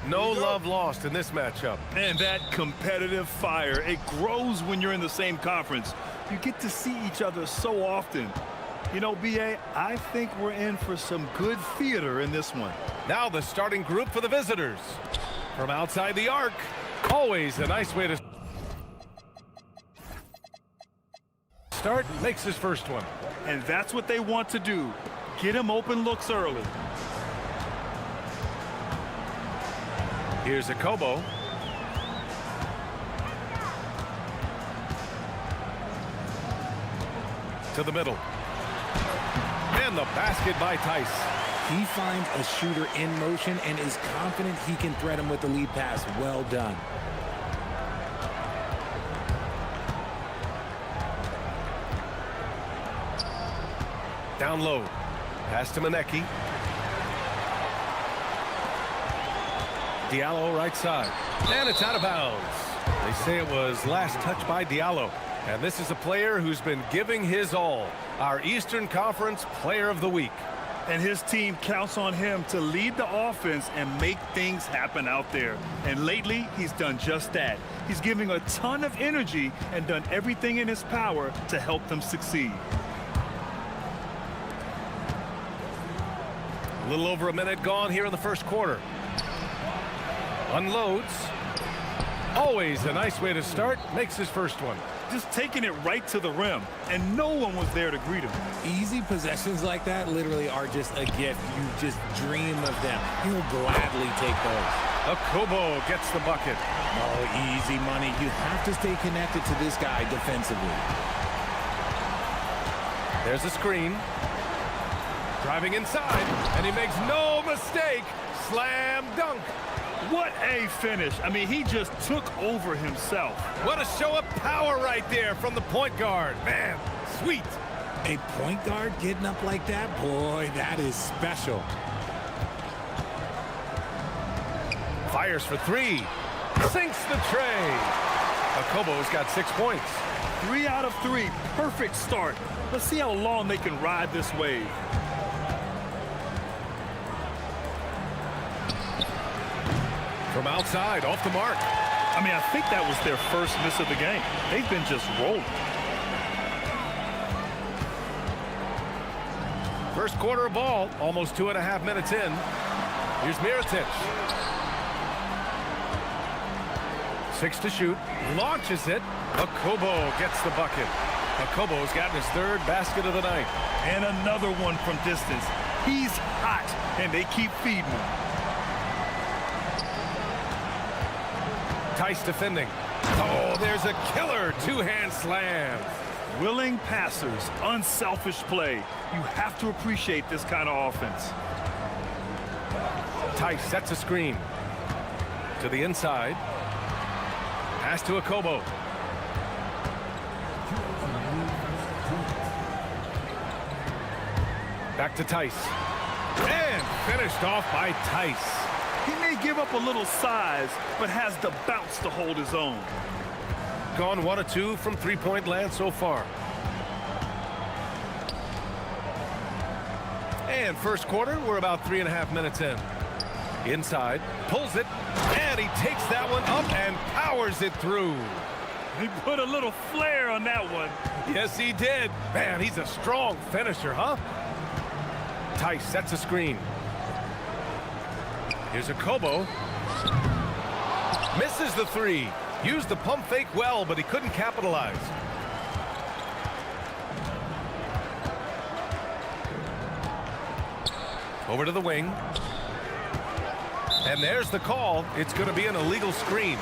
No love lost in this matchup. And that competitive fire, it grows when you're in the same conference. You get to see each other so often. You know, B.A., I think we're in for some good theater in this one. Now the starting group for the visitors. From outside the arc, always a nice way to start. Makes his first one. And that's what they want to do. Get him open looks early. Here's a Kobo. To the middle. And the basket by Tice. He finds a shooter in motion and is confident he can thread him with the lead pass. Well done. Down low. Pass to Maneki. Diallo right side. And it's out of bounds. They say it was last touched by Diallo. And this is a player who's been giving his all. Our Eastern Conference Player of the Week. And his team counts on him to lead the offense and make things happen out there. And lately, he's done just that. He's giving a ton of energy and done everything in his power to help them succeed. A little over a minute gone here in the first quarter. Unloads. Always a nice way to start. Makes his first one. Just taking it right to the rim, and no one was there to greet him. Easy possessions like that literally are just a gift. You just dream of them. He'll gladly take those. Kobo gets the bucket. Oh, easy money. You have to stay connected to this guy defensively. There's a screen. Driving inside, and he makes no mistake. Slam dunk. What a finish. I mean, he just took over himself. What a show of power right there from the point guard. Man, sweet. A point guard getting up like that? Boy, that is special. Fires for three. Sinks the tray. Kobo's got 6 points. 3 out of 3. Perfect start. Let's see how long they can ride this wave. From outside, off the mark. I mean, I think that was their first miss of the game. They've been just rolling. First quarter of ball, almost 2.5 minutes in. Here's Mirotic. 6 to shoot. Launches it. Kobo gets the bucket. Kobo's gotten his 3rd basket of the night. And another one from distance. He's hot, and they keep feeding him. Tice defending. Oh, there's a killer 2-hand slam. Willing passers, unselfish play. You have to appreciate this kind of offense. Tice sets a screen. To the inside. Pass to Kobo. Back to Tice. And finished off by Tice. He may give up a little size, but has the bounce to hold his own. Gone 1 of 2 from three-point land so far. And first quarter, we're about 3.5 minutes in. Inside, pulls it, and he takes that one up and powers it through. He put a little flair on that one. Yes, he did. Man, he's a strong finisher, huh? Tice sets a screen. Here's a Kobo. Misses the 3. Used the pump fake well, but he couldn't capitalize. Over to the wing. And there's the call. It's going to be an illegal screen.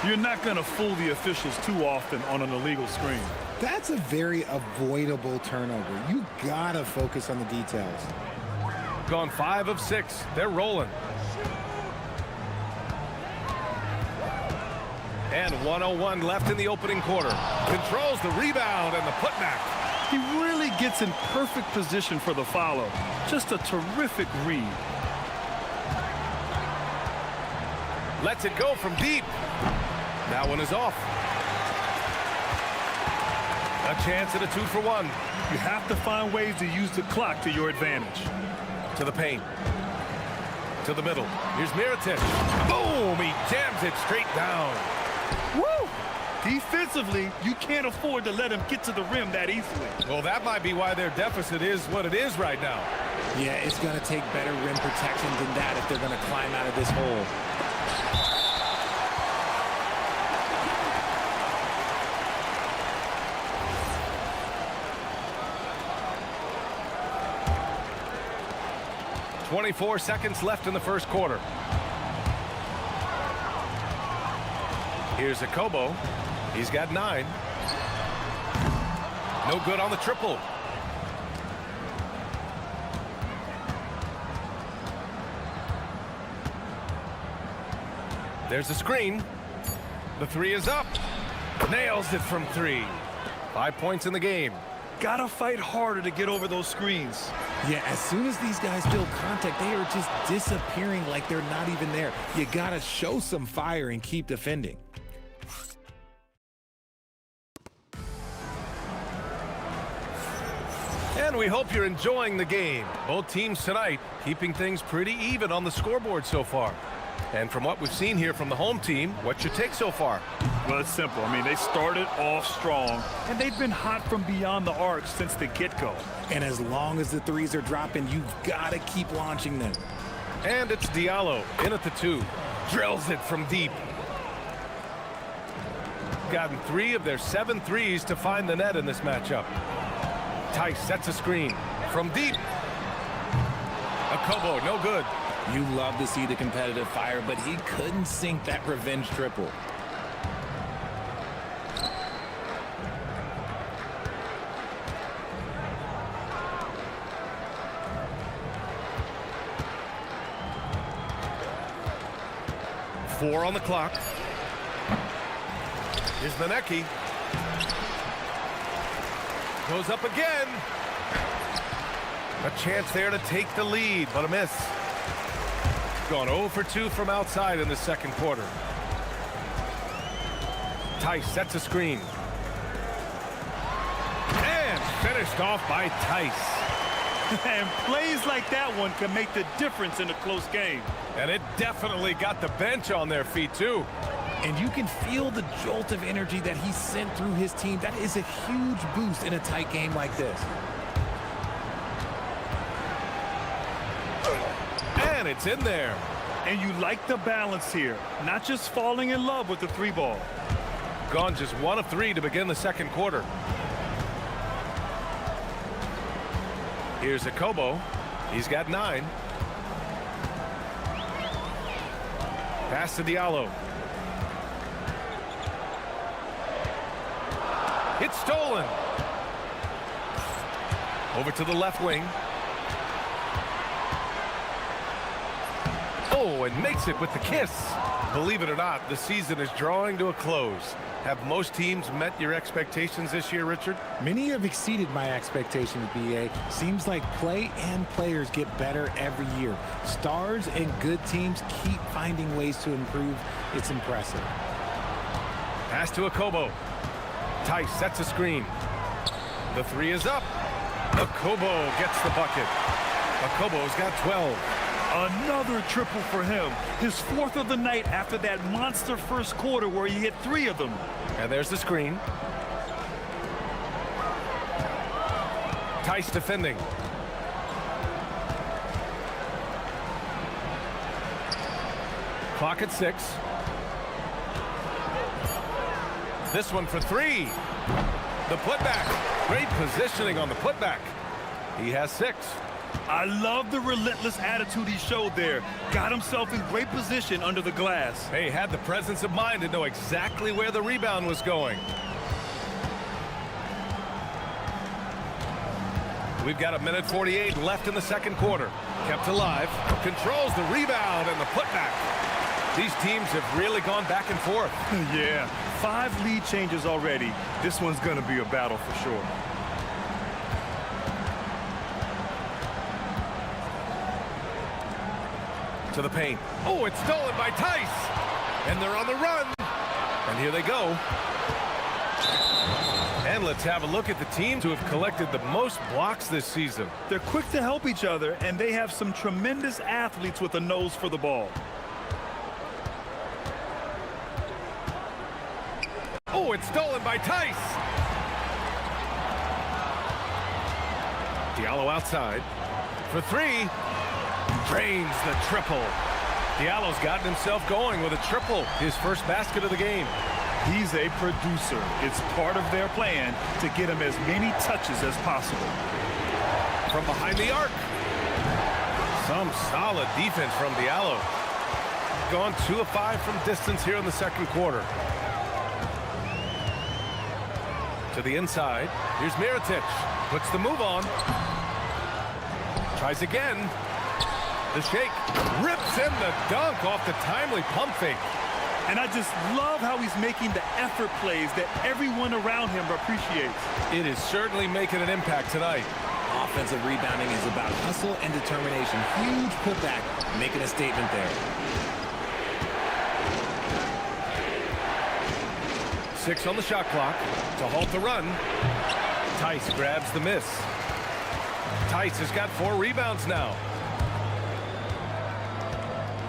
You're not going to fool the officials too often on an illegal screen. That's a very avoidable turnover. You gotta focus on the details. Gone 5 of 6. They're rolling. And 1:01 left in the opening quarter. Controls the rebound and the putback. He really gets in perfect position for the follow. Just a terrific read. Lets it go from deep. That one is off. A chance at a 2-for-1. You have to find ways to use the clock to your advantage. To the paint. To the middle. Here's Mirotic. Boom! He jams it straight down. Woo! Defensively, you can't afford to let him get to the rim that easily. Well, that might be why their deficit is what it is right now. Yeah, it's going to take better rim protection than that if they're going to climb out of this hole. .24 seconds left in the first quarter. Here's Akobo. He's got 9. No good on the triple. There's a screen. The 3 is up. Nails it from 3. 5 points in the game. Gotta fight harder to get over those screens. Yeah, as soon as these guys feel contact, they are just disappearing like they're not even there. You gotta show some fire and keep defending. And we hope you're enjoying the game. Both teams tonight keeping things pretty even on the scoreboard so far. And from what we've seen here from the home team, what's your take so far? Well, it's simple. I mean, they started off strong, and they've been hot from beyond the arc since the get-go. And as long as the threes are dropping, you've got to keep launching them. And it's Diallo in at the 2. Drills it from deep. Gotten 3 of their 7 threes to find the net in this matchup. Tice sets a screen from deep. Akobo, no good. You love to see the competitive fire, but he couldn't sink that revenge triple. Four on the clock. Here's Manecki. Goes up again. A chance there to take the lead, but a miss. Gone 0 for 2 from outside in the second quarter. Tice sets a screen. And finished off by Tice. And plays like that one can make the difference in a close game. And it definitely got the bench on their feet, too. And you can feel the jolt of energy that he sent through his team. That is a huge boost in a tight game like this. And it's in there. And you like the balance here, not just falling in love with the 3 ball. Gone just 1 of 3 to begin the second quarter. Here's Akobo. He's got 9. Pass to Diallo. It's stolen. Over to the left wing. Oh, and makes it with the kiss. Believe it or not, the season is drawing to a close. Have most teams met your expectations this year, Richard? Many have exceeded my expectations, BA. Seems like play and players get better every year. Stars and good teams keep finding ways to improve. It's impressive. Pass to Akobo. Tice sets a screen. The 3 is up. Akobo gets the bucket. Akobo's got 12. Another triple for him. His 4th of the night after that monster first quarter where he hit 3 of them. And there's the screen. Tice defending. Clock at 6. This one for 3. The putback. Great positioning on the putback. He has 6. I love the relentless attitude he showed there. Got himself in great position under the glass. Hey, had the presence of mind to know exactly where the rebound was going. We've got 1:48 left in the second quarter. Kept alive. Controls the rebound and the putback. These teams have really gone back and forth. Yeah, 5 lead changes already. This one's going to be a battle for sure. To the paint. Oh, it's stolen by Tice. And they're on the run. And here they go. And let's have a look at the teams who have collected the most blocks this season. They're quick to help each other, and they have some tremendous athletes with a nose for the ball. Oh, it's stolen by Tice. Diallo outside for three. Drains the triple. Diallo's gotten himself going with a triple, his first basket of the game. He's a producer. It's part of their plan to get him as many touches as possible. From behind the arc. Some solid defense from Diallo. Gone 2 of 5 from distance here in the second quarter. To the inside. Here's Mirotic. Puts the move on. Tries again. The shake. Rips in the dunk off the timely pump fake. And I just love how he's making the effort plays that everyone around him appreciates. It is certainly making an impact tonight. Offensive rebounding is about hustle and determination. Huge putback, making a statement there. 6 on the shot clock to halt the run. Tice grabs the miss. Tice has got 4 rebounds now.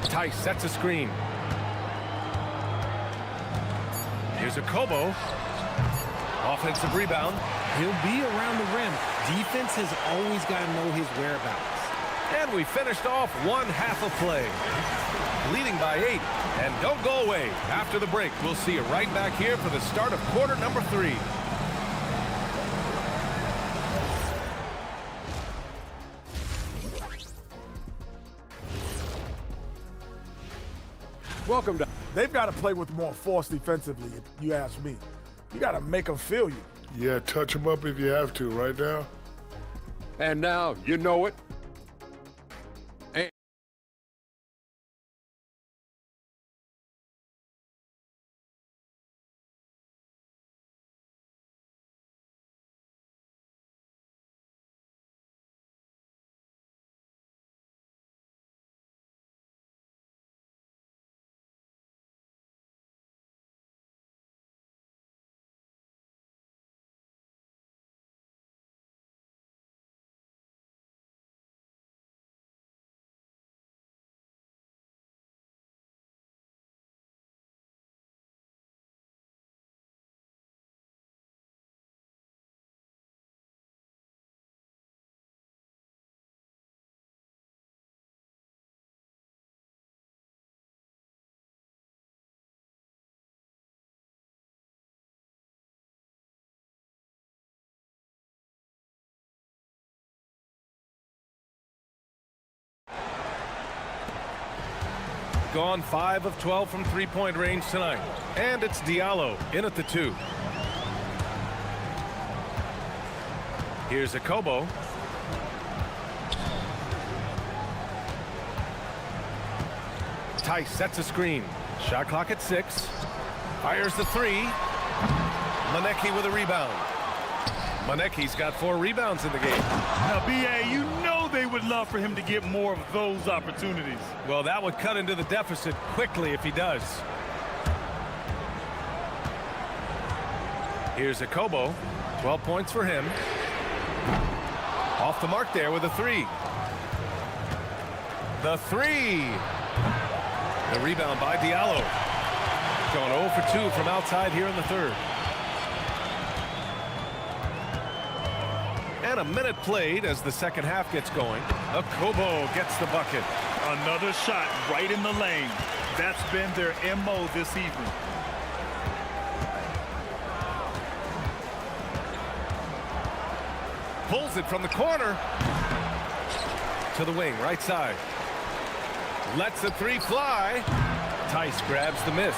Tice sets a screen. Here's a Kobo. Offensive rebound. He'll be around the rim. Defense has always got to know his whereabouts. And we finished off one half of play. Leading by 8. And don't go away. After the break, we'll see you right back here for the start of quarter number 3. Welcome to. They've got to play with more force defensively, if you ask me. You got to make them feel you. Yeah, touch them up if you have to, right now. And now, you know it. Gone 5 of 12 from three-point range tonight. And it's Diallo in at the 2. Here's a Kobo. Tice sets a screen. Shot clock at 6. Fires the 3. Manecki with a rebound. Manecki's got 4 rebounds in the game. Now, B.A., you know they would love for him to get more of those opportunities. Well, that would cut into the deficit quickly if he does. Here's a Kobo. 12 points for him. Off the mark there with a 3. The 3. The rebound by Diallo. Going 0 for 2 from outside here in the third. And a minute played as the second half gets going. A Kobo gets the bucket. Another shot right in the lane. That's been their MO this evening. Pulls it from the corner. To the wing, right side. Lets the 3 fly. Tice grabs the miss.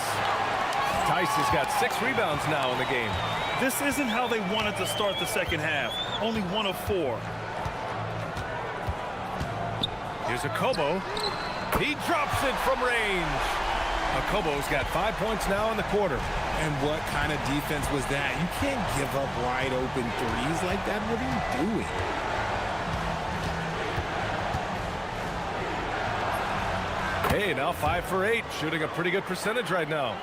Tice has got 6 rebounds now in the game. This isn't how they wanted to start the second half. Only 1 of 4. Here's a Kobo. He drops it from range. A Kobo's got 5 points now in the quarter. And what kind of defense was that? You can't give up wide open threes like that. What are you doing? Hey, now 5 for 8, shooting a pretty good percentage right now.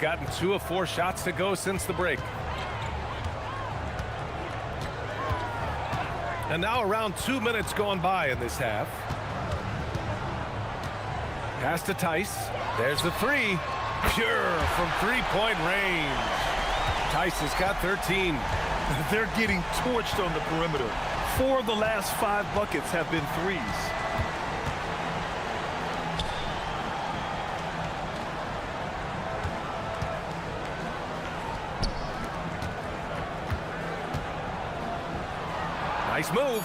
Gotten 2 of 4 shots to go since the break. And now around 2 minutes gone by in this half. Pass to Tice. There's the three. Pure from three-point range. Tice has got 13. They're getting torched on the perimeter. 4 of the last 5 buckets have been threes. Nice move.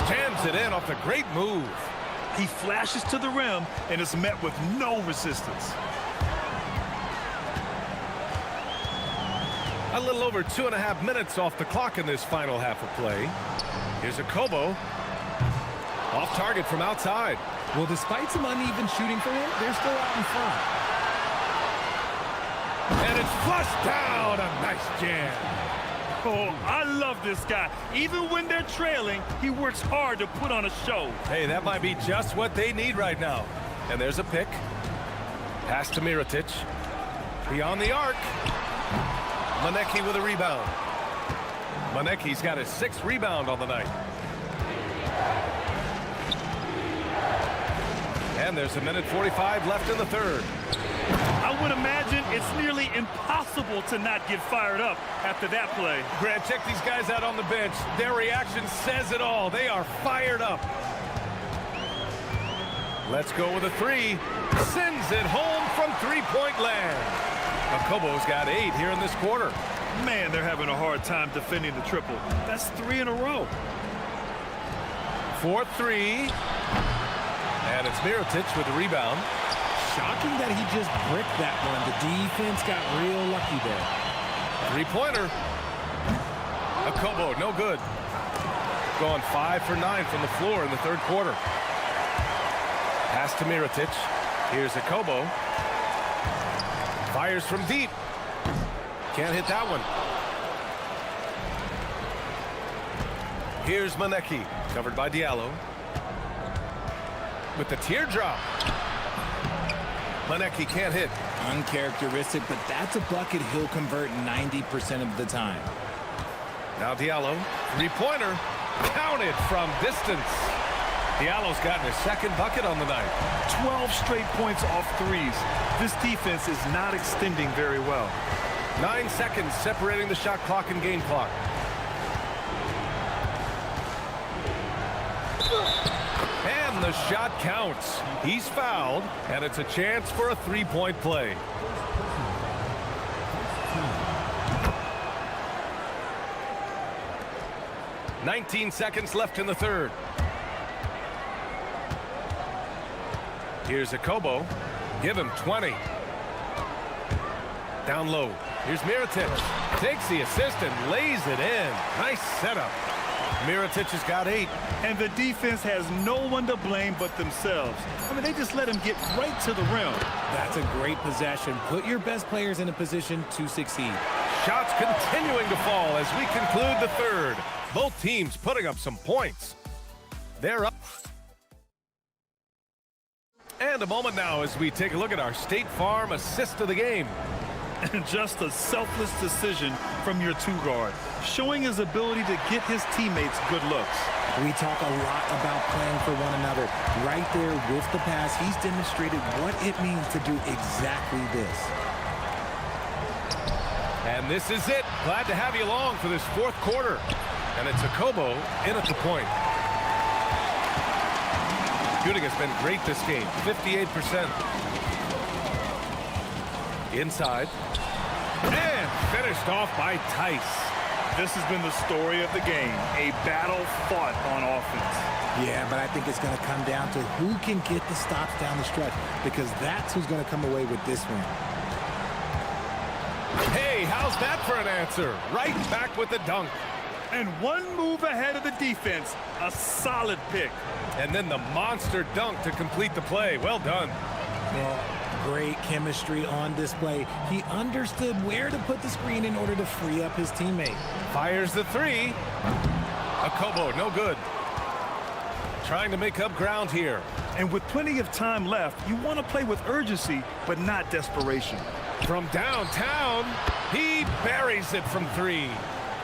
Jams it in off the great move. He flashes to the rim and is met with no resistance. A little over 2.5 minutes off the clock in this final half of play. Here's a Kobo. Off target from outside. Well, despite some uneven shooting for him, they're still out in front. And it's flushed down. A nice jam. Oh, I love this guy. Even when they're trailing, he works hard to put on a show. Hey, that might be just what they need right now. And there's a pick. Pass to Mirotic. Beyond the arc. Manecki with a rebound. Manecki's got his 6th rebound on the night. And there's 1:45 left in the third. I would imagine it's nearly impossible to not get fired up after that play. Grant, check these guys out on the bench. Their reaction says it all. They are fired up. Let's go with a three. Sends it home from three-point land. Akobo's got 8 here in this quarter. Man, they're having a hard time defending the triple. That's 3 in a row. 4-3. And it's Mirotic with the rebound. Shocking that he just bricked that one. The defense got real lucky there. Three-pointer. Akobo, no good. Going 5 for 9 from the floor in the third quarter. Pass to Mirotic. Here's Akobo. Fires from deep. Can't hit that one. Here's Manecki. Covered by Diallo. With the teardrop. Manecki can't hit. Uncharacteristic, but that's a bucket he'll convert 90% of the time. Now Diallo. Three-pointer. Counted from distance. Diallo's gotten his 2nd bucket on the night. 12 straight points off threes. This defense is not extending very well. 9 seconds separating the shot clock and game clock. And the shot counts. He's fouled, and it's a chance for a three-point play. "19 seconds left in the third. Here's Akobo. Give him 20. Down low. Here's Mirotic. Takes the assist and lays it in. Nice setup. Mirotic has got 8. And the defense has no one to blame but themselves. I mean, they just let him get right to the rim. That's a great possession. Put your best players in a position to succeed. Shots continuing to fall as we conclude the third. Both teams putting up some points. They're up. And a moment now as we take a look at our State Farm assist of the game. And just a selfless decision from your two-guard, showing his ability to get his teammates good looks. We talk a lot about playing for one another. Right there with the pass, he's demonstrated what it means to do exactly this. And this is it. Glad to have you along for this 4th quarter. And it's Akobo in at the point. Shooting has been great this game, 58%. Inside. And finished off by Tice. This has been the story of the game, a battle fought on offense. Yeah, but I think it's going to come down to who can get the stops down the stretch, because that's who's going to come away with this one. Hey, how's that for an answer? Right back with the dunk. And one move ahead of the defense, a solid pick. And then the monster dunk to complete the play. Well done. Well, great chemistry on display. He understood where to put the screen in order to free up his teammate. Fires the three. Akobo, no good. Trying to make up ground here. And with plenty of time left, you want to play with urgency, but not desperation. From downtown, he buries it from 3.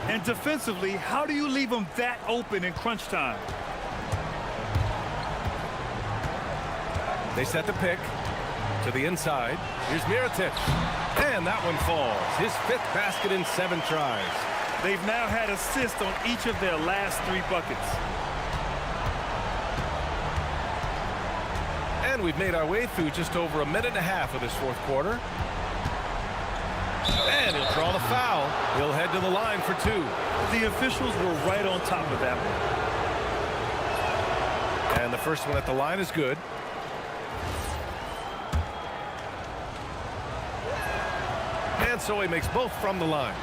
And defensively, how do you leave them that open in crunch time? They set the pick to the inside. Here's Mirotic. And that one falls. His 5th basket in 7 tries. They've now had assists on each of their last 3 buckets. And we've made our way through just over a minute and a half of this 4th quarter. And he'll draw the foul. He'll head to the line for 2. The officials were right on top of that one. And the first one at the line is good. And so he makes both from the line.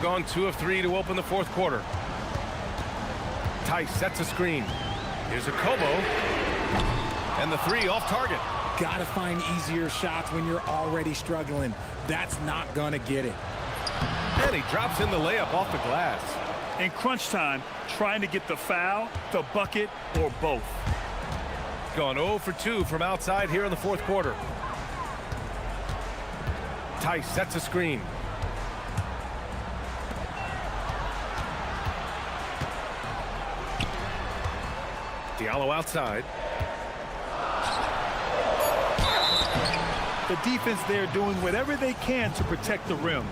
Gone 2 of 3 to open the 4th quarter. Tice sets a screen. Here's a Kobo. And the 3 off target. Gotta find easier shots when you're already struggling. That's not gonna get it. And he drops in the layup off the glass. In crunch time, trying to get the foul, the bucket, or both. Gone 0 for 2 from outside here in the 4th quarter. Tice sets a screen. Diallo outside. The defense there doing whatever they can to protect the rim.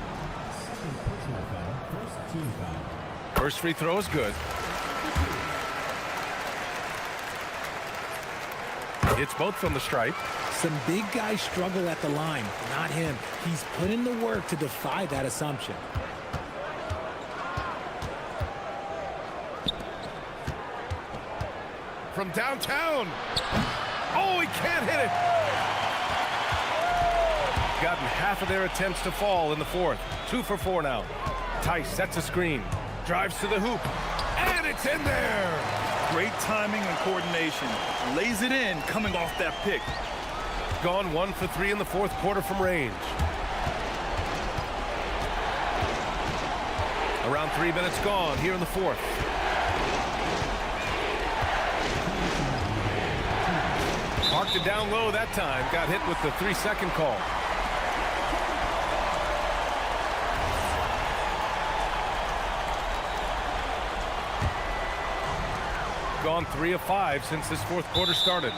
First free throw is good. It's both from the stripe. Some big guys struggle at the line, not him. He's put in the work to defy that assumption. From downtown. Oh, he can't hit it. Gotten half of their attempts to fall in the 4th. 2 for 4 now. Tice sets a screen. Drives to the hoop. And it's in there. Great timing and coordination. Lays it in coming off that pick. Gone 1 for 3 in the 4th quarter from range. Around 3 minutes gone here in the 4th. Marked it down low that time. Got hit with the 3-second call. Gone 3 of 5 since this 4th quarter started.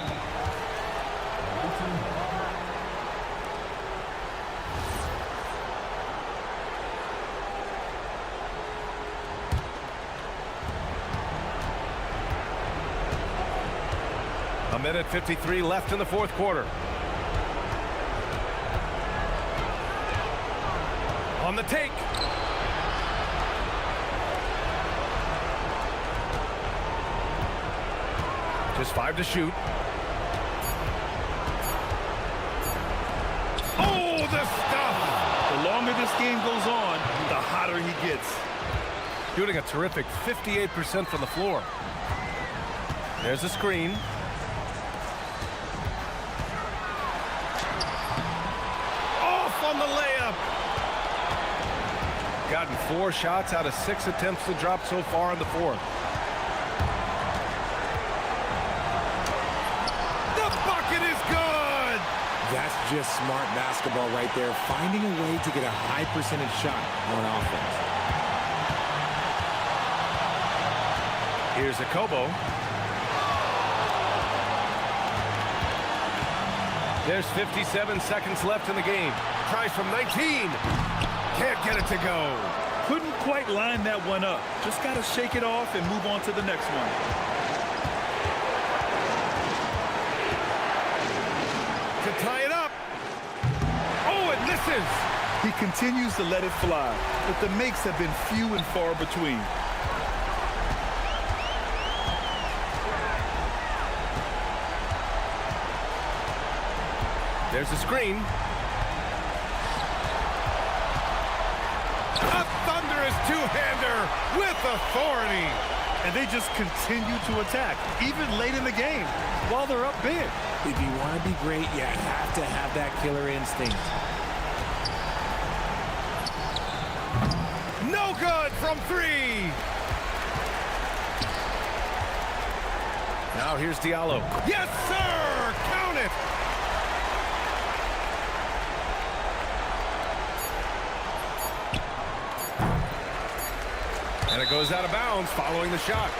A minute 53 left in the 4th quarter. On the take. Just 5 to shoot. Oh, the stuff! The longer this game goes on, the hotter he gets. Shooting a terrific 58% from the floor. There's a screen. Off on the layup. Gotten 4 shots out of 6 attempts to drop so far in the 4th. That's just smart basketball right there, finding a way to get a high percentage shot on offense. Here's a Kobo. There's 57 seconds left in the game. Tries from 19. Can't get it to go. Couldn't quite line that one up. Just got to shake it off and move on to the next one. To tie it up. Oh, it misses. He continues to let it fly, but the makes have been few and far between. There's a screen. A thunderous two-hander with authority. And they just continue to attack, even late in the game, while they're up big. If you want to be great, you have to have that killer instinct. No good from 3. Now here's Diallo. Yes, sir! Count it! That goes out of bounds following the shot.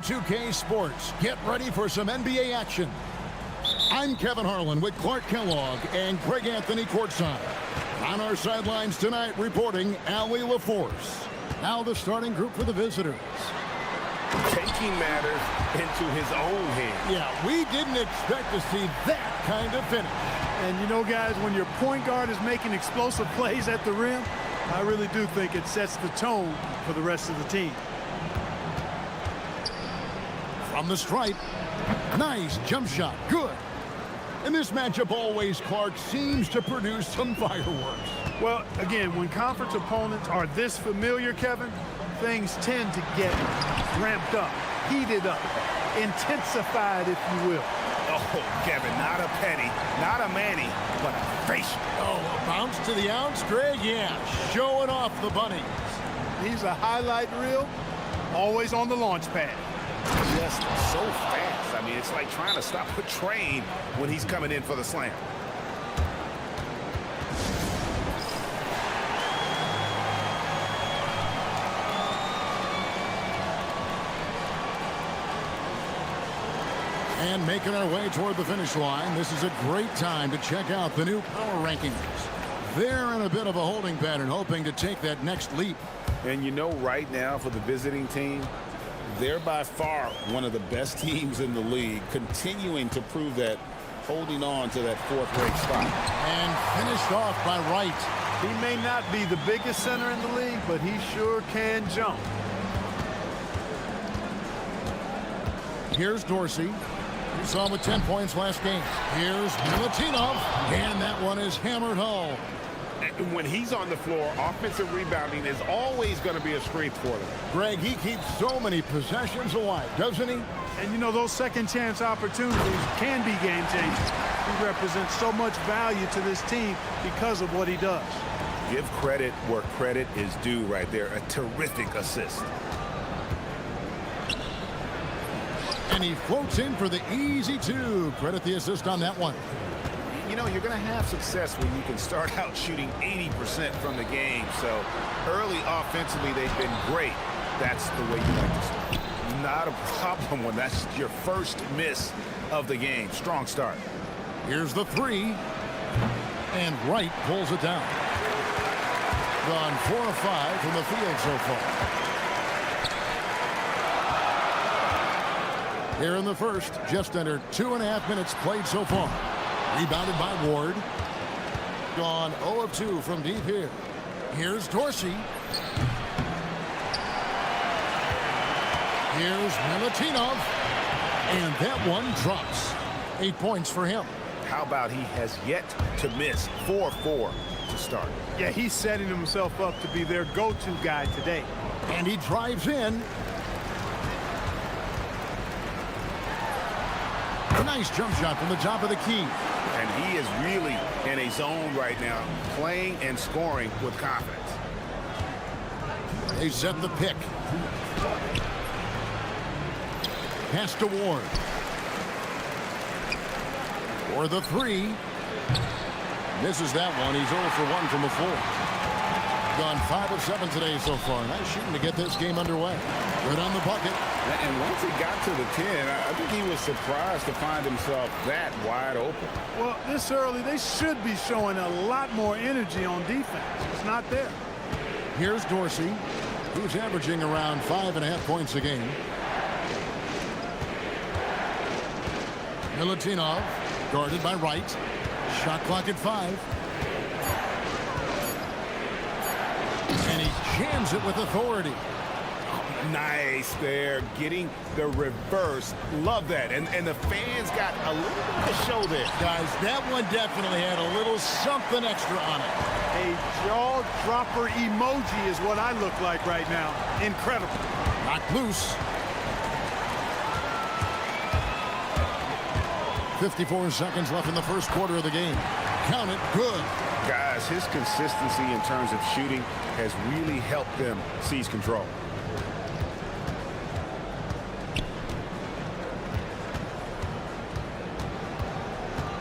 2K Sports. Get ready for some NBA action. I'm Kevin Harlan with Clark Kellogg and Greg Anthony courtside. On our sidelines tonight reporting Ali LaForce. Now the starting group for the visitors. Taking matters into his own hands. Yeah, we didn't expect to see that kind of finish. And you know, guys, when your point guard is making explosive plays at the rim, I really do think it sets the tone for the rest of the team. From the stripe, nice jump shot, good. And this matchup always, Clark, seems to produce some fireworks. Well, again, when conference opponents are this familiar, Kevin, things tend to get ramped up, heated up, intensified, if you will. Oh, Kevin, not a penny, not a Manny, but a facial. Oh, a bounce to the ounce, Greg? Yeah, showing off the bunnies. He's a highlight reel, always on the launch pad. Just so fast. I mean, it's like trying to stop a train when he's coming in for the slam. And making our way toward the finish line, this is a great time to check out the new power rankings. They're in a bit of a holding pattern, hoping to take that next leap. And you know, right now for the visiting team, they're by far one of the best teams in the league, continuing to prove that, holding on to that fourth-rate spot. And finished off by Wright. He may not be the biggest center in the league, but he sure can jump. Here's Dorsey. You saw him with 10 points last game. Here's Milutinov, and that one is hammered home. And when he's on the floor, offensive rebounding is always going to be a strength for them. Greg, he keeps so many possessions alive, doesn't he? And you know, those second chance opportunities can be game changers. He represents so much value to this team because of what he does. Give credit where credit is due right there. A terrific assist. And he floats in for the easy two. Credit the assist on that one. You know, you're going to have success when you can start out shooting 80% from the game. So early offensively, they've been great. That's the way you like to start. Not a problem when that's your first miss of the game. Strong start. Here's the three. And Wright pulls it down. Gone 4 of 5 from the field so far. Here in the first, just under 2.5 minutes played so far. Rebounded by Ward. Gone 0 of 2 from deep here. Here's Dorsey. Here's Milutinov. And that one drops. 8 points for him. How about he has yet to miss 4-4 to start? Yeah, he's setting himself up to be their go-to guy today. And he drives in. A nice jump shot from the top of the key. And he is really in a zone right now, playing and scoring with confidence. They set the pick. Pass to Ward. For the three. Misses that one. He's 0 for 1 from the floor. Gone 5 of 7 today so far. Nice shooting to get this game underway. Good on the bucket. And once he got to the 10, I think he was surprised to find himself that wide open. Well, this early, they should be showing a lot more energy on defense. It's not there. Here's Dorsey, who's averaging around 5.5 points a game. Milutinov, guarded by Wright. Shot clock at 5. And he jams it with authority. Nice there, getting the reverse. Love that. And the fans got a little bit to show there. Guys, that one definitely had a little something extra on it. A jaw-dropper emoji is what I look like right now. Incredible. Knocked loose. 54 seconds left in the first quarter of the game. Count it, good. Guys, his consistency in terms of shooting has really helped them seize control.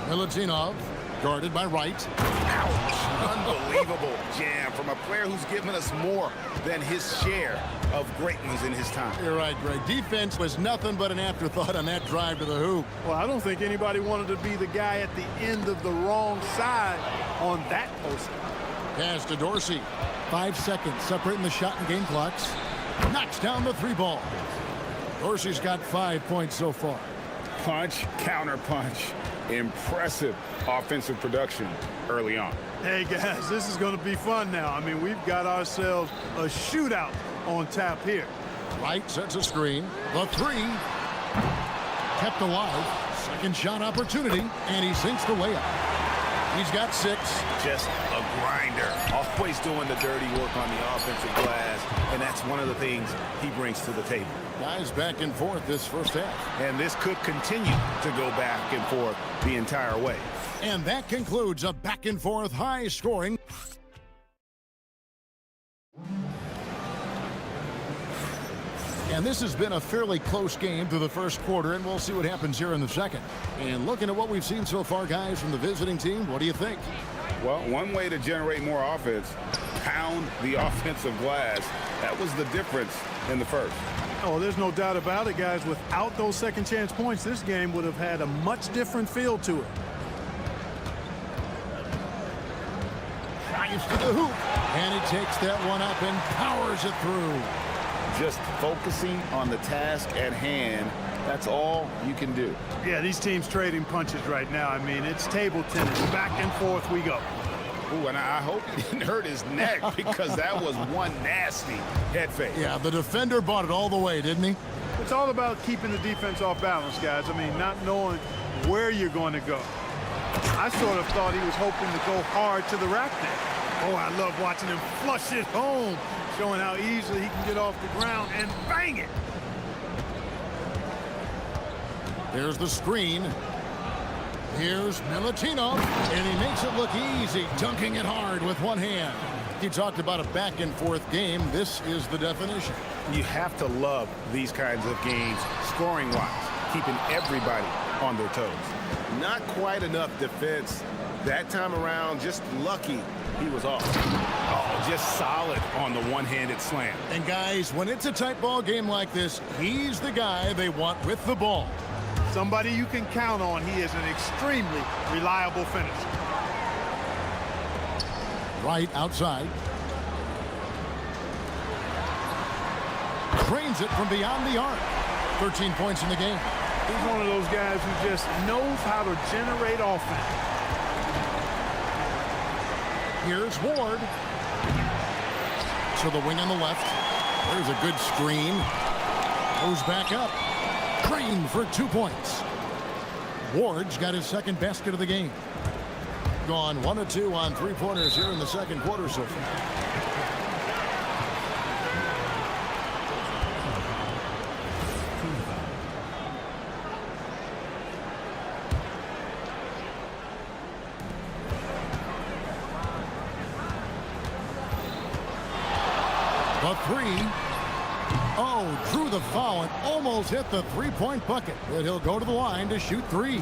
Milutinov, guarded by Wright. Ouch! Unbelievable jam from a player who's given us more than his share of great ones in his time. You're right, Greg. Defense was nothing but an afterthought on that drive to the hoop. Well, I don't think anybody wanted to be the guy at the end of the wrong side on that post. Pass to Dorsey. 5 seconds separating the shot and game clocks. Knocks down the 3 ball. Dorsey's got 5 points so far. Punch, counter punch. Impressive offensive production early on. Hey, guys, this is going to be fun now. I mean, we've got ourselves a shootout on tap here. Wright sets a screen. The 3. Kept alive. Second shot opportunity, and he sinks the layup. He's got 6. Just a grinder. Always doing the dirty work on the offensive glass, and that's one of the things he brings to the table. Guys back and forth this first half. And this could continue to go back and forth the entire way. And that concludes a back and forth high scoring. And this has been a fairly close game through the first quarter, and we'll see what happens here in the second. And looking at what we've seen so far, guys, from the visiting team, what do you think? Well, one way to generate more offense, pound the offensive glass. That was the difference in the first. Oh, there's no doubt about it, guys. Without those second chance points, this game would have had a much different feel to it. Drives to the hoop, and he takes that one up and powers it through. Just focusing on the task at hand, that's all you can do. Yeah, these teams trading punches right now. I mean, it's table tennis. Back and forth we go. Ooh, and I hope he didn't hurt his neck because that was one nasty head fake. Yeah, the defender bought it all the way, didn't he? It's all about keeping the defense off balance, guys. I mean, not knowing where you're going to go. I sort of thought he was hoping to go hard to the rack there. Oh, I love watching him flush it home, showing how easily he can get off the ground and bang it. There's the screen. Here's Milutinov, and he makes it look easy, dunking it hard with one hand. You talked about a back and forth game. This is the definition. You have to love these kinds of games, scoring-wise, keeping everybody on their toes. Not quite enough defense that time around, just lucky he was off. Oh, just solid on the one-handed slam. And guys, when it's a tight ball game like this, he's the guy they want with the ball. Somebody you can count on. He is an extremely reliable finisher. Right outside. Trains it from beyond the arc. 13 points in the game. He's one of those guys who just knows how to generate offense. Here's Ward. To the wing on the left. There's a good screen. Goes back up. Crane for 2 points. Ward's got his second basket of the game. Gone 1 of 2 on 3-pointers here in the second quarter so far. The 3. Oh, drew the foul and almost hit the three-point bucket. But he'll go to the line to shoot 3.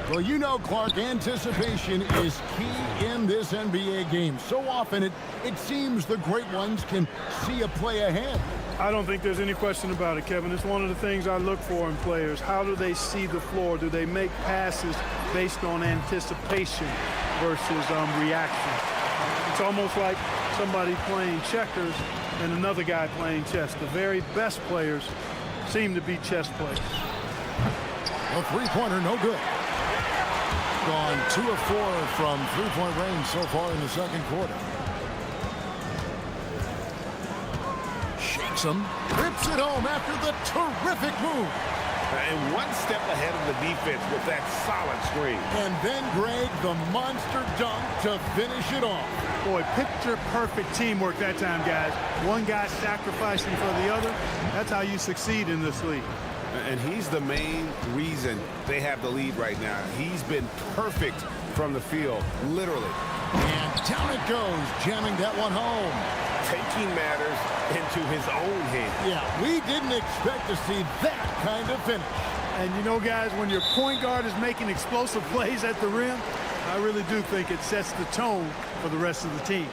Well, you know, Clark, anticipation is key in this NBA game. So often it seems the great ones can see a play ahead. I don't think there's any question about it, Kevin. It's one of the things I look for in players. How do they see the floor? Do they make passes based on anticipation versus reaction? It's almost like somebody playing checkers and another guy playing chess. The very best players seem to be chess players. A three-pointer, no good. Gone 2 of 4 from three-point range so far in the second quarter. Shakes him, rips it home after the terrific move. And one step ahead of the defense with that solid screen. And then, Greg, the monster dunk to finish it off. Boy, picture-perfect teamwork that time, guys. One guy sacrificing for the other. That's how you succeed in this league. And he's the main reason they have the lead right now. He's been perfect from the field, literally. And down it goes, jamming that one home. Taking matters into his own hands. Yeah, we didn't expect to see that kind of finish. And you know, guys, when your point guard is making explosive plays at the rim, I really do think it sets the tone for the rest of the team.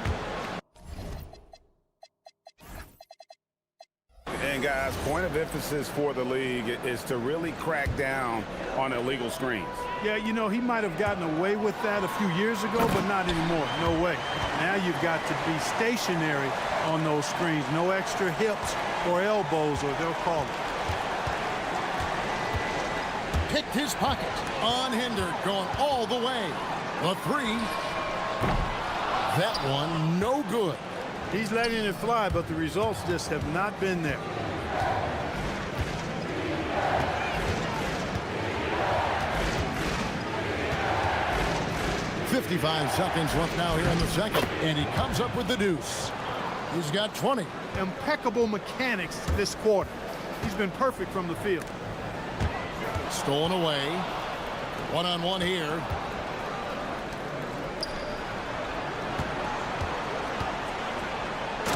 And guys, point of emphasis for the league is to really crack down on illegal screens. Yeah, you know, he might have gotten away with that a few years ago, but not anymore. No way. Now you've got to be stationary on those screens. No extra hips or elbows, or they'll call it. Picked his pocket. Unhindered, going all the way. The three. That one, no good. He's letting it fly, but the results just have not been there. .55 seconds left now here in the second, and he comes up with the deuce. He's got 20. Impeccable mechanics this quarter. He's been perfect from the field. Stolen away. One-on-one here.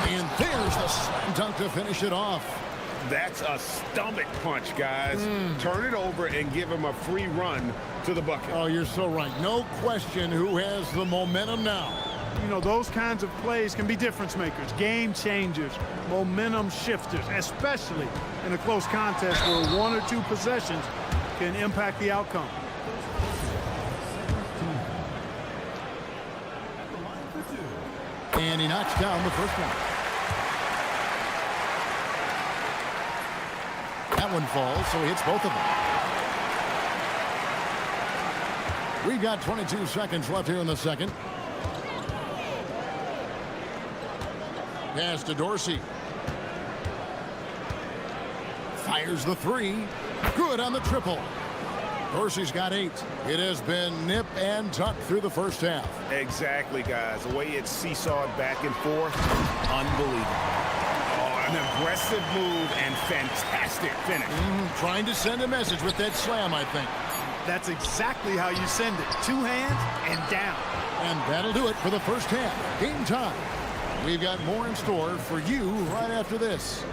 And there's the slam dunk to finish it off. That's a stomach punch, guys. Turn it over and give him a free run to the bucket. Oh, you're so right. No question who has the momentum now. You know, those kinds of plays can be difference makers, game changers, momentum shifters, especially in a close contest where one or two possessions can impact the outcome. And he knocks down the first one. That one falls, so he hits both of them. We've got 22 seconds left here in the second. Pass to Dorsey. Fires the three. Good on the triple. Dorsey's got 8. It has been nip and tuck through the first half. Exactly, guys. The way it's seesawed back and forth, unbelievable. Oh, an aggressive move and fantastic finish. Trying to send a message with that slam, I think. That's exactly how you send it. 2 hands and down. And that'll do it for the first half. Game time. We've got more in store for you right after this.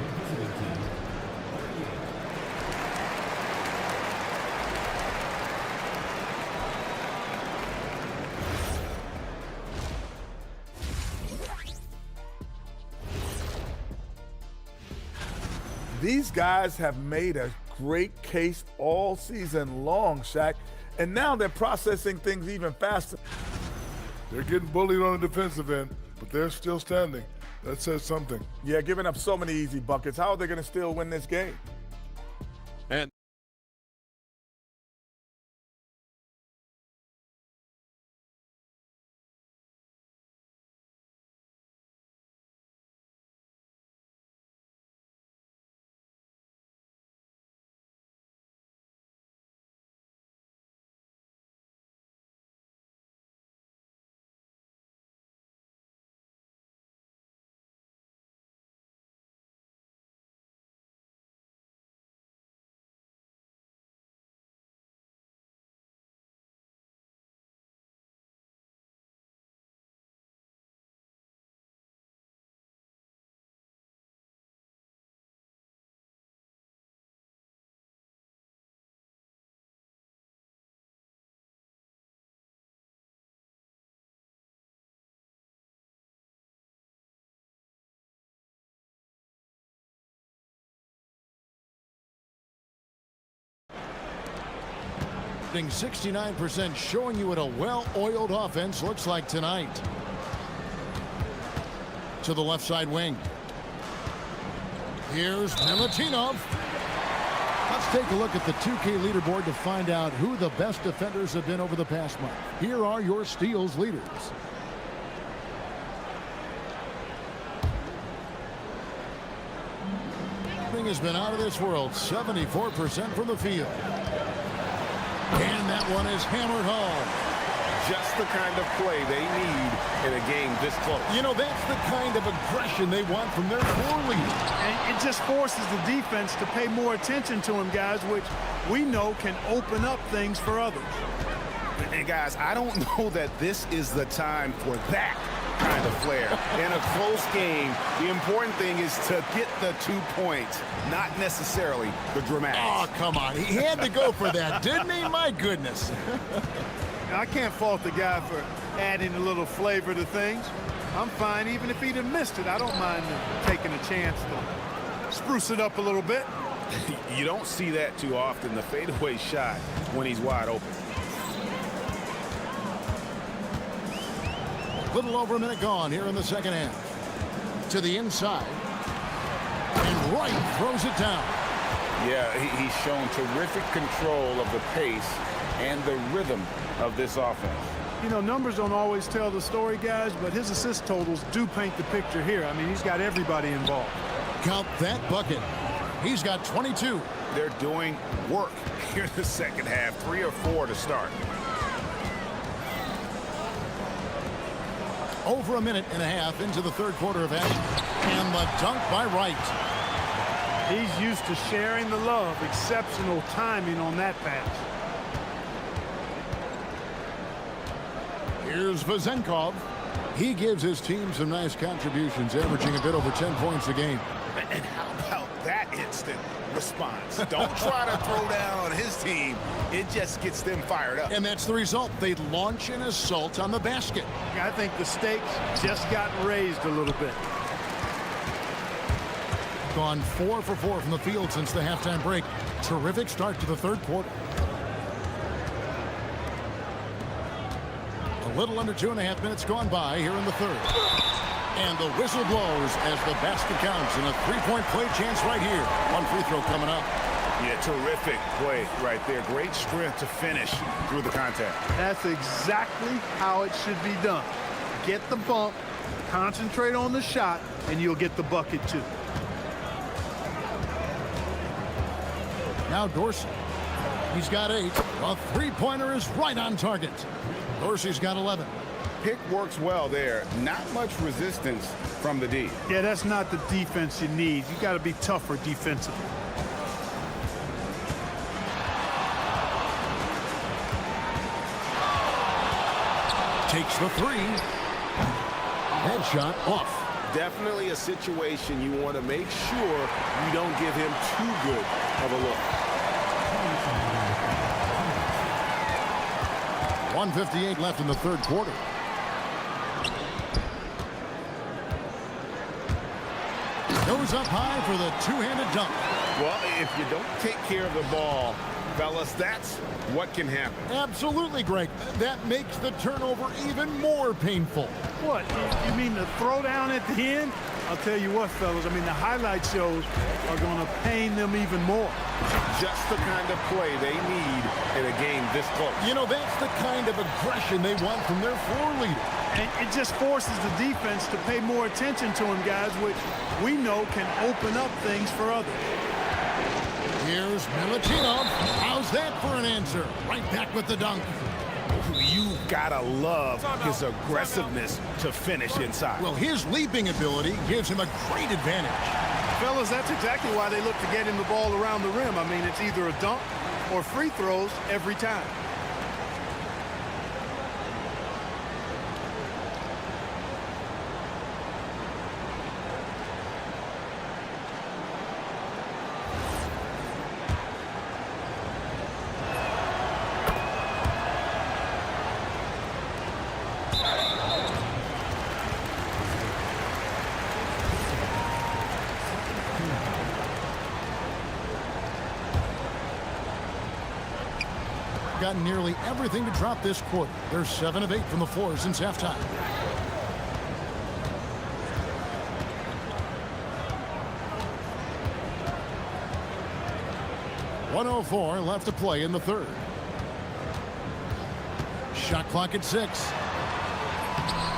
These guys have made a great case all season long, Shaq, and now they're processing things even faster. They're getting bullied on the defensive end, but they're still standing. That says something. Yeah, giving up so many easy buckets. How are they going to still win this game? And Shooting 69%, showing you what a well-oiled offense looks like tonight. To the left side wing. Here's Milutinov. Let's take a look at the 2K leaderboard to find out who the best defenders have been over the past month. Here are your steals leaders. Has been out of this world, 74% from the field. And that one is hammered home. Just the kind of play they need in a game this close. You know, that's the kind of aggression they want from their floor leader. And it just forces the defense to pay more attention to him, guys, which we know can open up things for others. And guys, I don't know that this is the time for that kind of flair. In a close game, the important thing is to get the 2 points, not necessarily the dramatics. Oh, come on. He had to go for that, didn't he? My goodness. I can't fault the guy for adding a little flavor to things. I'm fine even if he'd have missed it. I don't mind taking a chance to spruce it up a little bit. You don't see that too often, the fadeaway shot when he's wide open. A little over a minute gone here in the second half. To the inside. And Wright throws it down. Yeah, he's shown terrific control of the pace and the rhythm of this offense. You know, numbers don't always tell the story, guys, but his assist totals do paint the picture here. I mean, he's got everybody involved. Count that bucket. He's got 22. They're doing work here in the second half, 3 or 4 to start. Over a minute and a half into the third quarter of action. And the dunk by Wright. He's used to sharing the love. Exceptional timing on that pass. Here's Vazenkov. He gives his team some nice contributions, averaging a bit over 10 points a game. And how about that instant response? Don't try to throw down on his team. It just gets them fired up. And that's the result. They launch an assault on the basket. I think the stakes just got raised a little bit. Gone 4 for 4 from the field since the halftime break. Terrific start to the third quarter. A little under 2.5 minutes gone by here in the third. And the whistle blows as the basket counts, and a three-point play chance right here. One free throw coming up. Yeah, terrific play right there. Great strength to finish through the contact. That's exactly how it should be done. Get the bump, concentrate on the shot, and you'll get the bucket too. Now Dorsey. He's got 8. A three-pointer is right on target. Dorsey's got 11. Pick works well there. Not much resistance from the D. Yeah, that's not the defense you need. You got to be tougher defensively. Takes the 3. Headshot off. Definitely a situation you want to make sure you don't give him too good of a look. 1:58 left in the third quarter. Goes up high for the two-handed dunk. Well, if you don't take care of the ball, fellas, that's what can happen. Absolutely, Greg. That makes the turnover even more painful. What? You mean the throwdown at the end? I'll tell you what, fellas. I mean, the highlight shows are going to pain them even more. Just the kind of play they need in a game this close. You know, that's the kind of aggression they want from their floor leader. And it just forces the defense to pay more attention to him, guys, which we know can open up things for others. Here's Milutinov. How's that for an answer? Right back with the dunk. You gotta love his aggressiveness to finish inside. Well, his leaping ability gives him a great advantage. Fellas, that's exactly why they look to get him the ball around the rim. I mean, it's either a dunk or free throws every time. Gotten nearly everything to drop this quarter. They're 7 of 8 from the floor since halftime. .104 left to play in the third. Shot clock at 6.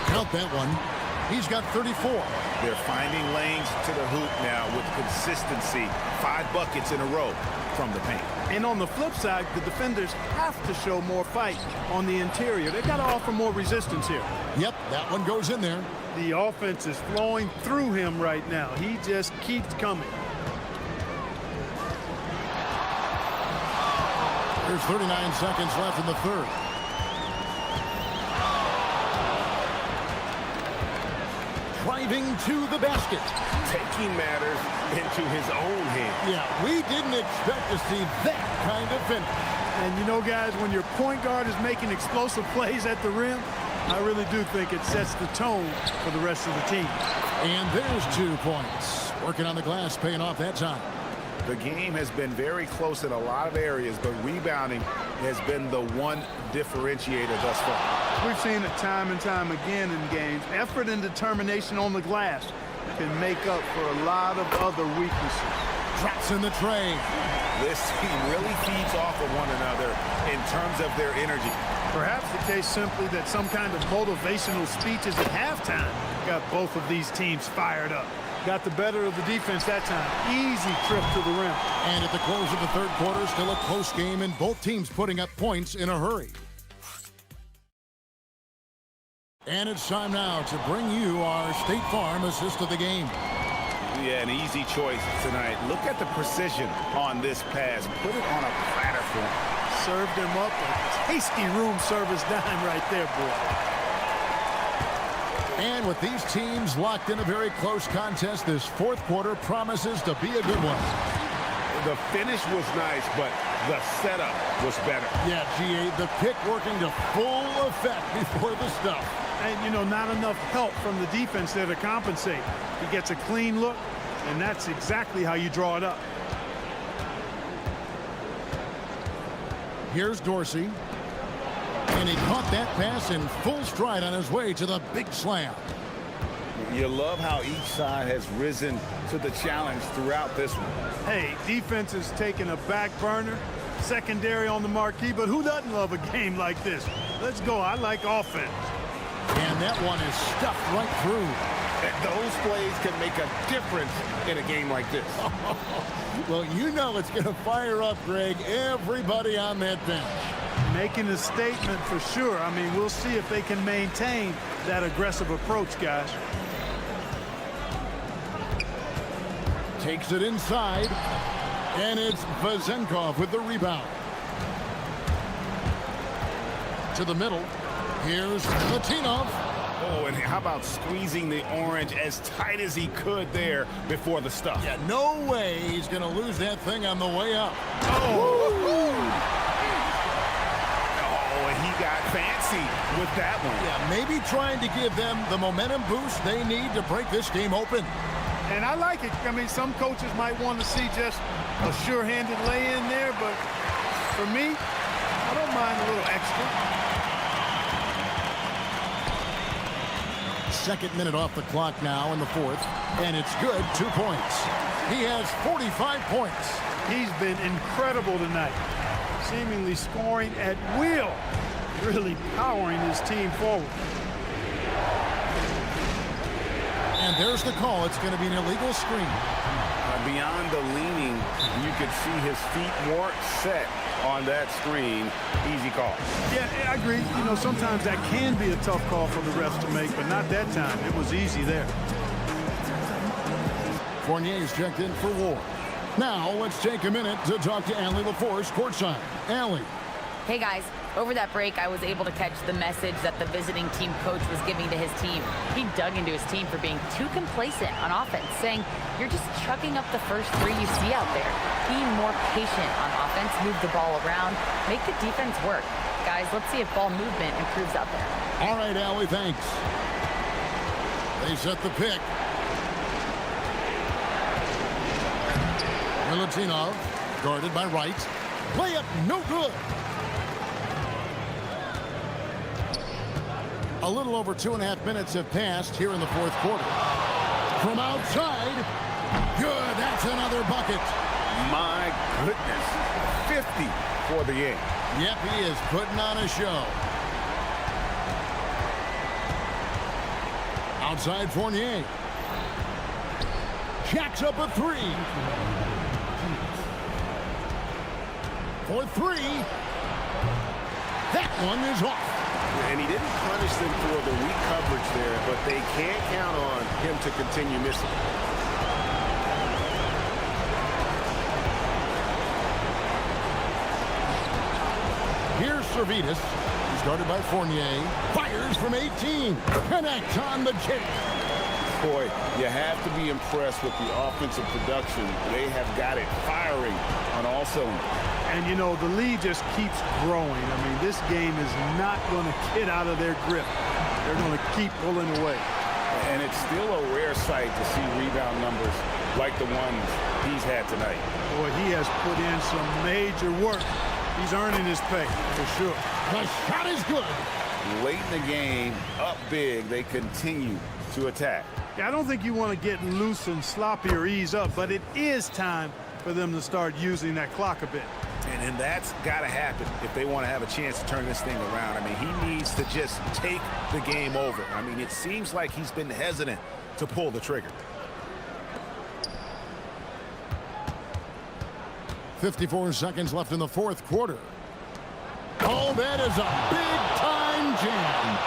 Count that one. He's got 34. They're finding lanes to the hoop now with consistency. 5 buckets in a row from the paint. And on the flip side, the defenders have to show more fight on the interior. They've got to offer more resistance here. Yep, that one goes in there. The offense is flowing through him right now. He just keeps coming. There's 39 seconds left in the third. Driving to the basket. Taking matters into his own hands. Yeah, we didn't expect to see that kind of finish. And you know, guys, when your point guard is making explosive plays at the rim, I really do think it sets the tone for the rest of the team. And there's 2 points. Working on the glass, paying off that time. The game has been very close in a lot of areas, but rebounding has been the one differentiator thus far. We've seen it time and time again in games. Effort and determination on the glass can make up for a lot of other weaknesses. Drops in the tray. This team really feeds off of one another in terms of their energy. Perhaps the case simply that some kind of motivational speeches at halftime got both of these teams fired up. Got the better of the defense that time. Easy trip to the rim. And at the close of the third quarter, still a close game and both teams putting up points in a hurry. And it's time now to bring you our State Farm assist of the game. Yeah, an easy choice tonight. Look at the precision on this pass. Put it on a platter for him. Served him up a tasty room service dime right there, boy. And with these teams locked in a very close contest, this fourth quarter promises to be a good one. The finish was nice, but the setup was better. Yeah, GA, the pick working to full effect before the stuff. And, you know, not enough help from the defense there to compensate. He gets a clean look, and that's exactly how you draw it up. Here's Dorsey. And he caught that pass in full stride on his way to the big slam. You love how each side has risen to the challenge throughout this one. Hey, defense is taking a back burner, secondary on the marquee, but who doesn't love a game like this? Let's go. I like offense. And that one is stuffed right through. And those plays can make a difference in a game like this. Well, you know it's going to fire up, Greg, everybody on that bench. Making a statement for sure. I mean, we'll see if they can maintain that aggressive approach, guys. Takes it inside, and it's Vazenkov with the rebound. To the middle. Here's Latinov. Oh, and how about squeezing the orange as tight as he could there before the stuff? Yeah, no way he's going to lose that thing on the way up. Oh! He got fancy with that one. Yeah, maybe trying to give them the momentum boost they need to break this game open. And I like it. I mean, some coaches might want to see just a sure-handed lay-in there, but for me, I don't mind a little extra. Second minute off the clock now in the fourth, and it's good. 2 points. He has 45 points. He's been incredible tonight, seemingly scoring at will, really powering his team forward. And there's the call. It's going to be an illegal screen. Beyond the leaning, you could see his feet weren't set on that screen. Easy call. Yeah, I agree. You know, sometimes that can be a tough call for the refs to make, but not that time. It was easy there. Fournier's checked in for War. Now, let's take a minute to talk to Allie LaForce courtside. Allie. Hey, guys. Over that break, I was able to catch the message that the visiting team coach was giving to his team. He dug into his team for being too complacent on offense, saying, you're just chucking up the first three you see out there. Be more patient on offense, move the ball around, make the defense work. Guys, let's see if ball movement improves out there. All right, Allie, thanks. They set the pick. Milutinov, guarded by Wright. Layup, no good. A little over 2.5 minutes have passed here in the fourth quarter. From outside, good, that's another bucket. My goodness, 50 for the game. Yep, he is putting on a show. Outside Fournier. Jacks up a three. For three. That one is off. And he didn't punish them for the weak coverage there, but they can't count on him to continue missing. Here's Servetus. He's guarded by Fournier. Fires from 18. Connect on the kick. Boy, you have to be impressed with the offensive production. They have got it firing on all cylinders. And, you know, the lead just keeps growing. I mean, this game is not going to get out of their grip. They're going to keep pulling away. And it's still a rare sight to see rebound numbers like the ones he's had tonight. Boy, he has put in some major work. He's earning his pay, for sure. The shot is good. Late in the game, up big, they continue to attack. Yeah, I don't think you want to get loose and sloppy or ease up, but it is time for them to start using that clock a bit. And that's got to happen if they want to have a chance to turn this thing around. I mean, he needs to just take the game over. I mean, it seems like he's been hesitant to pull the trigger. 54 seconds left in the fourth quarter. Oh, that is a big-time jam.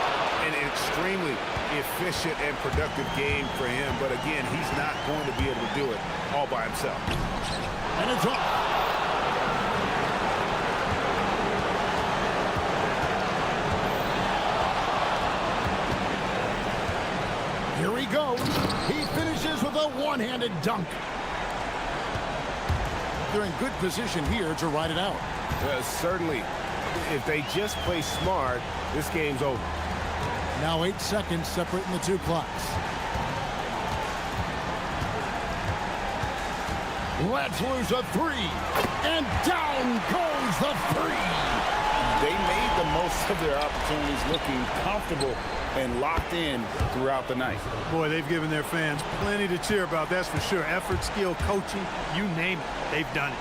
An extremely efficient and productive game for him. But again, he's not going to be able to do it all by himself. And it's off. Here he goes. He finishes with a one-handed dunk. They're in good position here to ride it out. Certainly, if they just play smart, this game's over. Now 8 seconds separating the two clocks. Let's lose a three. And down goes the three. They made the most of their opportunities, looking comfortable and locked in throughout the night. Boy, they've given their fans plenty to cheer about, that's for sure. Effort, skill, coaching, you name it, they've done it.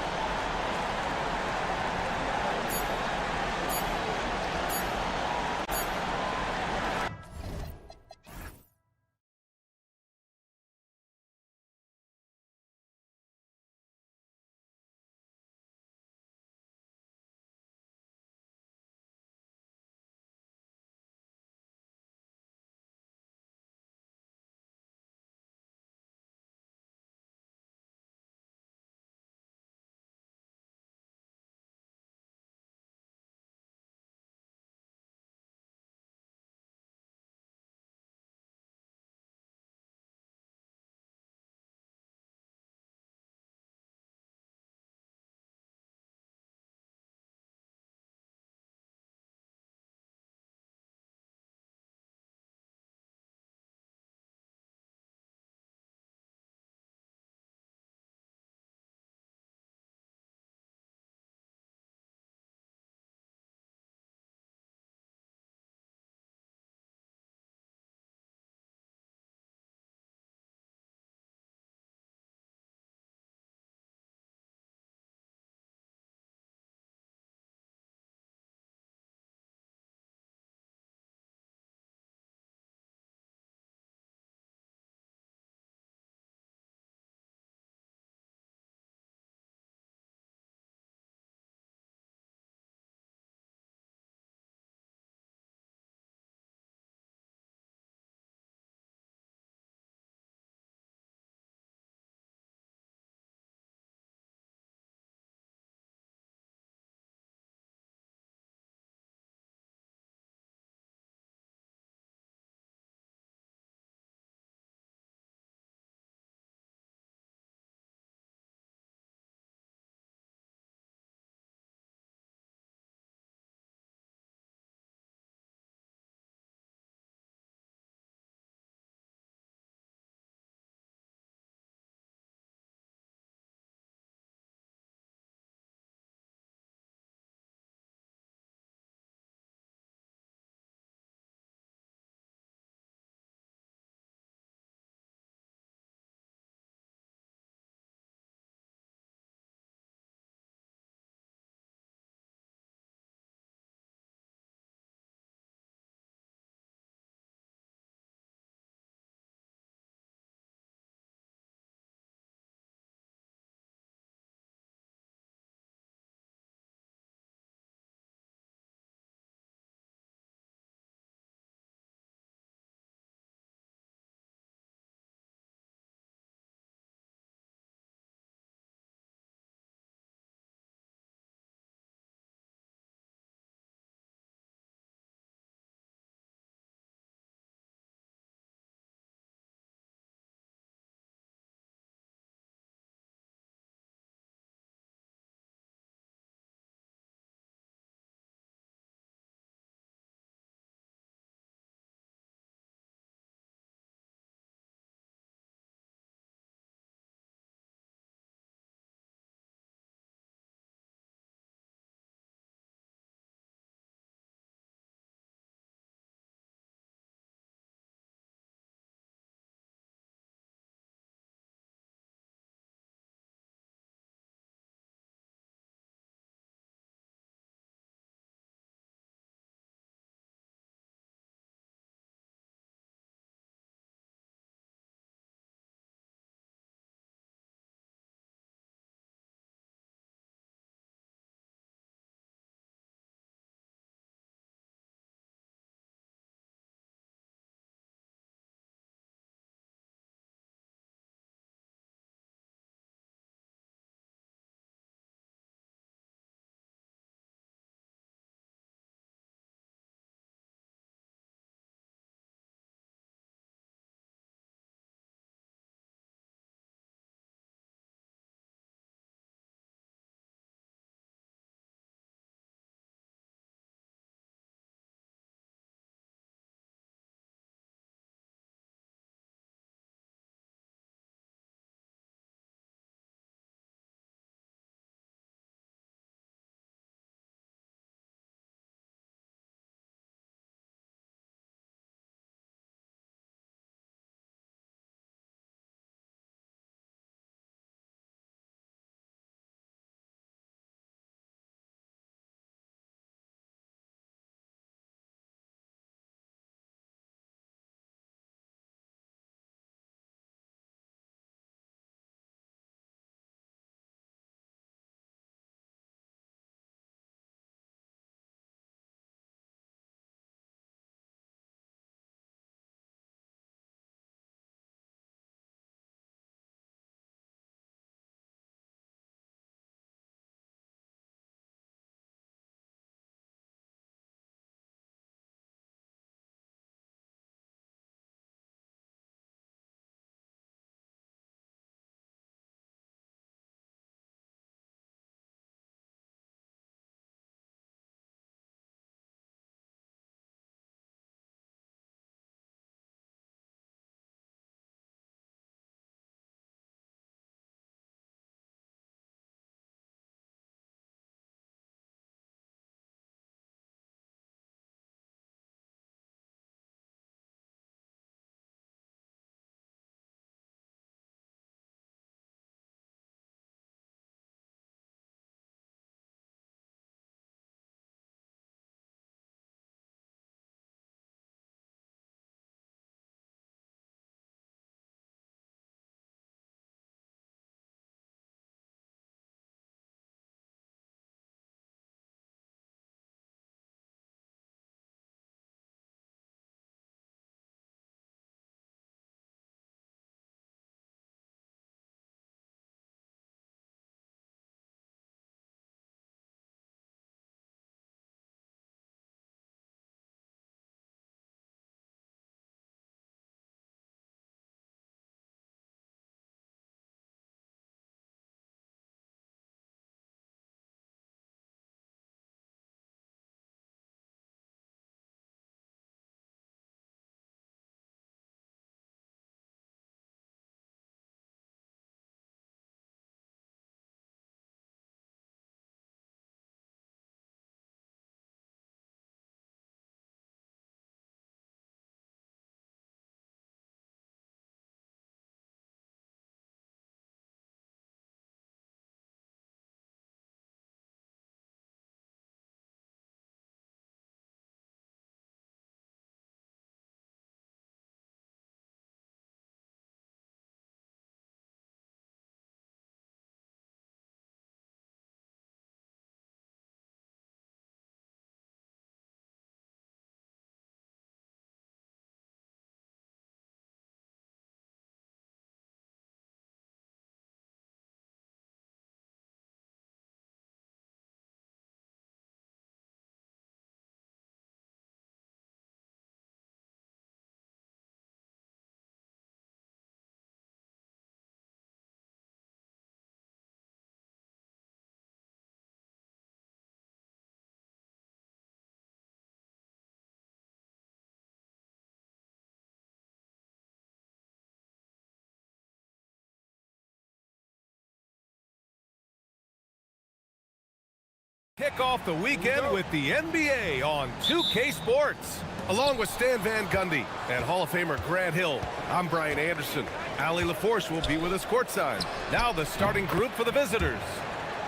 Kick off the weekend with the NBA on 2K Sports. Along with Stan Van Gundy and Hall of Famer Grant Hill, I'm Brian Anderson. Allie LaForce will be with us courtside. Now the starting group for the visitors.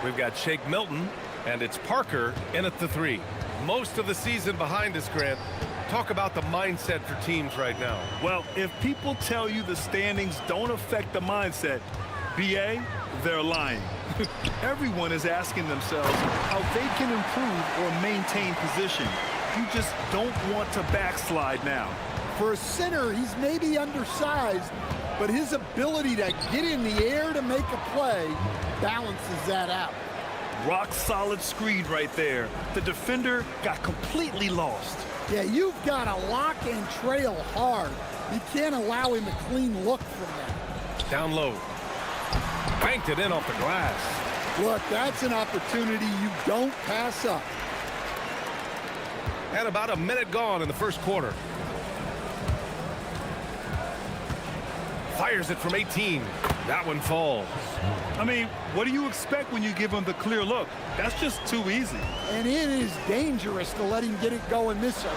We've got Shake Milton, and it's Parker in at the 3. Most of the season behind us, Grant. Talk about the mindset for teams right now. Well, if people tell you the standings don't affect the mindset, BA, they're lying. Everyone is asking themselves how they can improve or maintain position. You just don't want to backslide now. For a center, he's maybe undersized, but his ability to get in the air to make a play balances that out. Rock solid screen right there. The defender got completely lost. Yeah, you've got to lock and trail hard. You can't allow him a clean look from that. Down low. Banked it in off the glass. Look, that's an opportunity you don't pass up. And about a minute gone in the first quarter. Fires it from 18. That one falls. I mean, what do you expect when you give him the clear look? That's just too easy. And it is dangerous to let him get it going this early.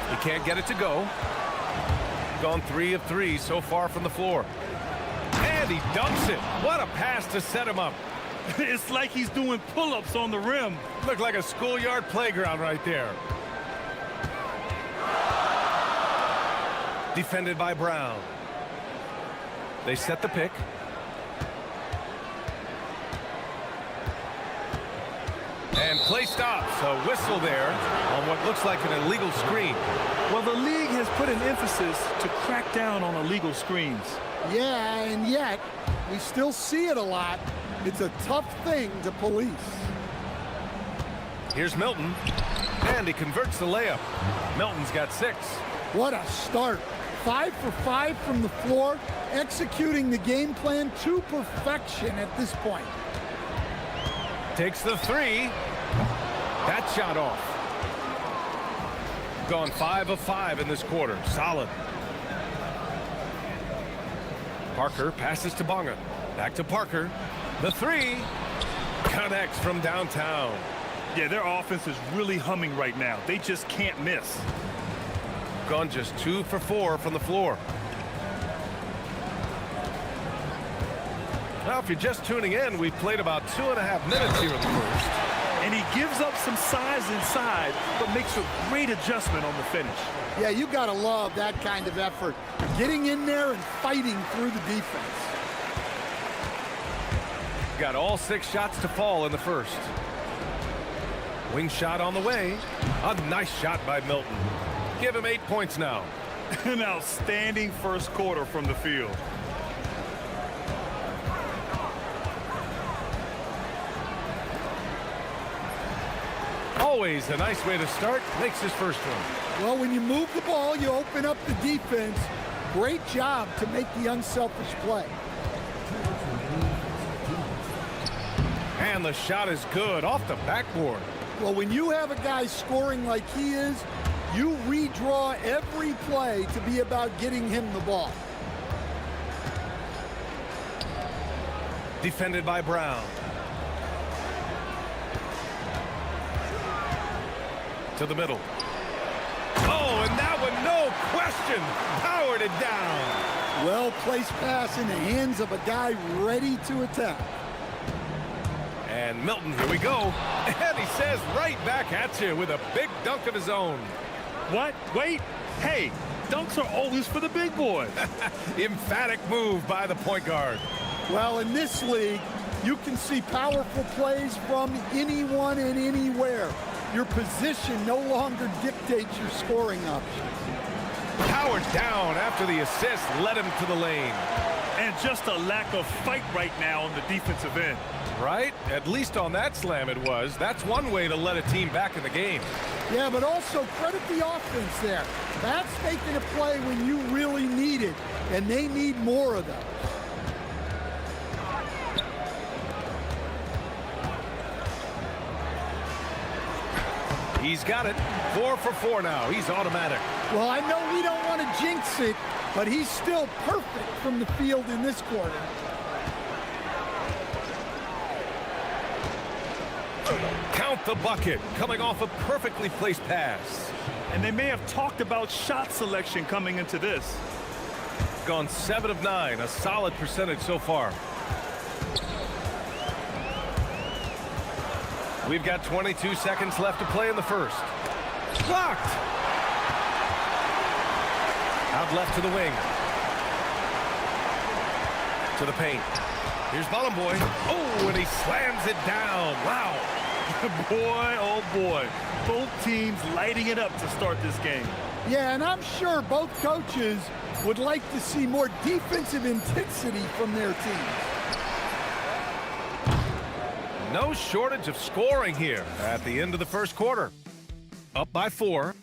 He can't get it to go. Gone 3 of 3 so far from the floor. And he dumps it. What a pass to set him up. It's like he's doing pull-ups on the rim. Looked like a schoolyard playground right there. Defended by Brown. They set the pick. And play stops. A whistle there on what looks like an illegal screen. Well, the league has put an emphasis to crack down on illegal screens. Yeah, and yet we still see it a lot. It's a tough thing to police. Here's Milton. And he converts the layup. Milton's got 6. What a start. 5 for 5 from the floor, executing the game plan to perfection at this point. Takes the 3. That shot off. Gone 5 of 5 in this quarter. Solid. Parker passes to Bonga. Back to Parker. The 3 connects from downtown. Yeah, their offense is really humming right now. They just can't miss. Gone just 2 for 4 from the floor. Now, if you're just tuning in, we've played about 2.5 minutes here in the first. And he gives up some size inside, but makes a great adjustment on the finish. Yeah, you got to love that kind of effort. Getting in there and fighting through the defense. Got all 6 shots to fall in the first. Wing shot on the way. A nice shot by Milton. Give him 8 points now. An outstanding first quarter from the field. Always a nice way to start. Makes his first one. Well, when you move the ball, you open up the defense. Great job to make the unselfish play. And the shot is good off the backboard. Well, when you have a guy scoring like he is, you redraw every play to be about getting him the ball. Defended by Brown. To the middle. Oh, and that one, no question, powered it down. Well-placed pass in the hands of a guy ready to attack. And Milton, here we go. And he says right back at you with a big dunk of his own. What? Wait. Hey, dunks are always for the big boys. Emphatic move by the point guard. Well, in this league, you can see powerful plays from anyone and anywhere. Your position no longer dictates your scoring options. Powered down after the assist led him to the lane. And just a lack of fight right now on the defensive end. Right? At least on that slam it was. That's one way to let a team back in the game. Yeah, but also credit the offense there. That's making a play when you really need it, and they need more of those. He's got it. 4 for 4 now. He's automatic. Well, I know we don't want to jinx it, but he's still perfect from the field in this quarter. the bucket, coming off a perfectly placed pass. And they may have talked about shot selection coming into this. Gone 7 of 9, a solid percentage so far. We've got 22 seconds left to play in the first. Blocked! Out left to the wing. To the paint. Here's Boy. Oh, and he slams it down. Wow. Boy, oh boy. Both teams lighting it up to start this game. Yeah, and I'm sure both coaches would like to see more defensive intensity from their teams. No shortage of scoring here at the end of the first quarter. Up by 4.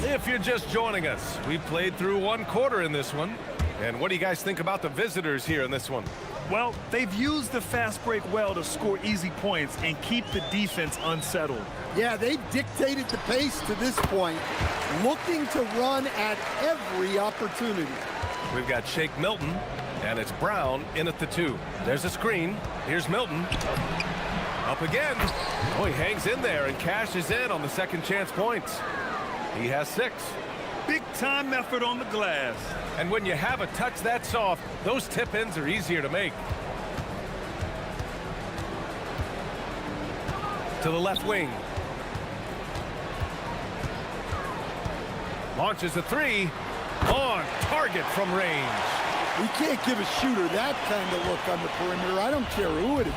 If you're just joining us, we've played through 1 quarter in this one. And what do you guys think about the visitors here in this one? Well, they've used the fast break well to score easy points and keep the defense unsettled. Yeah, they've dictated the pace to this point, looking to run at every opportunity. We've got Shake Milton, and it's Brown in at the 2. There's a screen. Here's Milton. Up again. Oh, he hangs in there and cashes in on the second chance points. He has 6. Big time effort on the glass. And when you have a touch that soft, those tip-ins are easier to make. To the left wing. Launches a 3. On target from range. We can't give a shooter that kind of look on the perimeter. I don't care who it is.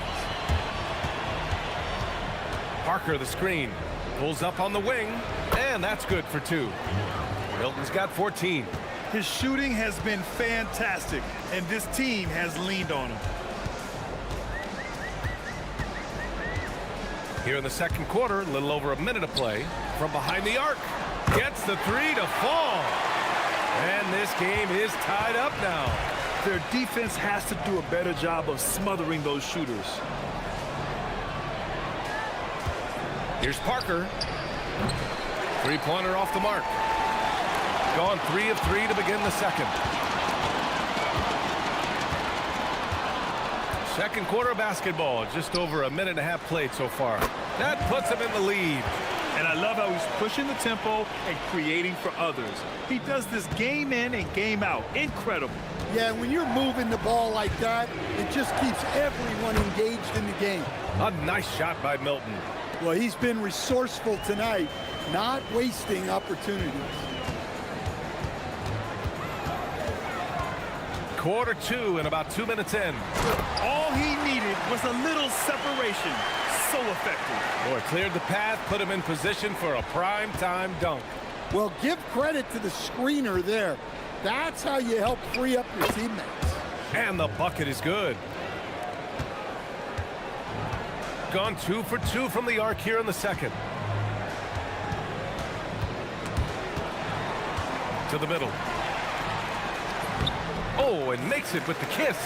Parker the screen. Pulls up on the wing. And that's good for 2. Milton's got 14. His shooting has been fantastic, and this team has leaned on him. Here in the second quarter, a little over a minute of play. From behind the arc. Gets the 3 to fall. And this game is tied up now. Their defense has to do a better job of smothering those shooters. Here's Parker. 3-pointer off the mark. Gone 3 of 3 to begin the second. Second quarter basketball, just over a minute and a half played so far. That puts him in the lead. And I love how he's pushing the tempo and creating for others. He does this game in and game out. Incredible. Yeah, when you're moving the ball like that, it just keeps everyone engaged in the game. A nice shot by Milton. Well, he's been resourceful tonight, not wasting opportunities. Quarter 2 and about 2 minutes in. All he needed was a little separation. So effective. Boy, cleared the path, put him in position for a prime-time dunk. Well, give credit to the screener there. That's how you help free up your teammates. And the bucket is good. Gone 2 for 2 from the arc here in the second. To the middle. Oh, and makes it with the kiss.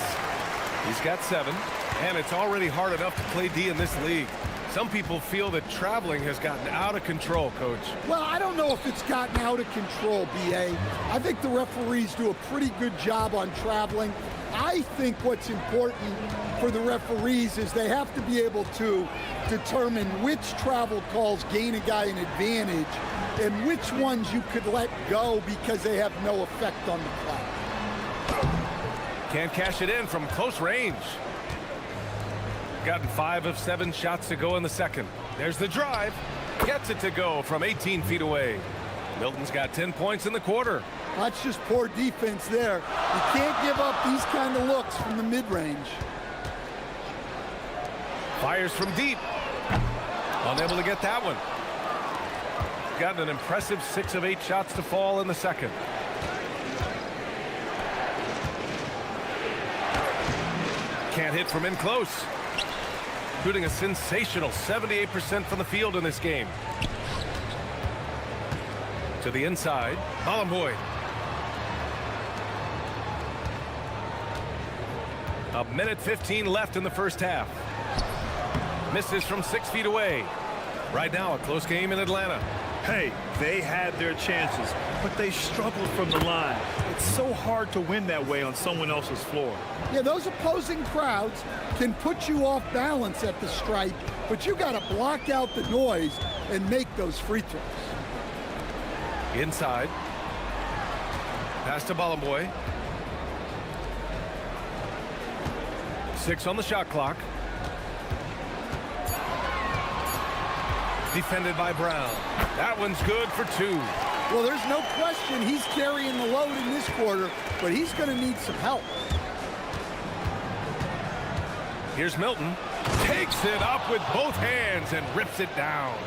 He's got 7, and it's already hard enough to play D in this league. Some people feel that traveling has gotten out of control, Coach. Well, I don't know if it's gotten out of control, B.A. I think the referees do a pretty good job on traveling. I think what's important for the referees is they have to be able to determine which travel calls gain a guy an advantage and which ones you could let go because they have no effect on the play. Can't cash it in from close range. Gotten 5 of 7 shots to go in the second. There's the drive. Gets it to go from 18 feet away. Milton's got 10 points in the quarter. That's just poor defense there. You can't give up these kind of looks from the mid-range. Fires from deep. Unable to get that one. Gotten an impressive 6 of 8 shots to fall in the second. Can't hit from in close. Shooting a sensational 78% from the field in this game. To the inside, Boy. A minute 15 left in the first half. Misses from 6 feet away. Right now, a close game in Atlanta. Hey, they had their chances, but they struggled from the line. It's so hard to win that way on someone else's floor. Yeah, those opposing crowds can put you off balance at the stripe, but you got to block out the noise and make those free throws. Inside. Pass to Bolomboy. 6 on the shot clock. Defended by Brown. That one's good for 2. Well, there's no question he's carrying the load in this quarter, but he's going to need some help. Here's Milton. Takes it up with both hands and rips it down.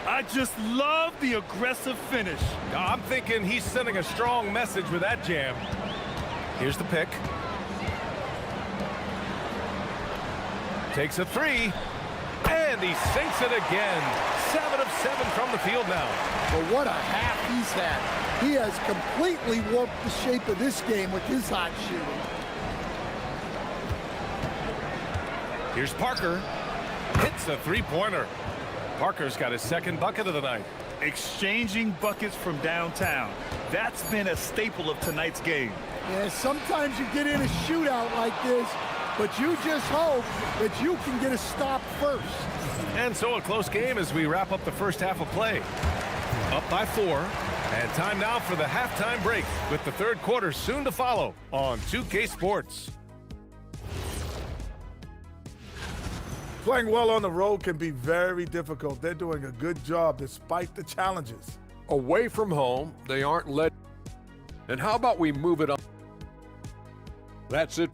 I just love the aggressive finish. I'm thinking he's sending a strong message with that jam. Here's the pick. Takes a 3. And he sinks it again. 7 of 7 from the field now. Well, what a half he's had. He has completely warped the shape of this game with his hot shooting. Here's Parker. Hits a three-pointer. Parker's got his second bucket of the night. Exchanging buckets from downtown. That's been a staple of tonight's game. Yeah, sometimes you get in a shootout like this, but you just hope that you can get a stop first. And so a close game as we wrap up the first half of play. Up by 4. And time now for the halftime break with the third quarter soon to follow on 2K Sports. Playing well on the road can be very difficult. They're doing a good job despite the challenges. away from home, they aren't led. And how about we move it up? That's it.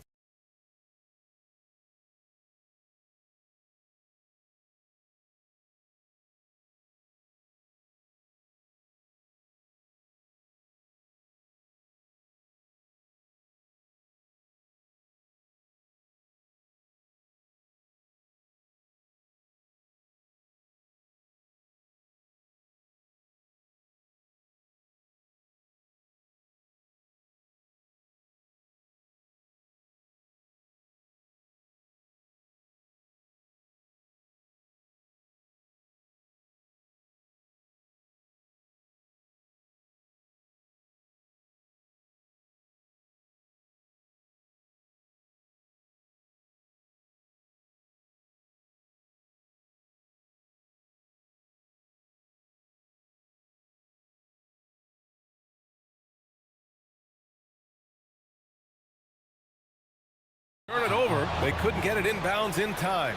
Turn it over. They couldn't get it inbounds in time.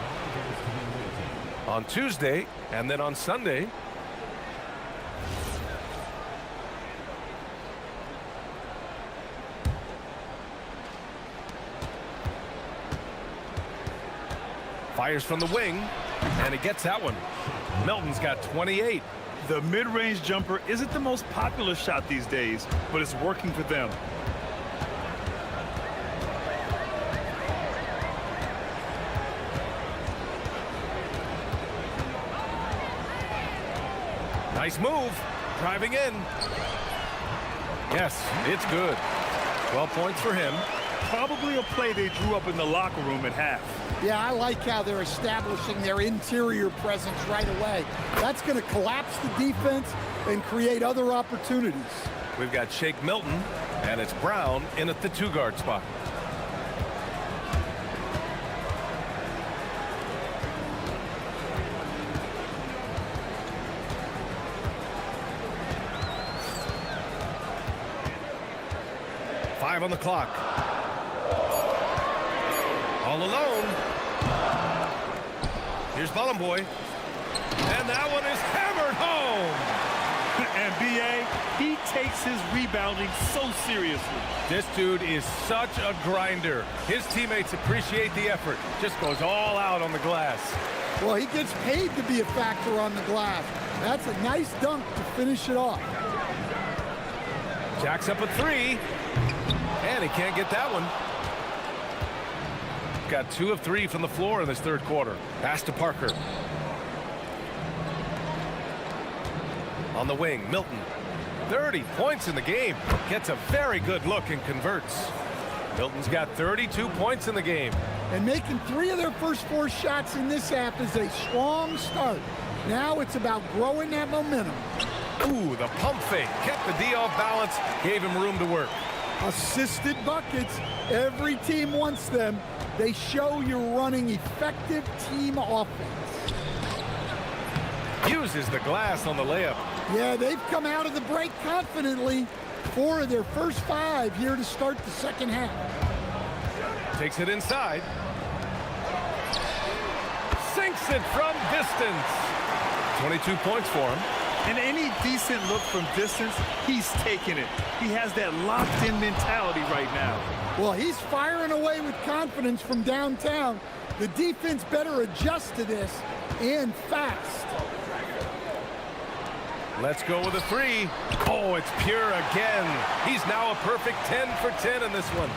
On Tuesday and then on Sunday. Fires from the wing, and he gets that one. Melton's got 28. The mid-range jumper isn't the most popular shot these days, but it's working for them. Nice move. Driving in. Yes, it's good. 12 points for him. Probably a play they drew up in the locker room at half. Yeah, I like how they're establishing their interior presence right away. That's going to collapse the defense and create other opportunities. We've got Shake Milton, and it's Brown in at the two-guard spot. On the clock. All alone. Here's Bolomboy. And that one is hammered home. And B.A., he takes his rebounding so seriously. This dude is such a grinder. His teammates appreciate the effort. Just goes all out on the glass. Well, he gets paid to be a factor on the glass. That's a nice dunk to finish it off. Jacks up a three. And he can't get that one. Got 2 of 3 from the floor in this third quarter. Pass to Parker. On the wing, Milton. 30 points in the game. Gets a very good look and converts. Milton's got 32 points in the game. And making 3 of their first 4 shots in this half is a strong start. Now it's about growing that momentum. Ooh, the pump fake. Kept the D off balance, gave him room to work. Assisted buckets. Every team wants them. They show you're running effective team offense. Uses the glass on the layup. Yeah, they've come out of the break confidently. 4 of their first 5 here to start the second half. Takes it inside. Sinks it from distance. 22 points for him. And any decent look from distance, he's taking it. He has that locked-in mentality right now. Well, he's firing away with confidence from downtown. The defense better adjust to this, and fast. Let's go with a 3. Oh, it's pure again. He's now a perfect 10 for 10 in this one.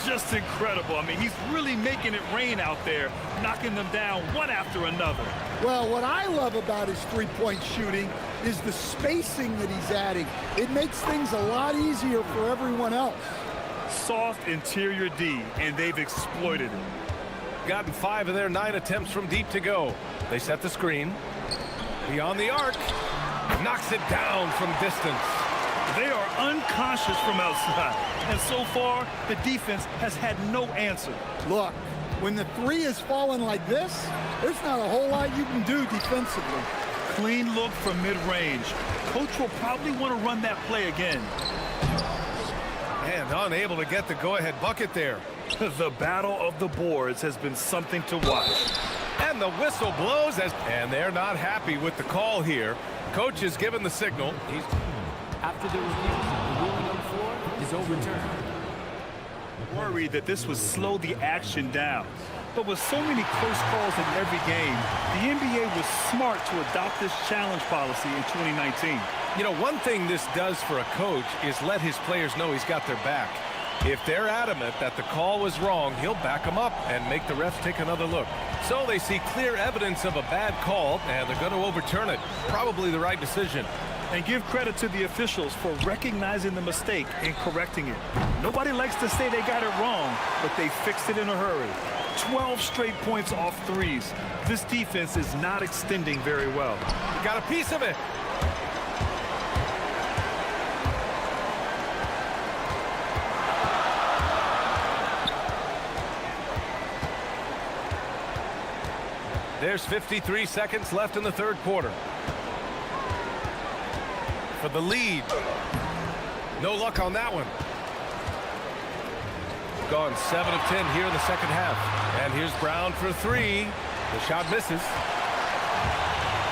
Just incredible. I mean, he's really making it rain out there, knocking them down one after another. Well, what I love about his three-point shooting is the spacing that he's adding. It makes things a lot easier for everyone else. Soft interior D, and they've exploited it. Gotten 5 of their 9 attempts from deep to go. They set the screen. Beyond the arc. Knocks it down from distance. They are unconscious from outside, and so far, the defense has had no answer. Look, when the 3 is falling like this, there's not a whole lot you can do defensively. Clean look from mid-range. Coach will probably want to run that play again. And unable to get the go-ahead bucket there. The battle of the boards has been something to watch. And the whistle blows, and they're not happy with the call here. Coach has given the signal. After the review, the ruling on the floor is overturned. Worried that this would slow the action down. But with so many close calls in every game, the NBA was smart to adopt this challenge policy in 2019. You know, one thing this does for a coach is let his players know he's got their back. If they're adamant that the call was wrong, he'll back them up and make the refs take another look. So they see clear evidence of a bad call, and they're going to overturn it. Probably the right decision. And give credit to the officials for recognizing the mistake and correcting it. Nobody likes to say they got it wrong, but they fixed it in a hurry. 12 straight points off 3s. This defense is not extending very well. You got a piece of it. There's 53 seconds left in the third quarter. For the lead. No luck on that one. Gone 7 of 10 here in the second half. And here's Brown for 3. The shot misses.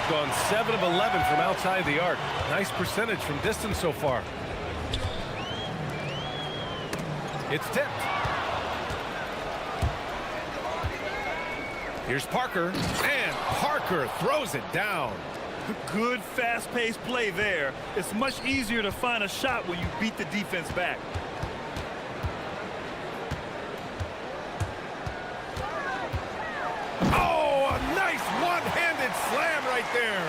Gone 7 of 11 from outside the arc. Nice percentage from distance so far. It's tipped. Here's Parker, and Parker throws it down. Good fast-paced play there. It's much easier to find a shot when you beat the defense back. Oh, a nice one-handed slam right there.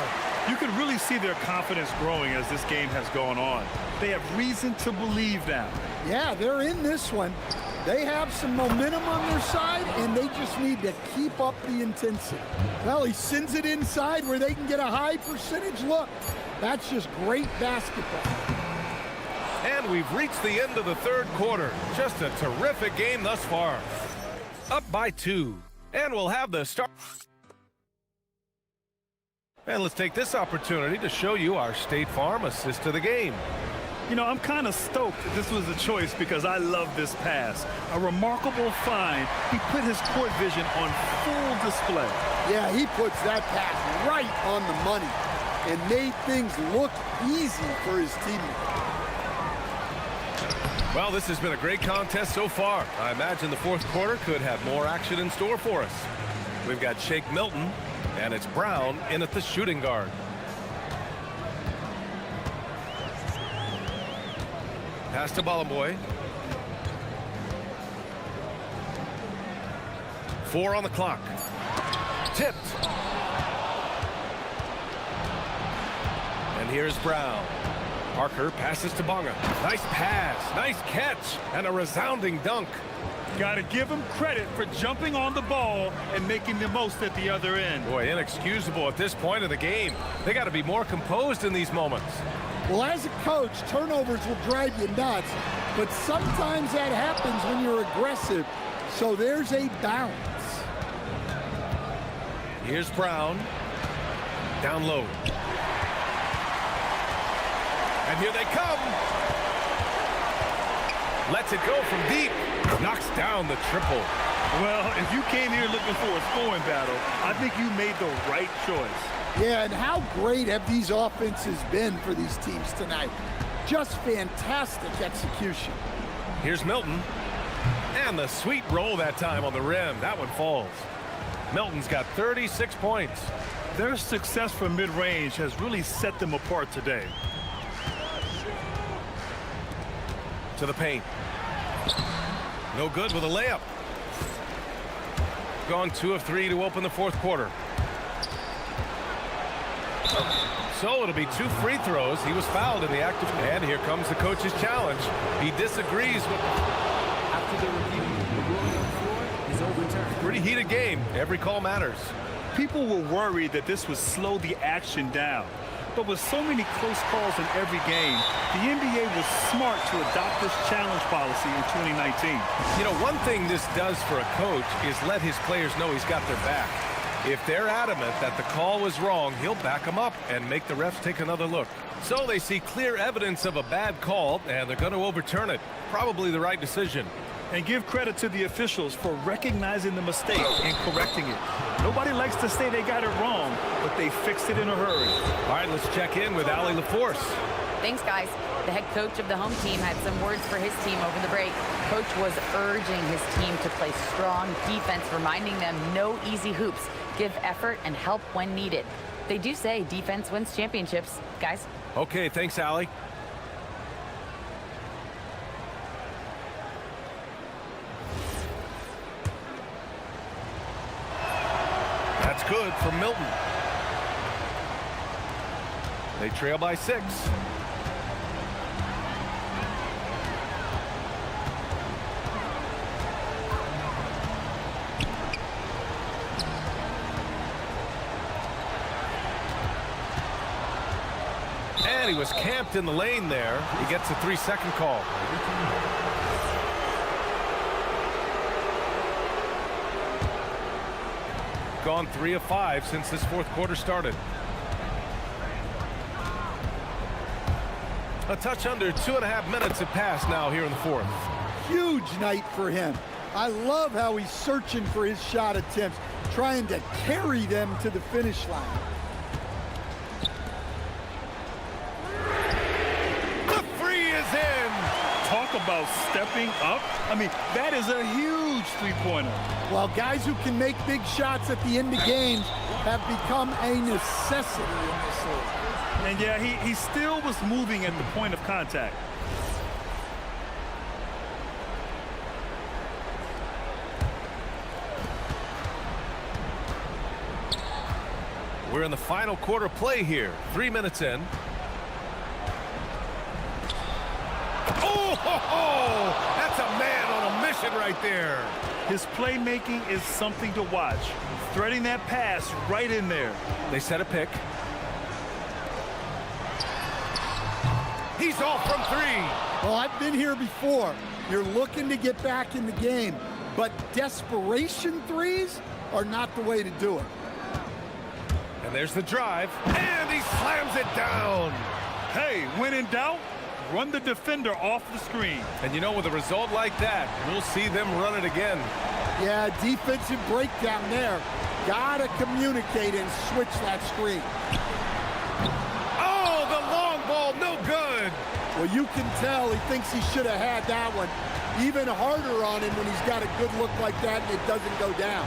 You can really see their confidence growing as this game has gone on. They have reason to believe now. Yeah, they're in this one. They have some momentum on their side, and they just need to keep up the intensity. Well, he sends it inside where they can get a high percentage look. That's just great basketball. And we've reached the end of the third quarter. Just a terrific game thus far. Up by 2. And we'll have the start. And let's take this opportunity to show you our State Farm assist to the game. You know, I'm kind of stoked that this was a choice because I love this pass. A remarkable find. He put his court vision on full display. Yeah, he puts that pass right on the money and made things look easy for his teammates. Well, this has been a great contest so far. I imagine the fourth quarter could have more action in store for us. We've got Shake Milton, and it's Brown in at the shooting guard. Pass to Bollenboy. 4 on the clock. Tipped. And here's Brown. Parker passes to Bonga. Nice pass, nice catch, and a resounding dunk. Got to give him credit for jumping on the ball and making the most at the other end. Boy, inexcusable at this point of the game. They got to be more composed in these moments. Well, as a coach, turnovers will drive you nuts, but sometimes that happens when you're aggressive. So there's a balance. Here's Brown. Down low. And here they come. Lets it go from deep. Knocks down the triple. Well, if you came here looking for a scoring battle, I think you made the right choice. Yeah, and how great have these offenses been for these teams tonight? Just fantastic execution. Here's Milton. And the sweet roll that time on the rim. That one falls. Milton's got 36 points. Their success from mid-range has really set them apart today. To the paint. No good with a layup. Gone 2 of 3 to open the fourth quarter. So it'll be 2 free throws. He was fouled in the act of... And here comes the coach's challenge. He disagrees with... After the review, the ruling on the floor is overturned. Pretty heated game. Every call matters. People were worried that this would slow the action down. But with so many close calls in every game, the NBA was smart to adopt this challenge policy in 2019. You know, one thing this does for a coach is let his players know he's got their back. If they're adamant that the call was wrong, he'll back them up and make the refs take another look. So they see clear evidence of a bad call, and they're going to overturn it. Probably the right decision. And give credit to the officials for recognizing the mistake and correcting it. Nobody likes to say they got it wrong, but they fixed it in a hurry. All right, let's check in with Allie LaForce. Thanks, guys. The head coach of the home team had some words for his team over the break. Coach was urging his team to play strong defense, reminding them no easy hoops, give effort, and help when needed. They do say defense wins championships, guys. Okay, thanks, Allie. That's good for Milton. They trail by 6. And he was camped in the lane there. He gets a 3-second call. Gone 3 of 5 since this fourth quarter started. A touch under 2.5 minutes have passed now here in the fourth. Huge night for him. I love how he's searching for his shot attempts, trying to carry them to the finish line. The free is in. Talk about stepping up. I mean, that is a huge three-pointer. Well, guys who can make big shots at the end of games have become a necessity in this league. And yeah, he still was moving at the point of contact. We're in the final quarter play here. 3 minutes in. Oh, that's a man on a mission right there. His playmaking is something to watch. Threading that pass right in there. They set a pick. He's off from 3. Well, I've been here before. You're looking to get back in the game, but desperation threes are not the way to do it. And there's the drive, and he slams it down. Hey, when in doubt, run the defender off the screen. And you know, with a result like that, we'll see them run it again. Yeah, defensive breakdown there. Gotta communicate and switch that screen. Oh, the long ball, no good. Well, you can tell he thinks he should have had that one. Even harder on him when he's got a good look like that and it doesn't go down.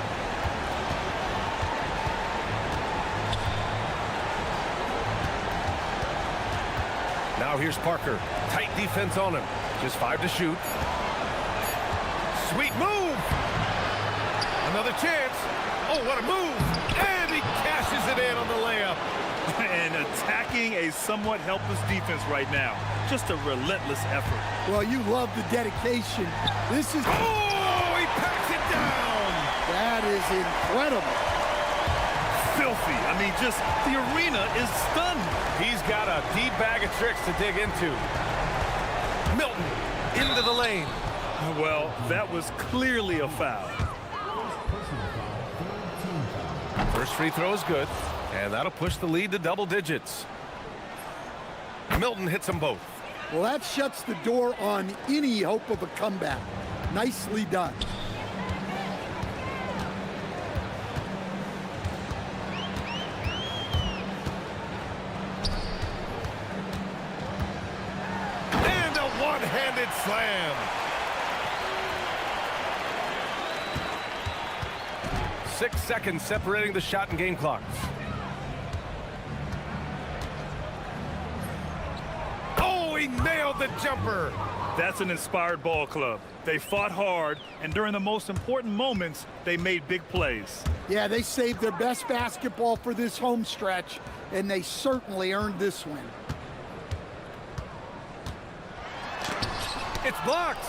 Now here's Parker. Tight defense on him. Just 5 to shoot. Sweet move. Another chance. Oh, what a move. And he cashes it in on the layup. And attacking a somewhat helpless defense right now. Just a relentless effort. Well, you love the dedication. This is... Oh, he That is incredible. Filthy. I mean, just the arena is stunned. He's got a deep bag of tricks to dig into. Milton into the lane. Well, that was clearly a foul. First free throw is good, and that'll push the lead to double digits. Milton hits them both. Well, that shuts the door on any hope of a comeback. Nicely done. And a one-handed slam. 6 seconds separating the shot and game clocks. Oh, he nailed the jumper. That's an inspired ball club. They fought hard, and during the most important moments, they made big plays. Yeah, they saved their best basketball for this home stretch, and they certainly earned this win. It's blocked.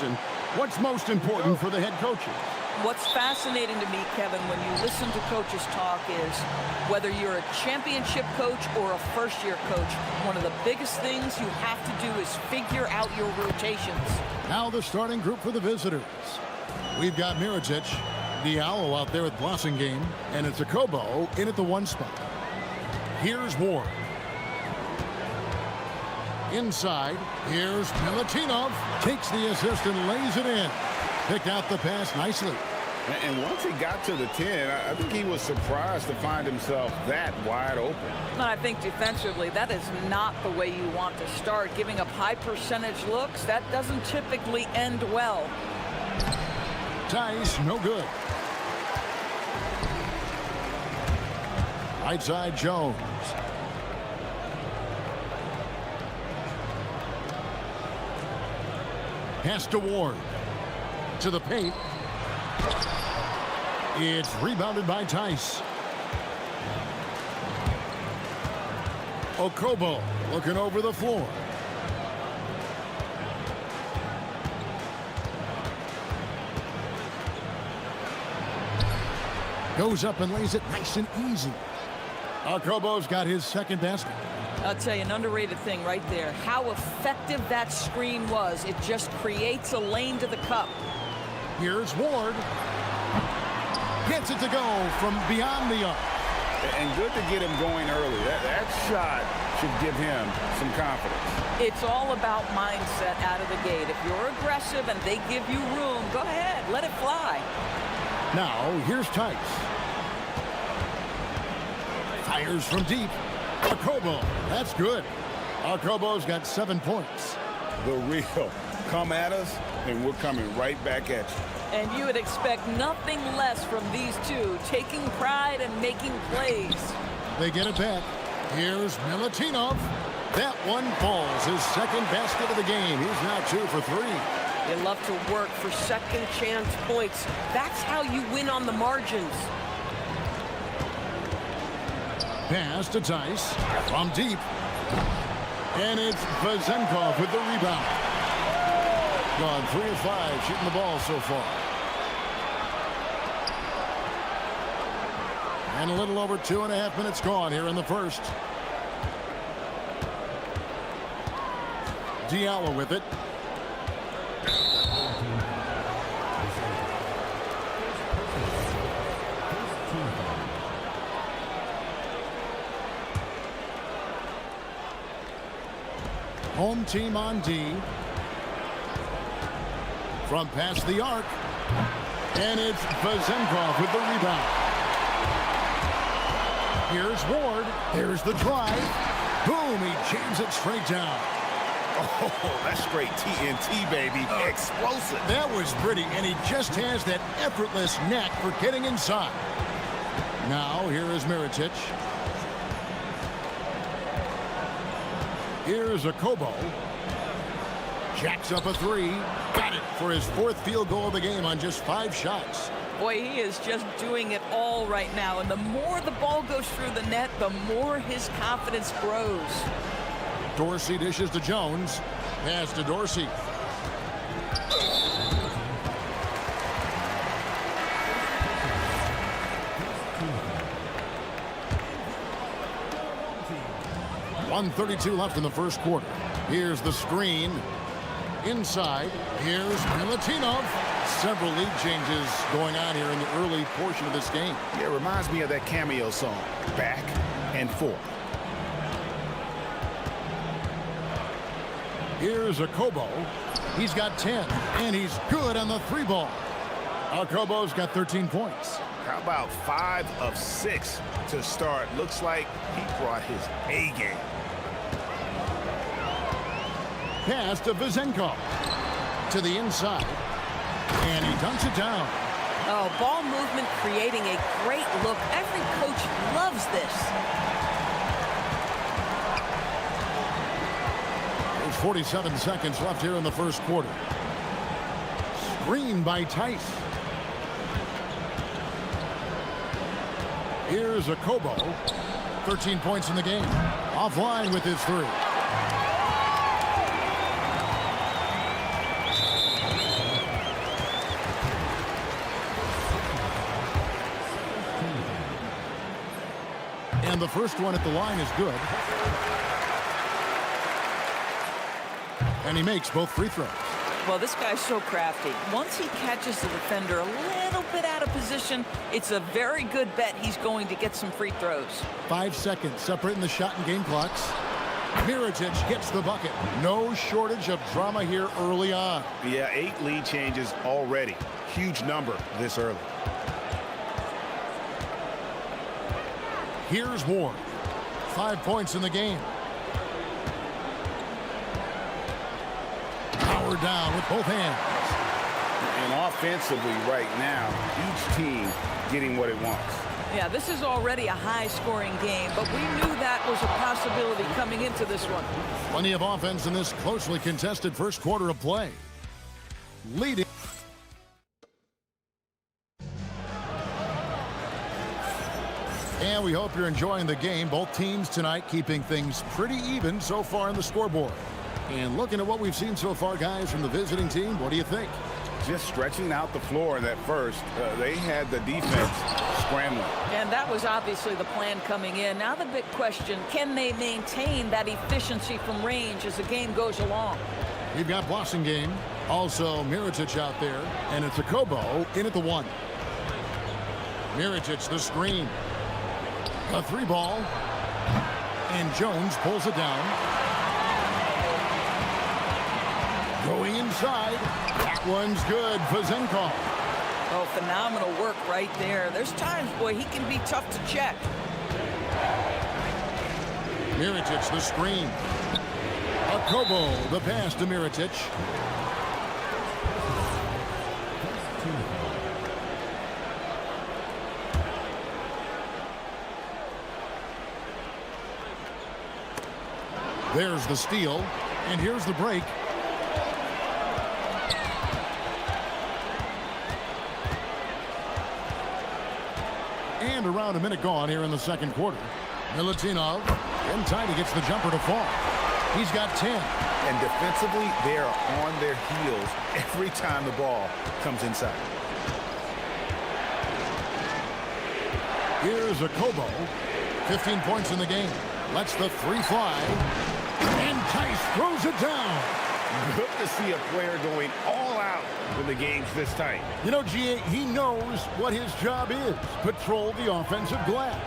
season. What's most important for the head coaches? What's fascinating to me, Kevin, when you listen to coaches talk is whether you're a championship coach or a first-year coach, one of the biggest things you have to do is figure out your rotations. Now the starting group for the visitors. We've got Mirotic, Diallo out there at Blossingame, and it's Okobo in at the 1 spot. Here's Ward. Inside, here's Milutinov. Takes the assist and lays it in. Picked out the pass nicely. And once he got to the 10, I think he was surprised to find himself that wide open. I think defensively, that is not the way you want to start. Giving up high percentage looks, that doesn't typically end well. Tice, no good. Right side, Jones. Pass to Ward. To the paint. It's rebounded by Tice. Okobo looking over the floor. Goes up and lays it nice and easy. Okobo's got his second basket. I'll tell you, an underrated thing right there. How effective that screen was. It just creates a lane to the cup. Here's Ward. Gets it to go from beyond the arc. And good to get him going early. That shot should give him some confidence. It's all about mindset out of the gate. If you're aggressive and they give you room, go ahead, let it fly. Now, here's Tice. Fires from deep. Okobo, that's good. Okobo's got 7 points. The real. Come at us, and we're coming right back at you. And you would expect nothing less from these two, taking pride and making plays. They get it back. Here's Milutinov. That one falls. His second basket of the game. He's now 2 for 3. You love to work for second chance points. That's how you win on the margins. Pass to Tice from deep. And it's Vezenkov with the rebound. Gone 3 of 5 shooting the ball so far. And a little over 2.5 minutes gone here in the first. Diallo with it. Home team on D. From past the arc. And it's Vezenkov with the rebound. Here's Ward. There's the drive. Boom, he jams it straight down. Oh, that's straight TNT, baby. Explosive. That was pretty, and he just has that effortless knack for getting inside. Now, here is Mirotic. Here's Okobo. Jacks up a 3. Got it for his 4th field goal of the game on just 5 shots. Boy, he is just doing it all right now. And the more the ball goes through the net, the more his confidence grows. Dorsey dishes to Jones. Pass to Dorsey. .132 left in the first quarter. Here's the screen. Inside. Here's Milutinov. Several lead changes going on here in the early portion of this game. Yeah, it reminds me of that cameo song, Back and Forth. Here's Okobo. He's got 10, and he's good on the 3 ball. Okobo's got 13 points. How about 5 of 6 to start? Looks like he brought his A game. Pass to Vezenkov. To the inside. And he dunks it down. Oh, ball movement creating a great look. Every coach loves this. There's 47 seconds left here in the first quarter. Screen by Tice. Here's Okobo. 13 points in the game. Offline with his 3. And the first one at the line is good. And he makes both free throws. Well, this guy's so crafty. Once he catches the defender a little bit out of position, it's a very good bet he's going to get some free throws. 5 seconds separating the shot and game clocks. Mirotic gets the bucket. No shortage of drama here early on. Yeah, 8 lead changes already. Huge number this early. Here's Ward. 5 points in the game. Power down with both hands. And offensively right now, each team getting what it wants. Yeah, this is already a high-scoring game, but we knew that was a possibility coming into this one. Plenty of offense in this closely contested first quarter of play. Leading. And we hope you're enjoying the game. Both teams tonight keeping things pretty even so far in the scoreboard. And looking at what we've seen so far, guys, from the visiting team, what do you think? Just stretching out the floor in that first. They had the defense scrambling. And that was obviously the plan coming in. Now the big question, can they maintain that efficiency from range as the game goes along? We've got Blossingame, also Mirotic out there, and it's a Kobo in at the 1. Mirotic the screen. A 3 ball. And Jones pulls it down. Going inside. That one's good. Vazenkov. Oh, phenomenal work right there. There's times, boy, he can be tough to check. Mirotic the screen. A Kobo, the pass to Mirotic. There's the steal, and here's the break. And around a minute gone here in the second quarter. Milutinov, in time he gets the jumper to fall. He's got 10. And defensively, they are on their heels every time the ball comes inside. Here's a Kobo. 15 points in the game. Lets the 3 fly. And Tice throws it down. Good to see a player going all out when the game's this tight. You know, G.A., he knows what his job is. Patrol the offensive glass.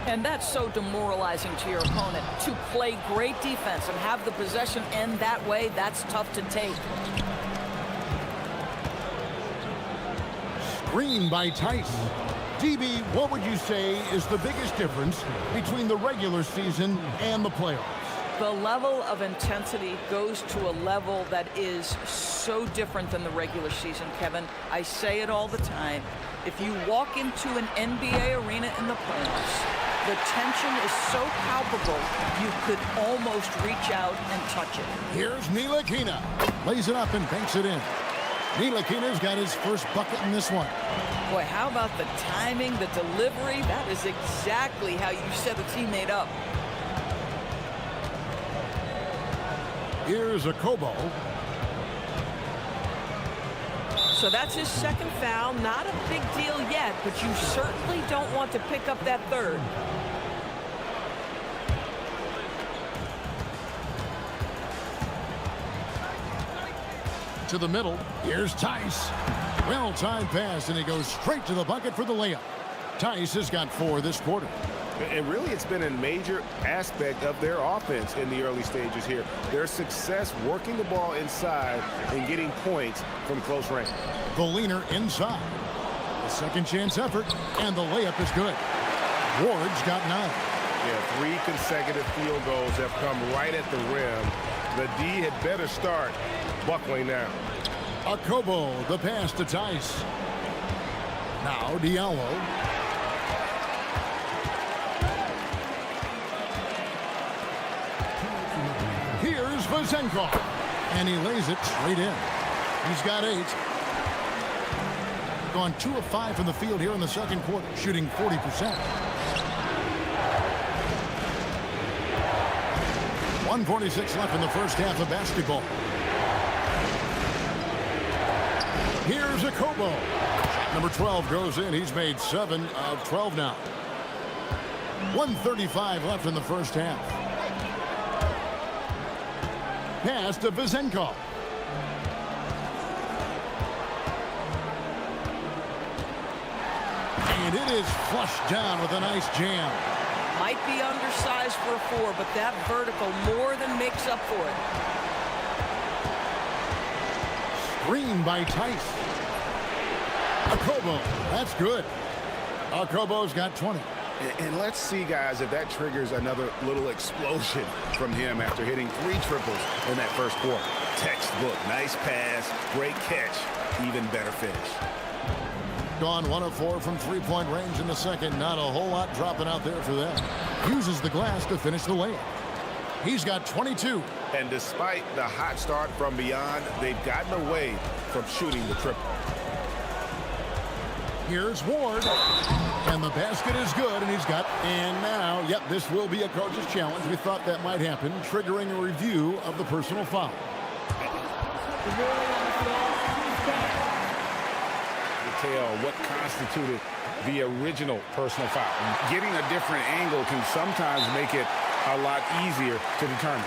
And that's so demoralizing to your opponent. To play great defense and have the possession end that way, that's tough to take. Screen by Tice. DB, what would you say is the biggest difference between the regular season and the playoffs? The level of intensity goes to a level that is so different than the regular season, Kevin. I say it all the time. If you walk into an NBA arena in the playoffs, the tension is so palpable, you could almost reach out and touch it. Here's Ntilikina. Lays it up and banks it in. Ntilikina's got his first bucket in this one. Boy, how about the timing, the delivery? That is exactly how you set a teammate up. Here's a Kobo. So that's his second foul. Not a big deal yet, but you certainly don't want to pick up that third. To the middle. Here's Tice. Well-timed pass, and he goes straight to the bucket for the layup. Tice has got 4 this quarter. And really, it's been a major aspect of their offense in the early stages here. Their success working the ball inside and getting points from close range. The leaner inside. A second chance effort, and the layup is good. Ward's got 9. Yeah, 3 consecutive field goals have come right at the rim. The D had better start buckling now. A Kobo, the pass to Tice. Now Diallo. Here's Vazenkov. And he lays it straight in. He's got 8. Gone 2 of 5 from the field here in the second quarter, shooting 40%. 1:46 left in the first half of basketball. Here's a Kobo. Number 12 goes in. He's made 7 of 12 now. 1:35 left in the first half. Pass to Vizenkov. And it is flushed down with a nice jam. Might be undersized for a 4, but that vertical more than makes up for it. Screen by Tice. Akobo, that's good. Akobo's got 20. And let's see, guys, if that triggers another little explosion from him after hitting 3 triples in that first quarter. Textbook, nice pass, great catch, even better finish. Gone 1 of 4 from three-point range in the second. Not a whole lot dropping out there for them. Uses the glass to finish the layup. He's got 22. And despite the hot start from beyond, they've gotten away from shooting the triple. Here's Ward. And the basket is good, and he's got... And now, yep, this will be a coach's challenge. We thought that might happen, triggering a review of the personal foul. Tell what constituted the original personal foul. Getting a different angle can sometimes make it a lot easier to determine.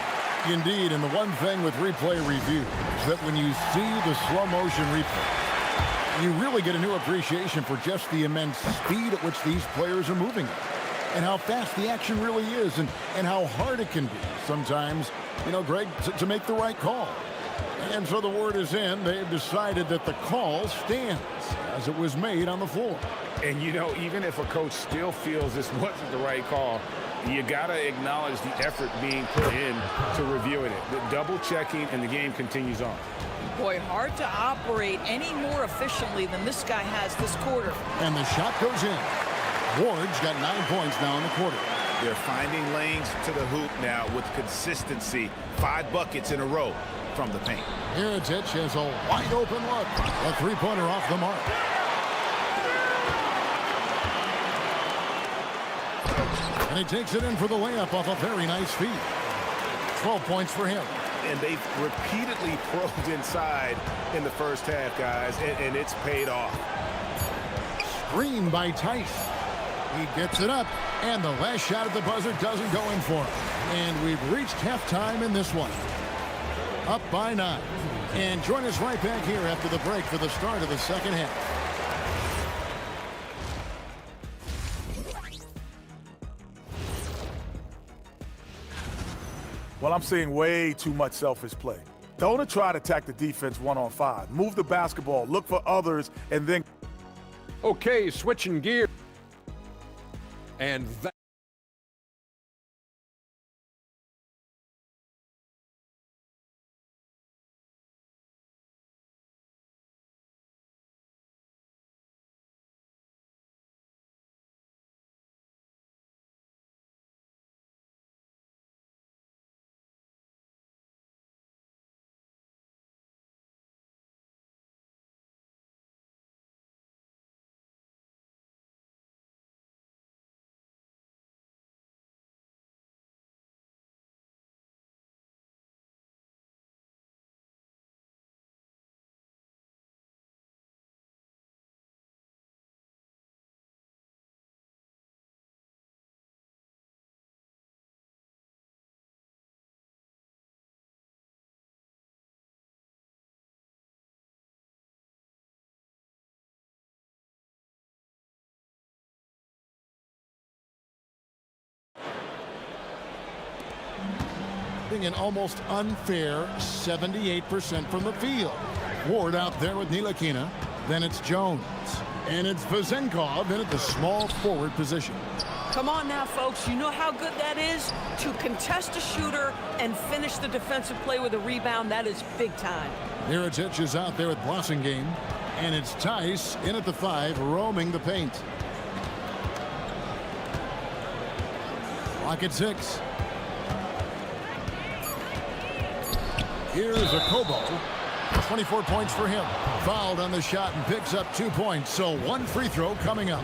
Indeed, and the one thing with replay review is that when you see the slow motion replay, you really get a new appreciation for just the immense speed at which these players are moving and how fast the action really is and how hard it can be sometimes, you know, Greg, to make the right call. And so the word is in. They've decided that the call stands as it was made on the floor. And, you know, even if a coach still feels this wasn't the right call, you got to acknowledge the effort being put in to reviewing it. The double checking, and the game continues on. Boy, hard to operate any more efficiently than this guy has this quarter. And the shot goes in. Ward's got 9 points now in the quarter. They're finding lanes to the hoop now with consistency. 5 buckets in a row from the paint. Mirotic has a wide open look. A three-pointer off the mark. And he takes it in for the layup off a very nice feed. 12 points for him. And they've repeatedly probed inside in the first half, guys, and it's paid off. Screen by Tice. He gets it up, and the last shot at the buzzer doesn't go in for him. And we've reached halftime in this one. Up by 9. And join us right back here after the break for the start of the second half. Well, I'm seeing way too much selfish play. Don't try to attack the defense 1-on-5. Move the basketball, look for others, and then... Okay, switching gear. And that... An almost unfair 78% from the field. Ward out there with Ntilikina. Then it's Jones. And it's Vizenkov in at the small forward position. Come on now, folks. You know how good that is? To contest a shooter and finish the defensive play with a rebound, that is big time. Mirotic is out there with Blossingame. And it's Tice in at the 5, roaming the paint. Clock at 6. Here's Akobo. 24 points for him. Fouled on the shot and picks up 2 points. So 1 free throw coming up.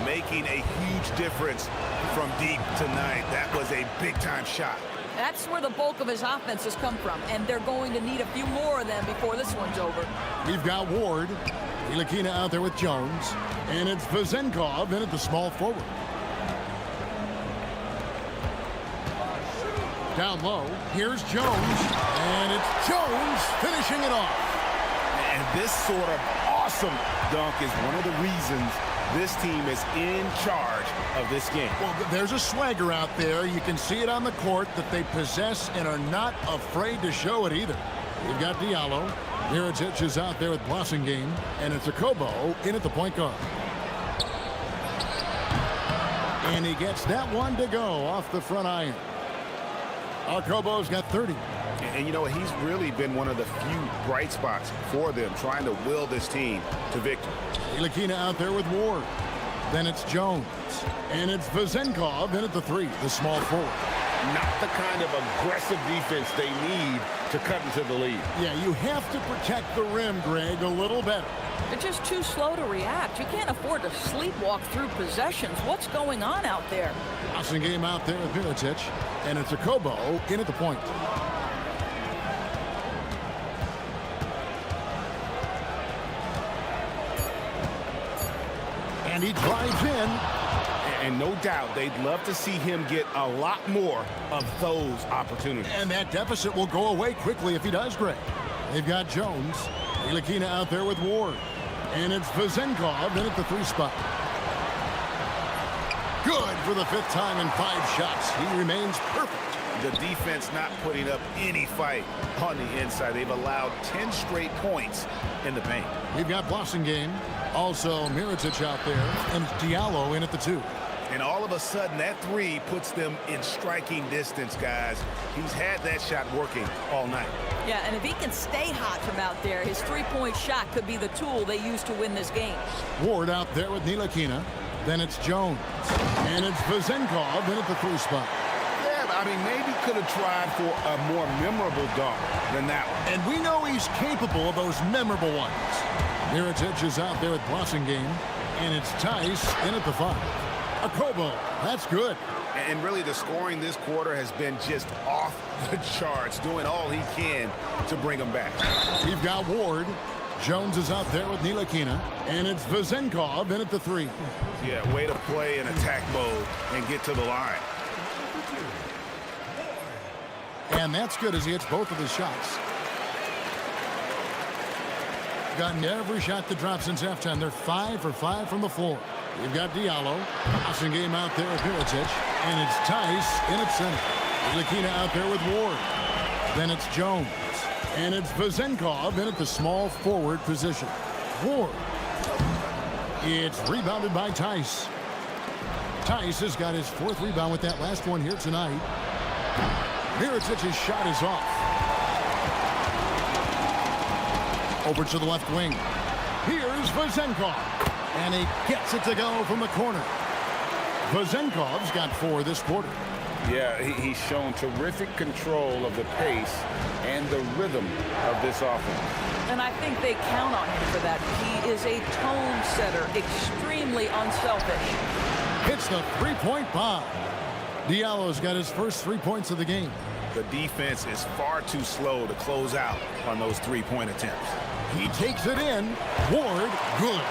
Making a huge difference from deep tonight. That was a big-time shot. That's where the bulk of his offense has come from, and they're going to need a few more of them before this one's over. We've got Ward. Ntilikina out there with Jones. And it's Vizenkov in at the small forward. Down low, here's Jones, and it's Jones finishing it off. And this sort of awesome dunk is one of the reasons this team is in charge of this game. Well, there's a swagger out there. You can see it on the court that they possess and are not afraid to show it either. You've got Diallo. Mirotic is out there with Blossingame, and it's Akobo in at the point guard. And he gets that one to go off the front iron. Akobo's got 30. And you know, he's really been one of the few bright spots for them, trying to will this team to victory. Ntilikina out there with Ward. Then it's Jones. And it's Vezenkov in at the 3, the small forward. Not the kind of aggressive defense they need to cut into the lead. Yeah, you have to protect the rim, Greg, a little better. They're just too slow to react. You can't afford to sleepwalk through possessions. What's going on out there? Awesome game out there with Mirotic. And it's Akobo in at the point. And he drives in. And no doubt they'd love to see him get a lot more of those opportunities. And that deficit will go away quickly if he does, Greg. They've got Jones. Ntilikina out there with Ward. And it's Vezenkov in at the 3 spot. Good for the 5th time in 5 shots. He remains perfect. The defense not putting up any fight on the inside. They've allowed 10 straight points in the paint. We've got Blossingame. Also Mirotic out there. And it's Diallo in at the 2. And all of a sudden, that 3 puts them in striking distance, guys. He's had that shot working all night. Yeah, and if he can stay hot from out there, his 3-point shot could be the tool they use to win this game. Ward out there with Ntilikina. Then it's Jones. And it's Vezenkov in at the 3 spot. Yeah, I mean, maybe could have tried for a more memorable dunk than that one. And we know he's capable of those memorable ones. Mirotic is out there with Blossingame. And it's Tice in at the 5. Akobo, that's good. And really, the scoring this quarter has been just off the charts, doing all he can to bring them back. We've got Ward. Jones is out there with Ntilikina. And it's Vezenkov in at the 3. Yeah, way to play in attack mode and get to the line. And that's good as he hits both of his shots. Gotten every shot that dropped since halftime. They're 5 for 5 from the floor. You've got Diallo. Awesome game out there with Mirotic. And it's Tice in at center. Ntilikina out there with Ward. Then it's Jones. And it's Vezenkov in at the small forward position. Ward. It's rebounded by Tice. Tice has got his 4th rebound with that last one here tonight. Mirotic's shot is off. Over to the left wing. Here's Vezenkov. And he gets it to go from the corner. Vezenkov's got 4 this quarter. Yeah, he's shown terrific control of the pace and the rhythm of this offense. And I think they count on him for that. He is a tone setter, extremely unselfish. Hits the 3-point bomb. Diallo's got his first 3 points of the game. The defense is far too slow to close out on those 3-point attempts. He takes it in. Ward, good.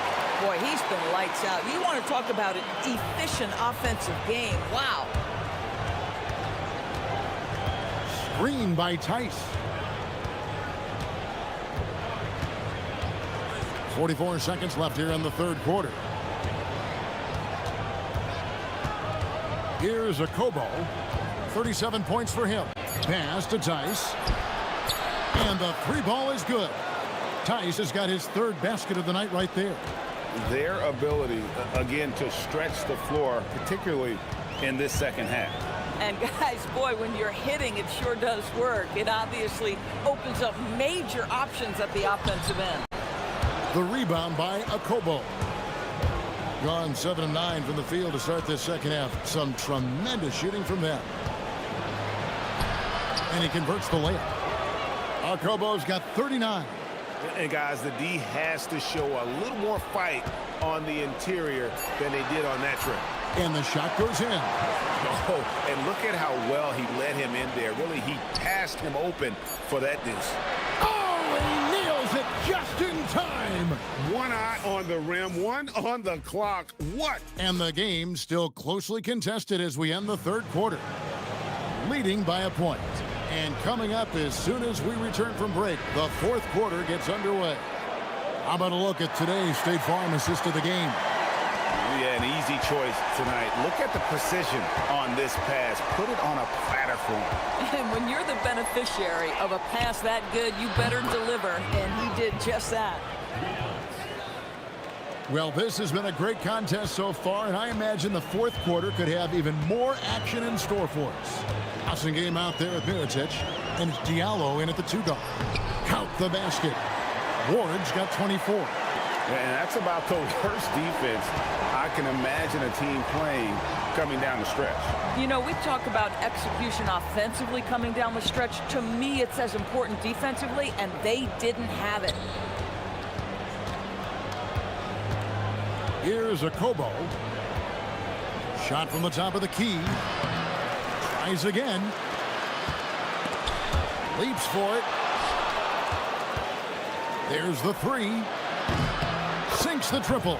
Boy, he's been lights out. You want to talk about an efficient offensive game. Wow. Screen by Tice. 44 seconds left here in the 3rd quarter. Here's Akobo. 37 points for him. Pass to Tice. And the 3 ball is good. Tice has got his 3rd basket of the night right there. Their ability, again, to stretch the floor, particularly in this second half. And guys, boy, when you're hitting, it sure does work. It obviously opens up major options at the offensive end. The rebound by Akobo. Gone 7 of 9 from the field to start this second half. Some tremendous shooting from them. And he converts the layup. Akobo's got 39. And guys, the D has to show a little more fight on the interior than they did on that trip. And the shot goes in. Oh, and look at how well he let him in there. Really, he passed him open for that deuce. Oh, he nails it just in time. One eye on the rim, one on the clock. What? And the game still closely contested as we end the 3rd quarter. leading by a point. And coming up as soon as we return from break, the fourth quarter gets underway. How about a look at today's State Farm assist of the game? Yeah, an easy choice tonight. Look at the precision on this pass. Put it on a platter for him. And when you're the beneficiary of a pass that good, you better deliver. And he did just that. Well, this has been a great contest so far, and I imagine the fourth quarter could have even more action in store for us. Passing game out there at Mirotic, and it's Diallo in at the 2-guard. Count the basket. Ward's got 24. And that's about the worst defense I can imagine a team playing coming down the stretch. You know, we talk about execution offensively coming down the stretch. To me, it's as important defensively, and they didn't have it. Here's a Kobo. Shot from the top of the key. Tries again. Leaps for it. There's the 3. Sinks the triple.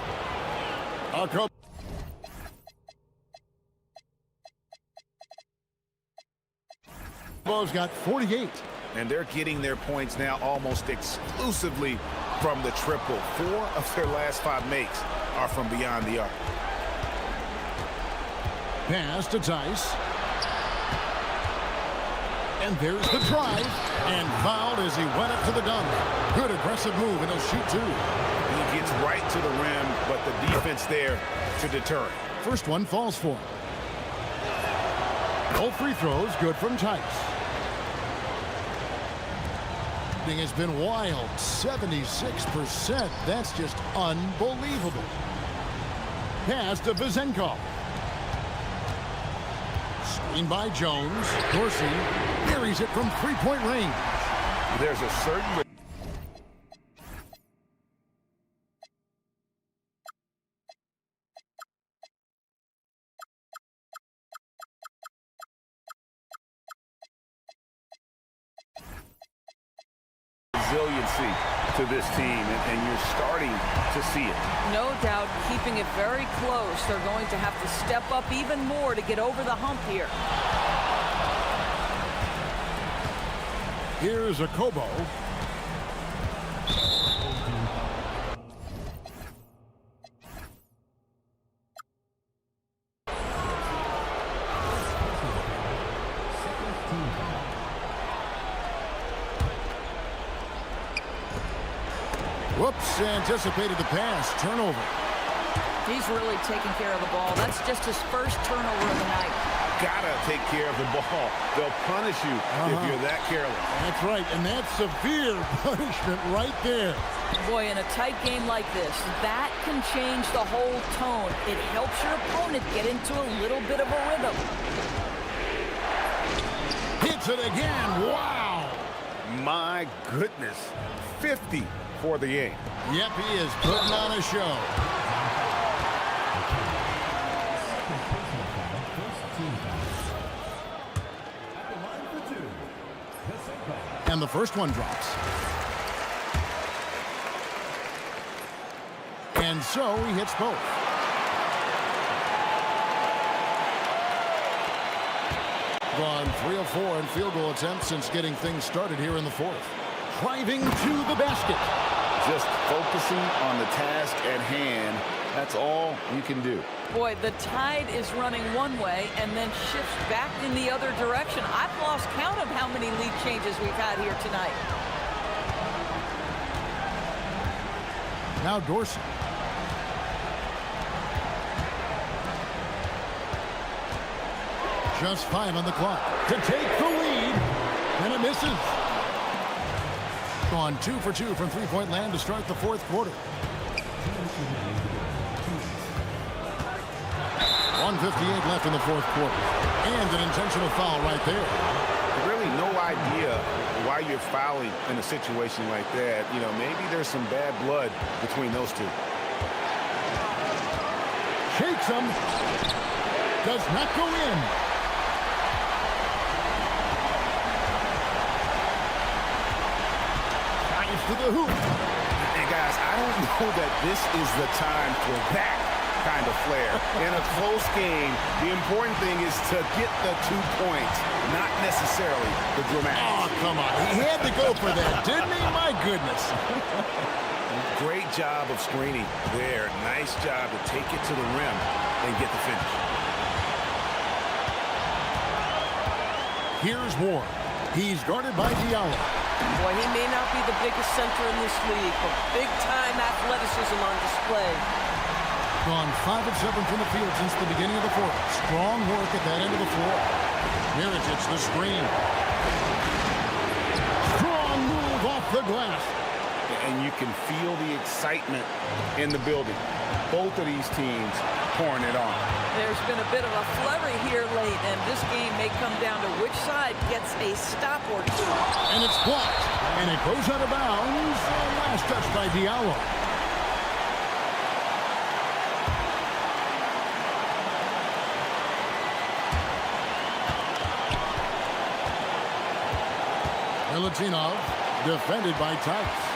Kobo's got 48. And they're getting their points now almost exclusively from the triple. 4 of their last 5 makes are from beyond the arc. Pass to Tice. And there's the drive. And fouled as he went up to the dunk. Good aggressive move, and he'll shoot 2. He gets right to the rim, but the defense there to deter it. First one falls for him. All free throws good from Tice. Has been wild. 76%. That's just unbelievable. Pass to Vizenko. Screen by Jones. Dorsey buries it from three-point range. There's a certain resiliency to this team, and you're starting to see it. No doubt, keeping it very close. They're going to have to step up even more to get over the hump here. Here's a Kobo. Whoops, anticipated the pass. Turnover. He's really taking care of the ball. That's just his first turnover of the night. Gotta take care of the ball. They'll punish you if you're that careless. That's right, and that's severe punishment right there. Boy, in a tight game like this, that can change the whole tone. It helps your opponent get into a little bit of a rhythm. Hits it again. Wow. My goodness. 50 for the game. Yep, he is putting on a show. And the first one drops. And so he hits both. Gone 3 of 4 in field goal attempts since getting things started here in the fourth. Driving to the basket. Just focusing on the task at hand. That's all you can do. Boy, the tide is running one way and then shifts back in the other direction. I've lost count of how many lead changes we've had here tonight. Now Dorsey. Just 5 on the clock to take the lead. And it misses. Gone 2 for 2 from three-point land to start the fourth quarter. 1:58 left in the fourth quarter. And an intentional foul right there. Really no idea why you're fouling in a situation like that. You know, maybe there's some bad blood between those two. Shakes him. Does not go in. Tries to the hoop. And guys, I don't know that this is the time for that kind of flair. In a close game, the important thing is to get the 2 points, not necessarily the dramatics. Oh, come on. He had to go for that, didn't he? My goodness. Great job of screening there. Nice job to take it to the rim and get the finish. Here's Ward. He's guarded by Diallo. Boy, he may not be the biggest center in this league, but big-time athleticism on display. Gone 5 of 7 from the field since the beginning of the fourth. Strong work at that end of the floor. Mirotic, the screen. Strong move off the glass. And you can feel the excitement in the building. Both of these teams pouring it on. There's been a bit of a flurry here late, and this game may come down to which side gets a stop or two. And it's blocked. And it goes out of bounds. Last touch by Diallo. Milutinov, defended by Tice.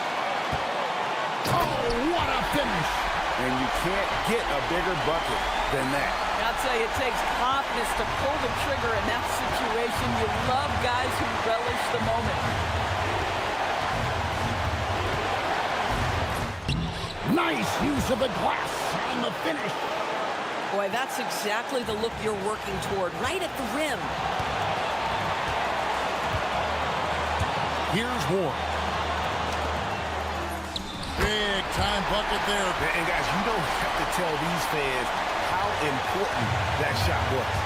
Oh, what a finish! And you can't get a bigger bucket than that. I'll tell you, it takes confidence to pull the trigger in that situation. You love guys who relish the moment. Nice use of the glass on the finish. Boy, that's exactly the look you're working toward, right at the rim. Here's Ward. Big time bucket there. And guys, you don't have to tell these fans how important that shot was.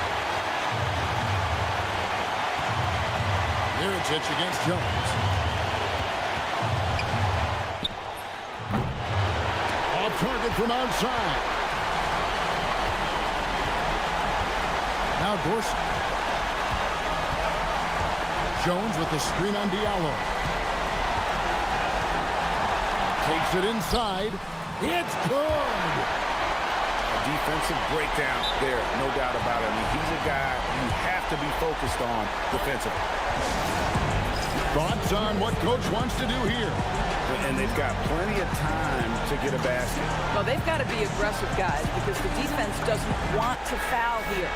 Mirotic against Jones. Off target from outside. Now Dorsey. Jones with the screen on Diallo. Takes it inside. It's good. A defensive breakdown there, no doubt about it. I mean, he's a guy you have to be focused on defensively. Thoughts on what coach wants to do here? And they've got plenty of time to get a basket. Well, they've got to be aggressive, guys, because the defense doesn't want to foul here.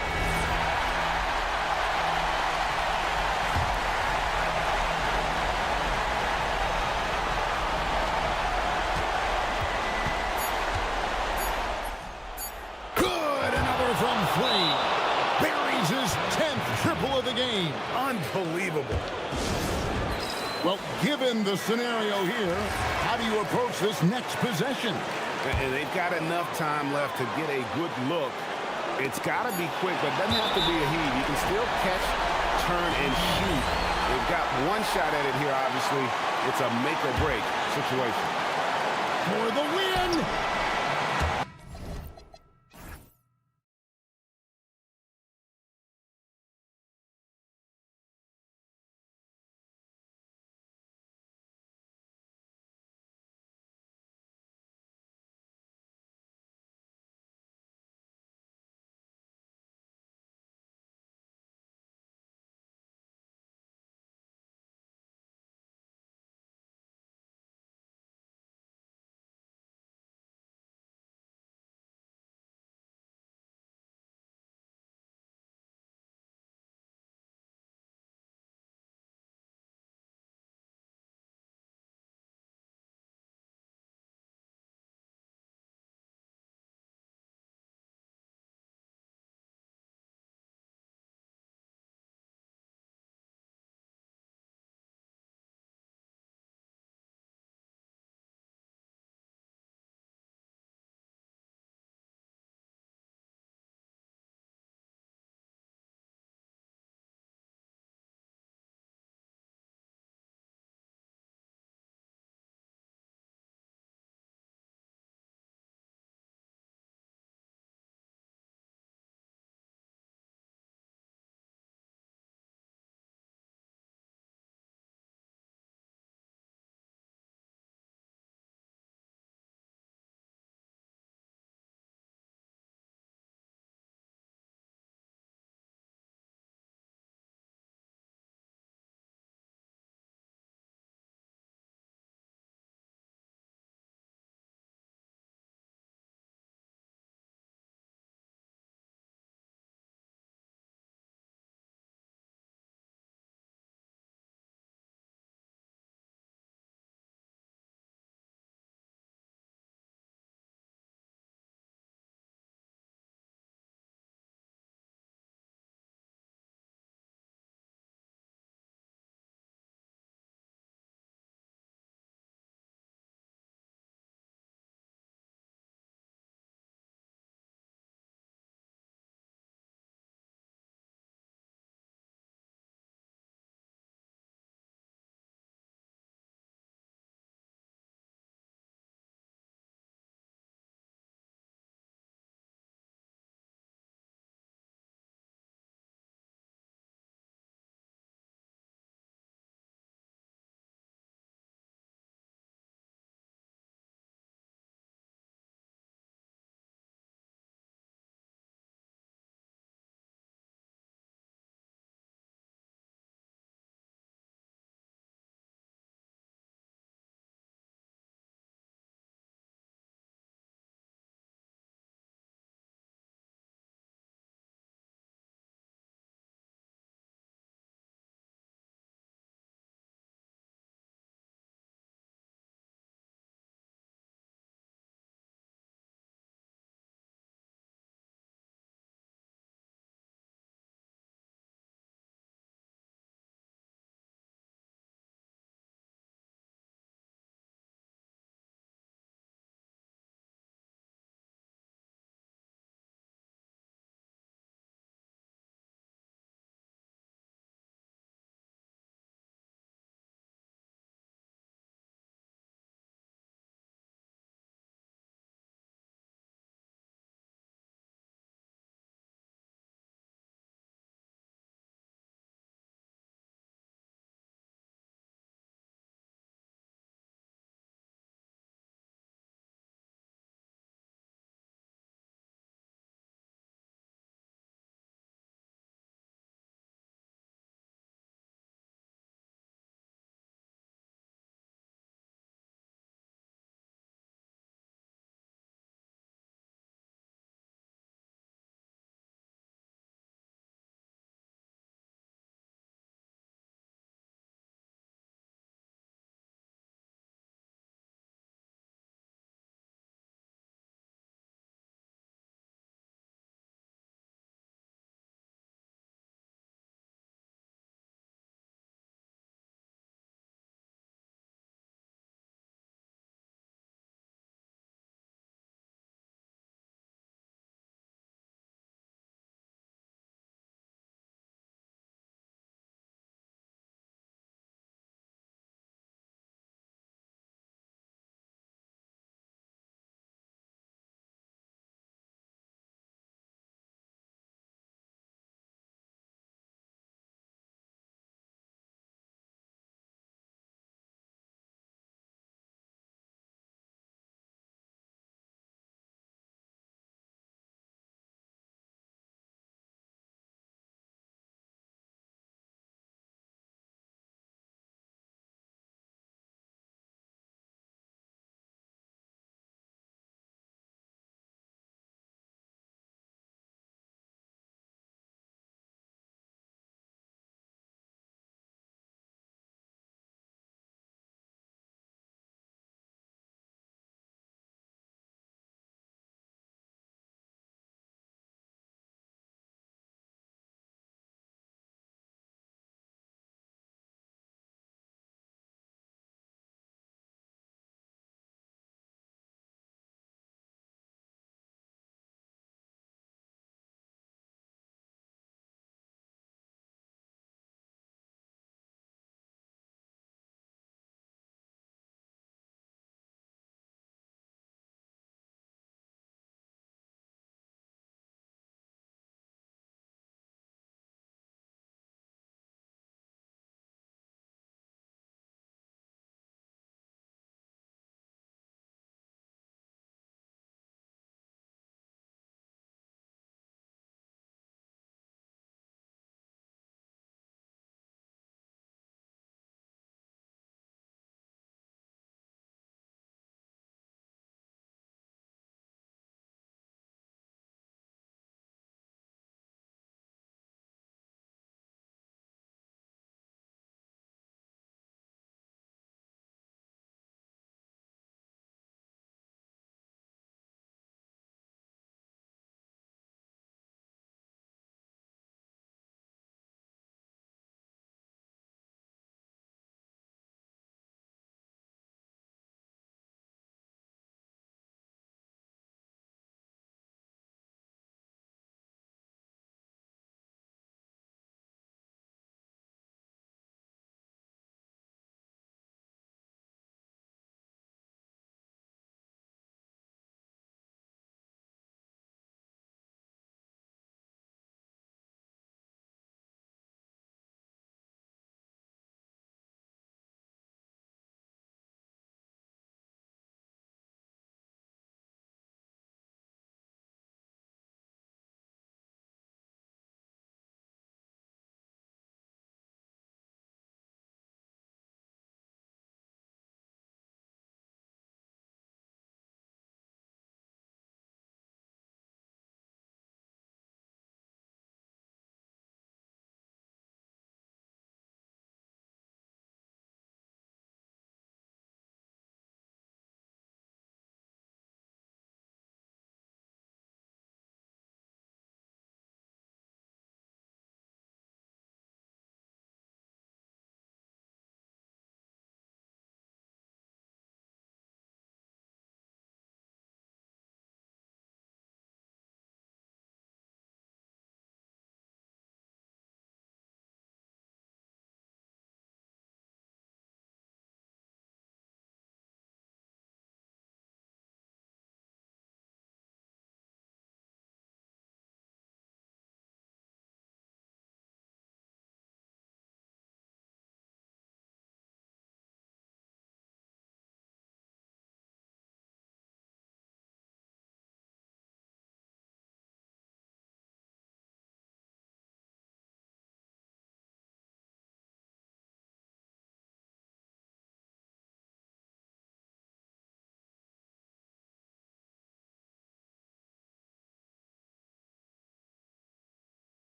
Buries his 10th triple of the game. Unbelievable. Well, given the scenario here, how do you approach this next possession? And they've got enough time left to get a good look. It's got to be quick, but it doesn't have to be a heave. You can still catch, turn, and shoot. They've got one shot at it here, obviously. It's a make-or-break situation. For the win!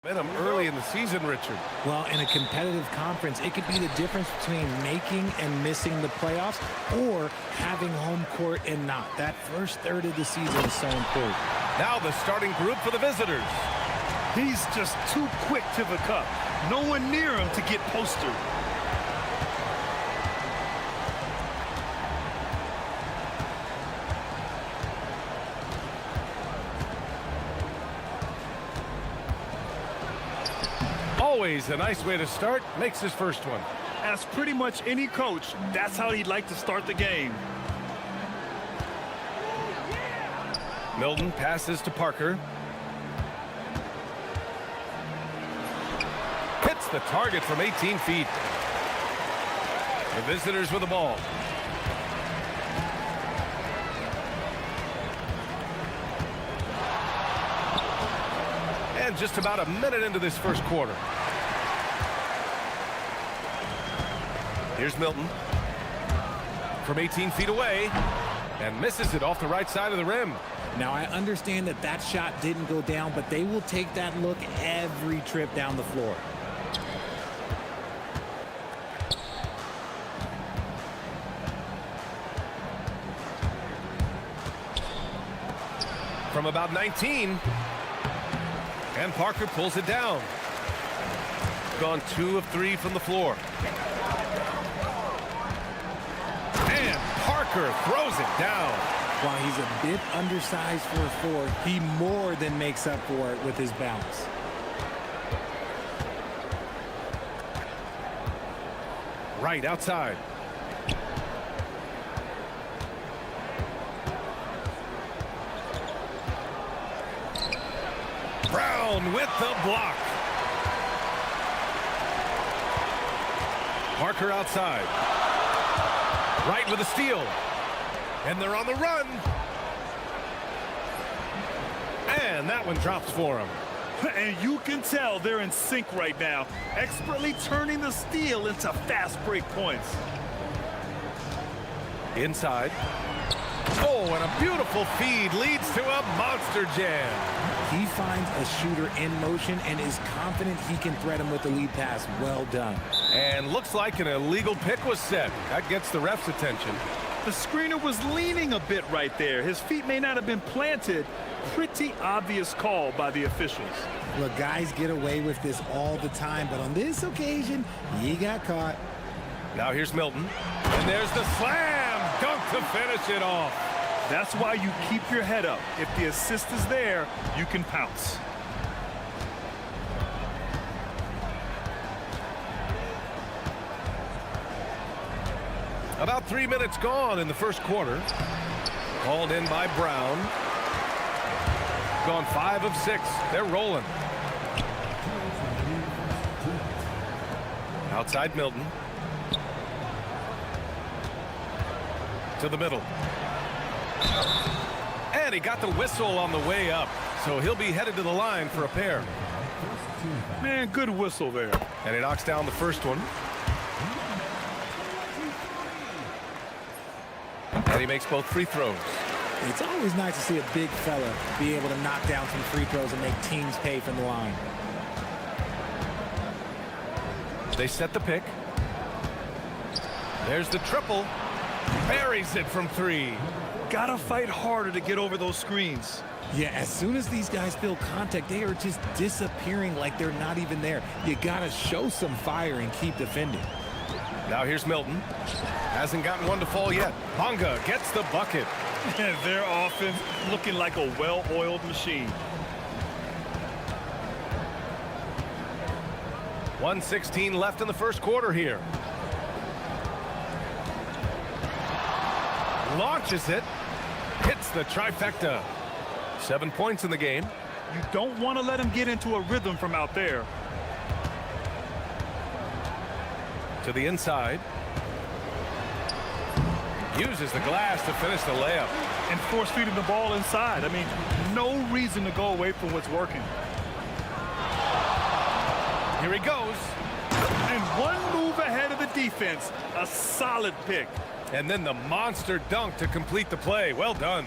Momentum early in the season, Richard. Well, in a competitive conference, it could be the difference between making and missing the playoffs or having home court and not. That first third of the season is so important. Now the starting group for the visitors. He's just too quick to the cup. No one near him to get postered. Always a nice way to start. Makes his first one. As pretty much any coach, that's how he'd like to start the game. Milton passes to Parker. Hits the target from 18 feet. The visitors with the ball. And just about a minute into this first quarter. Here's Milton. From 18 feet away. And misses it off the right side of the rim. Now, I understand that that shot didn't go down, but they will take that look every trip down the floor. From about 19. And Parker pulls it down. Gone 2 of 3 from the floor. And Parker throws it down. While he's a bit undersized for a 4, he more than makes up for it with his bounce. Right outside. Brown with the block. Parker outside. Right with a steal. And they're on the run. And that one drops for him. And you can tell they're in sync right now, expertly turning the steal into fast break points. Inside. Oh, and a beautiful feed leads to a monster jam. He finds a shooter in motion and is confident he can thread him with the lead pass. Well done. And looks like an illegal pick was set. That gets the ref's attention. The screener was leaning a bit right there. His feet may not have been planted. Pretty obvious call by the officials. Look, guys get away with this all the time, but on this occasion, he got caught. Now here's Milton. And there's the slam dunk to finish it off. That's why you keep your head up. If the assist is there, you can pounce. About 3 minutes gone in the first quarter. Called in by Brown. Gone 5 of 6. They're rolling. Outside Milton. To the middle. And he got the whistle on the way up. So he'll be headed to the line for a pair. Man, good whistle there. And he knocks down the first one. And he makes both free throws. It's always nice to see a big fella be able to knock down some free throws and make teams pay from the line. They set the pick. There's the triple. Buries it from 3. Gotta fight harder to get over those screens. Yeah, as soon as these guys feel contact, they are just disappearing like they're not even there. You gotta show some fire and keep defending. Now here's Milton. Hasn't gotten one to fall yet. Bonga gets the bucket. And their offense looking like a well-oiled machine. 1:16 left in the first quarter here. Launches it. Hits the trifecta. 7 points in the game. You don't want to let him get into a rhythm from out there. To the inside. Uses the glass to finish the layup. And force feeding the ball inside. I mean, no reason to go away from what's working. Here he goes. And one move ahead of the defense. A solid pick. And then the monster dunk to complete the play. Well done.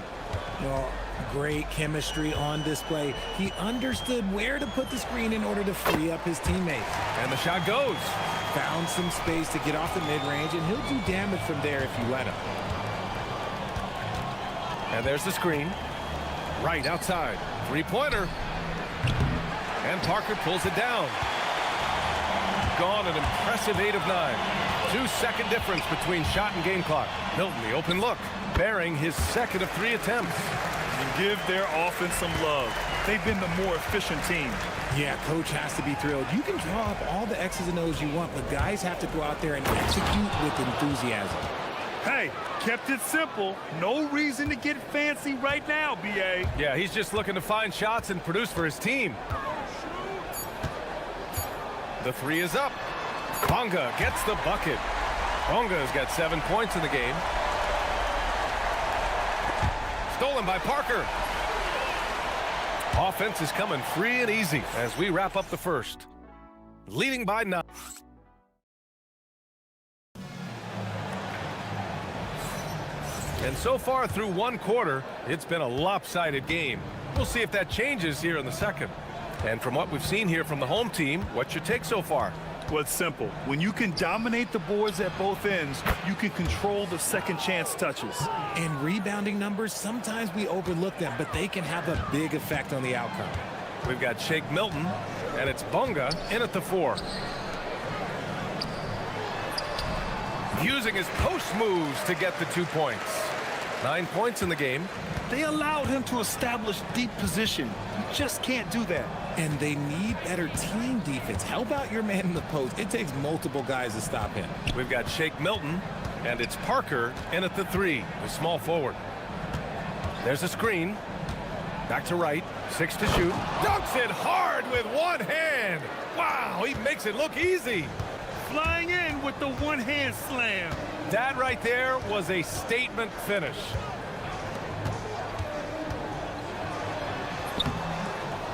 Well, Great chemistry on display. He understood where to put the screen in order to free up his teammate. And the shot goes. Found some space to get off the mid-range, and he'll do damage from there if you let him. And there's the screen. Right outside. Three-pointer. And Parker pulls it down. Gone an impressive 8 of 9. 2-second difference between shot and game clock. Milton, the open look, bearing his second of 3 attempts. And give their offense some love. They've been the more efficient team. Yeah, coach has to be thrilled. You can draw up all the X's and O's you want, but guys have to go out there and execute with enthusiasm. Hey, kept it simple. No reason to get fancy right now, B.A. Yeah, he's just looking to find shots and produce for his team. The 3 is up. Bonga gets the bucket. Bonga's got 7 points in the game. Stolen by Parker. Offense is coming free and easy as we wrap up the first. Leading by 9. And so far through one quarter, it's been a lopsided game. We'll see if that changes here in the second. And from what we've seen here from the home team, what's your take so far? Well, it's simple. When you can dominate the boards at both ends, you can control the second chance touches. In rebounding numbers, sometimes we overlook them, but they can have a big effect on the outcome. We've got Shake Milton, and it's Bonga in at the 4. Using his post moves to get the 2 points. 9 points in the game. They allowed him to establish deep position. You just can't do that. And they need better team defense. Help out your man in the post. It takes multiple guys to stop him. We've got Shake Milton, and it's Parker in at the 3, the small forward. There's a screen. Back to right, 6 to shoot. Dunks it hard with one hand. Wow, he makes it look easy. Flying in with the one-hand slam. That right there was a statement finish.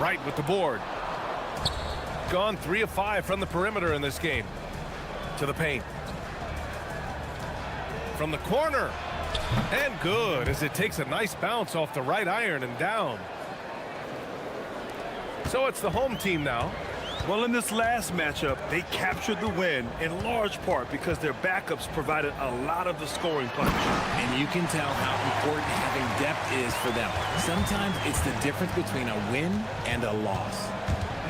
Right with the board. Gone 3 of 5 from the perimeter in this game. To the paint. From the corner. And good as it takes a nice bounce off the right iron and down. So it's the home team now. Well, in this last matchup, they captured the win in large part because their backups provided a lot of the scoring punch. And you can tell how important having depth is for them. Sometimes it's the difference between a win and a loss.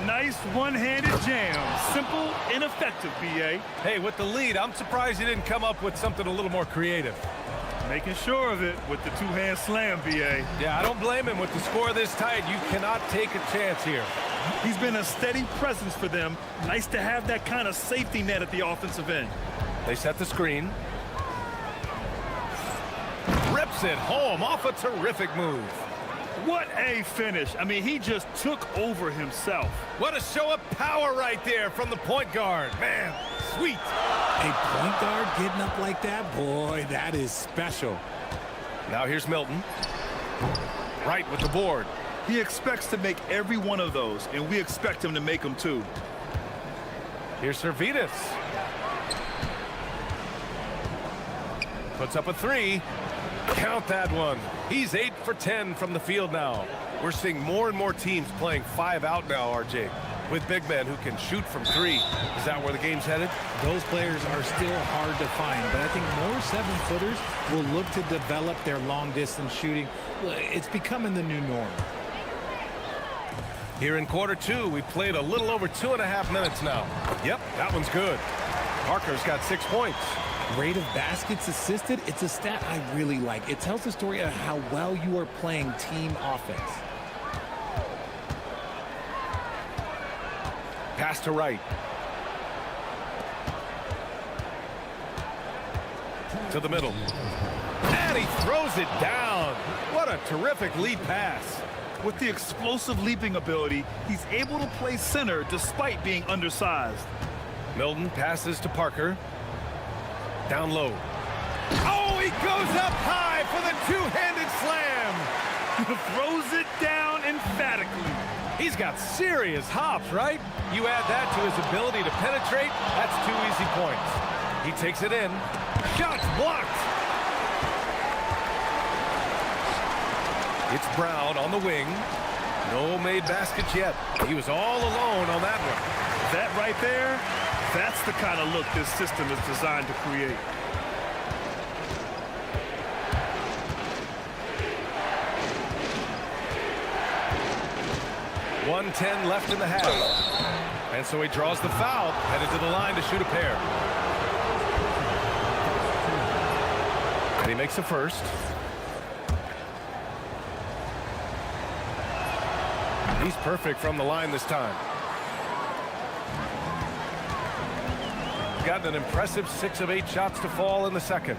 Nice one-handed jam. Simple and effective, B.A. Hey, with the lead, I'm surprised he didn't come up with something a little more creative. Making sure of it with the two-hand slam, B.A. Yeah, I don't blame him. With the score this tight, you cannot take a chance here. He's been a steady presence for them. Nice to have that kind of safety net at the offensive end. They set the screen. Rips it home off a terrific move. What a finish. I mean, he just took over himself. What a show of power right there from the point guard. Man, sweet. A point guard getting up like that? Boy, that is special. Now here's Milton. Right with the board. He expects to make every one of those, and we expect him to make them too. Here's Servetus. Puts up a 3. Count that one. He's 8 for 10 from the field now. We're seeing more and more teams playing 5 out now, RJ, with big men who can shoot from 3. Is that where the game's headed? Those players are still hard to find, but I think more 7-footers will look to develop their long-distance shooting. It's becoming the new norm. Here in quarter 2, we played a little over 2.5 minutes now. Yep, that one's good. Parker's got 6 points. Rate of baskets assisted, it's a stat I really like. It tells the story of how well you are playing team offense. Pass to right. To the middle. And he throws it down. What a terrific lead pass. With the explosive leaping ability, he's able to play center despite being undersized. Milton passes to Parker. Down low. Oh, he goes up high for the two-handed slam. Throws it down emphatically. He's got serious hops, right? You add that to his ability to penetrate, that's 2 easy points. He takes it in. Shots blocked. It's Brown on the wing. No made baskets yet. He was all alone on that one. That right there, that's the kind of look this system is designed to create. .110 left in the half. And so he draws the foul, headed to the line to shoot a pair. And he makes the first. He's perfect from the line this time. Gotten an impressive 6 of 8 shots to fall in the second.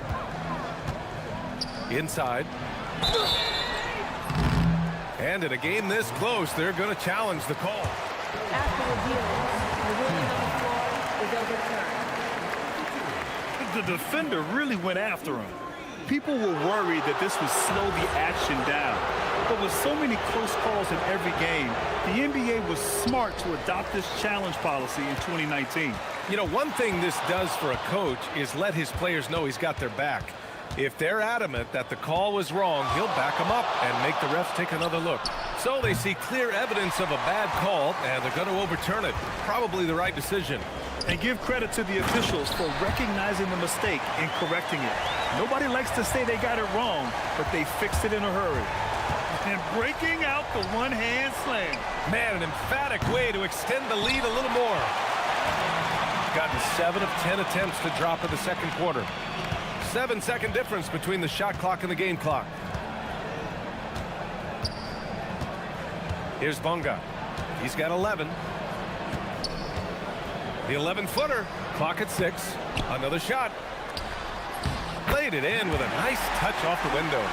Inside. And in a game this close, they're going to challenge the call. After review, the ruling on the floor is overturned. The defender really went after him. People were worried that this would slow the action down. But with so many close calls in every game, the NBA was smart to adopt this challenge policy in 2019. You know, one thing this does for a coach is let his players know he's got their back. If they're adamant that the call was wrong, he'll back them up and make the refs take another look. So they see clear evidence of a bad call, and they're going to overturn it. Probably the right decision. And give credit to the officials for recognizing the mistake and correcting it. Nobody likes to say they got it wrong, but they fixed it in a hurry. And breaking out the one-hand slam. Man, an emphatic way to extend the lead a little more. Gotten 7 of 10 attempts to drop in the second quarter. 7-second difference between the shot clock and the game clock. Here's Bunga. He's got 11. The 11-footer. Clock at 6. Another shot. Laid it in with a nice touch off the window.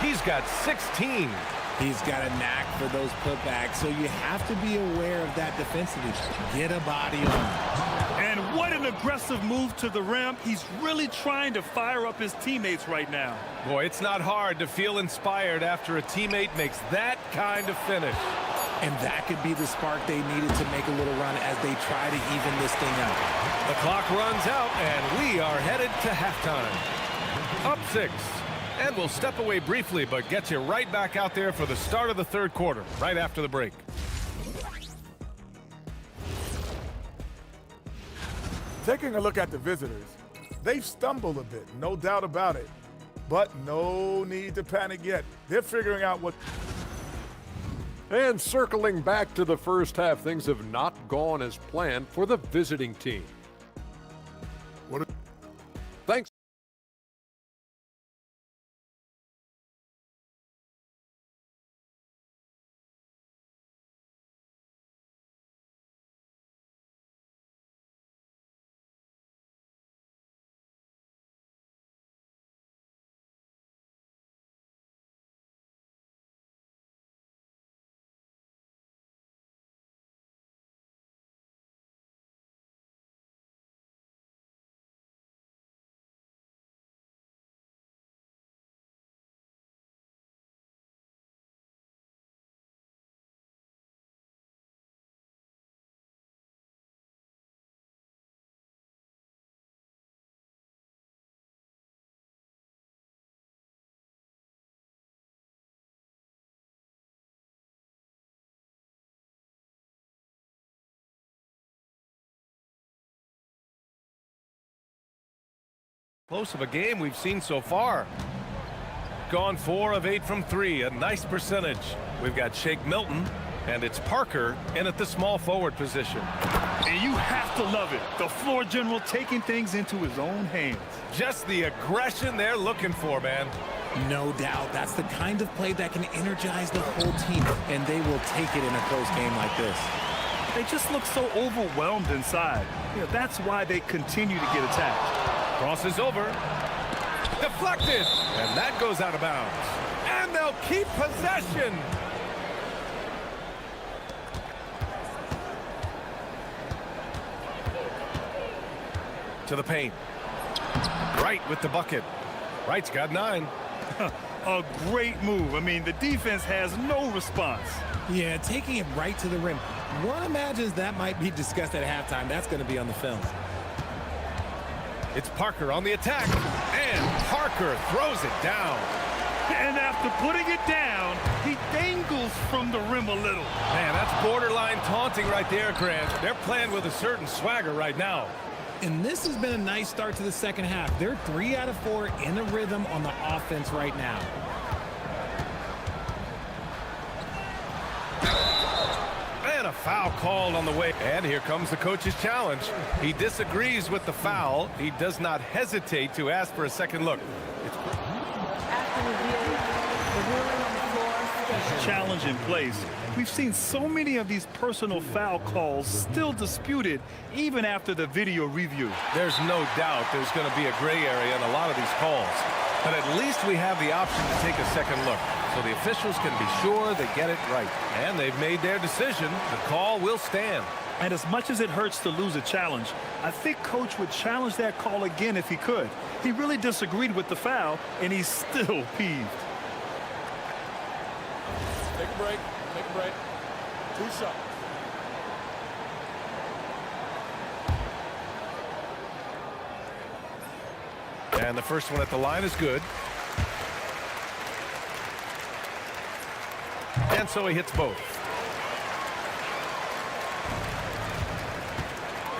He's got 16. He's got a knack for those putbacks, so you have to be aware of that defensively. Get a body on him. And what an aggressive move to the rim. He's really trying to fire up his teammates right now. Boy, it's not hard to feel inspired after a teammate makes that kind of finish. And that could be the spark they needed to make a little run as they try to even this thing out. The clock runs out, and we are headed to halftime. Up 6. And we'll step away briefly, but get you right back out there for the start of the third quarter, right after the break. Taking a look at the visitors, they've stumbled a bit, no doubt about it. But no need to panic yet. They're figuring out what... And circling back to the first half, things have not gone as planned for the visiting team. Thanks. Close of a game we've seen so far. Gone 4 of 8 from 3, a nice percentage. We've got Shake Milton, and it's Parker in at the small forward position. And you have to love it. The floor general taking things into his own hands. Just the aggression they're looking for, man. No doubt. That's the kind of play that can energize the whole team, and they will take it in a close game like this. They just look so overwhelmed inside. You know, that's why they continue to get attacked. Crosses over. Deflected. And that goes out of bounds. And they'll keep possession. To the paint. Wright with the bucket. Wright's got 9. A great move. I mean, the defense has no response. Yeah, taking it right to the rim. One imagines that might be discussed at halftime. That's going to be on the film. It's Parker on the attack, and Parker throws it down. And after putting it down, he dangles from the rim a little. Man, that's borderline taunting right there, Grant. They're playing with a certain swagger right now. And this has been a nice start to the second half. They're 3 out of 4 in a rhythm on the offense right now. And a foul called on the way. And here comes the coach's challenge. He disagrees with the foul. He does not hesitate to ask for a second look. Challenge in place. We've seen so many of these personal foul calls still disputed even after the video review. There's no doubt there's going to be a gray area in a lot of these calls. But at least we have the option to take a second look, so the officials can be sure they get it right. And they've made their decision. The call will stand. And as much as it hurts to lose a challenge, I think Coach would challenge that call again if he could. He really disagreed with the foul, and he's still peeved. Take a break. Take a break. 2 shots. And the first one at the line is good. And so he hits both.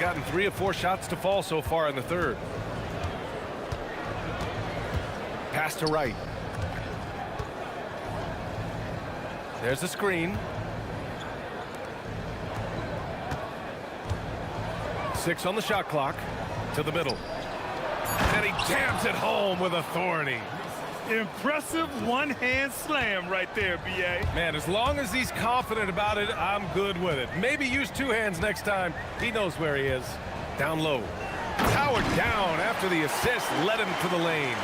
Gotten 3 of 4 shots to fall so far in the third. Pass to right. There's a screen. 6 on the shot clock. To the middle. And he jams it home with authority. Impressive one-hand slam right there, B.A. Man, as long as he's confident about it, I'm good with it. Maybe use 2 hands next time. He knows where he is. Down low. Powered down after the assist led him to the lane.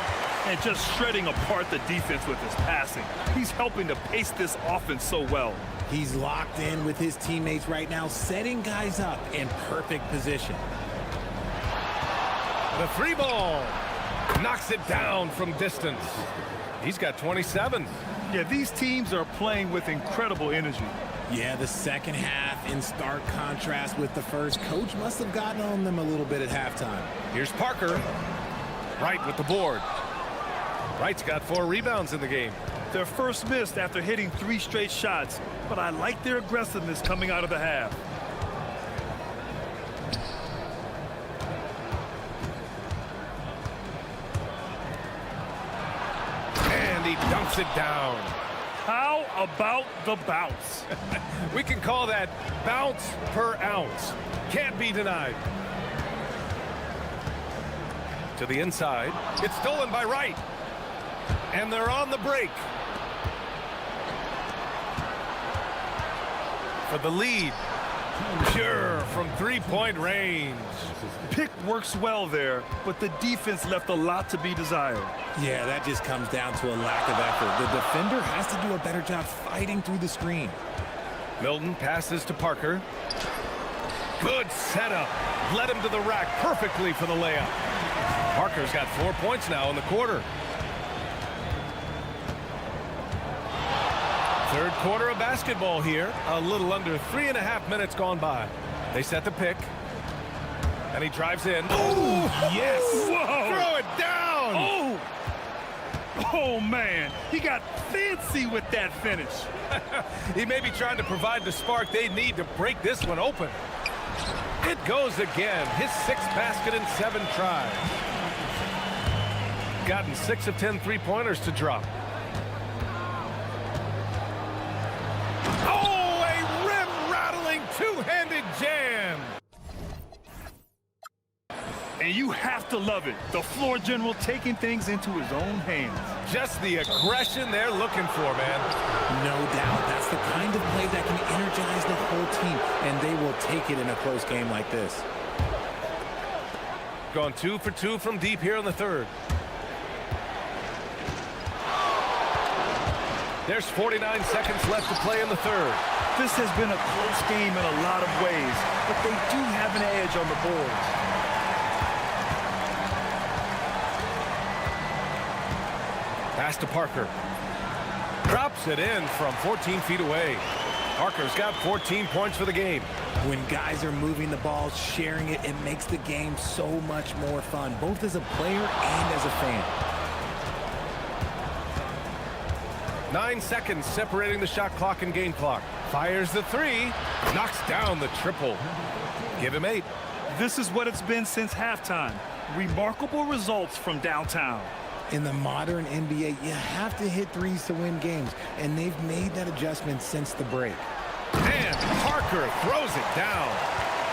And just shredding apart the defense with his passing. He's helping to pace this offense so well. He's locked in with his teammates right now, setting guys up in perfect position. The 3 ball. Knocks it down from distance. He's got 27. Yeah, these teams are playing with incredible energy. Yeah, the second half in stark contrast with the first. Coach must have gotten on them a little bit at halftime. Here's Parker. Wright with the board. Wright's got 4 rebounds in the game. Their first missed after hitting 3 straight shots, but I like their aggressiveness coming out of the half. And he dunks it down. How about the bounce? We can call that bounce per ounce. Can't be denied. To the inside. It's stolen by Wright. And they're on the break. For the lead. Pure from 3-point range. Pick works well there, but the defense left a lot to be desired. Yeah, that just comes down to a lack of effort. The defender has to do a better job fighting through the screen. Milton passes to Parker. Good setup. Led him to the rack perfectly for the layup. Parker's got 4 points now in the quarter. Third quarter of basketball here. A little under 3.5 minutes gone by. They set the pick. And he drives in. Oh, yes. Whoa. Throw it down. Oh. Oh, man. He got fancy with that finish. He may be trying to provide the spark they need to break this one open. It goes again. His 6th basket in 7 tries. Gotten 6 of 10 3-pointers to drop. Oh, a rim-rattling 2-handed jam. And you have to love it. The floor general taking things into his own hands. Just the aggression they're looking for, man. No doubt. That's the kind of play that can energize the whole team, and they will take it in a close game like this. Gone 2 for 2 from deep here in the third. There's 49 seconds left to play in the third. This has been a close game in a lot of ways, but they do have an edge on the boards. Pass to Parker. Drops it in from 14 feet away. Parker's got 14 points for the game. When guys are moving the ball, sharing it, it makes the game so much more fun, both as a player and as a fan. 9 seconds separating the shot clock and game clock. Fires the three, knocks down the triple. Give him 8. This is what it's been since halftime. Remarkable results from downtown. In the modern NBA, you have to hit threes to win games, and they've made that adjustment since the break. And Parker throws it down.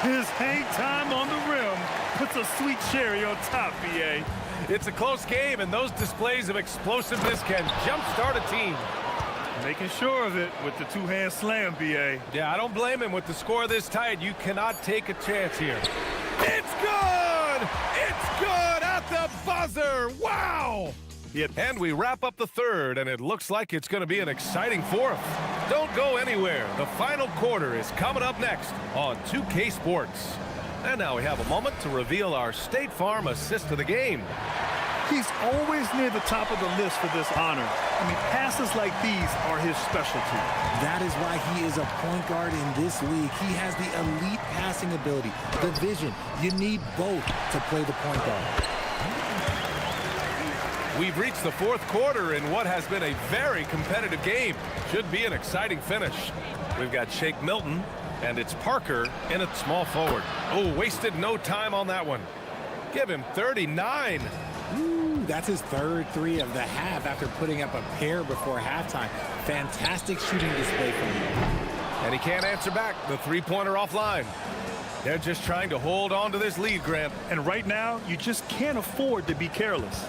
His hang time on the rim puts a sweet cherry on top, B.A. It's a close game, and those displays of explosiveness can jumpstart a team. Making sure of it with the two-hand slam, B.A. Yeah, I don't blame him. With the score this tight, you cannot take a chance here. It's good! It's good at the buzzer! Wow! Yep. And we wrap up the third, and it looks like it's going to be an exciting fourth. Don't go anywhere. The final quarter is coming up next on 2K Sports. And now we have a moment to reveal our State Farm assist of the game. He's always near the top of the list for this honor. I mean, passes like these are his specialty. That is why he is a point guard in this league. He has the elite passing ability, the vision. You need both to play the point guard. We've reached the fourth quarter in what has been a very competitive game. Should be an exciting finish. We've got Shake Milton, and it's Parker in at small forward. Oh, wasted no time on that one. Give him 39. Ooh, that's his third three of the half after putting up a pair before halftime. Fantastic shooting display from him. And he can't answer back. The three-pointer offline. They're just trying to hold on to this lead, Grant. And right now, you just can't afford to be careless.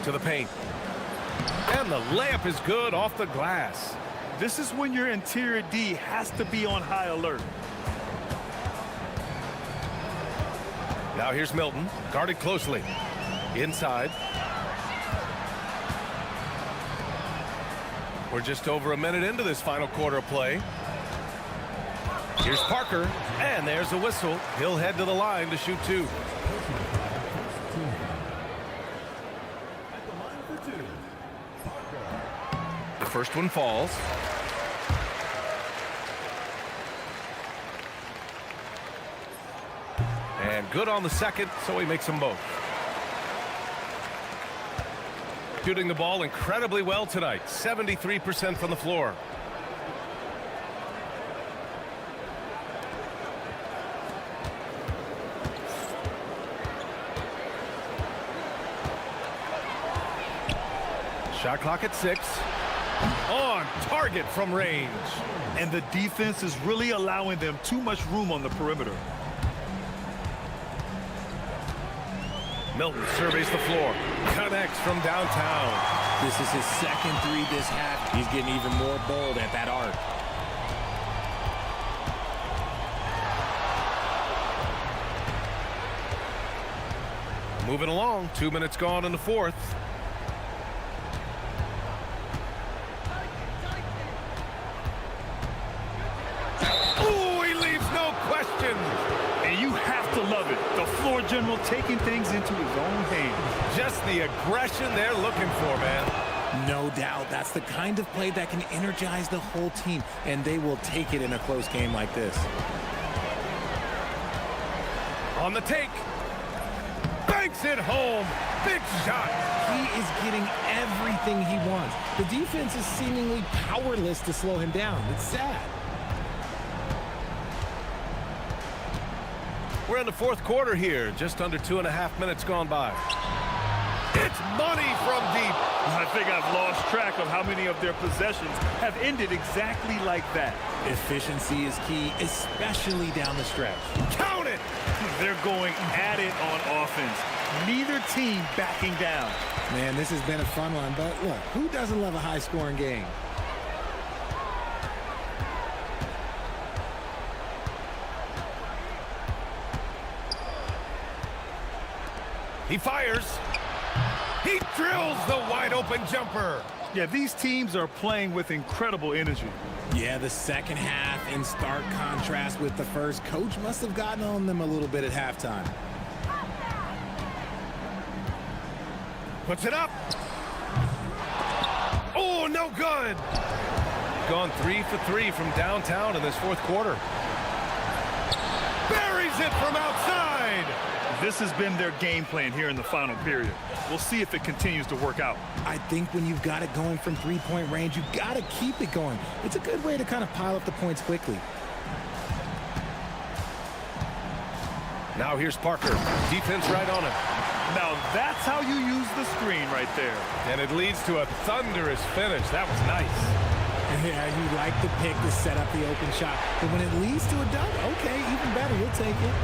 To the paint. And the layup is good off the glass. This is when your interior D has to be on high alert. Now here's Milton, guarded closely. Inside. We're just over a minute into this final quarter of play. Here's Parker, and there's a whistle. He'll head to the line to shoot 2. The first one falls. And good on the second, so he makes them both. Shooting the ball incredibly well tonight, 73% from the floor. Shot clock at 6. On target from range. And the defense is really allowing them too much room on the perimeter. Milton surveys the floor. Connects from downtown. This is his second three this half. He's getting even more bold at that arc. Moving along. 2 minutes gone in the fourth. And you have to love it. The floor general taking things into his own hands. Just the aggression they're looking for, man. No doubt. That's the kind of play that can energize the whole team, and they will take it in a close game like this. On the take. Banks it home. Big shot. He is getting everything he wants. The defense is seemingly powerless to slow him down. It's sad. We're in the fourth quarter here. Just under 2.5 minutes gone by. It's money from deep. I think I've lost track of how many of their possessions have ended exactly like that. Efficiency is key, especially down the stretch. Count it! They're going at it on offense. Neither team backing down. Man, this has been a fun one, but look, who doesn't love a high-scoring game? He fires. He drills the wide-open jumper. Yeah, these teams are playing with incredible energy. Yeah, the second half in stark contrast with the first. Coach must have gotten on them a little bit at halftime. Puts it up. Oh, no good. Gone 3 for 3 from downtown in this fourth quarter. Buries it from outside. This has been their game plan here in the final period. We'll see if it continues to work out. I think when you've got it going from three-point range, you've got to keep it going. It's a good way to kind of pile up the points quickly. Now here's Parker. Defense right on him. Now that's how you use the screen right there. And it leads to a thunderous finish. That was nice. Yeah, you like the pick to set up the open shot. But when it leads to a dunk, okay, even better, you'll take it.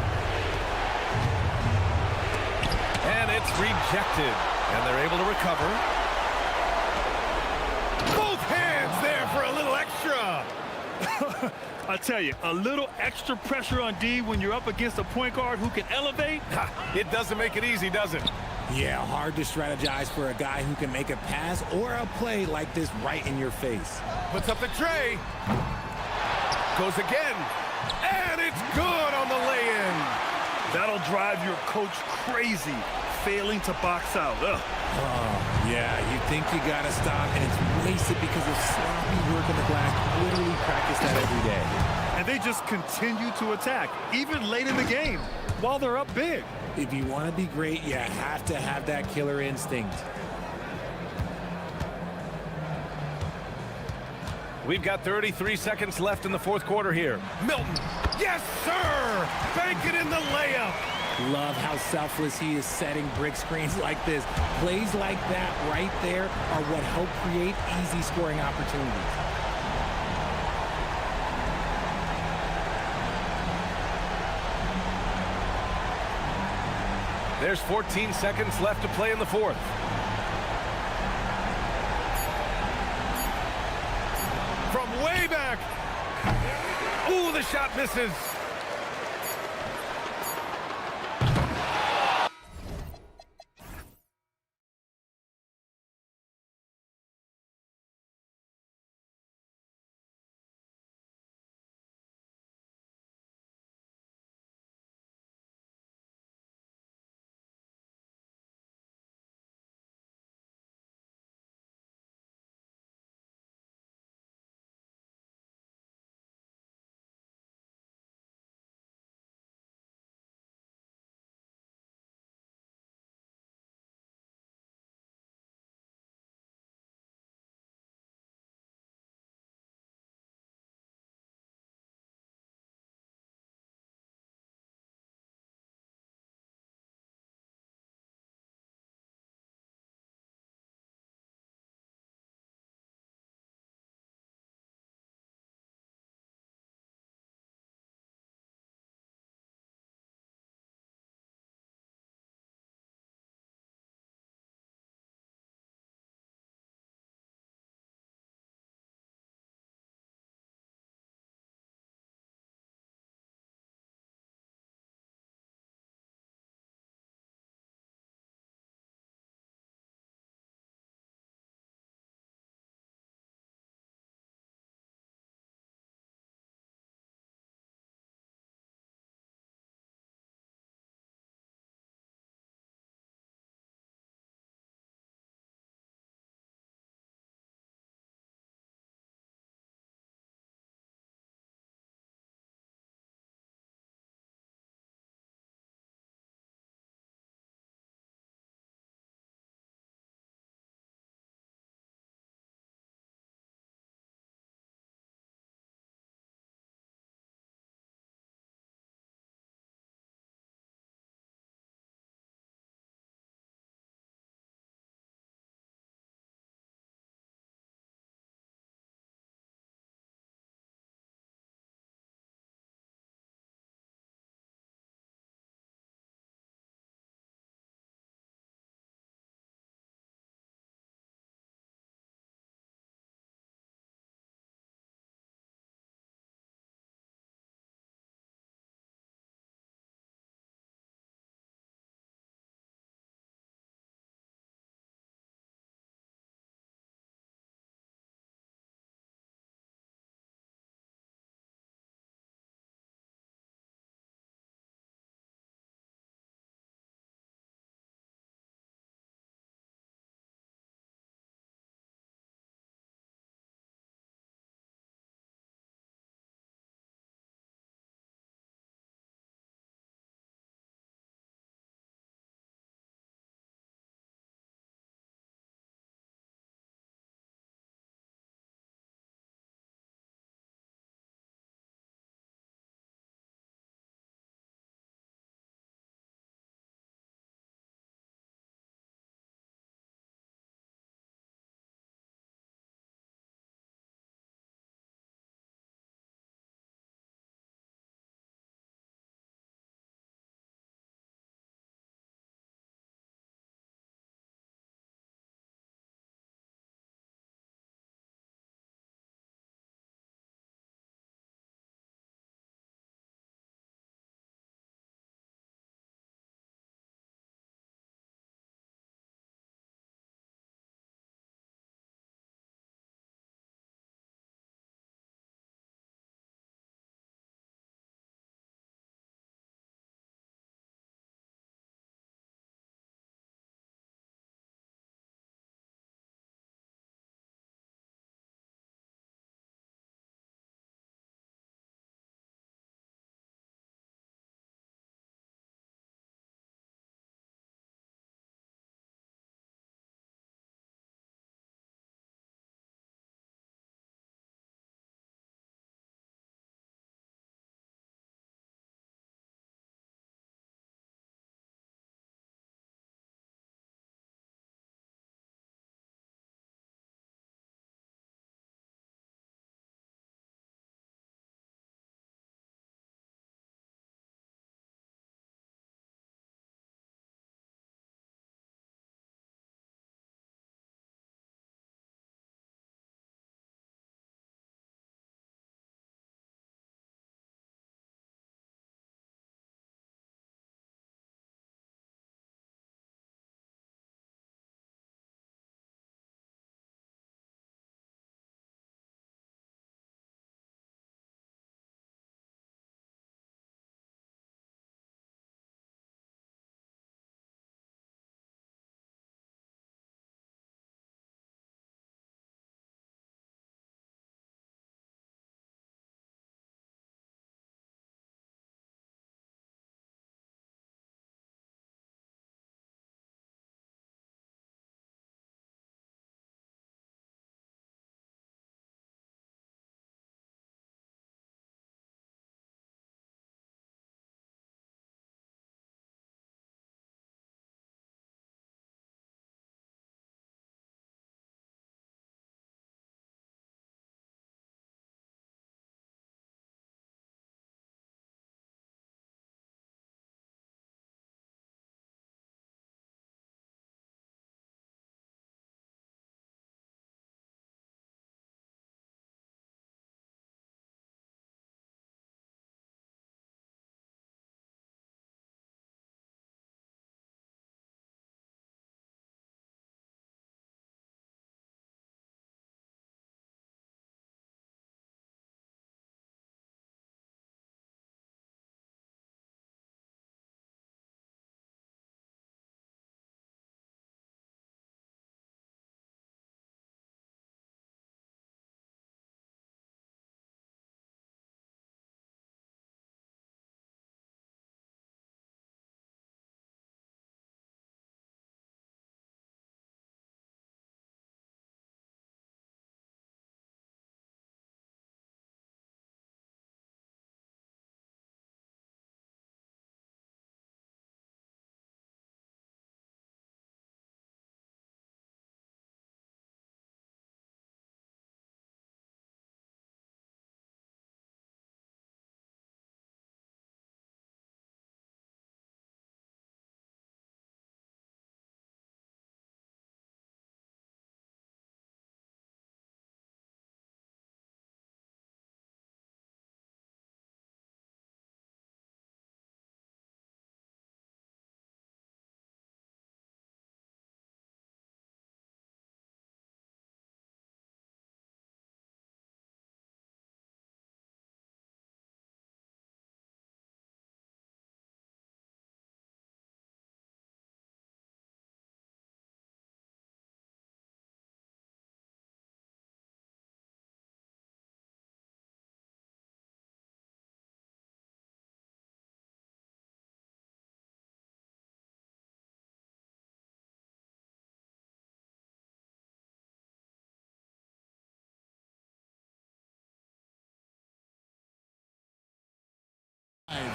And it's rejected. And they're able to recover. Both hands there for a little extra. I tell you, a little extra pressure on D when you're up against a point guard who can elevate. It doesn't make it easy, does it? Yeah, hard to strategize for a guy who can make a pass or a play like this right in your face. Puts up the tray. Goes again. And it's good on the lay-in. That'll drive your coach crazy, failing to box out. Ugh. Oh, yeah, you think you got to stop, and it's wasted because of sloppy work in the glass. Literally practice that every day. And they just continue to attack, even late in the game, while they're up big. If you want to be great, you have to have that killer instinct. We've got 33 seconds left in the fourth quarter here. Milton. Yes, sir! Bank it in the layup. Love how selfless he is setting brick screens like this. Plays like that right there are what help create easy scoring opportunities. There's 14 seconds left to play in the fourth. From way back. Ooh, the shot misses.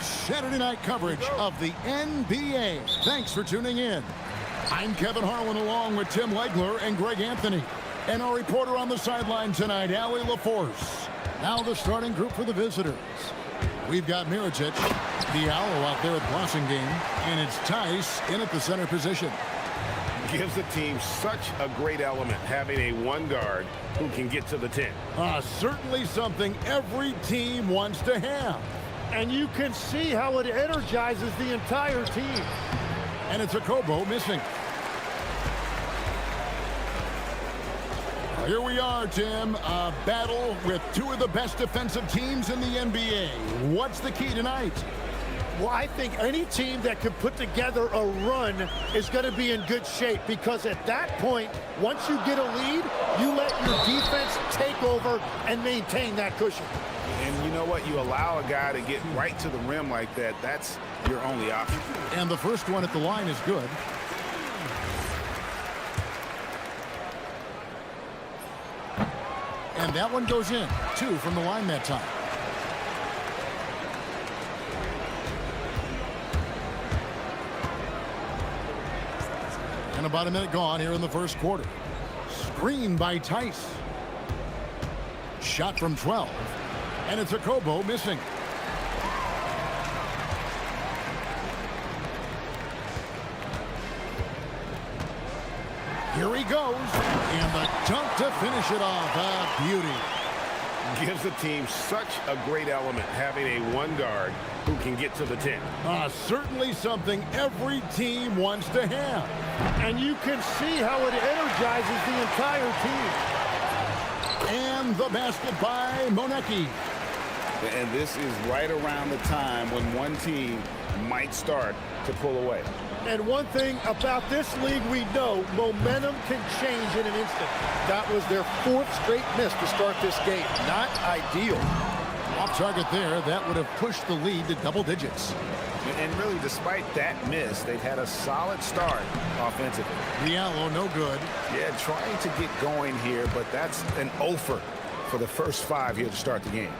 Saturday night coverage of the NBA. Thanks for tuning in. I'm Kevin Harlan along with Tim Legler and Greg Anthony. And our reporter on the sideline tonight, Allie LaForce. Now the starting group for the visitors. We've got Mirotic, Diallo out there at the crossing game, and it's Tice in at the center position. Gives the team such a great element having a one guard who can get to the 10. Certainly something every team wants to have. And you can see how it energizes the entire team. And it's a Kobo missing. Here we are, Tim. A battle with two of the best defensive teams in the NBA. What's the key tonight? Well, I think any team that can put together a run is going to be in good shape, because at that point, once you get a lead, you let your defense take over and maintain that cushion. And you know what? You allow a guy to get right to the rim like that. That's your only option. And the first one at the line is good. And that one goes in. 2 from the line that time. And about a minute gone here in the first quarter. Screen by Tice. Shot from 12. And it's a Kobo missing. Here he goes. And the dunk to finish it off. A beauty. Gives the team such a great element having a one guard who can get to the 10. Certainly something every team wants to have. And you can see how it energizes the entire team. And the basket by Monecki. And this is right around the time when one team might start to pull away. And one thing about this league we know, momentum can change in an instant. That was their 4th straight miss to start this game. Not ideal. Off target there, that would have pushed the lead to double digits. And really, despite that miss, they've had a solid start offensively. Diallo, no good. Yeah, trying to get going here, but that's an offer for the first 5 here to start the game.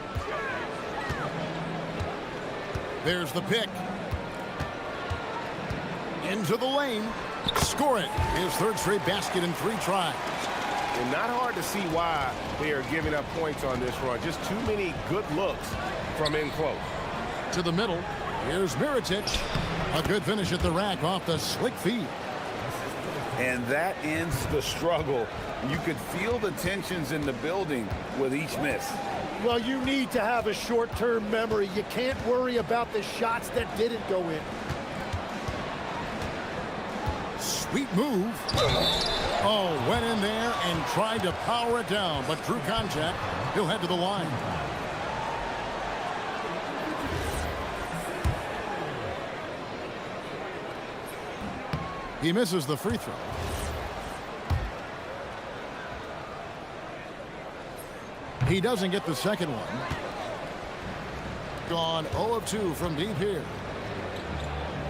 There's the pick. Into the lane. Score it. His 3rd straight basket in 3 tries. And not hard to see why they are giving up points on this run. Just too many good looks from in close. To the middle. Here's Mirotic. A good finish at the rack off the slick feed. And that ends the struggle. You could feel the tensions in the building with each miss. Well, you need to have a short-term memory. You can't worry about the shots that didn't go in. Sweet move. Oh, went in there and tried to power it down, but through contact, he'll head to the line. He misses the free throw. He doesn't get the second one. Gone 0 of 2 from deep here.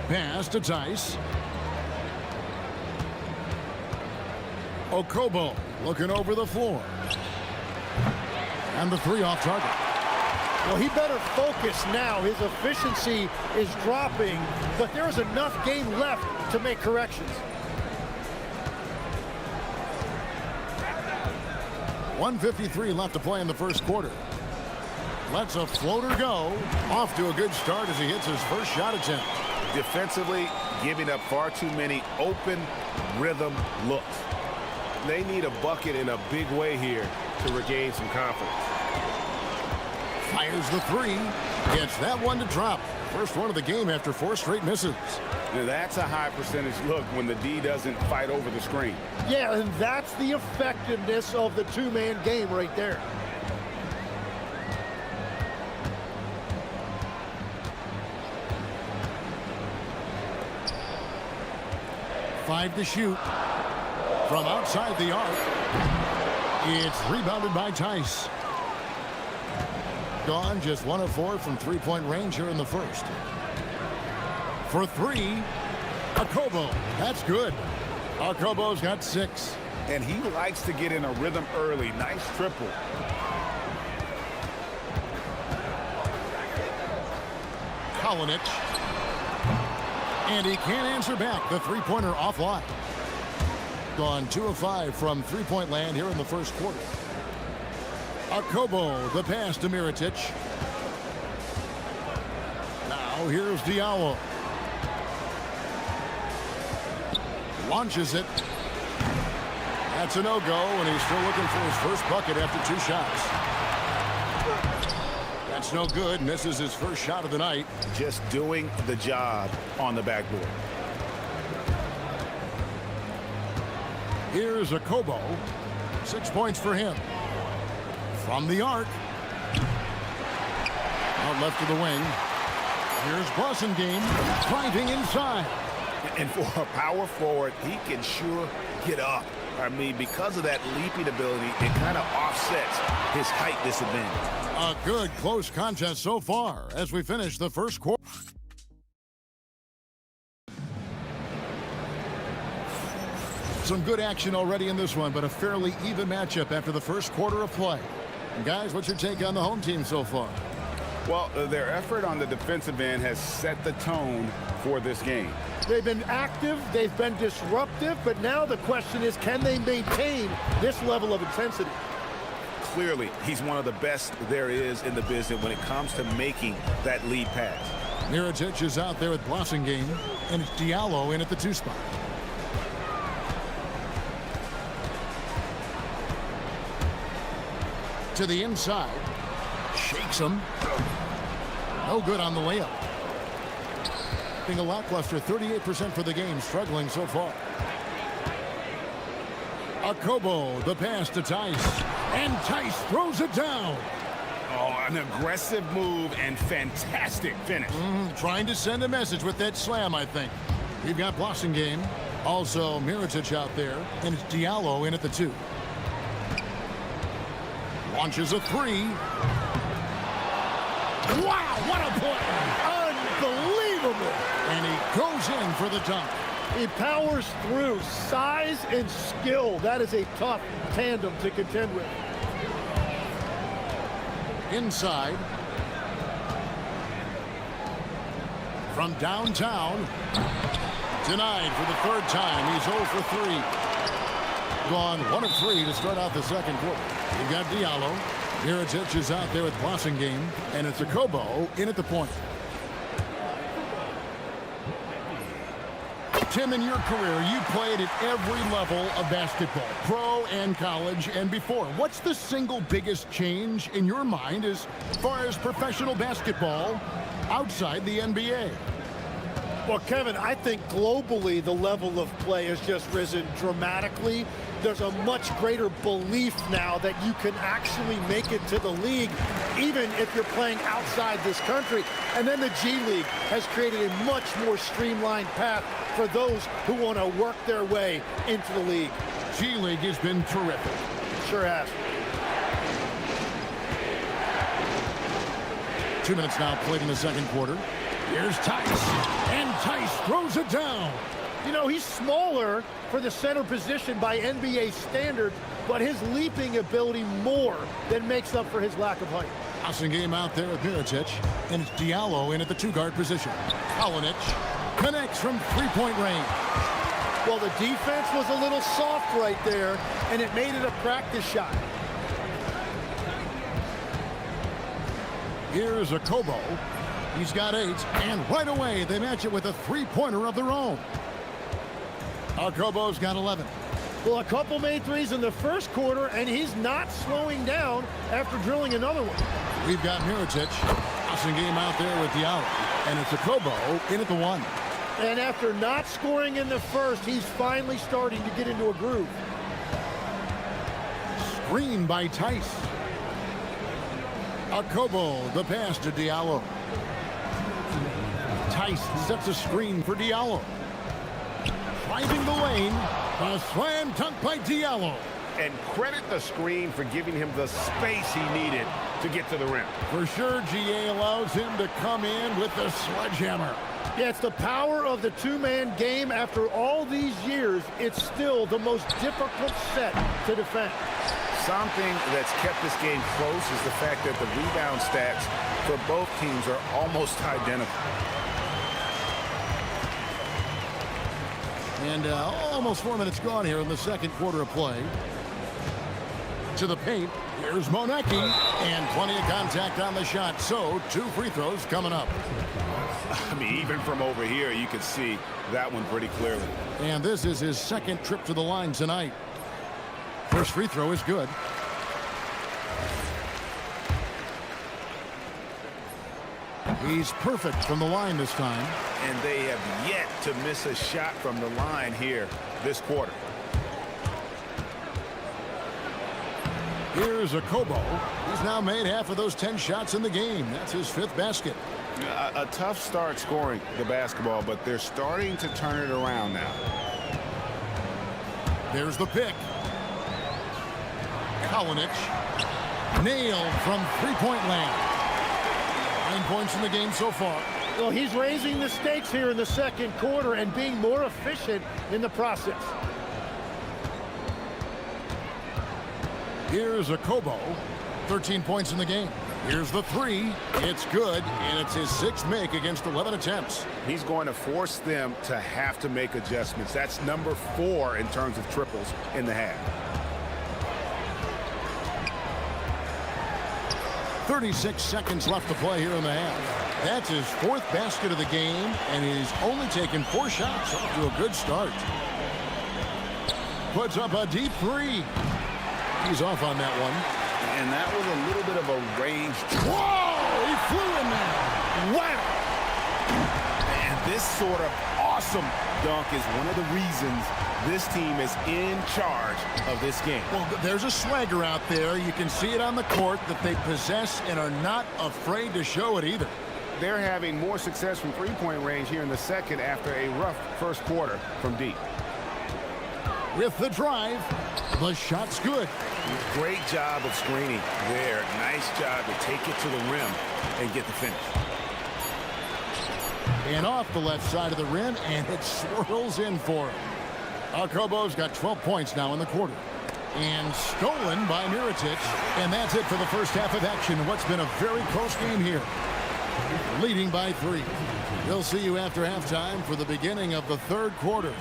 Pass to Tice. Okobo looking over the floor. And the 3 off target. Well, he better focus now. His efficiency is dropping, but there's enough game left to make corrections. 1:53 left to play in the first quarter. Lets a floater go. Off to a good start as he hits his first shot attempt. Defensively, giving up far too many open rhythm looks. They need a bucket in a big way here to regain some confidence. Fires the 3. Gets that one to drop. First one of the game after 4 straight misses. Now that's a high percentage look when the D doesn't fight over the screen. Yeah, and that's the effectiveness of the 2-man game right there. Five to shoot. From outside the arc. It's rebounded by Tice. Gone just 1 of 4 from 3-point range here in the first. For 3, Okobo. That's good. Okobo's got 6. And he likes to get in a rhythm early. Nice triple. Kalinic. And he can't answer back. The three-pointer offline. Gone 2 of 5 from three-point land here in the first quarter. Akobo, the pass to Mirotic. Now here's Diallo. Launches it. That's a no-go, and he's still looking for his first bucket after 2 shots. That's no good. Misses his first shot of the night. Just doing the job on the backboard. Here's Akobo. 6 points for him. From the arc. Out left to the wing. Here's Blasingame driving inside. And for a power forward, he can sure get up. I mean, because of that leaping ability, it kind of offsets his height disadvantage. A good close contest so far as we finish the first quarter. Some good action already in this one, but a fairly even matchup after the first quarter of play. And guys, what's your take on the home team so far? Well, their effort on the defensive end has set the tone for this game. They've been active, they've been disruptive, but now the question is, can they maintain this level of intensity? Clearly, he's one of the best there is in the business when it comes to making that lead pass. Mirotic is out there with Blasingame, and it's Diallo in at the 2 spot. To the inside. Shakes him. No good on the layup. Being a lackluster 38% for the game, struggling so far. Akobo, the pass to Tice. And Tice throws it down. Oh, an aggressive move and fantastic finish. Trying to send a message with that slam, I think. We've got Blasingame. Also, Mirotic out there. And it's Diallo in at the 2. Launches a 3. Wow, what a play! Unbelievable! And he goes in for the dunk. He powers through. Size and skill. That is a tough tandem to contend with. Inside. From downtown. Denied for the 3rd time. He's 0 for 3. Gone 1 of 3 to start out the second quarter. You've got Diallo. Mirotic is out there with Blasingame, and it's Akobo in at the point. Tim, in your career, you played at every level of basketball, pro and college and before. What's the single biggest change in your mind as far as professional basketball outside the NBA? Well, Kevin, I think globally the level of play has just risen dramatically. There's a much greater belief now that you can actually make it to the league, even if you're playing outside this country. And then the G League has created a much more streamlined path for those who want to work their way into the league. G League has been terrific. Sure has. 2 minutes now played in the second quarter. Here's Tice, and Tice throws it down. You know, he's smaller for the center position by NBA standards, but his leaping ability more than makes up for his lack of height. Blasingame out there with Mirotic, and it's Diallo in at the 2-guard position. Kalinic connects from 3-point range. Well, the defense was a little soft right there, and it made it a practice shot. Here's Akobo. He's got 8, and right away they match it with a 3-pointer of their own. Akobo's got 11. Well, a couple made threes in the first quarter, and he's not slowing down after drilling another one. We've got Mirotic. Blasingame out there with Diallo, and it's Akobo in at the 1. And after not scoring in the first, he's finally starting to get into a groove. Screen by Tice. Akobo, the pass to Diallo. Tice sets a screen for Diallo. Driving the lane, a slam dunk by Diallo. And credit the screen for giving him the space he needed to get to the rim. For sure, GA allows him to come in with the sledgehammer. Yeah, it's the power of the two-man game. After all these years, it's still the most difficult set to defend. Something that's kept this game close is the fact that the rebound stats for both teams are almost identical. And almost 4 minutes gone here in the second quarter of play. To the paint, here's Monecki, and plenty of contact on the shot. So 2 free throws coming up. I mean, even from over here, you can see that one pretty clearly. And this is his second trip to the line tonight. First free throw is good. He's perfect from the line this time. And they have yet to miss a shot from the line here this quarter. Here's a Kobo. He's now made half of those 10 shots in the game. That's his 5th basket. A tough start scoring the basketball, but they're starting to turn it around now. There's the pick. Kalinic. Nailed from three-point land. 9 points in the game so far. Well, he's raising the stakes here in the second quarter and being more efficient in the process. Here's a Kobo. 13 points in the game. Here's the 3. It's good, and it's his 6th make against 11 attempts. He's going to force them to have to make adjustments. That's number 4 in terms of triples in the half. 36 seconds left to play here in the half. That's his 4th basket of the game, and he's only taken 4 shots. Off to a good start. Puts up a deep 3. He's off on that one. And that was a little bit of a range. Whoa! He flew in there. Wow! And this sort of awesome dunk is one of the reasons this team is in charge of this game. Well, there's a swagger out there. You can see it on the court that they possess and are not afraid to show it either. They're having more success from three-point range here in the second after a rough first quarter from deep. With the drive, the shot's good. Great job of screening there. Nice job to take it to the rim and get the finish. And off the left side of the rim, and it swirls in for him. Kobo's got 12 points now in the quarter. And stolen by Mirotic. And that's it for the first half of action. What's been a very close game here. Leading by 3. We'll see you after halftime for the beginning of the third quarter.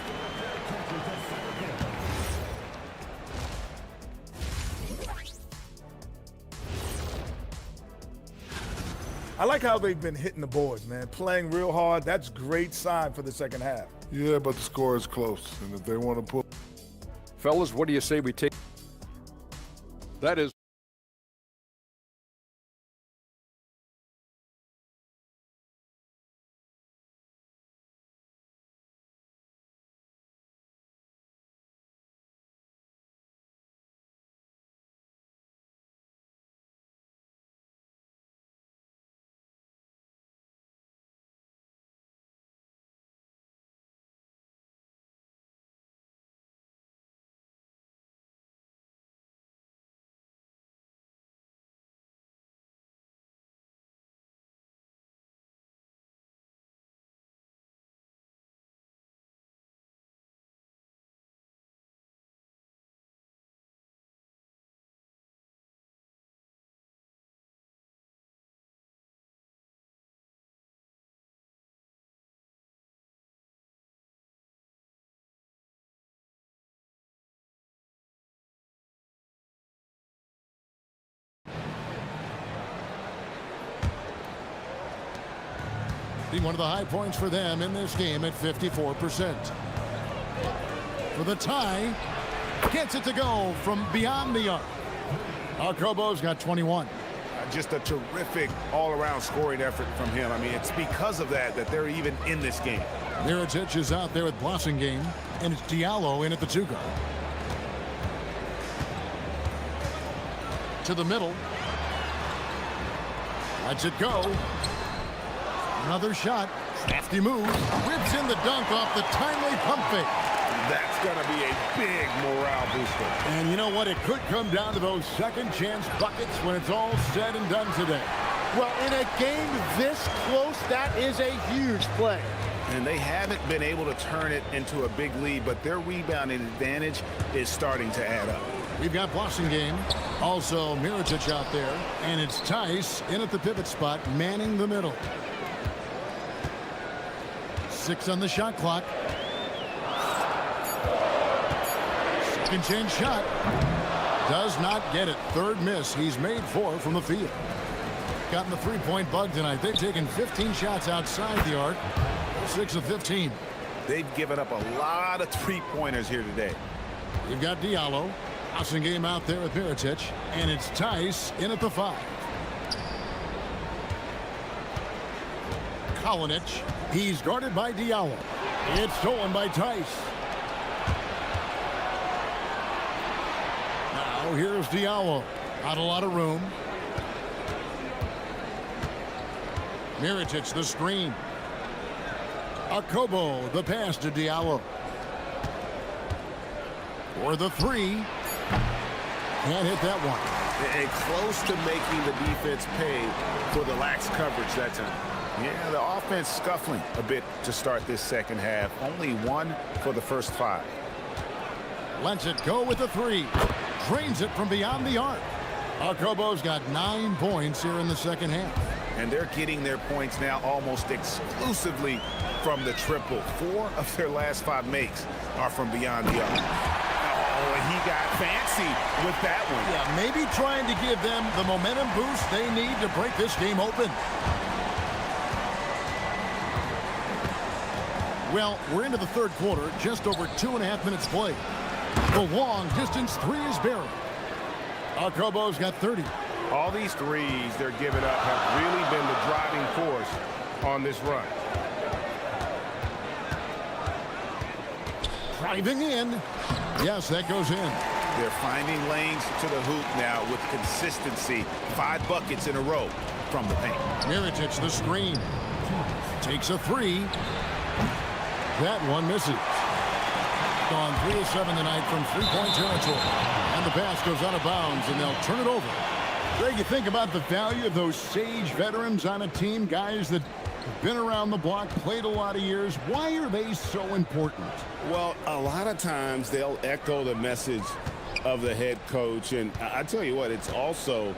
I like how they've been hitting the boards, man. Playing real hard. That's great sign for the second half. Yeah, but the score is close. And if they want to pull... Fellas, what do you say we take? That is... Be one of the high points for them in this game at 54%. For the tie, gets it to go from beyond the arc. Kobo's got 21. Just a terrific all-around scoring effort from him. I mean, it's because of that that they're even in this game. Mirotic is out there with Blossingame, and it's Diallo in at the 2-guard. To the middle. Lets it go. Another shot. Crafty move. Whips in the dunk off the timely pump fake. That's going to be a big morale booster. And you know what? It could come down to those second chance buckets when it's all said and done today. Well, in a game this close, that is a huge play. And they haven't been able to turn it into a big lead, but their rebounding advantage is starting to add up. We've got Blossingame Also, Mirotic out there, and it's Tice in at the pivot spot, manning the middle. 6 on the shot clock. Second chance shot. Does not get it. Third miss. He's made 4 from the field. Gotten the three-point bug tonight. They've taken 15 shots outside the arc. 6 of 15. They've given up a lot of three-pointers here today. You've got Diallo. Passing game out there with Mirotic. And it's Tice in at the 5. Kalinic. He's guarded by Diallo. It's stolen by Tice. Now here's Diallo. Not a lot of room. Mirotic the screen. Akobo the pass to Diallo. For the 3. Can't hit that one. And close to making the defense pay for the lax coverage that time. Yeah, the offense scuffling a bit to start this second half. Only 1 for the first 5. Lets it go with the 3. Drains it from beyond the arc. Akobo's got 9 points here in the second half. And they're getting their points now almost exclusively from the triple. 4 of their last 5 makes are from beyond the arc. Oh, and he got fancy with that one. Yeah, maybe trying to give them the momentum boost they need to break this game open. Well, we're into the third quarter, just over 2.5 minutes played. The long distance 3 is buried. Akobo's got 30. All these threes they're giving up have really been the driving force on this run. Driving in. Yes, that goes in. They're finding lanes to the hoop now with consistency. 5 buckets in a row from the paint. Mirotic the screen. Takes a 3. That one misses. Gone 3 of 7 tonight from three-point territory. And the pass goes out of bounds, and they'll turn it over. Greg, you think about the value of those sage veterans on a team, guys that have been around the block, played a lot of years. Why are they so important? Well, a lot of times they'll echo the message of the head coach. And I tell you what, it's also,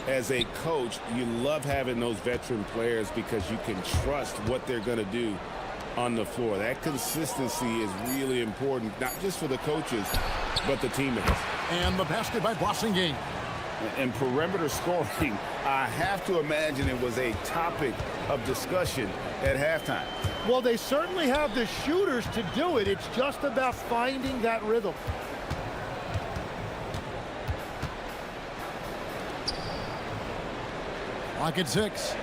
as a coach, you love having those veteran players because you can trust what they're going to do on the floor. That consistency is really important, not just for the coaches, but the teammates. And the basket by Bossingame. And perimeter scoring, I have to imagine it was a topic of discussion at halftime. Well, they certainly have the shooters to do it. It's just about finding that rhythm. Clock at 6.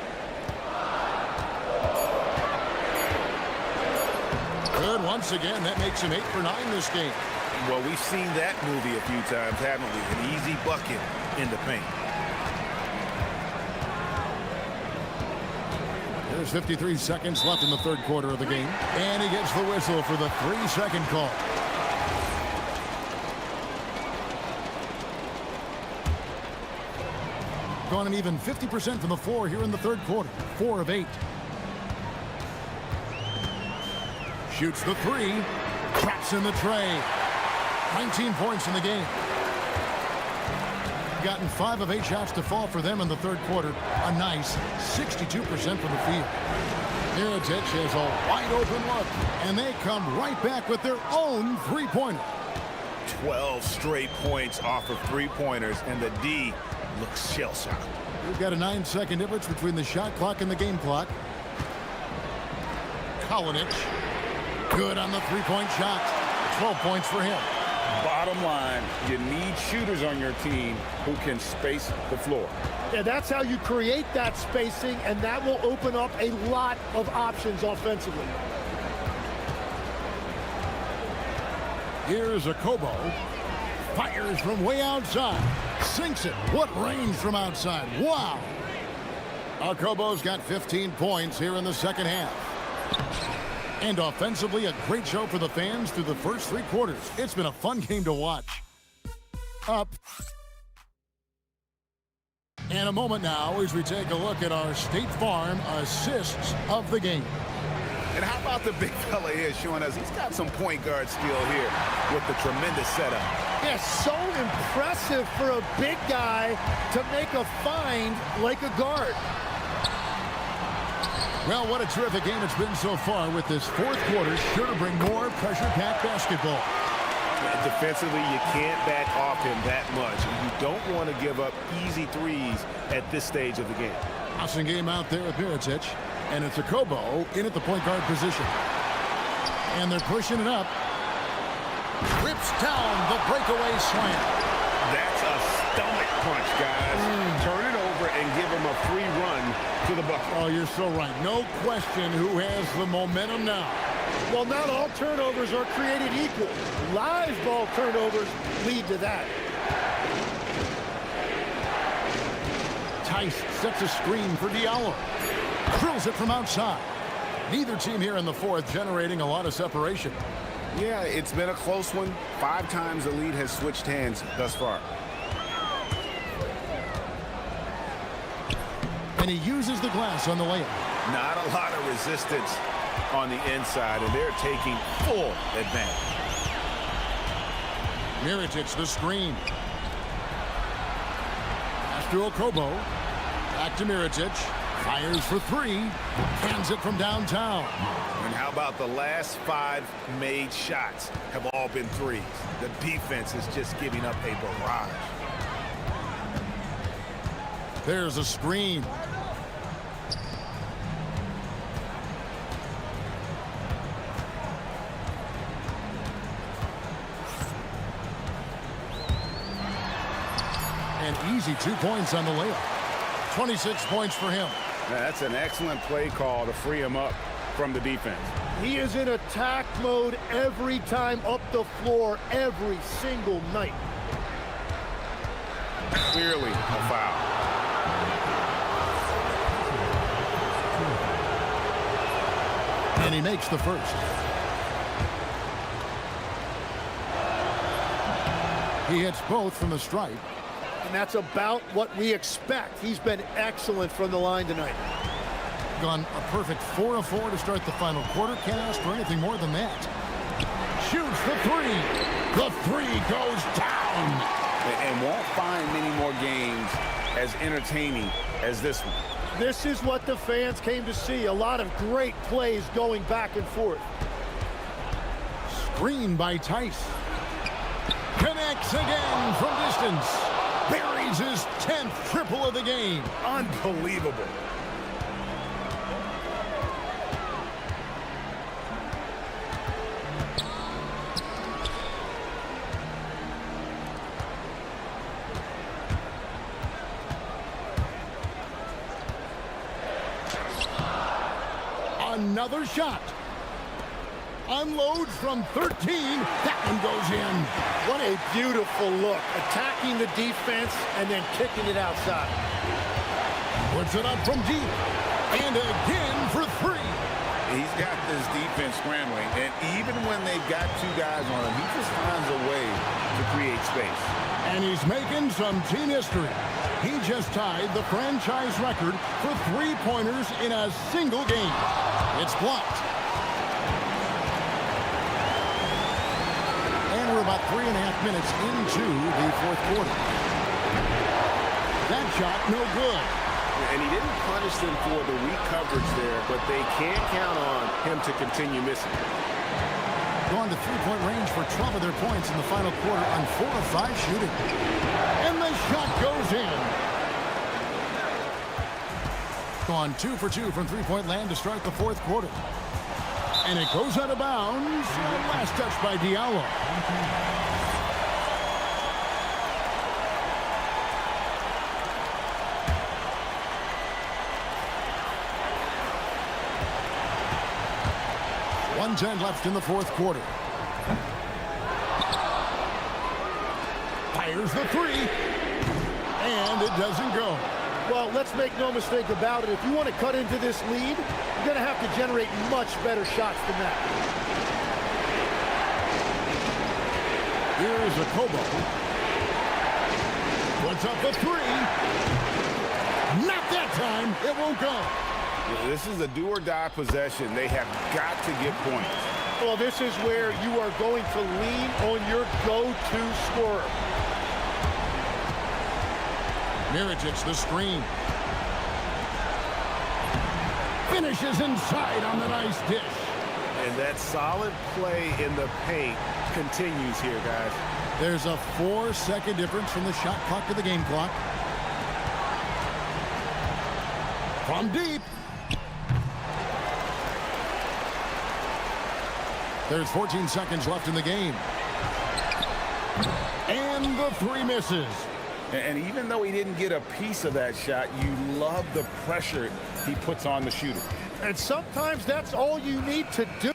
Good once again. That makes him 8 for 9 this game. Well, we've seen that movie a few times, haven't we? An easy bucket in the paint. There's 53 seconds left in the third quarter of the game. And he gets the whistle for the 3-second call. Gone an even 50% from the floor here in the third quarter. 4 of 8. Shoots the 3. Traps in the tray. 19 points in the game. Gotten 5 of 8 shots to fall for them in the third quarter. A nice 62% from the field. Mirotic has a wide open look, and they come right back with their own three-pointer. 12 straight points off of three-pointers, and the D looks shell-shocked. We've got a 9-second difference between the shot clock and the game clock. Kalinic, good on the three-point shot. 12 points for him. Bottom line, you need shooters on your team who can space the floor. Yeah, that's how you create that spacing, and that will open up a lot of options offensively. Here's Akobo. Fires from way outside. Sinks it. What range from outside. Wow. Akobo's got 15 points here in the second half. And offensively, a great show for the fans through the first 3 quarters. It's been a fun game to watch. Up. And a moment now as we take a look at our State Farm assists of the game. And how about the big fella here showing us he's got some point guard skill here with the tremendous setup. Yeah, so impressive for a big guy to make a find like a guard. Well, what a terrific game it's been so far, with this fourth quarter sure to bring more pressure-packed basketball. Defensively, you can't back off him that much. You don't want to give up easy threes at this stage of the game. Awesome game out there with Mirotic, and it's a Kobo in at the point guard position. And they're pushing it up. Rips down the breakaway slam. That's a stomach punch, guys. Turn it over and give him a free run to the bucket. Oh, you're so right. No question who has the momentum now. Well, not all turnovers are created equal. Live ball turnovers lead to that. Tice sets a screen for Diallo. Drills it from outside. Neither team here in the fourth generating a lot of separation. Yeah, it's been a close one. 5 times the lead has switched hands thus far. And he uses the glass on the layup. Not a lot of resistance on the inside, and they're taking full advantage. Mirotic the screen. Pass to Okobo. Back to Mirotic. Fires for 3. Hands it from downtown. And how about the last 5 made shots have all been threes? The defense is just giving up a barrage. There's a screen. An easy 2 points on the layup. 26 points for him. That's an excellent play call to free him up from the defense. He is in attack mode every time up the floor, every single night. Clearly a foul. And he makes the first. He hits both from the stripe. And that's about what we expect. He's been excellent from the line tonight. Gone a perfect 4 of 4 to start the final quarter. Can't ask for anything more than that. Shoots the 3. The 3 goes down. And won't find many more games as entertaining as this one. This is what the fans came to see. A lot of great plays going back and forth. Screen by Tice. Connects again from distance. Buries his 10th triple of the game. Unbelievable. Another shot. Unloads from 13. That one goes in. What a beautiful look. Attacking the defense and then kicking it outside. Puts it up from deep. And again for 3. He's got this defense scrambling, and even when they've got 2 guys on him, he just finds a way to create space. And he's making some team history. He just tied the franchise record for 3-pointers in a single game. It's blocked. And we're about 3.5 minutes into the fourth quarter. That shot, no good. And he didn't punish them for the weak coverage there, but they can't count on him to continue missing. Gone to 3-point range for 12 of their points in the final quarter on 4 of 5 shooting. And the shot goes in. Gone 2 for 2 from 3-point land to start the fourth quarter. And it goes out of bounds. Last touch by Diallo. .110 left in the fourth quarter. Fires the 3. And it doesn't go. Well, let's make no mistake about it. If you want to cut into this lead, you're going to have to generate much better shots than that. Here's a Kobo. Puts up a 3. Not that time. It won't go. This is a do-or-die possession. They have got to get points. Well, this is where you are going to lean on your go-to scorer. Miricic, the screen. Finishes inside on the nice dish. And that solid play in the paint continues here, guys. There's a 4-second difference from the shot clock to the game clock. From deep. There's 14 seconds left in the game. And the three misses. And even though he didn't get a piece of that shot, you love the pressure he puts on the shooter. And sometimes that's all you need to do.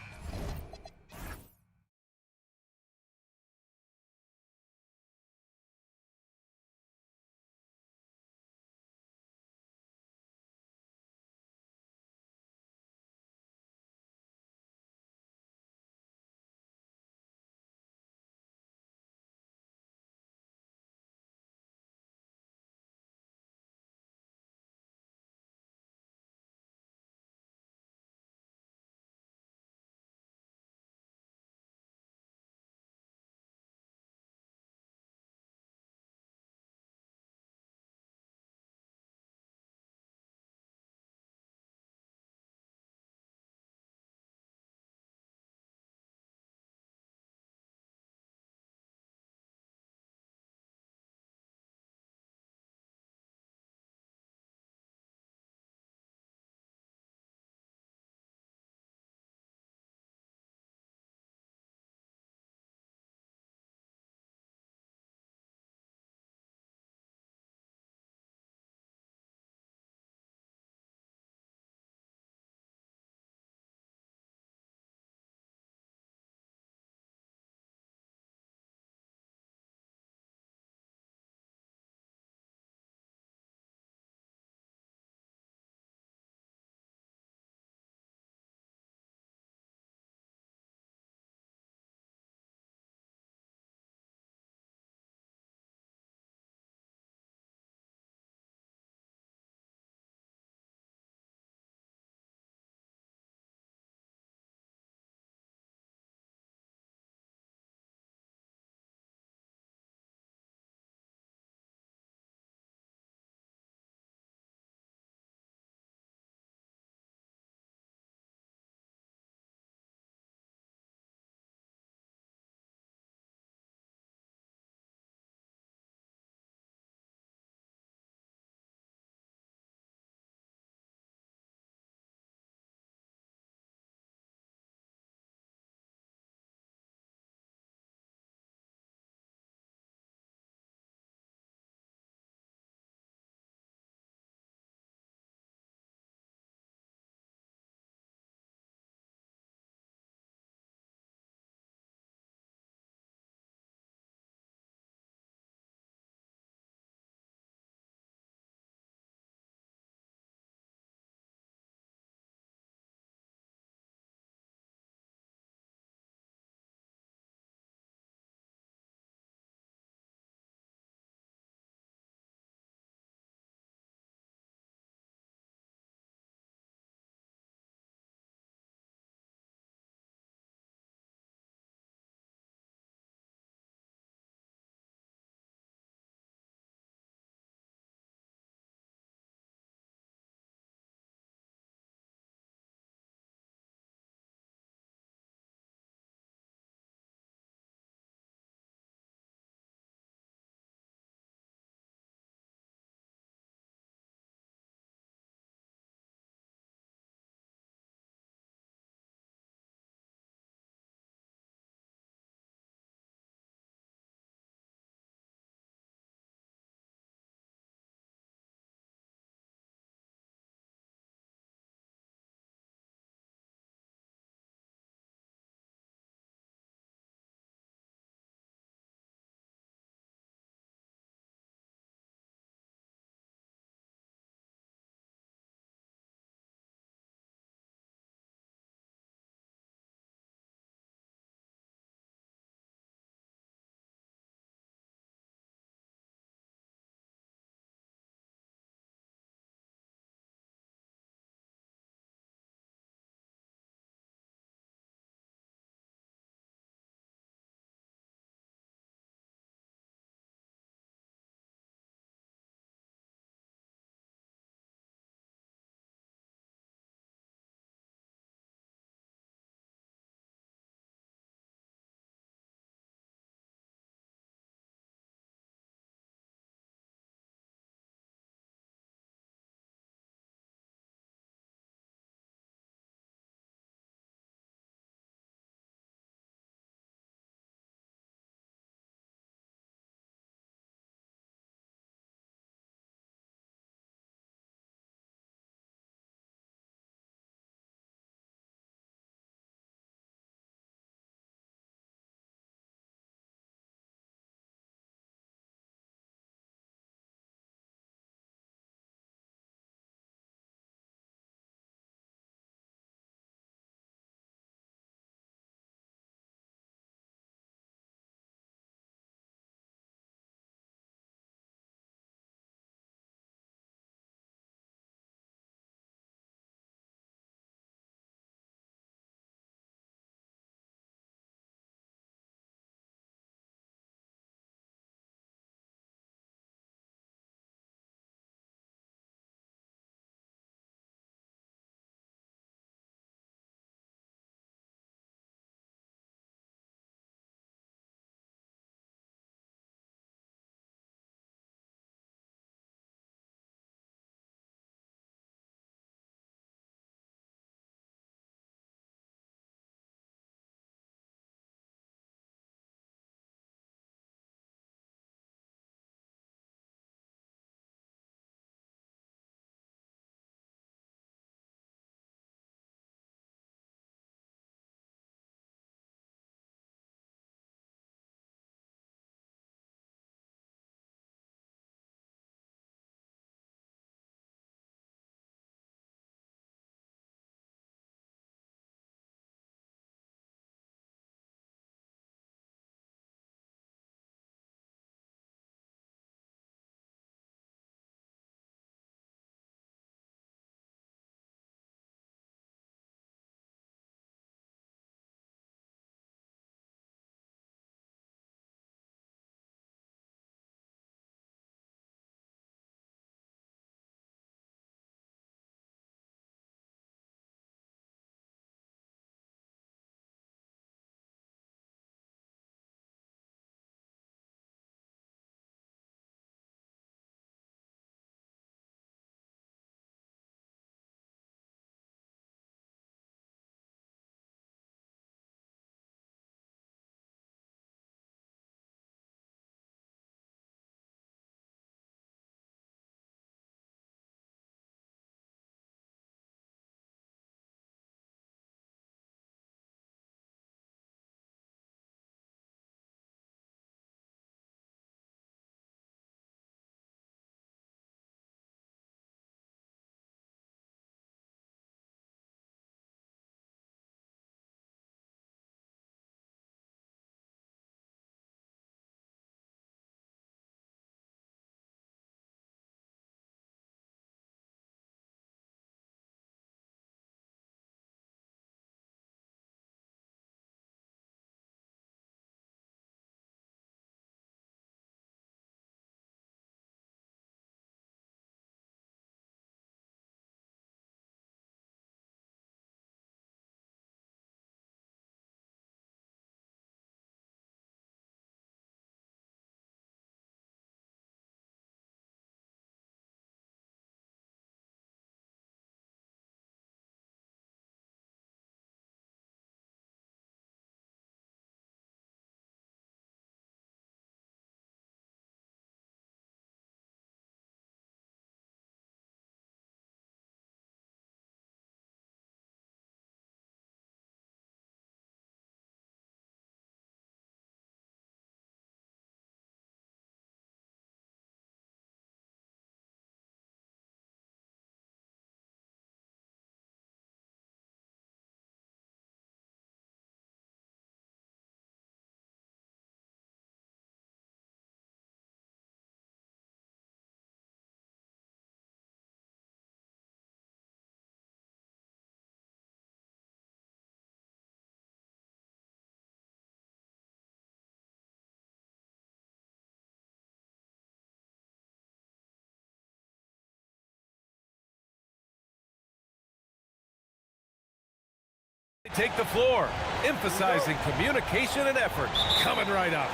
take the floor, emphasizing communication and effort. Coming right up.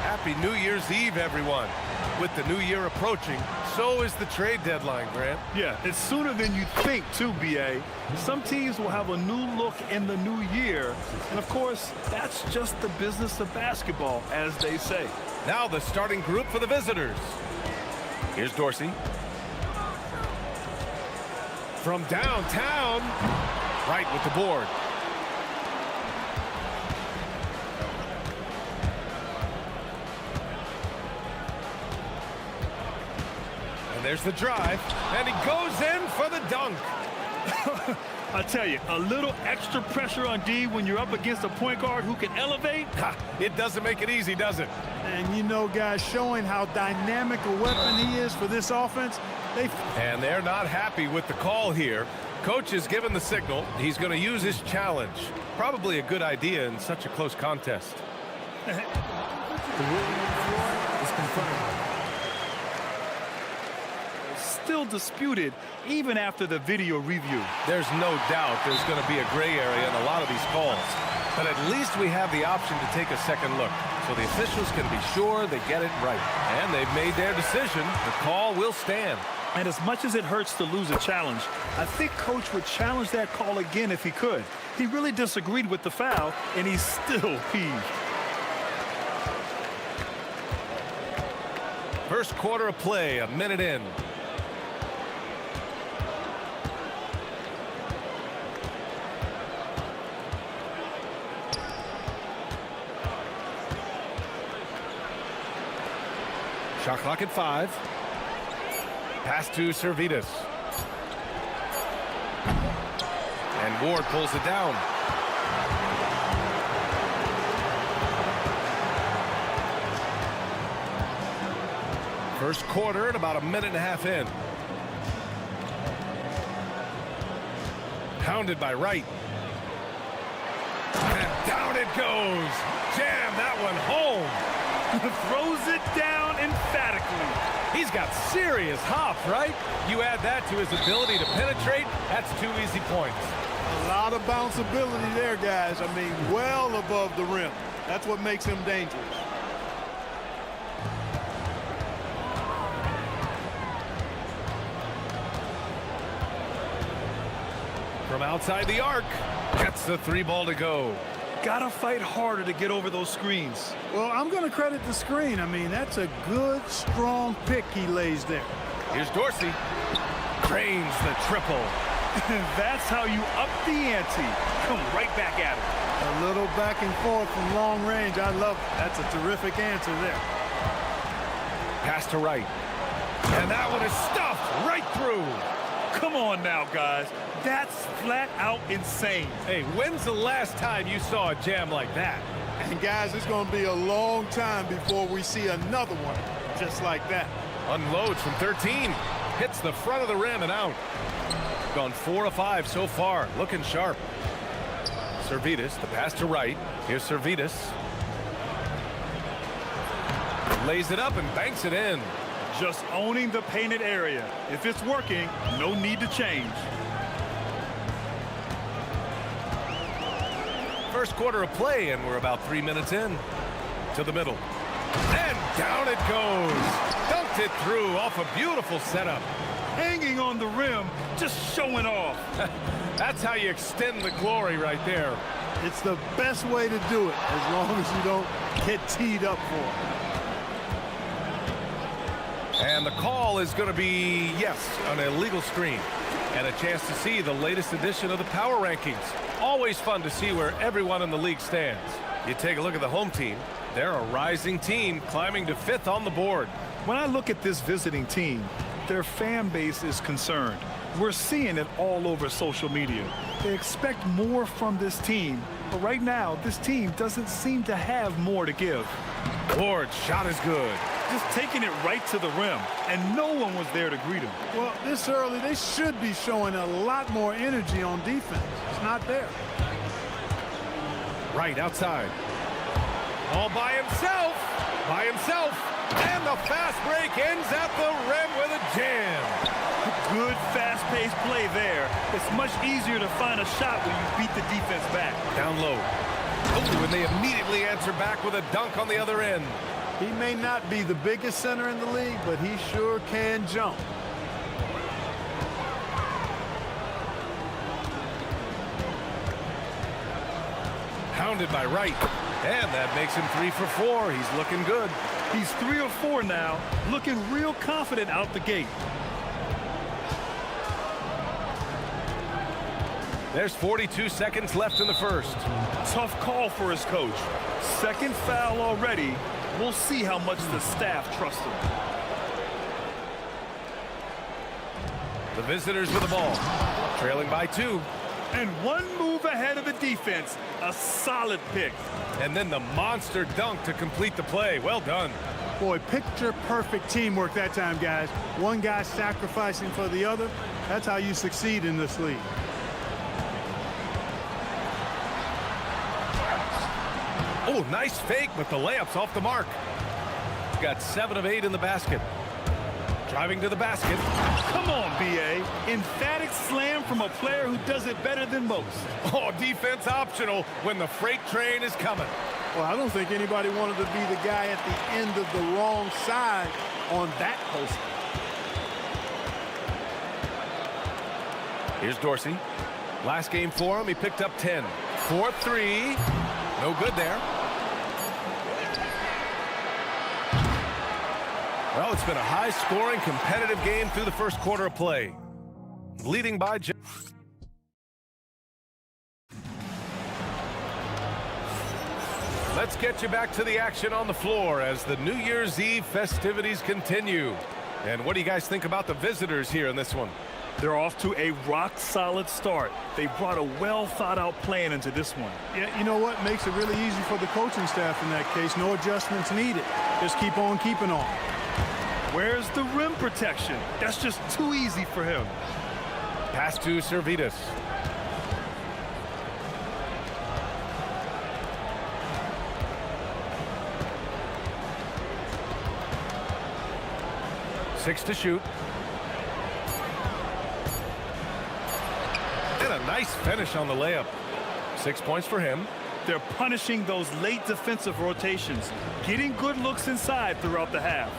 Happy New Year's Eve, everyone. With the new year approaching, so is the trade deadline, Grant. Yeah, it's sooner than you think, too, B.A. Some teams will have a new look in the new year. And, of course, that's just the business of basketball, as they say. Now the starting group for the visitors. Here's Dorsey. From downtown, right with the board. And there's the drive, and he goes in for the dunk. I tell you, a little extra pressure on D when you're up against a point guard who can elevate. It doesn't make it easy, does it? And you know, guys, showing how dynamic a weapon he is for this offense. And they're not happy with the call here. Coach has given the signal. He's going to use his challenge. Probably a good idea in such a close contest. The ruling on the floor is confirmed. Still disputed even after the video review. There's no doubt there's going to be a gray area in a lot of these calls. But at least we have the option to take a second look, so the officials can be sure they get it right. And they've made their decision. The call will stand. And as much as it hurts to lose a challenge, I think Coach would challenge that call again if he could. He really disagreed with the foul, and he's still peeved. First quarter of play, a minute in. Shot clock at 5. Pass to Servetus. And Ward pulls it down. First quarter and about a minute and a half in. Pounded by Wright. And down it goes. Jam that one home. Throws it down emphatically. He's got serious hop, right? You add that to his ability to penetrate, that's 2 easy points. A lot of bounceability there, guys. I mean, well above the rim. That's what makes him dangerous. From outside the arc, gets the 3 ball to go. Gotta fight harder to get over those screens. Well, I'm going to credit the screen. I mean, that's a good, strong pick he lays there. Here's Dorsey. Cranes the triple. That's how you up the ante. Come right back at it. A little back and forth from long range. I love it. That's a terrific answer there. Pass to Wright. And that one is stuffed right through. Come on now, guys. That's flat out insane. Hey, when's the last time you saw a jam like that? And guys, it's going to be a long time before we see another one just like that. Unloads from 13. Hits the front of the rim and out. Gone 4 of 5 so far. Looking sharp. Servetus, the pass to Wright. Here's Servetus. Lays it up and banks it in. Just owning the painted area. If it's working, no need to change. First quarter of play, and we're about 3 minutes in. To the middle. And down it goes. Dunked it through off a beautiful setup. Hanging on the rim, just showing off. That's how you extend the glory right there. It's the best way to do it, as long as you don't get teed up for it. And the call is going to be, yes, an illegal screen. And a chance to see the latest edition of the power rankings. Always fun to see where everyone in the league stands. You take a look at the home team. They're a rising team climbing to 5th on the board. When I look at this visiting team, their fan base is concerned. We're seeing it all over social media. They expect more from this team, but right now, this team doesn't seem to have more to give. Ward's shot is good. Just taking it right to the rim, and no one was there to greet him. Well, this early, they should be showing a lot more energy on defense. It's not there. Right outside. All by himself. And the fast break ends at the rim with a jam. Good, fast-paced play there. It's much easier to find a shot when you beat the defense back. Down low. Oh, and they immediately answer back with a dunk on the other end. He may not be the biggest center in the league, but he sure can jump. Hounded by Wright. And that makes him 3 for 4. He's looking good. He's 3 or 4 now, looking real confident out the gate. There's 42 seconds left in the first. Tough call for his coach. Second foul already. We'll see how much the staff trusts him. The visitors with the ball. Trailing by 2. And one move ahead of the defense. A solid pick. And then the monster dunk to complete the play. Well done. Boy, picture-perfect teamwork that time, guys. One guy sacrificing for the other. That's how you succeed in this league. Oh, nice fake, but the layup's off the mark. Got 7 of 8 in the basket. Driving to the basket. Come on, B.A. Emphatic slam from a player who does it better than most. Oh, defense optional when the freight train is coming. Well, I don't think anybody wanted to be the guy at the end of the wrong side on that post. Here's Dorsey. Last game for him, he picked up 10. 4-3. No good there. Well, it's been a high-scoring, competitive game through the first quarter of play. Leading by... Let's get you back to the action on the floor as the New Year's Eve festivities continue. And what do you guys think about the visitors here in this one? They're off to a rock-solid start. They brought a well-thought-out plan into this one. Yeah, you know what? Makes it really easy for the coaching staff in that case. No adjustments needed. Just keep on keeping on. Where's the rim protection? That's just too easy for him. Pass to Servetus. Six to shoot. And a nice finish on the layup. 6 points for him. They're punishing those late defensive rotations, getting good looks inside throughout the half.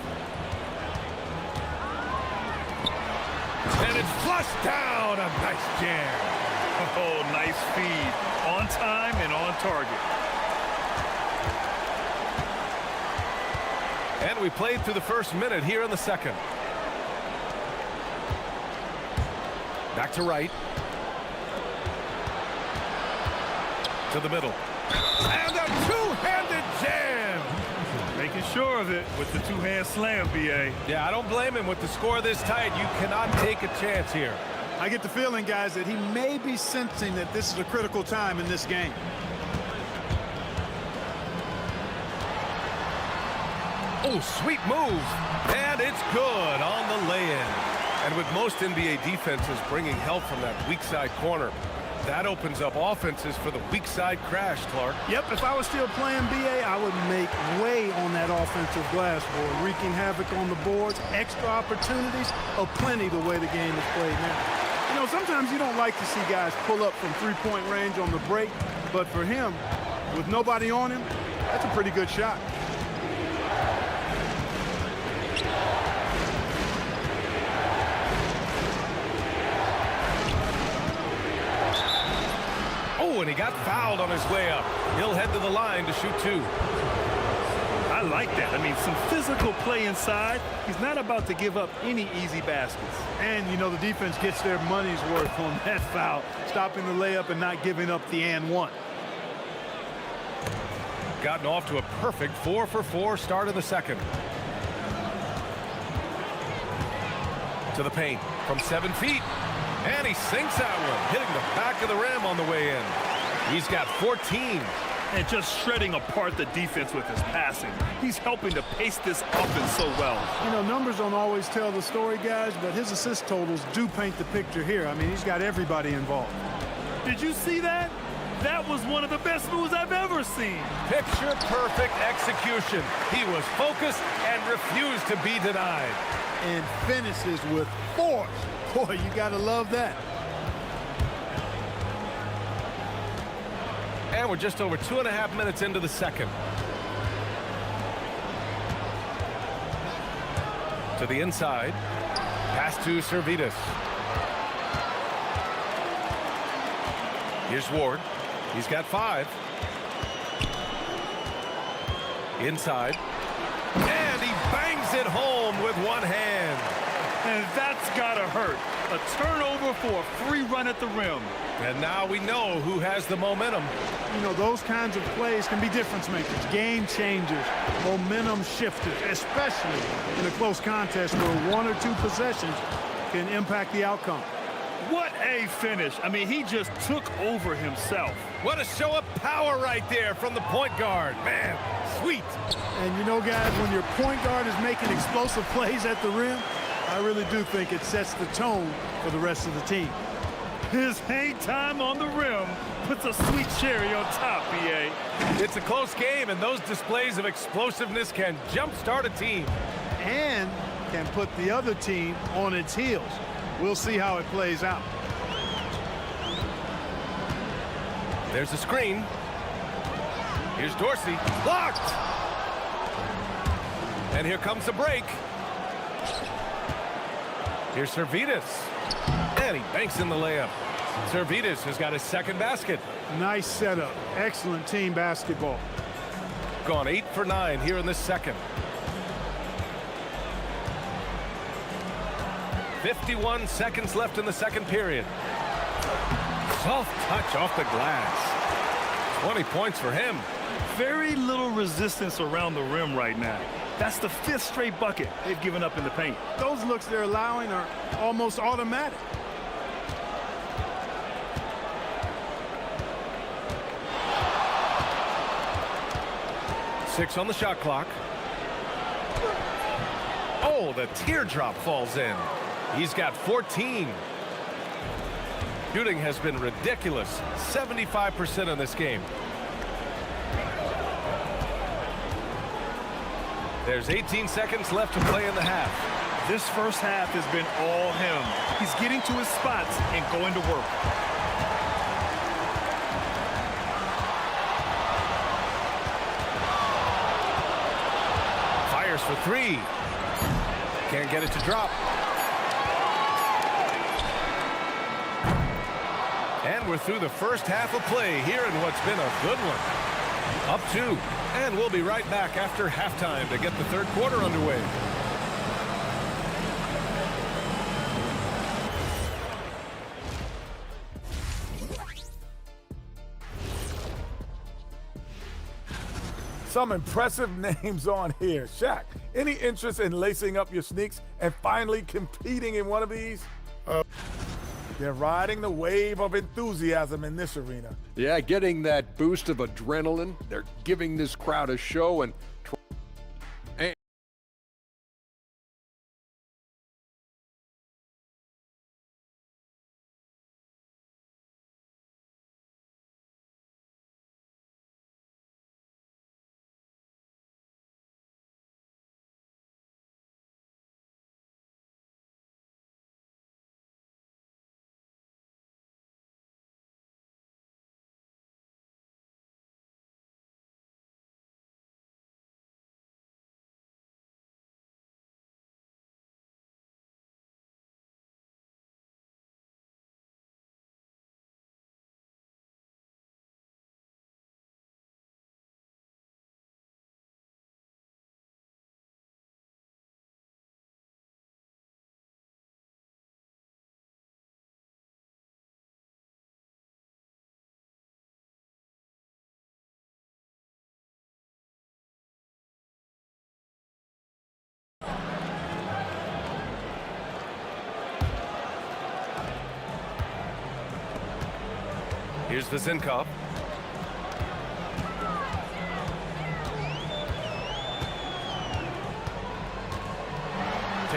And it's flushed down. A nice jam. Oh, nice feed. On time and on target. And we played through the first minute here in the second. Back to Wright. To the middle. And a two-handed jam. Making sure of it with the two-hand slam, B.A. Yeah, I don't blame him. With the score this tight, you cannot take a chance here. I get the feeling, guys, that he may be sensing that this is a critical time in this game. Oh, sweet move. And it's good on the lay-in. And with most NBA defenses bringing help from that weak side corner, that opens up offenses for the weak side crash, Clark. Yep, if I was still playing BA, I would make way on that offensive glass board, wreaking havoc on the boards, extra opportunities, plenty the way the game is played now. You know, sometimes you don't like to see guys pull up from three-point range on the break, but for him, with nobody on him, that's a pretty good shot. Oh, and he got fouled on his way up. He'll head to the line to shoot 2. I like that. I mean, some physical play inside. He's not about to give up any easy baskets. And, you know, the defense gets their money's worth on that foul, stopping the layup and not giving up the and one. Gotten off to a perfect 4-for-4 start in the second. To the paint from 7 feet. And he sinks that one, hitting the back of the rim on the way in. He's got 14. And just shredding apart the defense with his passing. He's helping to pace this offense so well. You know, numbers don't always tell the story, guys, but his assist totals do paint the picture here. I mean, he's got everybody involved. Did you see that? That was one of the best moves I've ever seen. Picture perfect execution. He was focused and refused to be denied. and finishes with force. Boy, you got to love that. And we're just over 2.5 minutes into the second. To the inside. Pass to Servetus. Here's Ward. He's got 5. Inside. And he bangs it home with one hand. And that's gotta hurt. A turnover for a free run at the rim. And now we know who has the momentum. You know, those kinds of plays can be difference makers, game changers, momentum shifters, especially in a close contest where 1 or 2 possessions can impact the outcome. What a finish. I mean, he just took over himself. What a show of power right there from the point guard. Man, sweet. And you know, guys, when your point guard is making explosive plays at the rim, I really do think it sets the tone for the rest of the team. His hang time on the rim puts a sweet cherry on top, BA. It's a close game, and those displays of explosiveness can jumpstart a team. And can put the other team on its heels. We'll see how it plays out. There's a screen. Here's Dorsey. Blocked! And here comes the break. Here's Servetus. And he banks in the layup. Servetus has got his second basket. Nice setup. Excellent team basketball. Gone 8 for 9 here in the second. 51 seconds left in the second period. Soft touch off the glass. 20 points for him. Very little resistance around the rim right now. That's the 5th straight bucket they've given up in the paint. Those looks they're allowing are almost automatic. Six on the shot clock. Oh, the teardrop falls in. He's got 14. Shooting has been ridiculous. 75% in this game. There's 18 seconds left to play in the half. This first half has been all him. He's getting to his spots and going to work. Fires for 3. Can't get it to drop. And we're through the first half of play here in what's been a good one. Up 2. And we'll be right back after halftime to get the third quarter underway. Some impressive names on here. Shaq, any interest in lacing up your sneaks and finally competing in one of these? They're riding the wave of enthusiasm in this arena. Yeah, getting that boost of adrenaline. They're giving this crowd a show and Here's Vizinkov.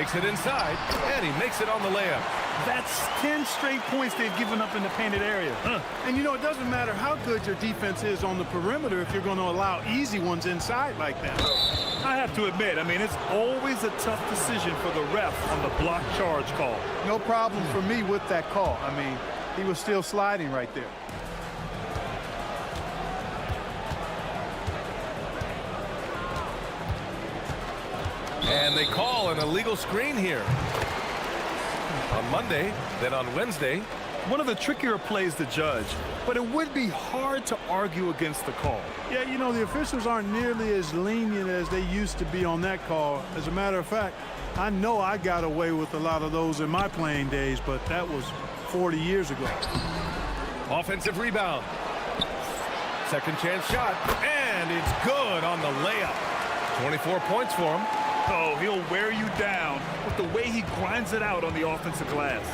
Takes it inside, and he makes it on the layup. That's 10 straight points they've given up in the painted area. And you know, it doesn't matter how good your defense is on the perimeter if you're going to allow easy ones inside like that. I have to admit, I mean, it's always a tough decision for the ref on the block charge call. No problem for me with that call. I mean, he was still sliding right there. And they call an illegal screen here. On Monday, then on Wednesday. One of the trickier plays to judge, but it would be hard to argue against the call. Yeah, you know, the officials aren't nearly as lenient as they used to be on that call. As a matter of fact, I know I got away with a lot of those in my playing days, but that was 40 years ago. Offensive rebound. Second chance shot, and it's good on the layup. 24 points for him. Oh, he'll wear you down with the way he grinds it out on the offensive glass.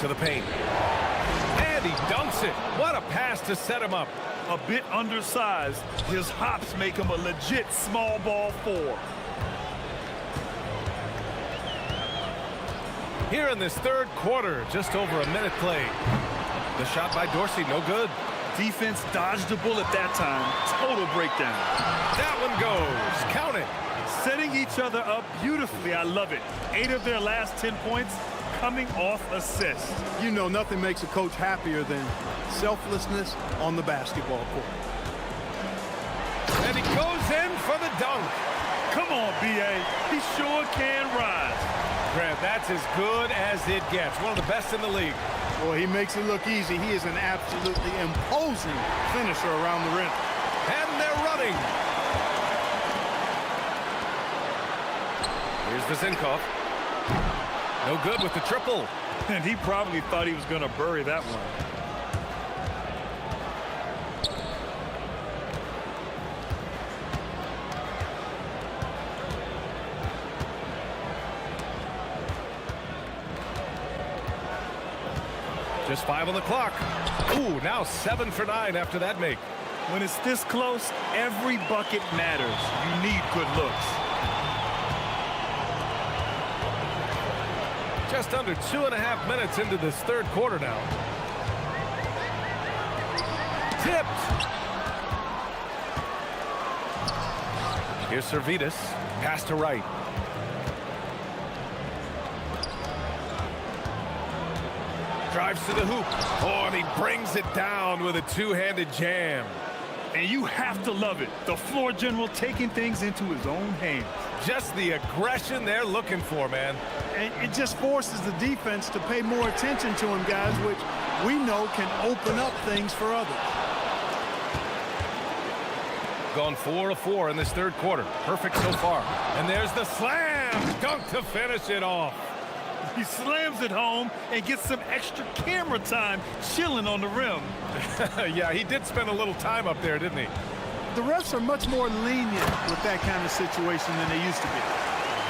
To the paint. And he dunks it. What a pass to set him up. A bit undersized, his hops make him a legit small ball 4. Here in this third quarter, just over a minute played. The shot by Dorsey, no good. Defense dodged the bullet that time. Total breakdown. That one goes. Count it. Setting each other up beautifully. I love it. 8 of their last 10 points coming off assists. You know, nothing makes a coach happier than selflessness on the basketball court. And he goes in for the dunk. Come on, B.A. He sure can rise. Grant, that's as good as it gets. One of the best in the league. Boy, he makes it look easy. He is an absolutely imposing finisher around the rim. And they're running. Here's Vizinkov. No good with the triple. And he probably thought he was going to bury that one. Just 5 on the clock. Ooh, now 7 for 9 after that make. When it's this close, every bucket matters. You need good looks. Just under 2.5 minutes into this third quarter now. Tipped. Here's Servetus. Pass to right. Drives to the hoop. Oh, and he brings it down with a two-handed jam. And you have to love it. The floor general taking things into his own hands. Just the aggression they're looking for, man. And it just forces the defense to pay more attention to him, guys, which we know can open up things for others. Gone 4 of 4 in this third quarter. Perfect so far. And there's the slam dunk to finish it off. He slams it home and gets some extra camera time chilling on the rim. Yeah, he did spend a little time up there, didn't he? The refs are much more lenient with that kind of situation than they used to be.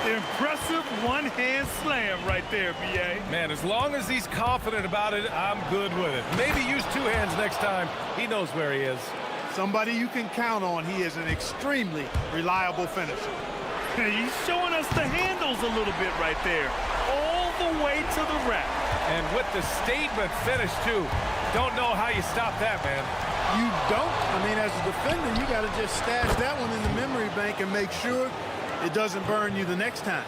The impressive one-hand slam right there, B.A. Man, as long as he's confident about it, I'm good with it. Maybe use 2 hands next time. He knows where he is. Somebody you can count on. He is an extremely reliable finisher. He's showing us the handles a little bit right there. All the way to the rack. And with the statement finish, too. Don't know how you stop that, man. You don't? I mean, as a defender, you got to just stash that one in the memory bank and make sure it doesn't burn you the next time.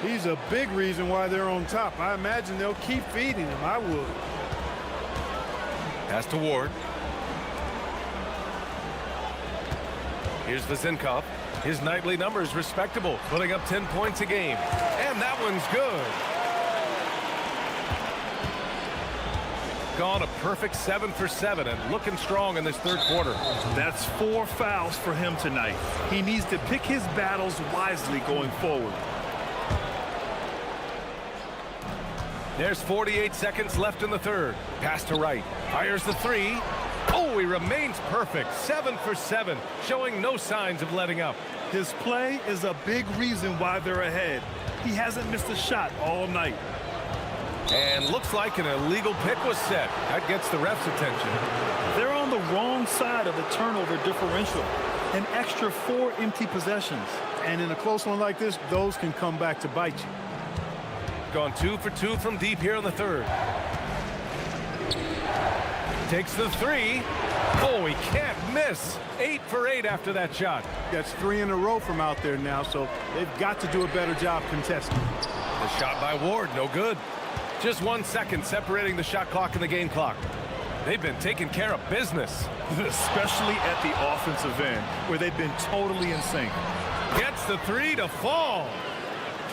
He's a big reason why they're on top. I imagine they'll keep feeding him. I would. Pass to Ward. Here's Vizinkov. His nightly numbers respectable, putting up 10 points a game. And that one's good. Gone a perfect 7 for 7 and looking strong in this third quarter. That's 4 fouls for him tonight. He needs to pick his battles wisely going forward. There's 48 seconds left in the third. Pass to right. Fires the 3. Oh, he remains perfect. 7 for 7, showing no signs of letting up. His play is a big reason why they're ahead. He hasn't missed a shot all night. And looks like an illegal pick was set. That gets the ref's attention. They're on the wrong side of the turnover differential. An extra 4 empty possessions. And in a close one like this, those can come back to bite you. Gone 2 for 2 from deep here in the third. Takes the 3. Oh, he can't miss. 8 for 8 after that shot. That's 3 in a row from out there now, so they've got to do a better job contesting. The shot by Ward, no good. Just 1 second separating the shot clock and the game clock. They've been taking care of business. Especially at the offensive end, where they've been totally in sync. Gets the 3 to fall.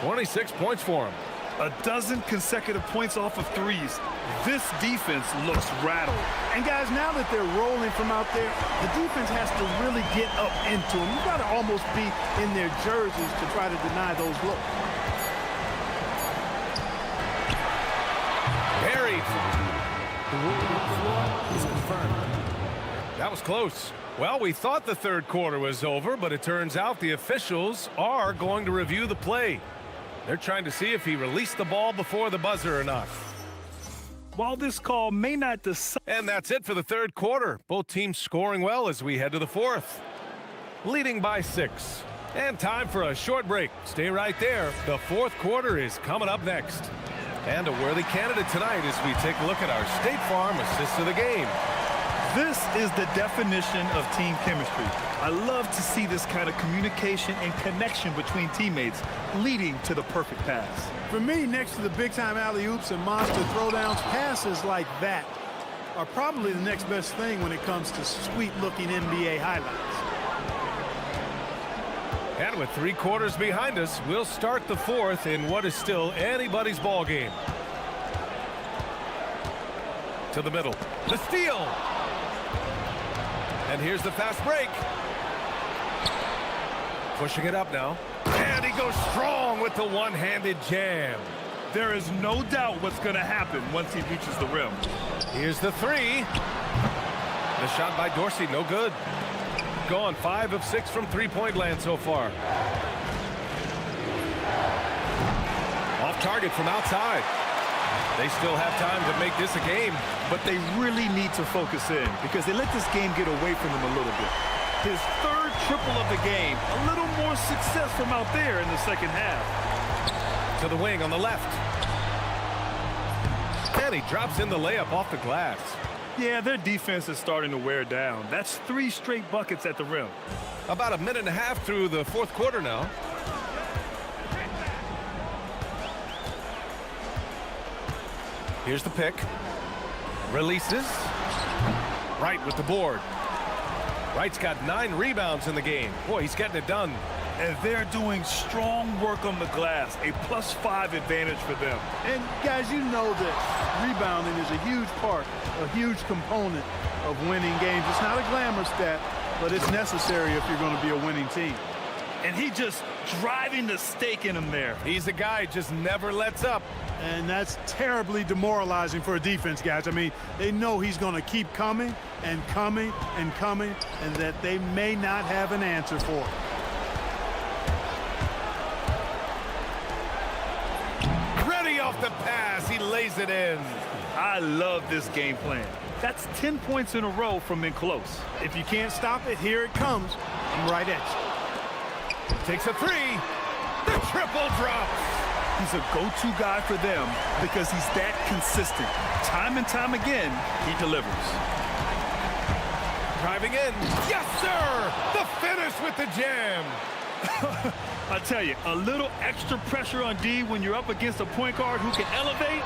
26 points for him. A dozen consecutive points off of threes. This defense looks rattled. And guys, now that they're rolling from out there, the defense has to really get up into them. You've got to almost be in their jerseys to try to deny those looks. Buried. The rule on the floor is confirmed. That was close. Well, we thought the third quarter was over, but it turns out the officials are going to review the play. They're trying to see if he released the ball before the buzzer or not. While this call may not decide. And that's it for the third quarter. Both teams scoring well as we head to the fourth. Leading by 6. And time for a short break. Stay right there. The fourth quarter is coming up next. And a worthy candidate tonight as we take a look at our State Farm assist of the game. This is the definition of team chemistry. I love to see this kind of communication and connection between teammates leading to the perfect pass. For me, next to the big-time alley-oops and monster throwdowns, passes like that are probably the next best thing when it comes to sweet-looking NBA highlights. And with 3 quarters behind us, we'll start the fourth in what is still anybody's ball game. To the middle. The steal. And here's the fast break. Pushing it up now. And he goes strong with the one-handed jam. There is no doubt what's going to happen once he reaches the rim. Here's the 3. The shot by Dorsey, no good. Gone 5 of 6 from three-point land so far. Off target from outside. They still have time to make this a game. But they really need to focus in because they let this game get away from them a little bit. His third triple of the game, a little more success from out there in the second half. To the wing on the left. And he drops in the layup off the glass. Yeah, their defense is starting to wear down. That's 3 straight buckets at the rim. About a minute and a half through the fourth quarter now. Here's the pick. Releases. Wright with the board. Wright's got 9 rebounds in the game. Boy, he's getting it done. And they're doing strong work on the glass. A +5 advantage for them. And guys, you know that rebounding is a huge part, a huge component of winning games. It's not a glamour stat, but it's necessary if you're going to be a winning team. And he just driving the stake in him there. He's a guy who just never lets up. And that's terribly demoralizing for a defense, guys. I mean, they know he's going to keep coming and coming and coming, and that they may not have an answer for it. Ready off the pass. He lays it in. I love this game plan. That's 10 points in a row from in close. If you can't stop it, here it comes. I'm right at you. Takes a 3. The triple drops. He's a go-to guy for them because he's that consistent. Time and time again, he delivers. Driving in. Yes, sir! The finish with the jam. I tell you, a little extra pressure on D when you're up against a point guard who can elevate.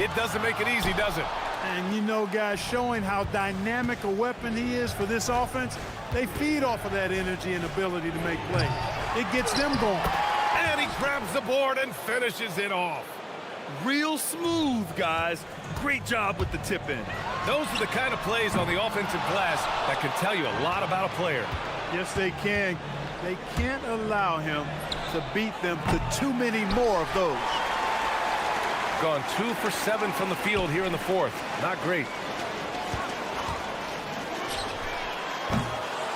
It doesn't make it easy, does it? And you know, guys, showing how dynamic a weapon he is for this offense, they feed off of that energy and ability to make plays. It gets them going. And he grabs the board and finishes it off. Real smooth, guys. Great job with the tip in. Those are the kind of plays on the offensive glass that can tell you a lot about a player. Yes, they can. They can't allow him to beat them to too many more of those. Gone 2 for 7 from the field here in the fourth. Not great.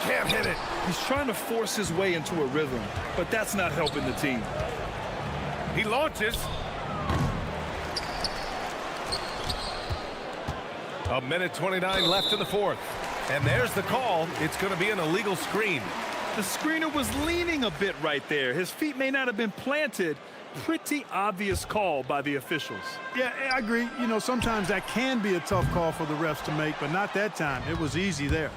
Can't hit it. He's trying to force his way into a rhythm, but that's not helping the team. He launches. A minute 29 left in the fourth. And there's the call. It's going to be an illegal screen. The screener was leaning a bit right there. His feet may not have been planted. Pretty obvious call by the officials. Yeah, I agree. You know, sometimes that can be a tough call for the refs to make, but not that time. It was easy there.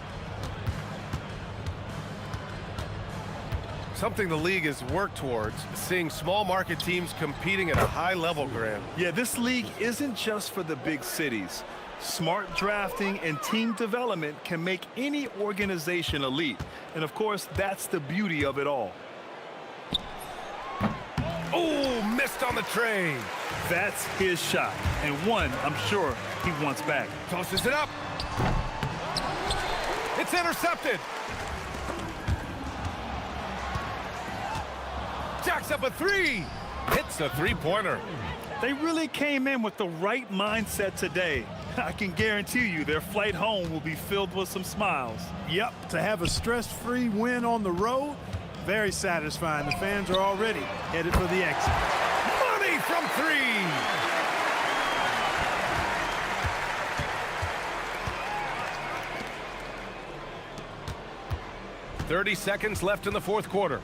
Something the league has worked towards, seeing small market teams competing at a high level, Graham. Yeah, this league isn't just for the big cities. Smart drafting and team development can make any organization elite. And of course, that's the beauty of it all. Oh, missed on the tray. That's his shot, and one I'm sure he wants back. Tosses it up. It's intercepted. Jacks up a three. Hits a three-pointer. They really came in with the right mindset today. I can guarantee you their flight home will be filled with some smiles. Yep, to have a stress-free win on the road, very satisfying. The fans are already headed for the exit. Money from three. .30 seconds left in the fourth quarter.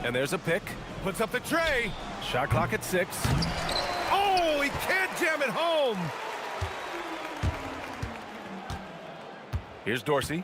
And there's a pick. Puts up the tray. Shot clock at 6. Oh, he can't jam it home. Here's Dorsey.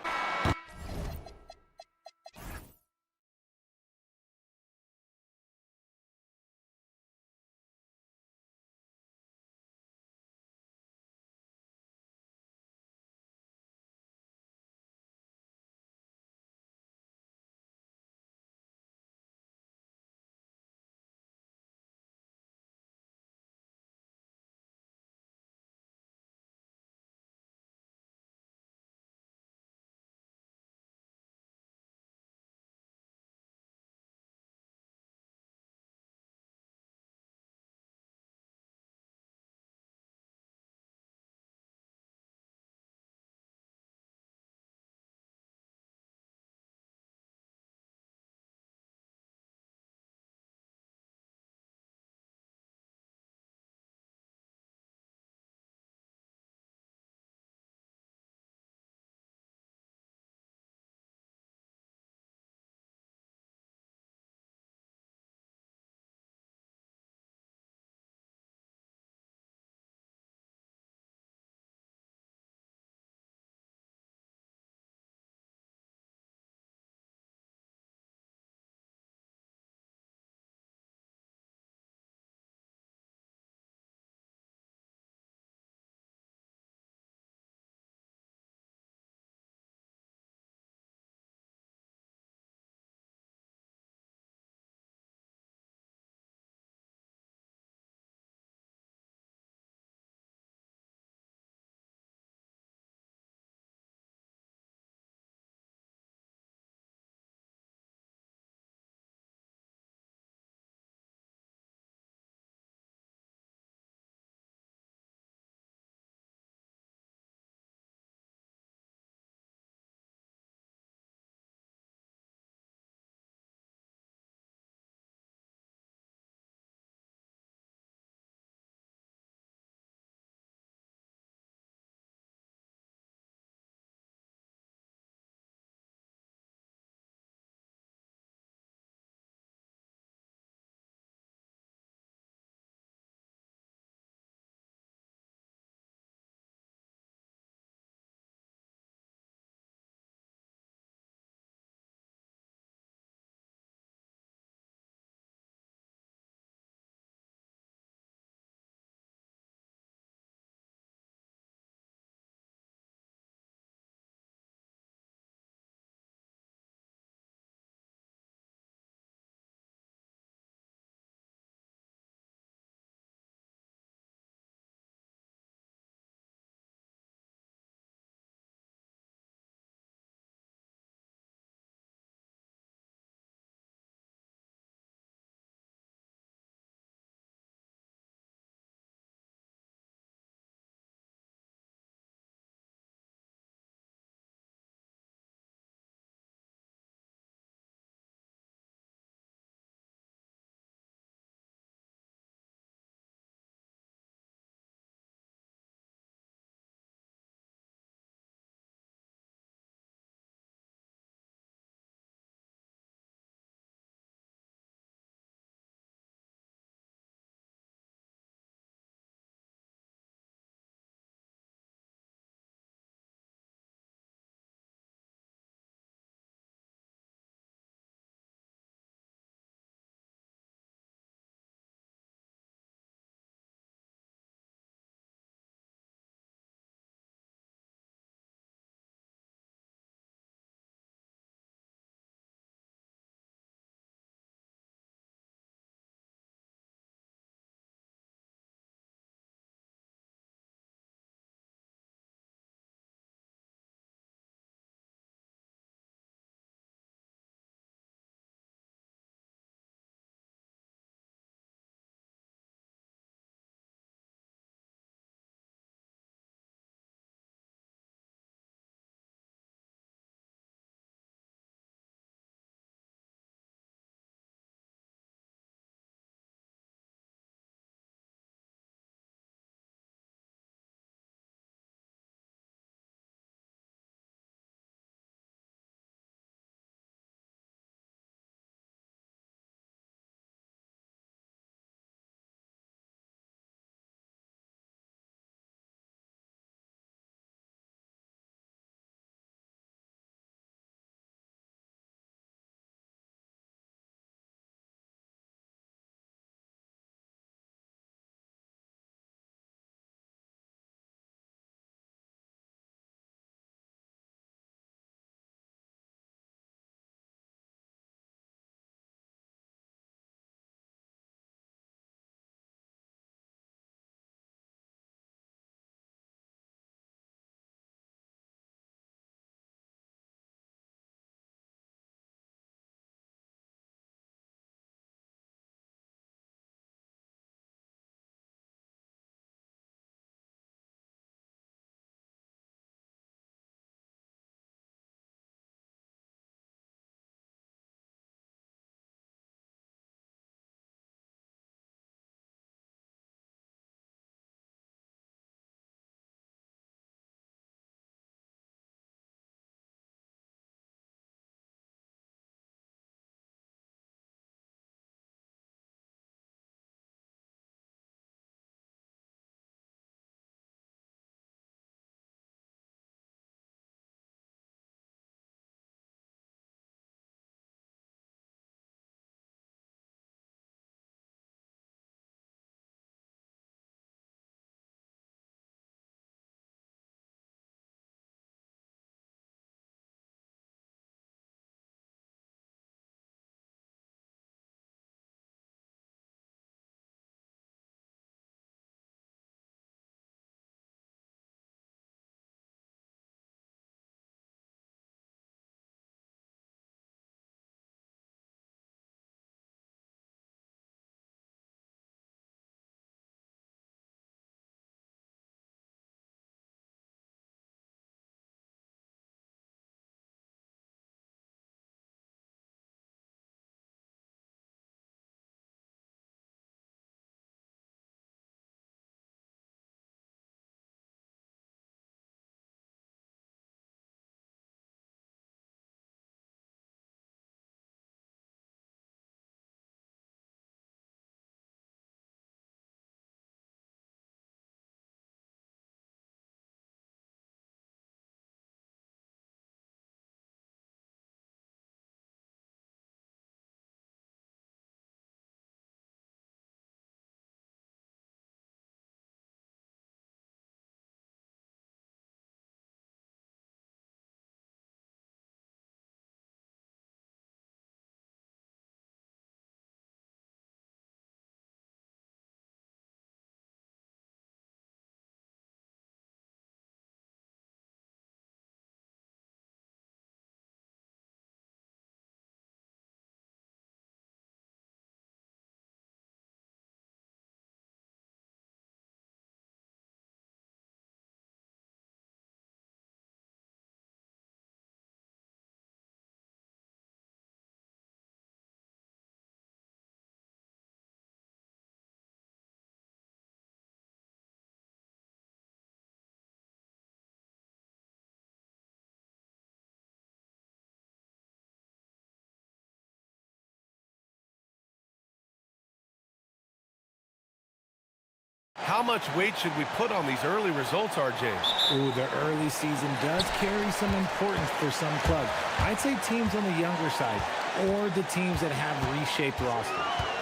How much weight should we put on these early results, RJ? Ooh, the early season does carry some importance for some clubs. I'd say teams on the younger side or the teams that have reshaped rosters.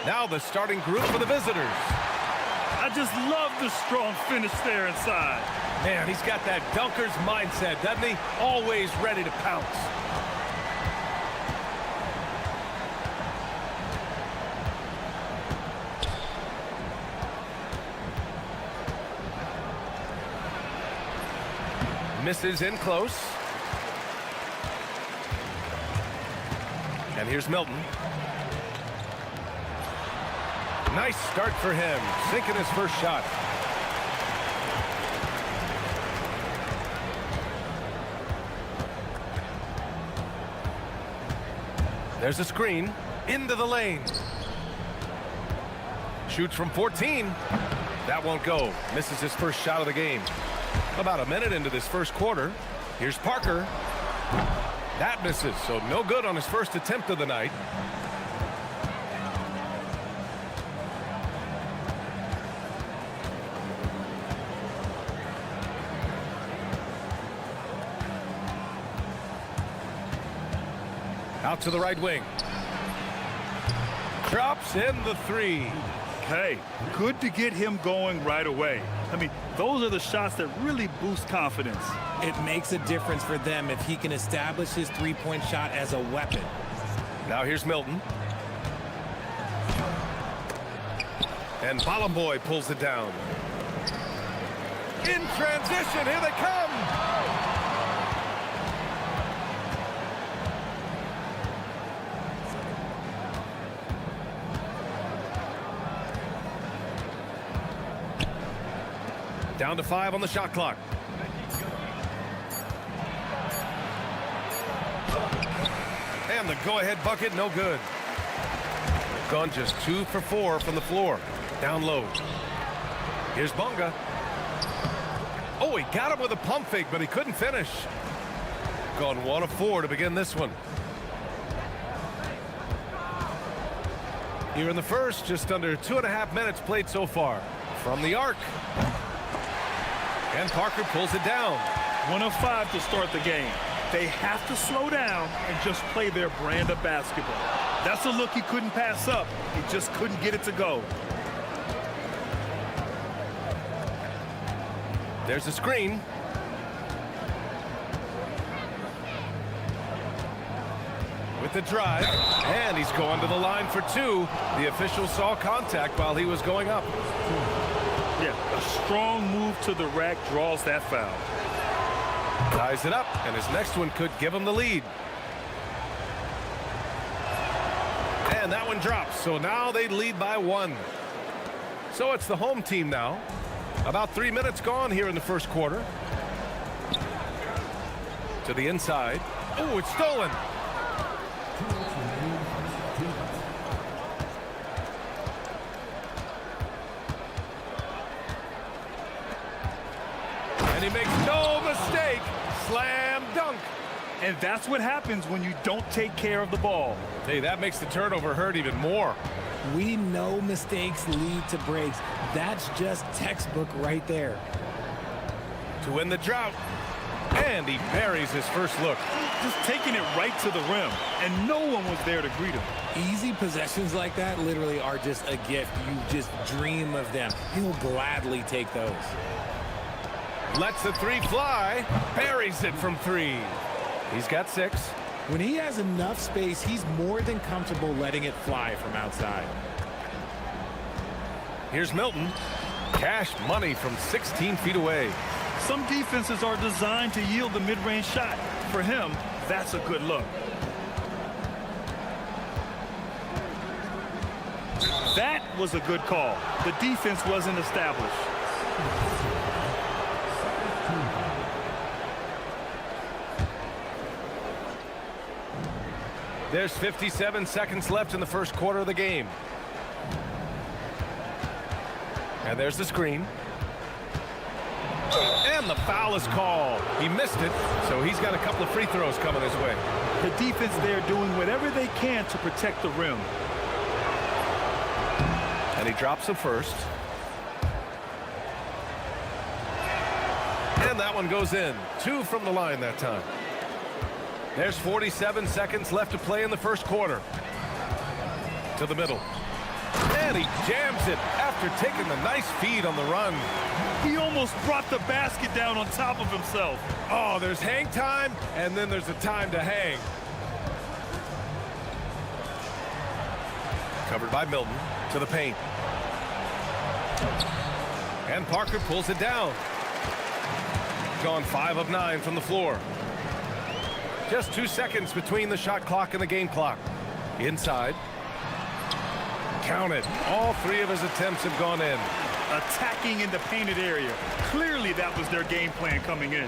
Now the starting group for the visitors. I just love the strong finish there inside. Man, he's got that dunker's mindset, doesn't he? Always ready to pounce. Misses in close. And here's Milton. Nice start for him, sinking his first shot. There's a screen into the lane. Shoots from 14. That won't go. Misses his first shot of the game. About a minute into this first quarter. Here's Parker. That misses, so no good on his first attempt of the night. Out to the right wing. Drops in the three. Hey, good to get him going right away. I mean, those are the shots that really boost confidence. It makes a difference for them if he can establish his three-point shot as a weapon. Now here's Milton. And Bolomboy pulls it down. In transition, here they come! Down to 5 on the shot clock. And the go-ahead bucket, no good. Gone just 2 for 4 from the floor. Down low. Here's Bonga. Oh, he got him with a pump fake, but he couldn't finish. Gone 1 of 4 to begin this one. Here in the first, just under 2.5 minutes played so far. From the arc. And Parker pulls it down. 1 of 5 to start the game. They have to slow down and just play their brand of basketball. That's a look he couldn't pass up. He just couldn't get it to go. There's a screen. With the drive. And he's going to the line for 2. The official saw contact while he was going up. Yeah, a strong move to the rack draws that foul. Ties it up, and his next one could give him the lead. And that one drops, so now they lead by 1. So it's the home team now. About 3 minutes gone here in the first quarter. To the inside. Oh, it's stolen. And he makes no mistake. Slam dunk. And that's what happens when you don't take care of the ball. Hey, that makes the turnover hurt even more. We know mistakes lead to breaks. That's just textbook right there. To win the drought. And he buries his first look. Just taking it right to the rim. And no one was there to greet him. Easy possessions like that literally are just a gift. You just dream of them. He'll gladly take those. Lets the 3 fly. Buries it from 3. He's got 6. When he has enough space, he's more than comfortable letting it fly from outside. Here's Milton. Cash money from 16 feet away. Some defenses are designed to yield the mid-range shot. For him, that's a good look. That was a good call. The defense wasn't established. There's 57 seconds left in the first quarter of the game. And there's the screen. And the foul is called. He missed it, so he's got a couple of free throws coming his way. The defense there doing whatever they can to protect the rim. And he drops the first. that one goes in. 2 from the line that time. There's 47 seconds left to play in the first quarter. To the middle. And he jams it after taking the nice feed on the run. He almost brought the basket down on top of himself. Oh, there's hang time, and then there's a time to hang. Covered by Milton to the paint. And Parker pulls it down. Gone 5 of 9 from the floor. Just 2 seconds between the shot clock and the game clock. Inside. Counted. All 3 of his attempts have gone in. Attacking in the painted area. Clearly that was their game plan coming in.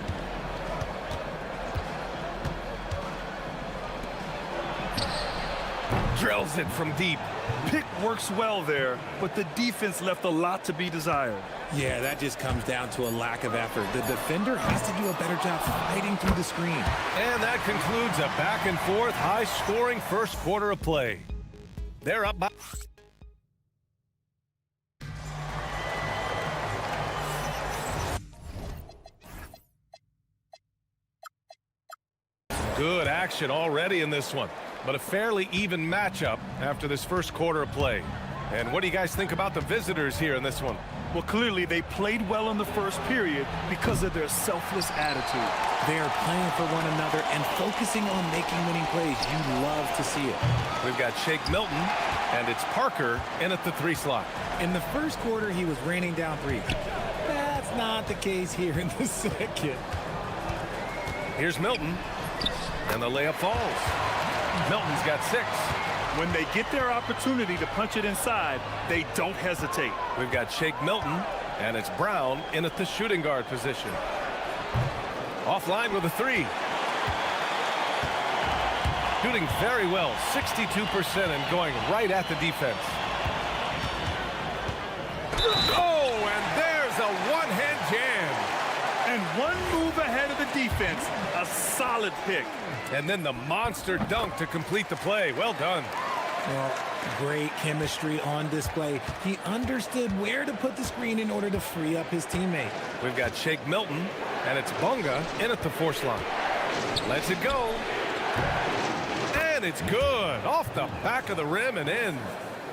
Drills it from deep. Pick works well there, but the defense left a lot to be desired. Yeah, that just comes down to a lack of effort. The defender has to do a better job fighting through the screen. And that concludes a back and forth, high-scoring first quarter of play. They're up by... Good action already in this one, but a fairly even matchup after this first quarter of play. And what do you guys think about the visitors here in this one? Well, clearly they played well in the first period because of their selfless attitude. They are playing for one another and focusing on making winning plays. You love to see it. We've got Shake Milton, and it's Parker in at the 3 slot. In the first quarter, he was raining down 3. That's not the case here in the second. Here's Milton, and the layup falls. Milton's got 6. When they get their opportunity to punch it inside, they don't hesitate. We've got Shake Milton, and it's Brown in at the shooting guard position. Offline with a 3. Shooting very well, 62% and going right at the defense. Oh, and there's a one-hand jam. And one move ahead of the defense, a solid pick. And then the monster dunk to complete the play. Well done. Well, great chemistry on display. He understood where to put the screen in order to free up his teammate. We've got Shake Milton, and it's Bunga in at the 4 slot. Lets it go. And it's good. Off the back of the rim and in.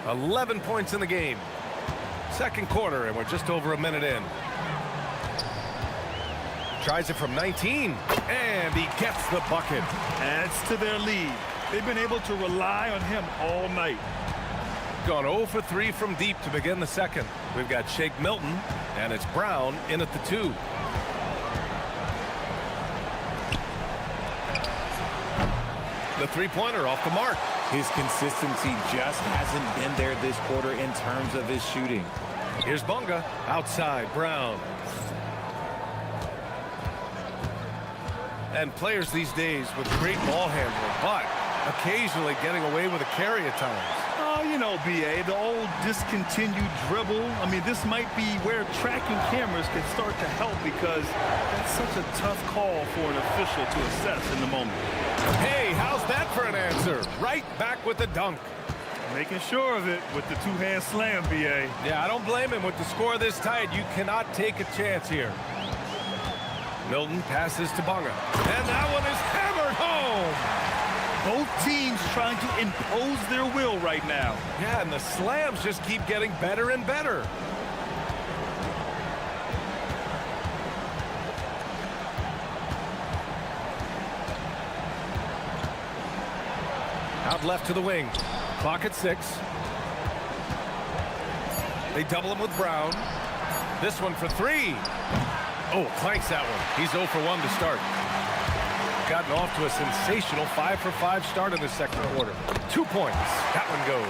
11 points in the game. Second quarter, and we're just over a minute in. Tries it from 19, and he gets the bucket. Adds to their lead. They've been able to rely on him all night. Gone 0 for 3 from deep to begin the second. We've got Shake Milton, and it's Brown in at the 2. The 3-pointer off the mark. His consistency just hasn't been there this quarter in terms of his shooting. Here's Bunga, outside, Brown. And players these days with great ball handling, but occasionally getting away with a carry at times. Oh, you know, B.A., the old discontinued dribble. I mean, this might be where tracking cameras can start to help because that's such a tough call for an official to assess in the moment. Hey, how's that for an answer? Right back with the dunk. Making sure of it with the 2-hand slam, B.A. Yeah, I don't blame him. With the score this tight, you cannot take a chance here. Milton passes to Bunga, and that one is hammered home. Both teams trying to impose their will right now. Yeah, and the slams just keep getting better and better. Out left to the wing. Clock at 6. They double him with Brown. This one for 3. Oh, clanks that one. He's 0 for 1 to start. Gotten off to a sensational 5 for 5 start in the second quarter. 2 points. That one goes.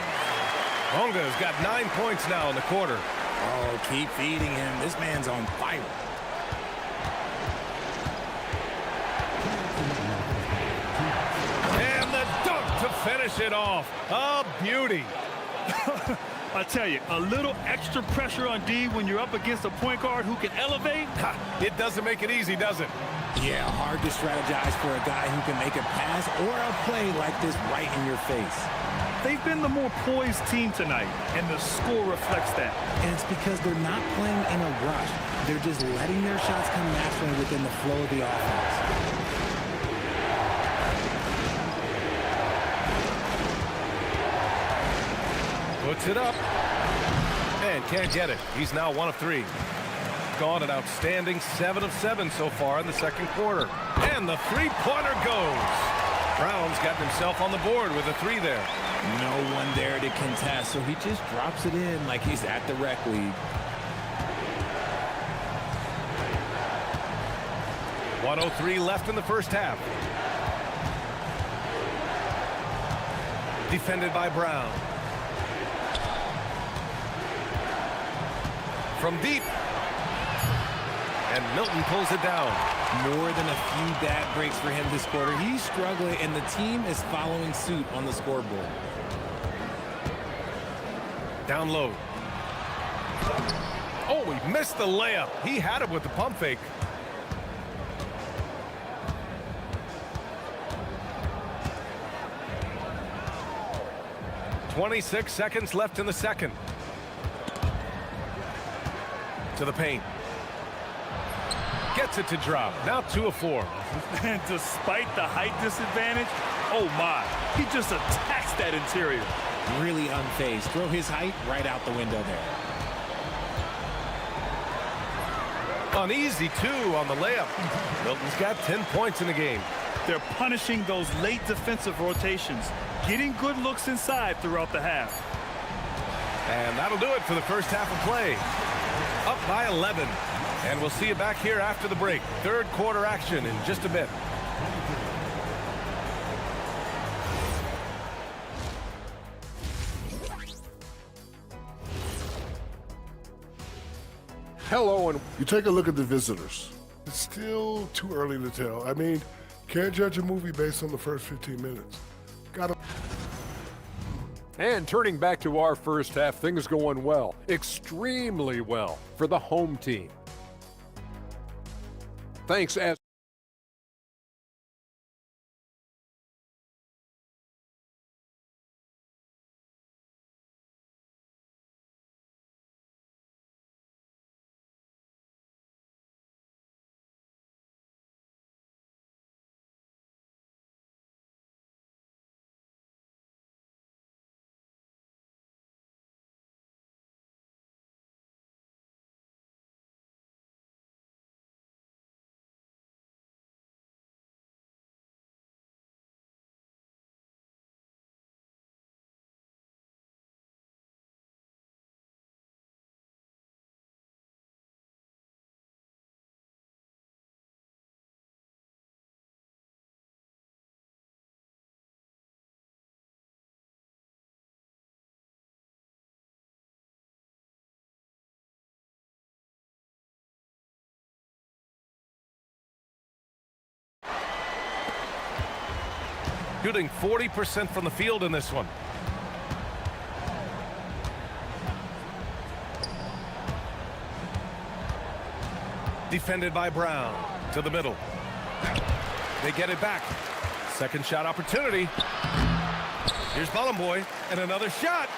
Bunga's got 9 points now in the quarter. Oh, keep feeding him. This man's on fire. And the dunk to finish it off. A beauty. I tell you, a little extra pressure on D when you're up against a point guard who can elevate. It doesn't make it easy, does it? Yeah, hard to strategize for a guy who can make a pass or a play like this right in your face. they've been the more poised team tonight, and the score reflects that. And it's because they're not playing in a rush. They're just letting their shots come naturally within the flow of the offense. Puts it up. And can't get it. He's now 1 of 3. Gone an outstanding 7 of 7 so far in the second quarter. And the three-pointer goes. Brown's gotten himself on the board with a 3 there. No one there to contest, so he just drops it in like he's at the rec league. 1:03 left in the first half. Defended by Brown. From deep. And Milton pulls it down. More than a few bad breaks for him this quarter. He's struggling, and the team is following suit on the scoreboard. Down low. Oh, he missed the layup. He had it with the pump fake. .26 seconds left in the second. To the paint. Gets it to drop. Now 2 of 4. And despite the height disadvantage, oh my, he just attacks that interior. Really unfazed. Throw his height right out the window there. An easy 2 on the layup. Milton's got 10 points in the game. They're punishing those late defensive rotations, getting good looks inside throughout the half. And that'll do it for the first half of play. Up by 11. And we'll see you back here after the break. Third quarter action in just a bit. Hello, and you take a look at the visitors. It's still too early to tell. I mean, can't judge a movie based on the first 15 minutes. And turning back to our first half, things going well, extremely well for the home team. Thanks as Shooting 40% from the field in this one. Defended by Brown. To the middle. They get it back. Second shot opportunity. Here's Bollenboy. And another shot.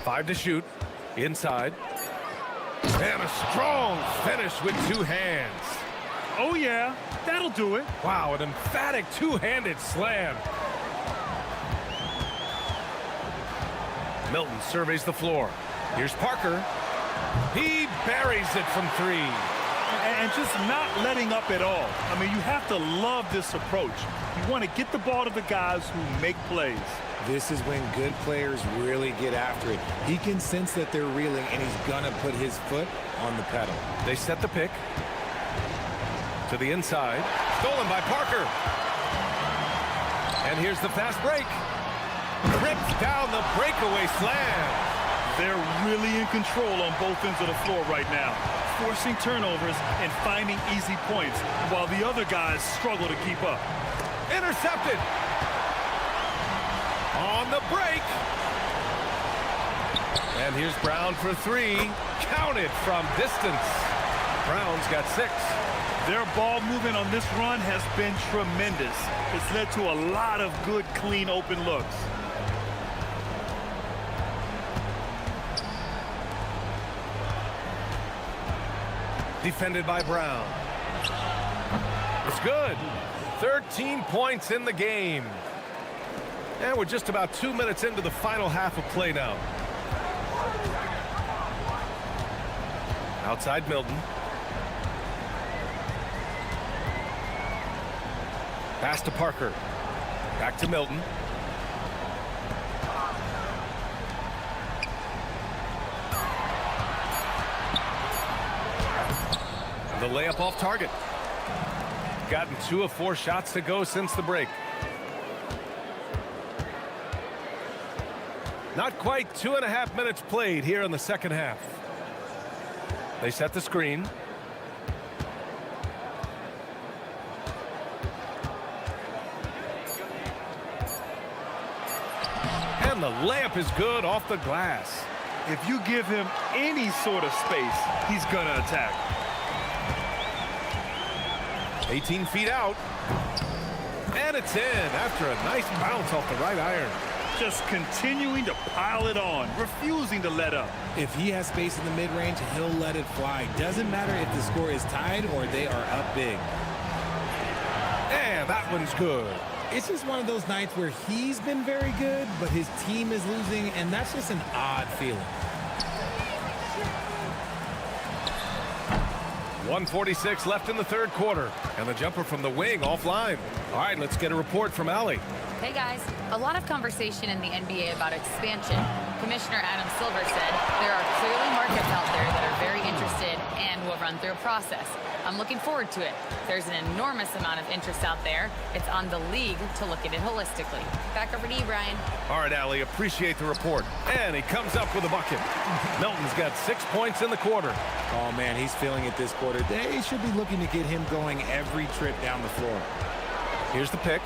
Five to shoot. Inside. And a strong finish with 2 hands. Oh yeah, that'll do it. Wow, an emphatic two-handed slam. Milton surveys the floor. Here's Parker. He buries it from 3. And just not letting up at all. I mean, you have to love this approach. You want to get the ball to the guys who make plays. This is when good players really get after it. He can sense that they're reeling, and he's going to put his foot on the pedal. They set the pick. To the inside. Stolen by Parker. And here's the fast break. Ripped down the breakaway slam. They're really in control on both ends of the floor right now, forcing turnovers and finding easy points, while the other guys struggle to keep up. Intercepted. On the break. And here's Brown for 3. Counted from distance. Brown's got 6. Their ball movement on this run has been tremendous. It's led to a lot of good, clean, open looks. Defended by Brown. It's good. 13 points in the game. And we're just about 2 minutes into the final half of play now. Outside Milton. Pass to Parker. Back to Milton. The layup off target. Gotten 2 of 4 shots to go since the break. Not quite 2.5 minutes played here in the second half. They set the screen. And the layup is good off the glass. If you give him any sort of space, he's gonna attack. 18 feet out. And it's in after a nice bounce off the right iron. Just continuing to pile it on, refusing to let up. If he has space in the mid-range, he'll let it fly. Doesn't matter if the score is tied or they are up big. And that one's good. It's just one of those nights where he's been very good, but his team is losing, and that's just an odd feeling. 1:46 left in the third quarter. And the jumper from the wing offline. All right, let's get a report from Allie. Hey guys, a lot of conversation in the NBA about expansion. Commissioner Adam Silver said there are clearly markets out there that are very interested and will run through a process. I'm looking forward to it. There's an enormous amount of interest out there. It's on the league to look at it holistically. Back over to you, Brian. All right, Allie, appreciate the report. And he comes up with a bucket. Milton's got 6 points in the quarter. Oh, man, he's feeling it this quarter. They should be looking to get him going every trip down the floor. Here's the pick.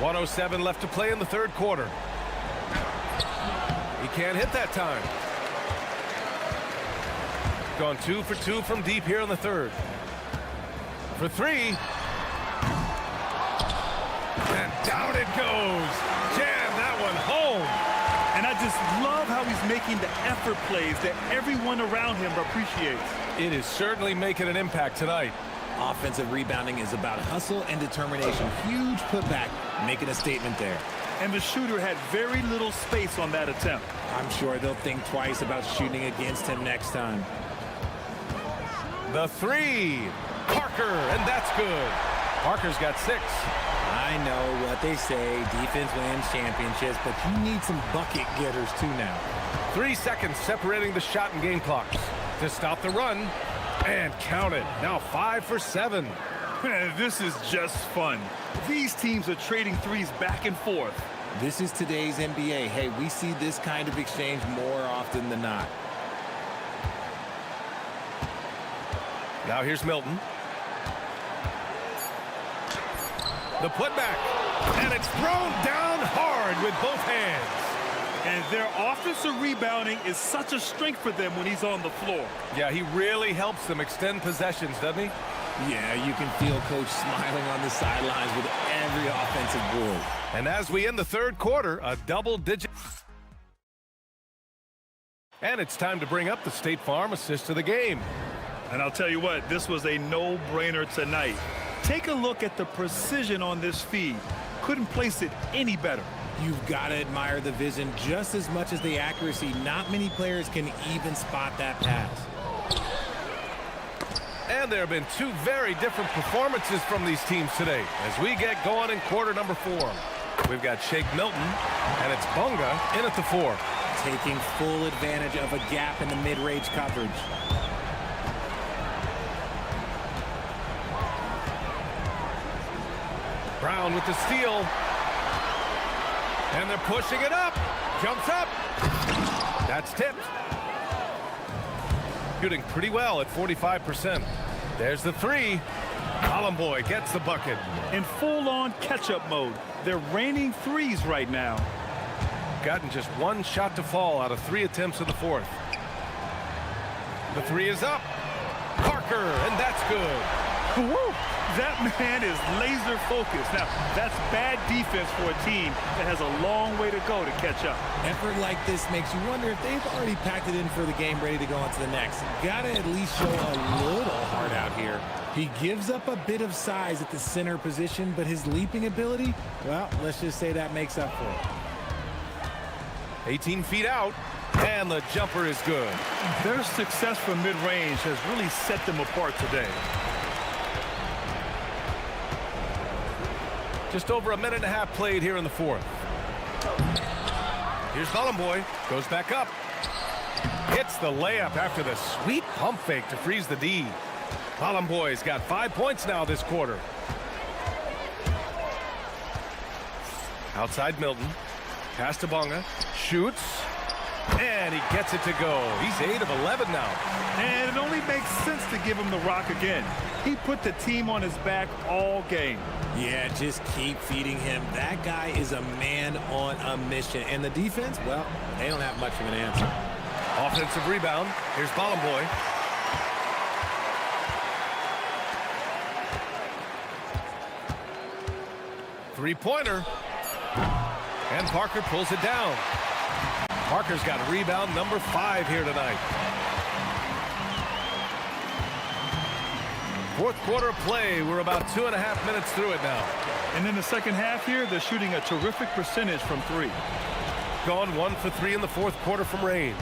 1:07 left to play in the third quarter. He can't hit that time. Gone 2 for 2 from deep here in the third. For 3. And down it goes. Jam that one home. And I just love how he's making the effort plays that everyone around him appreciates. It is certainly making an impact tonight. Offensive rebounding is about hustle and determination. Huge putback, making a statement there. And the shooter had very little space on that attempt. I'm sure they'll think twice about shooting against him next time. The 3. Parker, and that's good. Parker's got 6. I know what they say, defense wins championships, but you need some bucket getters too now. 3 seconds separating the shot and game clocks. To stop the run, and count it. Now 5 for 7. This is just fun. These teams are trading threes back and forth. This is today's NBA. Hey, we see this kind of exchange more often than not. Now here's Milton. The putback. And it's thrown down hard with both hands. And their offensive rebounding is such a strength for them when he's on the floor. Yeah, he really helps them extend possessions, doesn't he? Yeah, you can feel Coach smiling on the sidelines with every offensive board. And as we end the third quarter, a double-digit. And it's time to bring up the State Farm assist of the game. And I'll tell you what, this was a no-brainer tonight. Take a look at the precision on this feed. Couldn't place it any better. You've got to admire the vision just as much as the accuracy. Not many players can even spot that pass. And there have been 2 very different performances from these teams today as we get going in quarter number 4. We've got Shake Milton, and it's Bunga in at the 4. Taking full advantage of a gap in the mid-range coverage. Brown with the steal. And they're pushing it up. Jumps up. That's tipped. Shooting pretty well at 45%. There's the 3. Boy gets the bucket. In full-on catch-up mode. They're raining threes right now. Gotten just 1 shot to fall out of 3 attempts in the fourth. The three is up. Parker, and that's good. Woo! That man is laser focused. Now, that's bad defense for a team that has a long way to go to catch up. Effort like this makes you wonder if they've already packed it in for the game, ready to go on to the next. Gotta at least show a little heart out here. He gives up a bit of size at the center position, but his leaping ability, well, let's just say that makes up for it. 18 feet out, and the jumper is good. Their success from mid-range has really set them apart today. Just over a minute and a half played here in the fourth. Here's Boy. Goes back up. Hits the layup after the sweet pump fake to freeze the D. Boy's got 5 points now this quarter. Outside Milton. Pass to Bonga. Shoots. And he gets it to go. He's 8 of 11 now. And it only makes sense to give him the rock again. He put the team on his back all game. Yeah, just keep feeding him. That guy is a man on a mission. And the defense, well, they don't have much of an answer. Offensive rebound. Here's Boy. Three-pointer. And Parker pulls it down. Parker's got rebound number 5 here tonight. Fourth quarter of play. We're about 2.5 minutes through it now. And in the second half here, they're shooting a terrific percentage from 3. Gone 1 for 3 in the fourth quarter from range.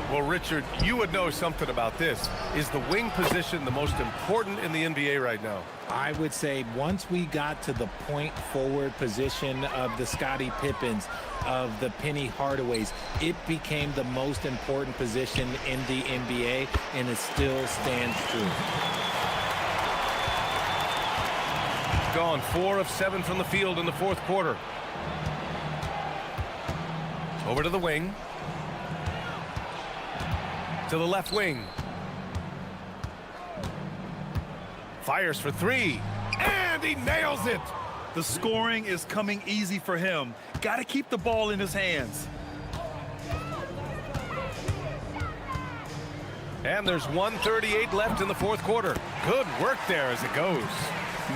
Well, Richard, you would know something about this. Is the wing position the most important in the NBA right now? I would say once we got to the point forward position of the Scottie Pippens, of the Penny Hardaways, it became the most important position in the NBA, and it still stands true. Gone 4 of 7 from the field in the fourth quarter. Over to the wing. To the left wing. Fires for 3. And he nails it. The scoring is coming easy for him. Got to keep the ball in his hands. And there's 1:38 left in the fourth quarter. Good work there as it goes.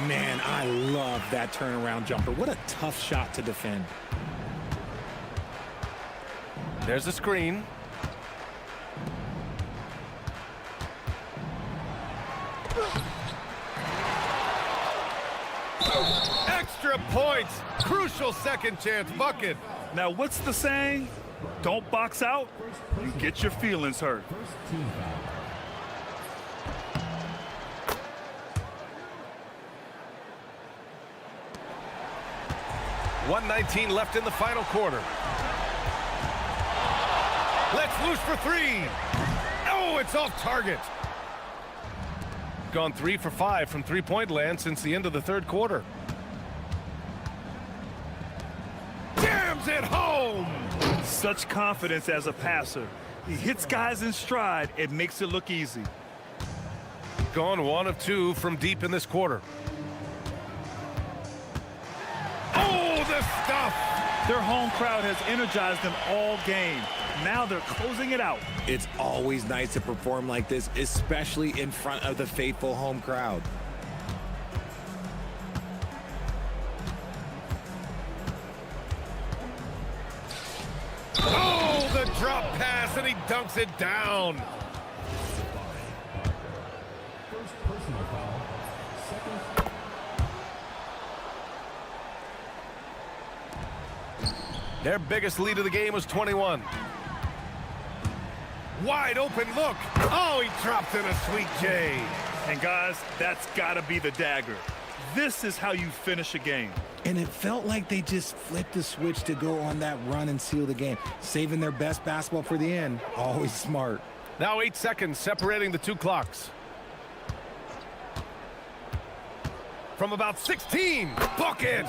Man, I love that turnaround jumper. What a tough shot to defend. There's a screen. Extra points. Crucial second chance bucket. Now, what's the saying? Don't box out. You get your feelings hurt. 1:19 left in the final quarter. Let's loose for 3. Oh, it's off target. Gone 3 for 5 from three-point land since the end of the third quarter. Jams it home. Such confidence as a passer. He hits guys in stride. It makes it look easy. Gone 1 of 2 from deep in this quarter. Oh, the stuff. Their home crowd has energized them all game. Now they're closing it out. It's always nice to perform like this, especially in front of the faithful home crowd. Oh, the drop pass, and he dunks it down. Their biggest lead of the game was 21. Wide open look. Oh, he dropped in a sweet J. And guys, that's got to be the dagger. This is how you finish a game. And it felt like they just flipped the switch to go on that run and seal the game, saving their best basketball for the end. Always smart. Now 8 seconds separating the two clocks. From about 16, bucket.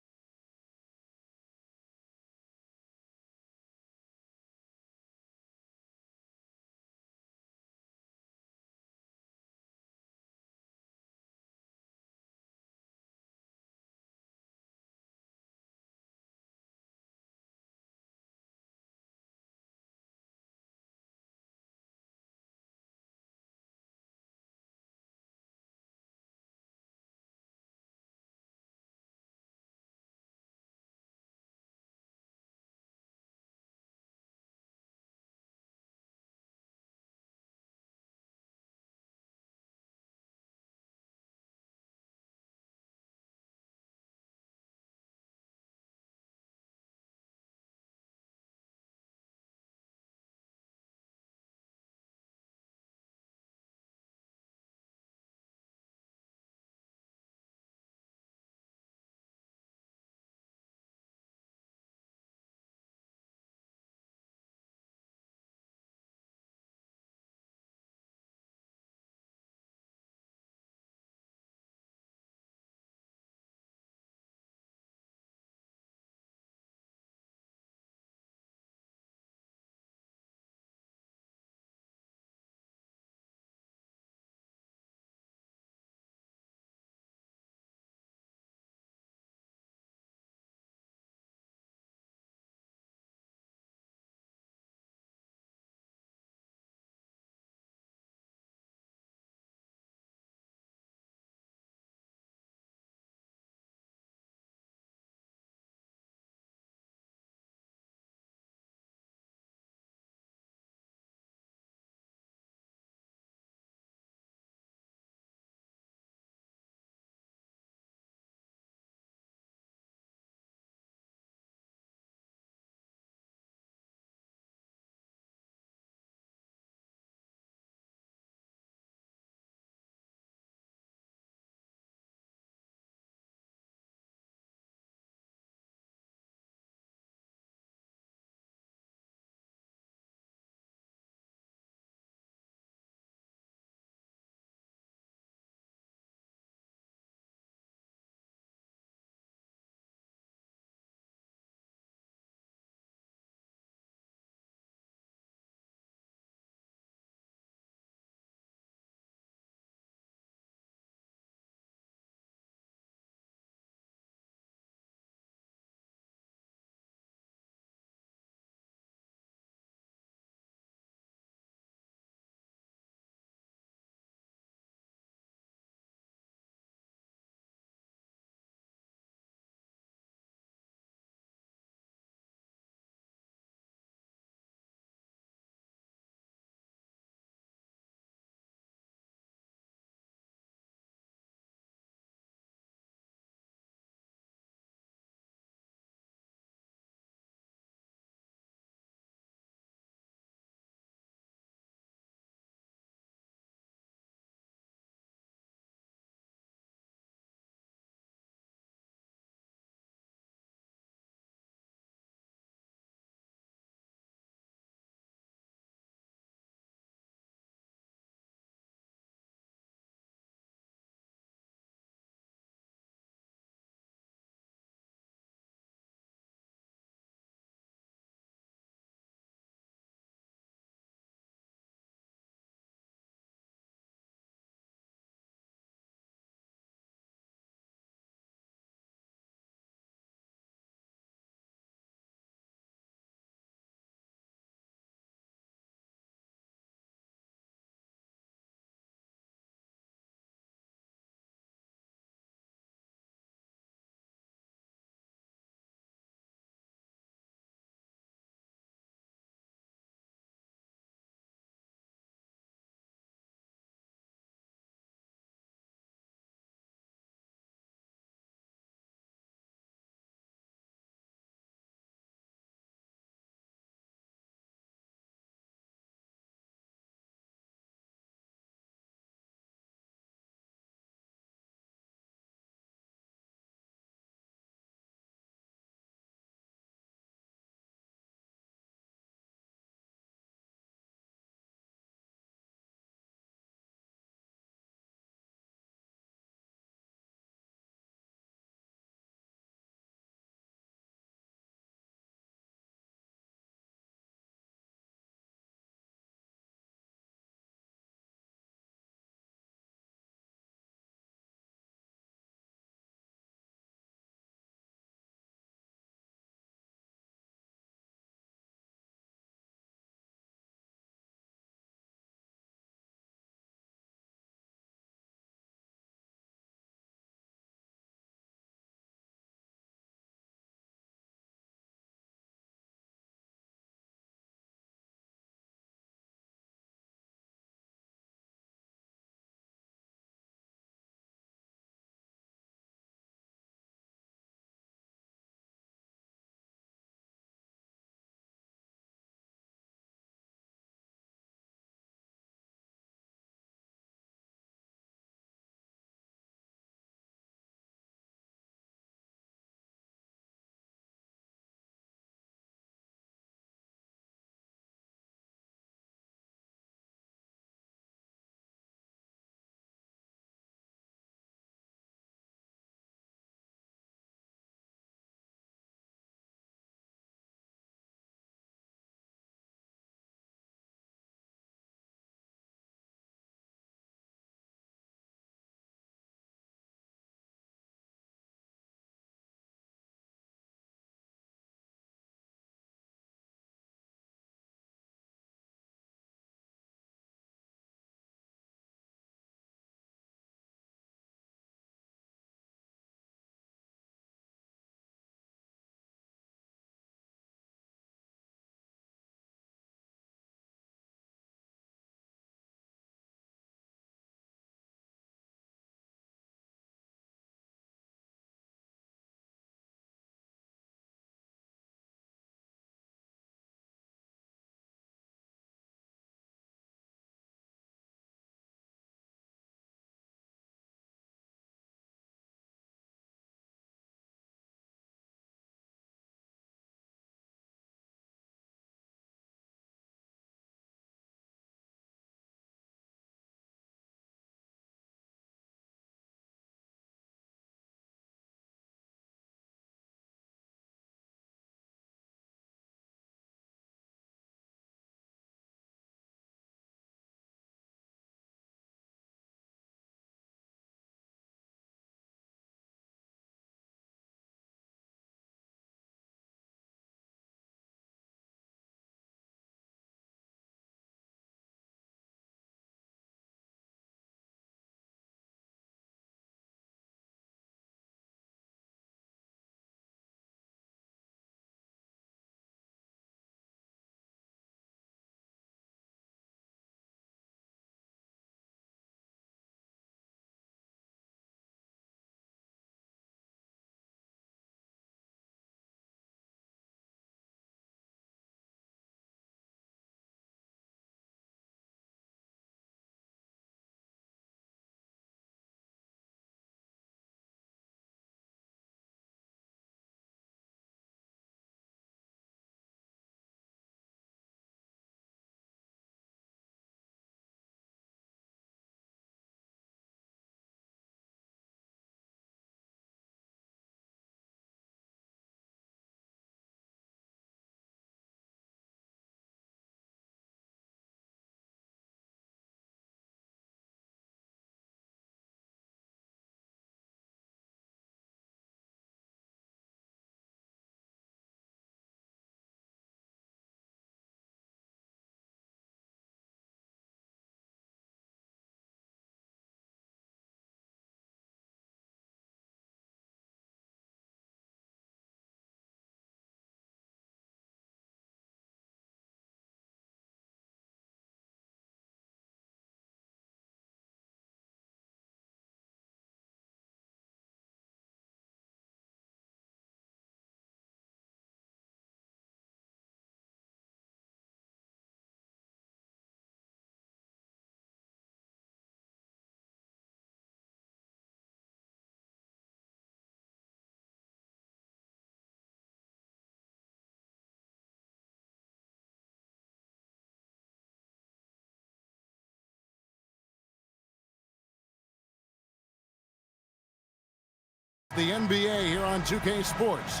the NBA here on 2K Sports.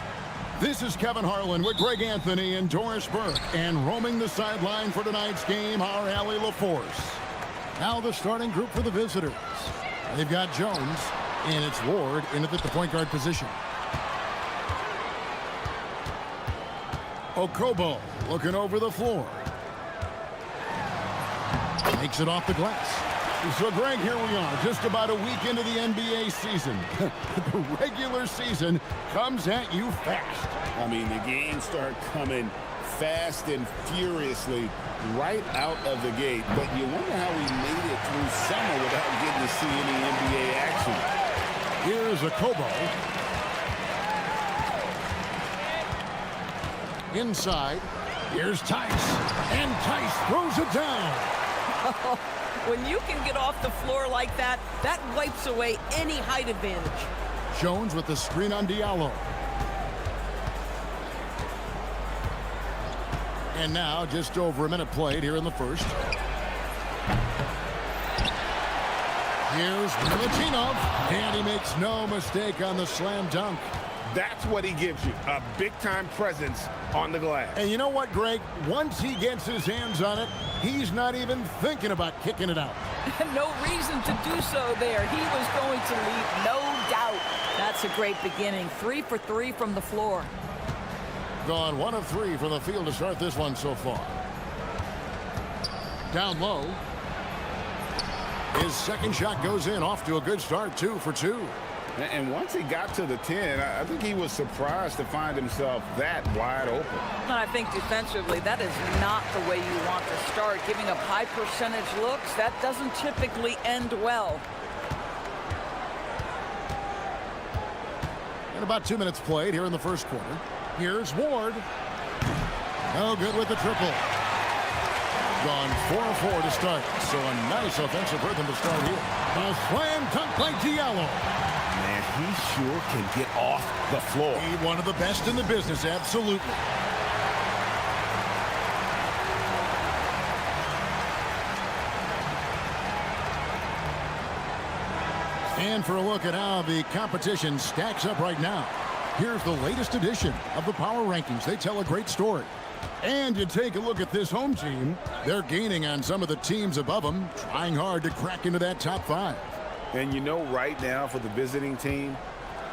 This is Kevin Harlan with Greg Anthony and Doris Burke, and roaming the sideline for tonight's game, our Allie LaForce. Now the starting group for the visitors. They've got Jones, and it's Ward in at the point guard position. Okobo looking over the floor. Makes it off the glass. So, Greg, here we are, just about a week into the NBA season. The regular season comes at you fast. I mean, the games start coming fast and furiously right out of the gate. But you wonder how we made it through summer without getting to see any NBA action. Here's Okobo. Inside, here's Tice. And Tice throws it down. When you can get off the floor like that, that wipes away any height advantage. Jones with the screen on Diallo. And now just over a minute played here in the first. Here's Milutinov, and he makes no mistake on the slam dunk. That's what he gives you, a big-time presence on the glass. And you know what, Greg? Once he gets his hands on it, he's not even thinking about kicking it out. No reason to do so there. He was going to lead, no doubt. That's a great beginning. 3 for 3 from the floor. Gone 1 of 3 from the field to start this one so far. Down low. His second shot goes in, off to a good start, 2 for 2. And once he got to the 10, I think he was surprised to find himself that wide open. And I think defensively, that is not the way you want to start. Giving up high percentage looks, that doesn't typically end well. And about 2 minutes played here in the first quarter. Here's Ward. No good with the triple. Gone 4 of 4 to start. So a nice offensive rhythm to start here. A slam dunk by Diallo. Man, he sure can get off the floor. He's one of the best in the business, absolutely. And for a look at how the competition stacks up right now, here's the latest edition of the Power Rankings. They tell a great story. And you take a look at this home team, they're gaining on some of the teams above them, trying hard to crack into that top 5. And you know, right now for the visiting team,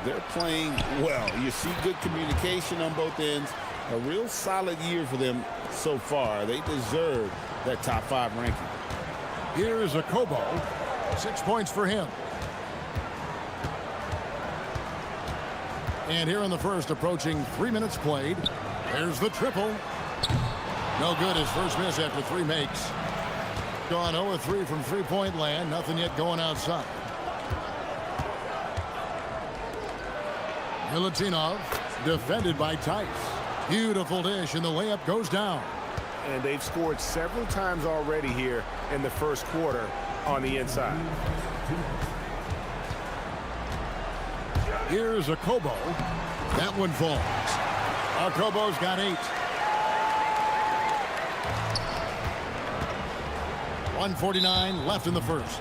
they're playing well. You see good communication on both ends. A real solid year for them so far. They deserve that top 5 ranking. Here is Okobo. 6 points for him. And here in the first, approaching 3 minutes played. There's the triple. No good. His first miss after 3 makes. Gone 0 of 3 from three-point land. Nothing yet going outside. Milutinov, defended by Tice. Beautiful dish, and the layup goes down. And they've scored several times already here in the first quarter on the inside. Here's Okobo. That one falls. Okobo's got 8. 1:49 left in the first.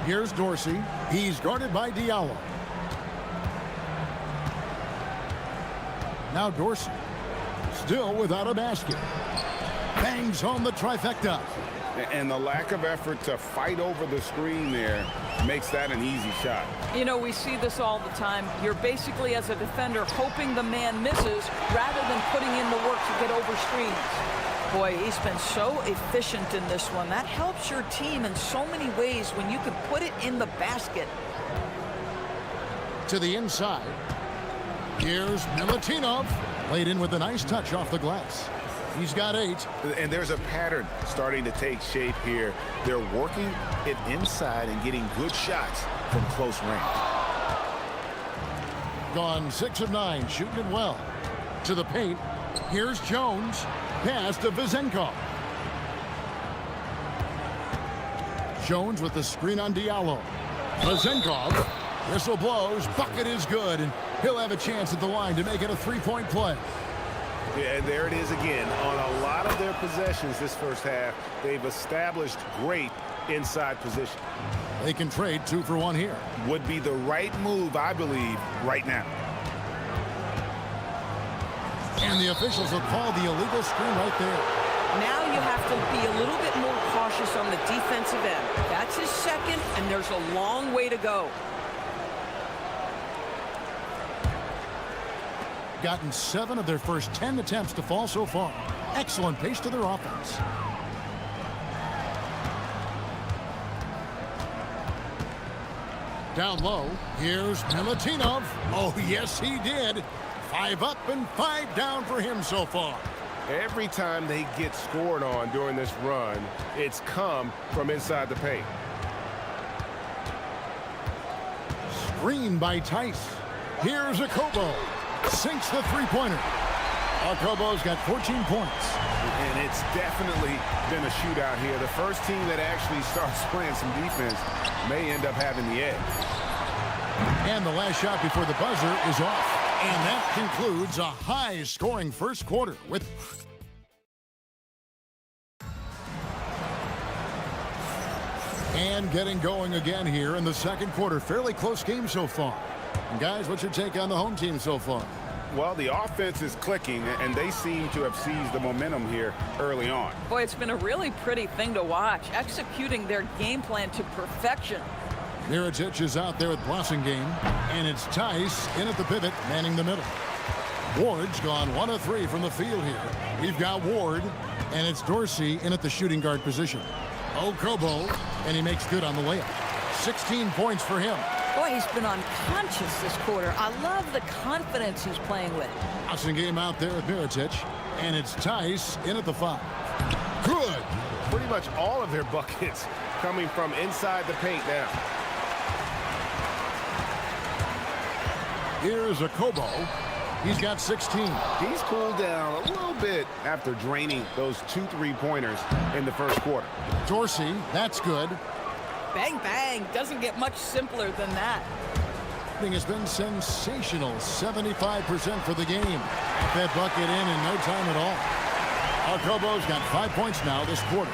Here's Dorsey. He's guarded by Diallo. Now Dorsey. Still without a basket. Bangs home the trifecta. And the lack of effort to fight over the screen there makes that an easy shot. You know, we see this all the time. You're basically, as a defender, hoping the man misses rather than putting in the work to get over screens. Boy, he's been so efficient in this one. That helps your team in so many ways when you can put it in the basket. To the inside. Here's Milutinov. Played in with a nice touch off the glass. He's got 8. And there's a pattern starting to take shape here. They're working it inside and getting good shots from close range. Gone 6 of 9, shooting it well. To the paint. Here's Jones. Pass to Vezenkov. Jones with the screen on Diallo. Vezenkov. Whistle blows. Bucket is good. And he'll have a chance at the line to make it a 3-point play. Yeah, and there it is again. On a lot of their possessions this first half, they've established great inside position. They can trade 2 for 1 here. Would be the right move, I believe, right now. And the officials will call the illegal screen right there. Now you have to be a little bit more cautious on the defensive end. That's his second, and there's a long way to go. Gotten 7 of their first 10 attempts to fall so far. Excellent pace to their offense. Down low, here's Milutinov. Oh, yes, he did. 5 up and 5 down for him so far. Every time they get scored on during this run, it's come from inside the paint. Screen by Tice. Here's Akobo. Sinks the three-pointer. Akobo's got 14 points. And it's definitely been a shootout here. The first team that actually starts playing some defense may end up having the edge. And the last shot before the buzzer is off. And that concludes a high-scoring first quarter with... And getting going again here in the second quarter. Fairly close game so far. And guys, what's your take on the home team so far? Well, the offense is clicking, and they seem to have seized the momentum here early on. Boy, it's been a really pretty thing to watch, executing their game plan to perfection. Mirotic is out there with Blossingame, and it's Tice in at the pivot, manning the middle. Ward's gone 1 of 3 from the field here. We've got Ward, and it's Dorsey in at the shooting guard position. Okobo, and he makes good on the layup. 16 points for him. Boy, he's been unconscious this quarter. I love the confidence he's playing with. Blossingame out there with Mirotic, and it's Tice in at the 5. Good. Pretty much all of their buckets coming from inside the paint now. Here's Akobo. He's got 16. He's cooled down a little bit after draining those 2 3-pointers in the first quarter. Dorsey, that's good. Bang, bang. Doesn't get much simpler than that. Thing has been sensational. 75% for the game. Got that bucket in no time at all. Akobo's got 5 points now this quarter.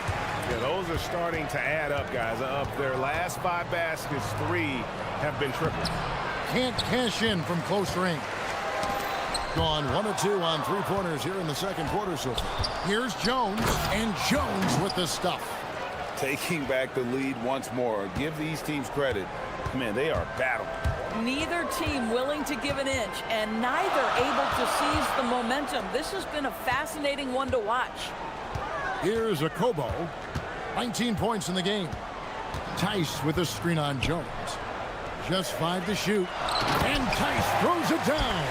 Yeah, those are starting to add up, guys. Of their last 5 baskets, 3 have been triples. Can't cash in from close range. Gone 1 of 2 on 3-pointers here in the second quarter so far. Here's Jones, and Jones with the stuff. Taking back the lead once more. Give these teams credit. Man, they are battling. Neither team willing to give an inch, and neither able to seize the momentum. This has been a fascinating one to watch. Here's Akobo. 19 points in the game. Tice with a screen on Jones. Just 5 to shoot. And Tice throws it down.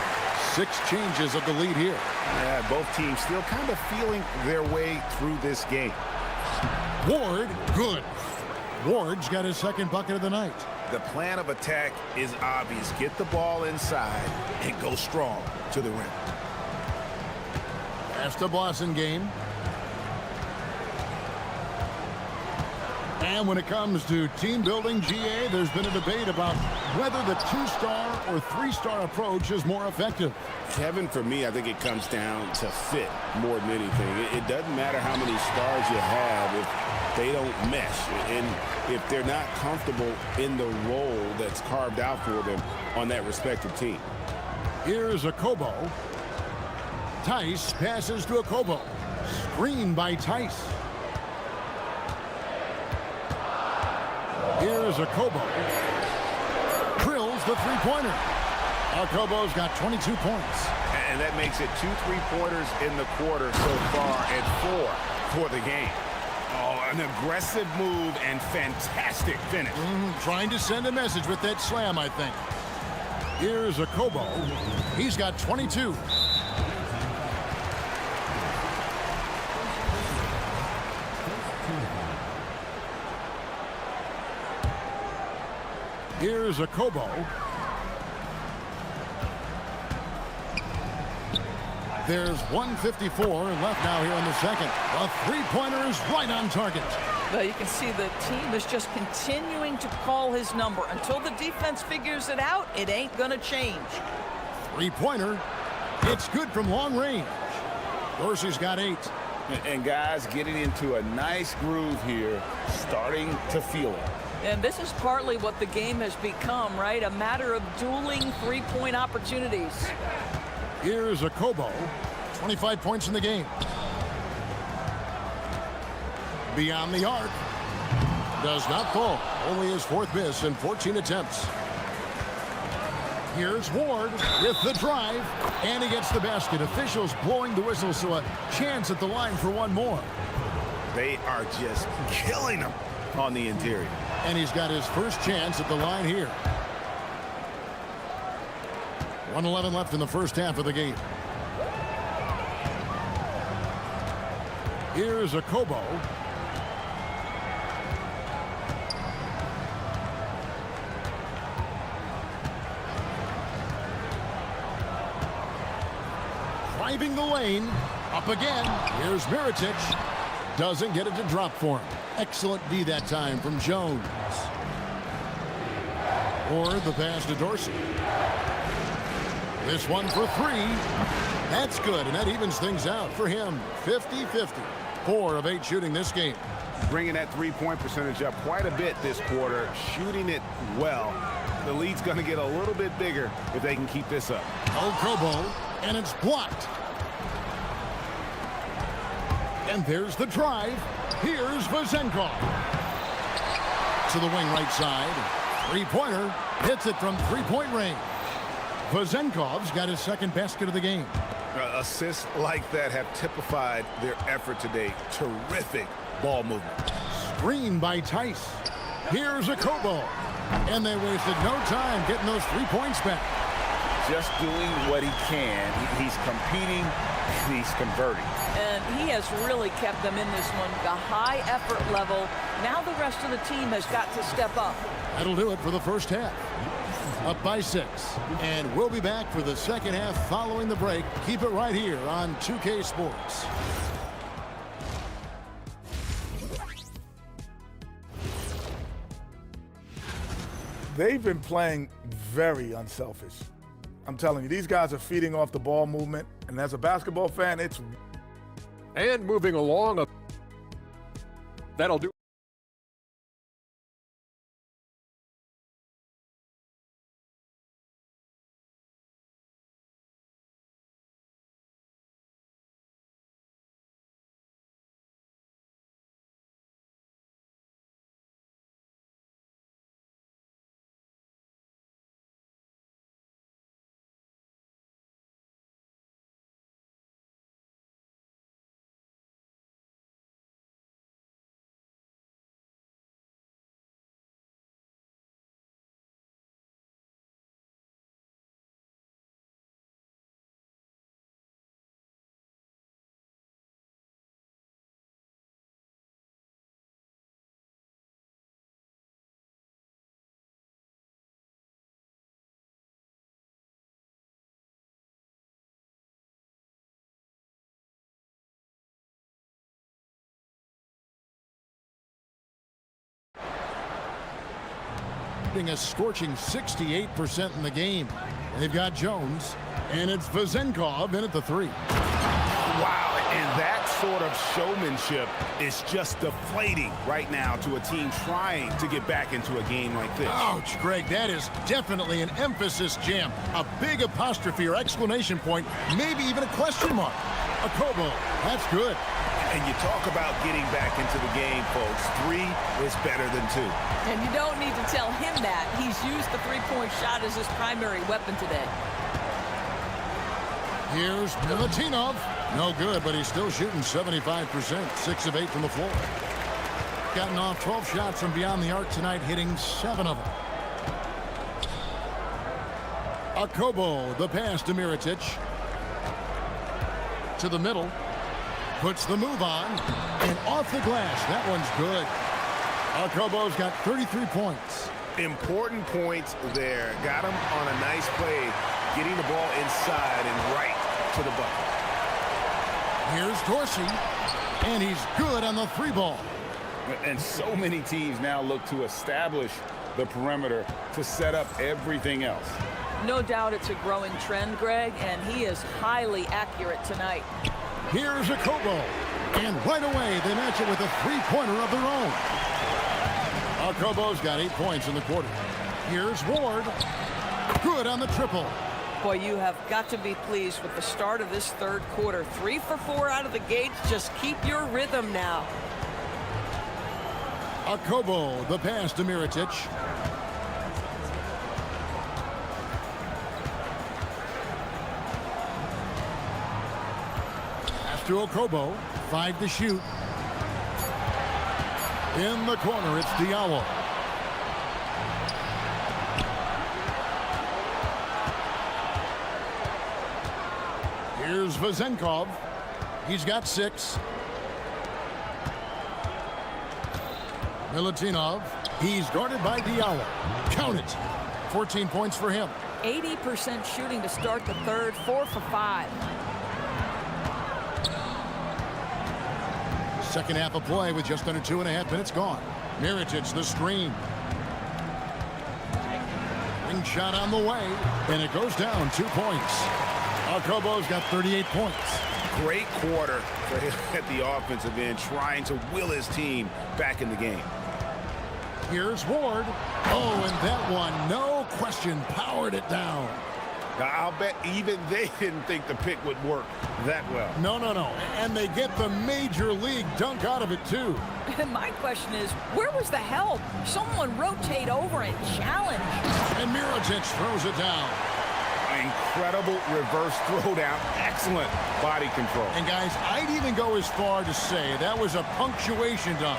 6 changes of the lead here. Yeah, both teams still kind of feeling their way through this game. Ward, good. Ward's got his second bucket of the night. The plan of attack is obvious. Get the ball inside and go strong to the rim. That's the Blossingame. And when it comes to team building, GA, there's been a debate about whether the 2-star or 3-star approach is more effective. Kevin, for me, I think it comes down to fit more than anything. It doesn't matter how many stars you have if they don't mesh. And if they're not comfortable in the role that's carved out for them on that respective team. Here's Akobo. Tice passes to Akobo. Screen by Tice. Here's Akobo. Drills the 3-pointer. Akobo's got 22 points. And that makes it 2 3-pointers in the quarter so far and 4 for the game. Oh, an aggressive move and fantastic finish. Trying to send a message with that slam, I think. Here's Akobo. He's got 22. Here's Akobo. There's 1:54 left now here in the second. A 3-pointer is right on target. Well, you can see the team is just continuing to call his number. Until the defense figures it out, it ain't going to change. 3-pointer. It's good from long range. Dorsey's got 8. And guys getting into a nice groove here, starting to feel it. And this is partly what the game has become, right? A matter of dueling three-point opportunities. Here's a Kobo. 25 points in the game. Beyond the arc. Does not fall. Only his 4th miss in 14 attempts. Here's Ward with the drive. And he gets the basket. Officials blowing the whistle, so a chance at the line for one more. They are just killing him on the interior. And he's got his first chance at the line here. 1:11 left in the first half of the game. Here's a Kobo. Driving the lane. Up again. Here's Mirotic. Doesn't get it to drop for him. Excellent D that time from Jones. Or the pass to Dorsey. This one for 3. That's good, and that evens things out for him. 50-50. 4 of 8 shooting this game. Bringing that three-point percentage up quite a bit this quarter, shooting it well. The lead's going to get a little bit bigger if they can keep this up. No Kobo, and it's blocked. And there's the drive. Here's Vezenkov. To the wing right side. Three-pointer. Hits it from three-point range. Vezenkov's got his 2nd basket of the game. Assists like that have typified their effort today. Terrific ball movement. Screen by Tice. Here's a Kobo. And they wasted no time getting those 3 points back. Just doing what he can. He's competing. He's converting. And he has really kept them in this one. The high effort level. Now the rest of the team has got to step up. That'll do it for the first half. Up by 6. And we'll be back for the second half following the break. Keep it right here on 2K Sports. They've been playing very unselfish. I'm telling you, these guys are feeding off the ball movement. And as a basketball fan, it's... And moving along. That'll do. A scorching 68% in the game. They've got Jones, and it's Vezenkov in at the 3. Wow, and that sort of showmanship is just deflating right now to a team trying to get back into a game like this. Ouch, Greg, that is definitely an emphasis jam. A big apostrophe or exclamation point, maybe even a question mark. A Kobo, that's good. And you talk about getting back into the game, folks. 3 is better than 2. And you don't need to tell him that. He's used the three-point shot as his primary weapon today. Here's Milutinov. No good, but he's still shooting 75%. 6 of 8 from the floor. Gotten off 12 shots from beyond the arc tonight, hitting 7 of them. A Kobo, the pass to Mirotic. To the middle. Puts the move on, and off the glass. That one's good. Kobo's got 33 points. Important points there. Got him on a nice play, getting the ball inside and right to the bucket. Here's Dorsey, and he's good on the 3-ball. And so many teams now look to establish the perimeter to set up everything else. No doubt it's a growing trend, Greg, and he is highly accurate tonight. Here's Akobo. And right away, they match it with a three-pointer of their own. Akobo's got 8 points in the quarter. Here's Ward. Good on the triple. Boy, you have got to be pleased with the start of this third quarter. 3 for 4 out of the gates. Just keep your rhythm now. Akobo, the pass to Mirotic. Pass to Akobo. 5 to shoot. In the corner, it's Diallo. Here's Vazenkov. He's got 6. Milutinov. He's guarded by Diallo. Count it. 14 points for him. 80% shooting to start the third. 4 for 5. Second half of play with just under 2.5 minutes gone. Mirotic, the screen. Ring shot on the way, and it goes down 2 points. Akobo's got 38 points. Great quarter for him at the offensive end, trying to will his team back in the game. Here's Ward. Oh, and that one, no question, powered it down. I'll bet even they didn't think the pick would work that well. No. And they get the major league dunk out of it, too. And my question is, where was the help? Someone rotate over and challenge. And Mirotic throws it down. Incredible reverse throwdown. Excellent body control. And, guys, I'd even go as far to say that was a punctuation dunk.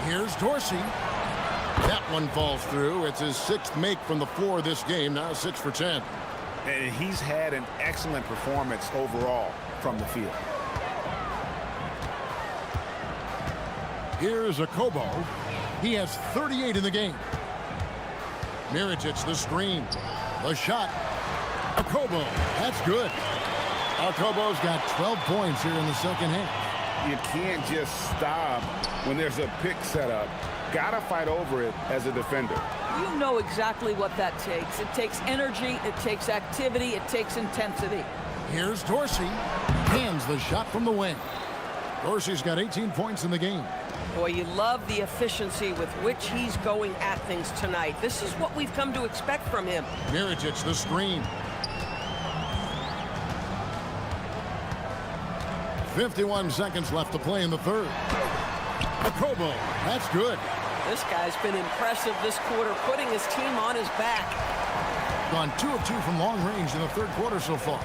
Here's Dorsey. That one falls through. It's his 6th make from the floor this game, now 6 for 10. And he's had an excellent performance overall from the field. Here's Akobo. He has 38 in the game. Mirotic, the screen. The shot. Akobo. That's good. Akobo's got 12 points here in the second half. You can't just stop when there's a pick set up. Gotta fight over it as a defender. You know exactly what that takes. It takes energy, it takes activity, it takes intensity. Here's Dorsey. Hands the shot from the wing. Dorsey's got 18 points in the game. Boy, you love the efficiency with which he's going at things tonight. This is what we've come to expect from him. Mirotic, the screen. 51 seconds left to play in the third. Akobo, that's good. This guy's been impressive this quarter, putting his team on his back. Gone 2 of 2 from long range in the third quarter so far.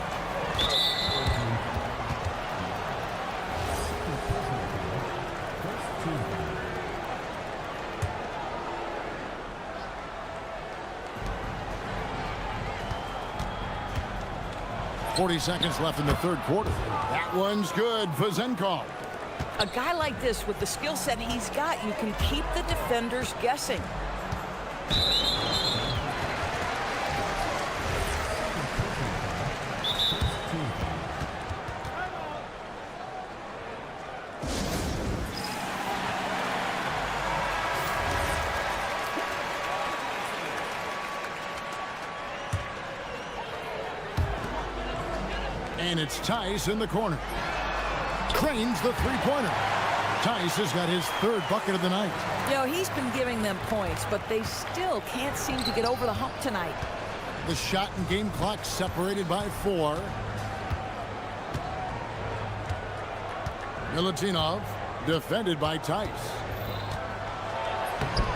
.40 seconds left in the third quarter. That one's good for Vazenkov. A guy like this, with the skill set he's got, you can keep the defenders guessing. And it's Tice in the corner. Cranes the three-pointer. Tice has got his 3rd bucket of the night. You know, he's been giving them points, but they still can't seem to get over the hump tonight. The shot and game clock separated by 4. Milutinov defended by Tice.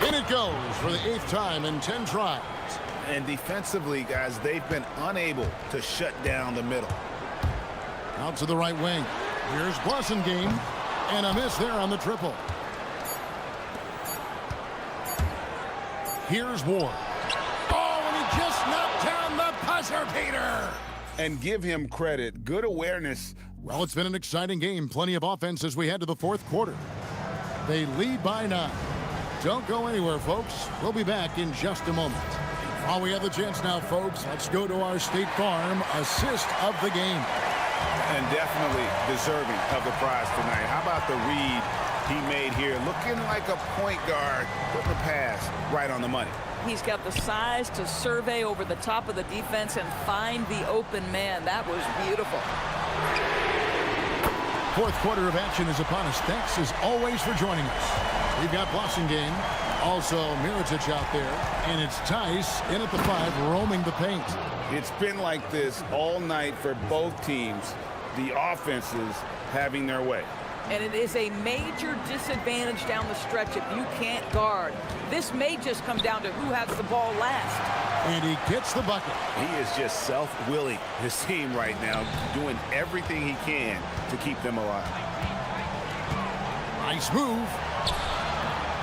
In it goes for the 8th time in 10 tries. And defensively, guys, they've been unable to shut down the middle. Out to the right wing. Here's Blasingame. And a miss there on the triple. Here's Ward. Oh, and he just knocked down the buzzer beater. And give him credit. Good awareness. Well, it's been an exciting game. Plenty of offense as we head to the 4th quarter. They lead by 9. Don't go anywhere, folks. We'll be back in just a moment. While we have the chance now, folks, let's go to our State Farm assist of the game. And definitely deserving of the prize tonight. How about the read he made here? Looking like a point guard, putting the pass right on the money. He's got the size to survey over the top of the defense and find the open man. That was beautiful. Fourth quarter of action is upon us. Thanks as always for joining us. We've got Blossingame, also Mirotic out there, and it's Tice in at the 5, roaming the paint. It's been like this all night for both teams. The offenses having their way. And it is a major disadvantage down the stretch if you can't guard. This may just come down to who has the ball last. And he gets the bucket. He is just self-willing, his team right now, doing everything he can to keep them alive. Nice move.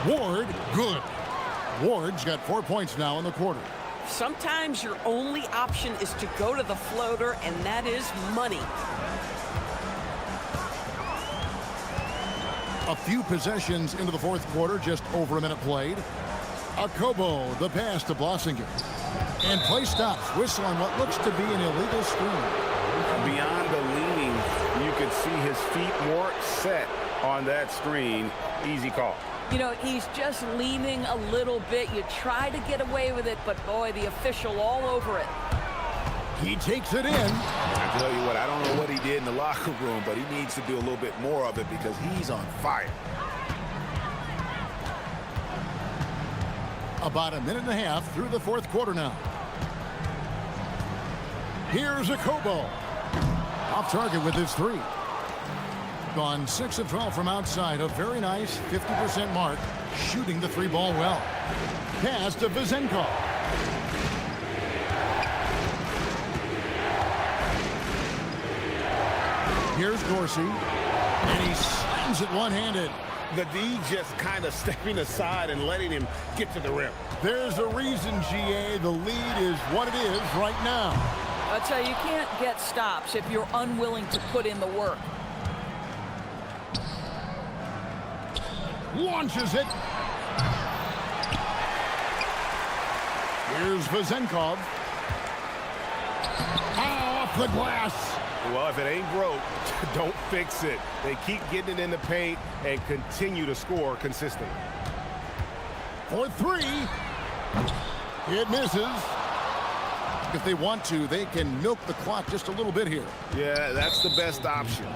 Ward, good. Ward's got 4 points now in the quarter. Sometimes your only option is to go to the floater, and that is money. A few possessions into the fourth quarter, just over a minute played. Akobo, the pass to Blossingame. And play stops. Whistle on what looks to be an illegal screen. Beyond the leaning, you could see his feet more set on that screen. Easy call. You know, he's just leaning a little bit. You try to get away with it, but boy, the official all over it. He takes it in. I tell you what, I don't know what he did in the locker room, but he needs to do a little bit more of it because he's on fire. About a minute and a half through the fourth quarter now. Here's Akobo. Off target with his 3. Gone 6 of 12 from outside. A very nice 50% mark. Shooting the 3 ball well. Pass to Vizenko. Here's Dorsey. And he slams it one-handed. The D just kind of stepping aside and letting him get to the rim. There's a reason, GA. The lead is what it is right now. I'll tell you, you can't get stops if you're unwilling to put in the work. Launches it. Here's Vizenkov. Off the glass. Well, if it ain't broke, don't fix it. They keep getting it in the paint and continue to score consistently. For 3. It misses. If they want to, they can milk the clock just a little bit here. Yeah, that's the best option.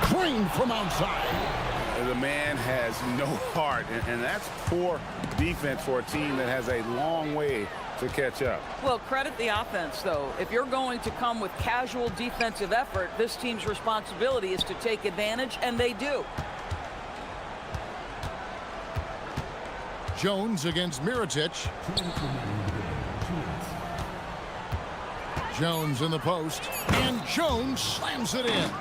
Drained from outside. The man has no heart, and that's poor defense for a team that has a long way to catch up. Well, credit the offense, though. If you're going to come with casual defensive effort, this team's responsibility is to take advantage, and they do. Jones against Mirotic. Jones in the post, and Jones slams it in.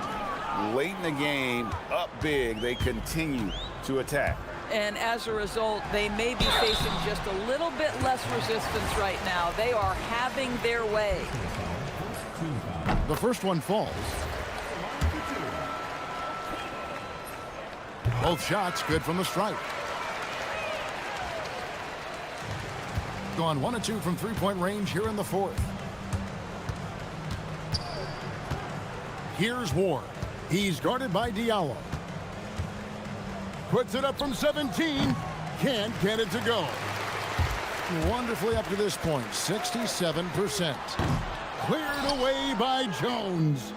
Late in the game, up big, they continue to attack. And as a result, they may be facing just a little bit less resistance right now. They are having their way. The first one falls. Both shots good from the stripe. Gone 1 of 2 from three-point range here in the fourth. Here's Ward. He's guarded by Diallo. Puts it up from 17. Can't get it to go. Wonderfully up to this point, 67%. Cleared away by Jones.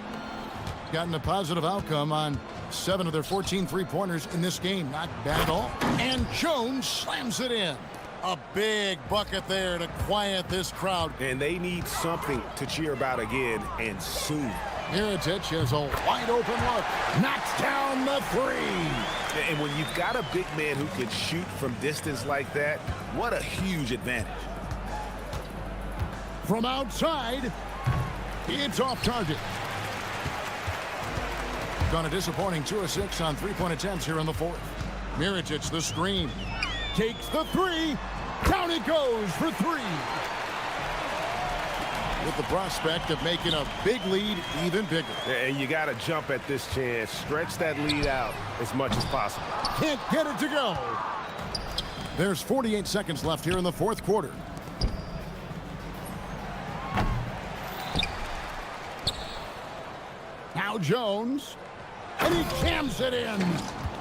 Gotten a positive outcome on 7 of their 14 three-pointers in this game. Not bad at all. And Jones slams it in. A big bucket there to quiet this crowd. And they need something to cheer about again, and soon. Mirotic has a wide open look. Knocks down the 3. And when you've got a big man who can shoot from distance like that, what a huge advantage. From outside, it's off target. Gone a disappointing 2 of 6 on three-point attempts here in the fourth. Mirotic the screen. Takes the 3. Down it goes for 3. With the prospect of making a big lead even bigger. And you got to jump at this chance. Stretch that lead out as much as possible. Can't get it to go. There's 48 seconds left here in the fourth quarter. Now Jones. and he jams it in.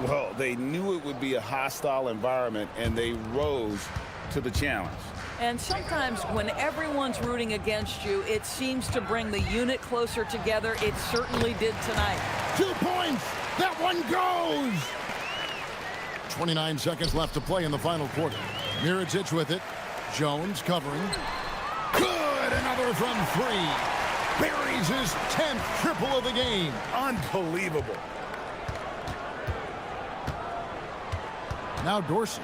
Well, they knew it would be a hostile environment, and they rose to the challenge. And sometimes when everyone's rooting against you, it seems to bring the unit closer together. It certainly did tonight. 2 points. That one goes. 29 seconds left to play in the final quarter. Mirotic with it. Jones covering. Good. Another from 3. Buries his 10th triple of the game. Unbelievable. Now Dorsey.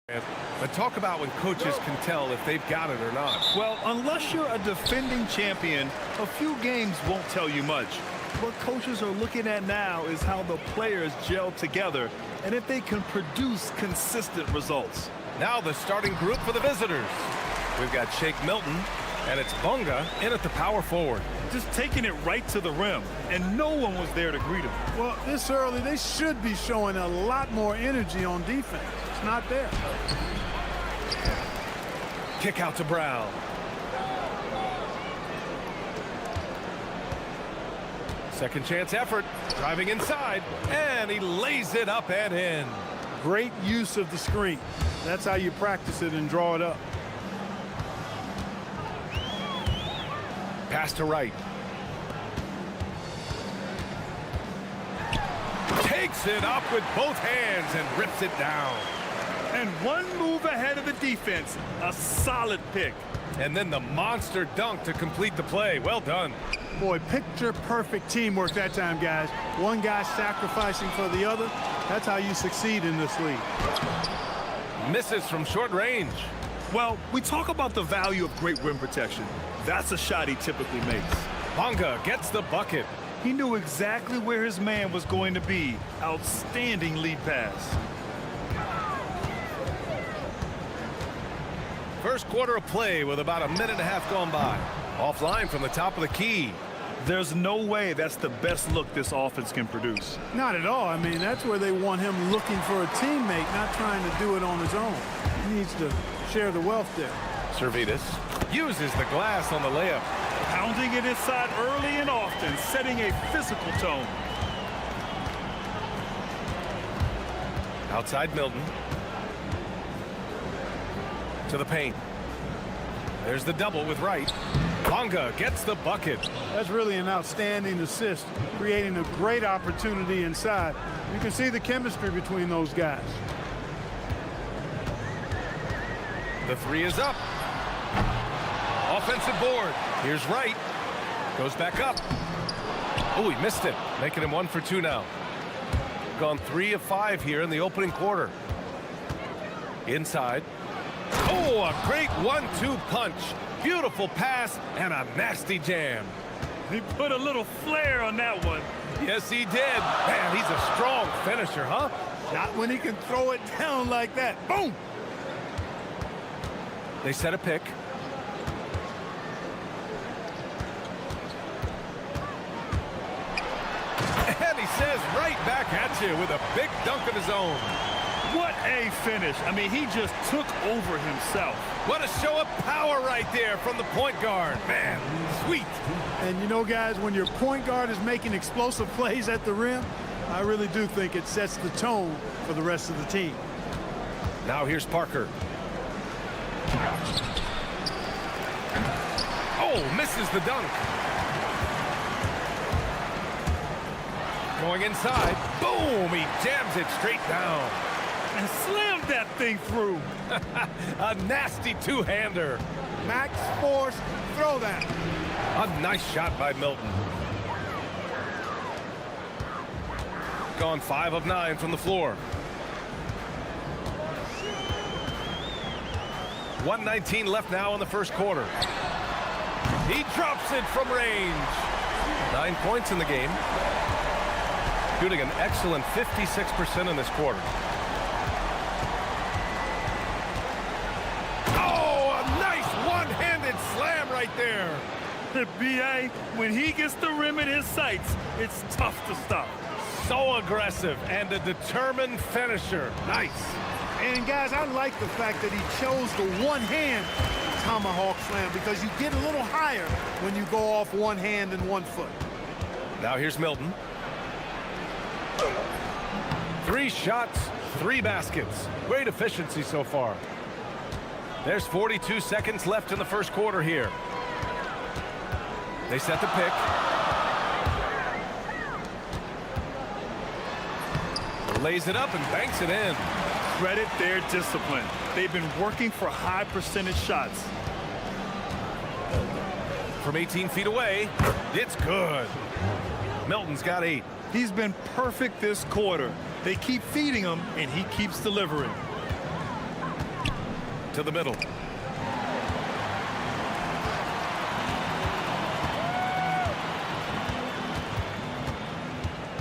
But talk about when coaches can tell if they've got it or not. Well, unless you're a defending champion, a few games won't tell you much. What coaches are looking at now is how the players gel together and if they can produce consistent results. Now the starting group for the visitors. We've got Shake Milton, and it's Bunga in at the power forward. Just taking it right to the rim, and no one was there to greet him. Well, this early, they should be showing a lot more energy on defense. It's not there. Kick out to Brown. Second chance effort, driving inside, and he lays it up and in. Great use of the screen. That's how you practice it and draw it up. Pass to right. Takes it up with both hands and rips it down. And one move ahead of the defense, a solid pick. And then the monster dunk to complete the play. Well done. Boy, picture-perfect teamwork that time, guys. One guy sacrificing for the other. That's how you succeed in this league. Misses from short range. Well, we talk about the value of great rim protection. That's a shot he typically makes. Bunga gets the bucket. He knew exactly where his man was going to be. Outstanding lead pass. First quarter of play with about a minute and a half gone by. Offline from the top of the key. There's no way that's the best look this offense can produce. Not at all. I mean, that's where they want him looking for a teammate, not trying to do it on his own. He needs to share the wealth there. Servetus uses the glass on the layup. Pounding it inside early and often, setting a physical tone. Outside Milton. To the paint. There's the double with Wright. Bunga gets the bucket. That's really an outstanding assist, creating a great opportunity inside. You can see the chemistry between those guys. The three is up. Offensive board. Here's Wright. Goes back up. Oh, he missed it. Making him 1 for 2 now. Gone 3 of 5 here in the opening quarter. Inside. Oh, a great 1-2 punch. Beautiful pass and a nasty jam. He put a little flair on that one. Yes, he did. Man, he's a strong finisher, huh? Not when he can throw it down like that. Boom! They set a pick. And he says right back at you with a big dunk of his own. What a finish. I mean, he just took over himself. What a show of power right there from the point guard. Man, sweet. And you know, guys, when your point guard is making explosive plays at the rim, I really do think it sets the tone for the rest of the team. Now here's Parker. Oh, misses the dunk. Going inside. Boom! He jams it straight down. And slammed that thing through. A nasty two-hander. Max force, throw that. A nice shot by Milton. Gone 5 of 9 from the floor. 1:19 left now in the first quarter. He drops it from range. 9 points in the game. Shooting an excellent 56% in this quarter. Oh, a nice one-handed slam right there. B.A., when he gets the rim in his sights, it's tough to stop. So aggressive and a determined finisher. Nice. And, guys, I like the fact that he chose the one-hand tomahawk slam because you get a little higher when you go off one hand and 1 foot. Now here's Milton. 3 shots, 3 baskets. Great efficiency so far. There's 42 seconds left in the first quarter here. They set the pick. Lays it up and banks it in. Credit their discipline. They've been working for high percentage shots. From 18 feet away, it's good. Milton's got 8. He's been perfect this quarter. They keep feeding him, and he keeps delivering. to the middle.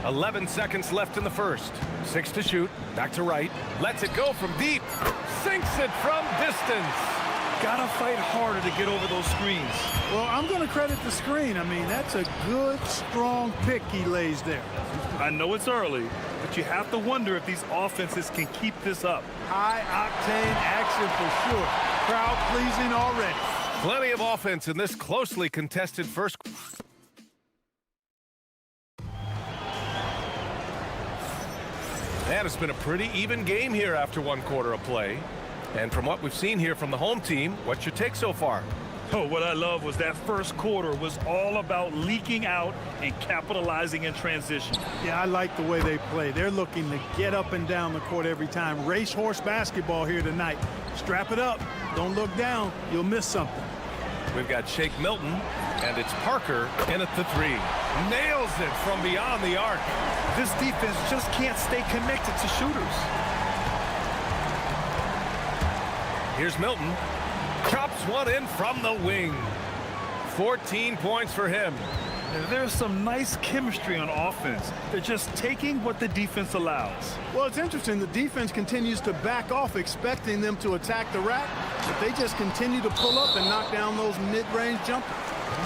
"11 seconds left in the first. 6 to shoot. Back to right. Lets it go from deep. Sinks it from distance. Gotta fight harder to get over those screens. Well, I'm going to credit the screen. I mean, that's a good, strong pick he lays there. I know it's early, but you have to wonder if these offenses can keep this up. High-octane action for sure. Crowd-pleasing already. Plenty of offense in this closely contested first. And it's been a pretty even game here after one quarter of play. And from what we've seen here from the home team, what's your take so far? Oh, what I love was that first quarter was all about leaking out and capitalizing in transition. Yeah, I like the way they play. They're looking to get up and down the court every time. Racehorse basketball here tonight. Strap it up. Don't look down. You'll miss something. We've got Shake Milton, and it's Parker in at the 3. Nails it from beyond the arc. This defense just can't stay connected to shooters. Here's Milton. Chops one in from the wing. 14 points for him. There's some nice chemistry on offense. They're just taking what the defense allows. Well, it's interesting. The defense continues to back off, expecting them to attack the rack, but they just continue to pull up and knock down those mid-range jumpers.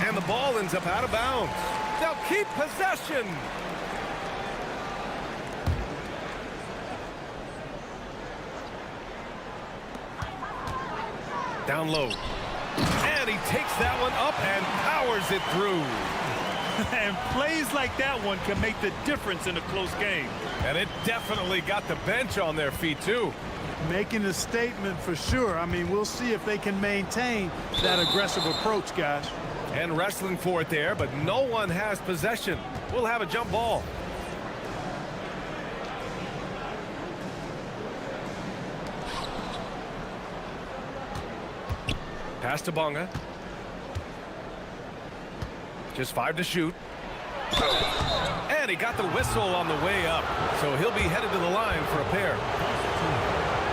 And the ball ends up out of bounds. They'll keep possession. Down low. And he takes that one up and powers it through. And plays like that one can make the difference in a close game. And it definitely got the bench on their feet, too. Making a statement for sure. I mean, we'll see if they can maintain that aggressive approach, guys. And wrestling for it there, but no one has possession. We'll have a jump ball. Pass to Bonga. Just 5 to shoot. And he got the whistle on the way up. So he'll be headed to the line for a pair.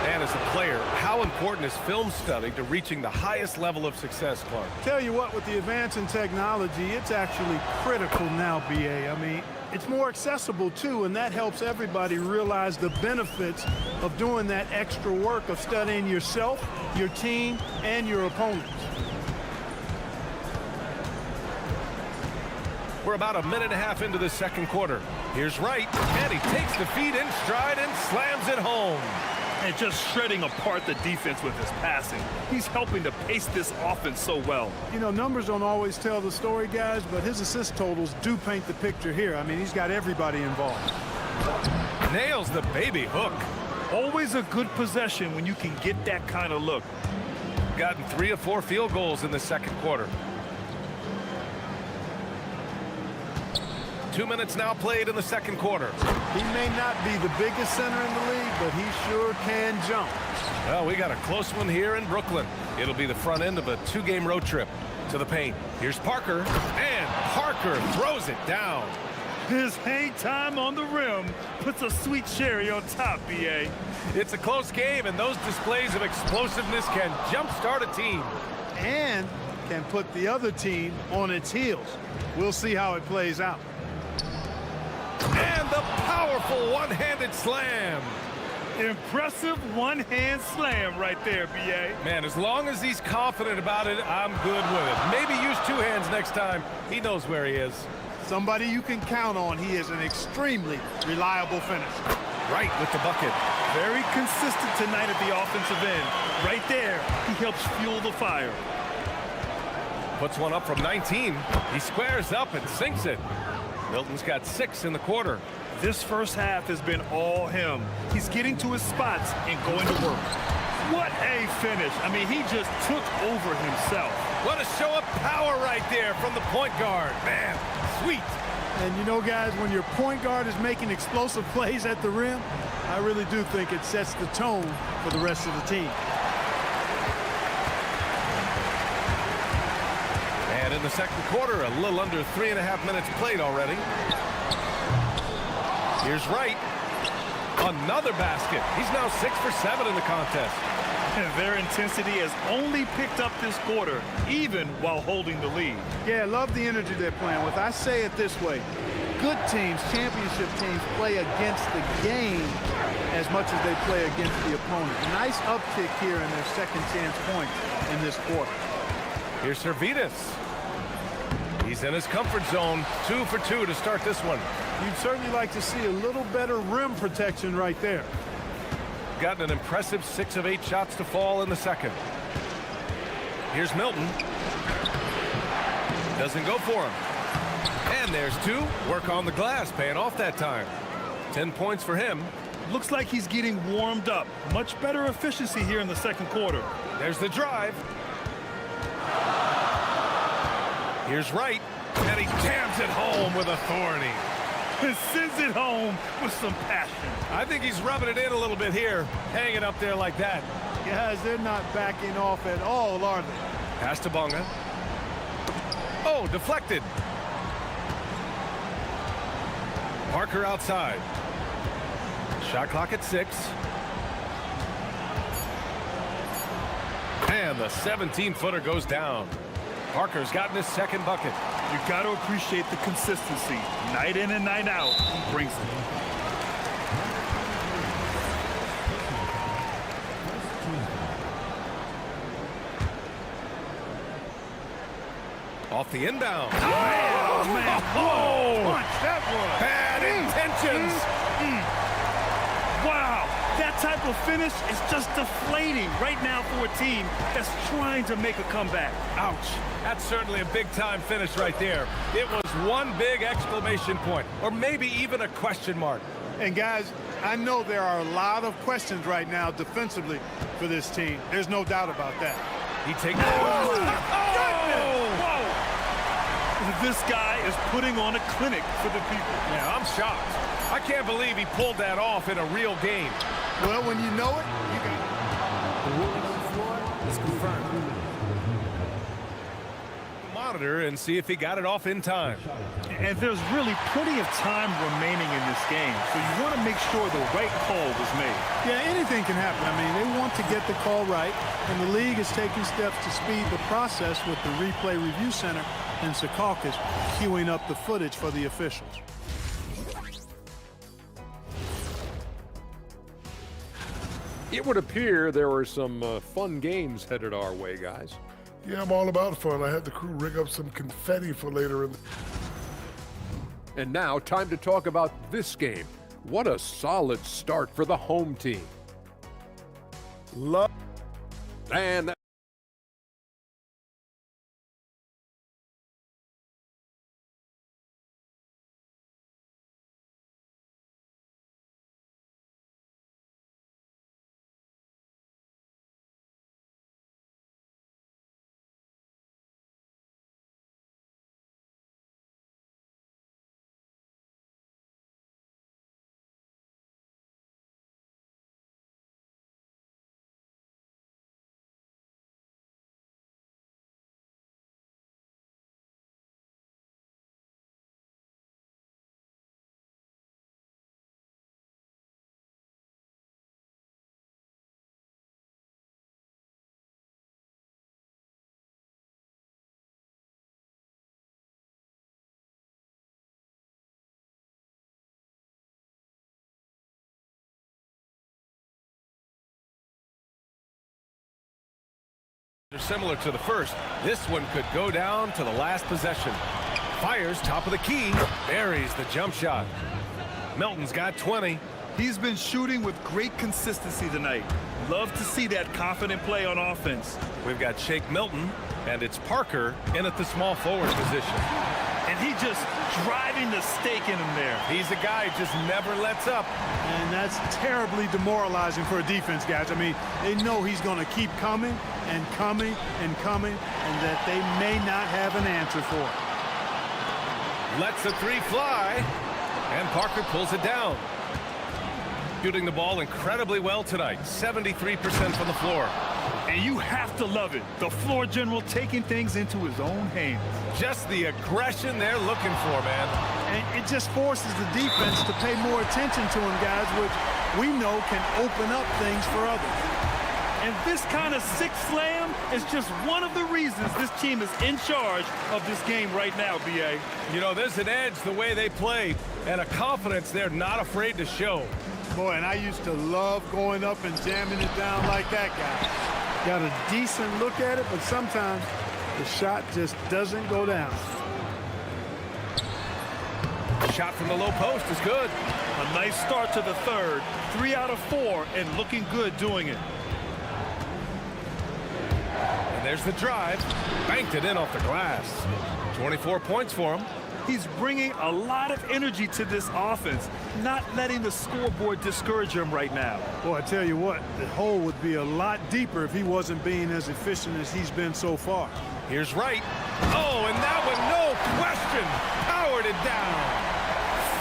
And as a player, how important is film study to reaching the highest level of success, Clark? Tell you what, with the advance in technology, it's actually critical now, BA. I mean, it's more accessible, too, and that helps everybody realize the benefits of doing that extra work of studying yourself, your team, and your opponents. We're about a minute and a half into the second quarter. Here's Wright, and he takes the feed in stride and slams it home. And just shredding apart the defense with his passing. He's helping to pace this offense so well. You know, numbers don't always tell the story, guys, but his assist totals do paint the picture here. I mean, he's got everybody involved. Nails the baby hook. Always a good possession when you can get that kind of look. Gotten 3 or 4 field goals in the second quarter. 2 minutes now played in the second quarter. He may not be the biggest center in the league, but he sure can jump. Well, we got a close one here in Brooklyn. It'll be the front end of a 2-game road trip to the paint. Here's Parker, and Parker throws it down. His hang time on the rim puts a sweet cherry on top, BA. It's a close game, and those displays of explosiveness can jumpstart a team. And can put the other team on its heels. We'll see how it plays out. And the powerful one-handed slam. Impressive one-hand slam right there, B.A. Man, as long as he's confident about it, I'm good with it. Maybe use 2 hands next time. He knows where he is. Somebody you can count on. He is an extremely reliable finisher. Right with the bucket. Very consistent tonight at the offensive end. Right there, he helps fuel the fire. Puts one up from 19. He squares up and sinks it. Milton's got 6 in the quarter. This first half has been all him. He's getting to his spots and going to work. What a finish. I mean, he just took over himself. What a show of power right there from the point guard. Man, sweet. And you know, guys, when your point guard is making explosive plays at the rim, I really do think it sets the tone for the rest of the team. And in the second quarter, a little under 3.5 minutes played already. Here's Wright. Another basket. He's now 6 for 7 in the contest. And their intensity has only picked up this quarter, even while holding the lead. Yeah, I love the energy they're playing with. I say it this way. Good teams, championship teams, play against the game as much as they play against the opponent. Nice uptick here in their second chance points in this quarter. Here's Servetus. He's in his comfort zone. 2 for 2 to start this one. You'd certainly like to see a little better rim protection right there. Gotten an impressive 6 of 8 shots to fall in the second. Here's Milton. Doesn't go for him. And there's 2. Work on the glass, paying off that time. 10 points for him. Looks like he's getting warmed up. Much better efficiency here in the second quarter. There's the drive. Here's Wright, and he jams it home with authority. Sends it home with some passion. I think he's rubbing it in a little bit here, hanging up there like that. Guys, they're not backing off at all, are they? Pass to Bonga. Oh, deflected. Parker outside. Shot clock at 6. And the 17-footer goes down. Parker's gotten his second bucket. You got to appreciate the consistency. Night in and night out, he brings it. Off the inbound. Oh, man. Whoa. Punch, that was. Bad intentions. Wow. That type of finish is just deflating right now for a team that's trying to make a comeback. Ouch. That's certainly a big-time finish right there. It was one big exclamation point, or maybe even a question mark. And guys, I know there are a lot of questions right now defensively for this team. There's no doubt about that. He takes This guy is putting on a clinic for the people. Yeah, I'm shocked. I can't believe he pulled that off in a real game. Well, when you know it, you got it. The ruling on the floor is confirmed. Monitor and see if he got it off in time. And there's really plenty of time remaining in this game, so you want to make sure the right call was made. Yeah, anything can happen. I mean, they want to get the call right, and the league is taking steps to speed the process with the Replay Review Center in Secaucus queuing up the footage for the officials. It would appear there were some fun games headed our way, guys. Yeah, I'm all about fun. I had the crew rig up some confetti for later in the... And now, time to talk about this game. What a solid start for the home team. Love. And they're similar to the first. This one could go down to the last possession. Fires top of the key, buries the jump shot. Milton's got 20. He's been shooting with great consistency tonight. Love to see that confident play on offense. We've got Shake Milton, and it's Parker in at the small forward position. And he just driving the stake in him there. He's a guy who just never lets up. And that's terribly demoralizing for a defense, guys. I mean, they know he's going to keep coming and coming and coming, and that they may not have an answer for it. Lets the 3 fly, and Parker pulls it down. Shooting the ball incredibly well tonight, 73% from the floor. And you have to love it. The floor general taking things into his own hands. Just the aggression they're looking for, man. And it just forces the defense to pay more attention to him, guys, which we know can open up things for others. And this kind of sixth slam is just one of the reasons this team is in charge of this game right now, B.A. You know, there's an edge the way they play and a confidence they're not afraid to show. Boy, and I used to love going up and jamming it down like that guy. Got a decent look at it, but sometimes the shot just doesn't go down. Shot from the low post is good. A nice start to the third. 3 out of 4 and looking good doing it. And there's the drive. Banked it in off the glass. 24 points for him. He's bringing a lot of energy to this offense, not letting the scoreboard discourage him right now. Boy, I tell you what, the hole would be a lot deeper if he wasn't being as efficient as he's been so far. Here's right. Oh, and that one, no question, powered it down.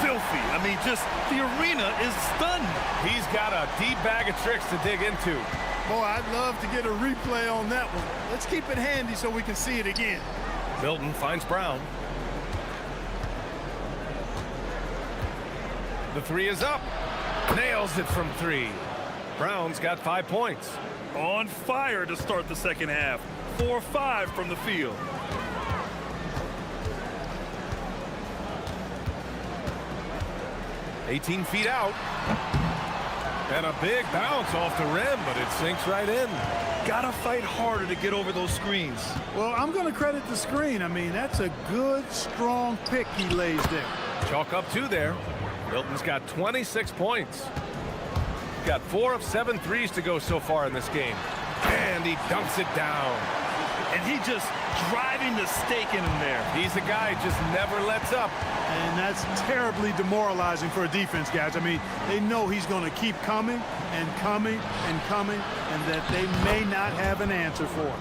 Filthy. I mean, just the arena is stunned. He's got a deep bag of tricks to dig into. Boy, I'd love to get a replay on that one. Let's keep it handy so we can see it again. Milton finds Brown. The three is up. Nails it from 3. Brown's got 5 points. On fire to start the second half. 4-5 from the field. $18 feet out. And a big bounce off the rim, but it sinks right in. Gotta fight harder to get over those screens. Well, I'm going to credit the screen. I mean, that's a good, strong pick he lays there. Chalk up 2 there. Milton's got 26 points. Got 4 of 7 threes to go so far in this game. And he dunks it down. And he just driving the stake in him there. He's a guy who just never lets up. And that's terribly demoralizing for a defense, guys. I mean, they know he's going to keep coming and coming and coming, and that they may not have an answer for it.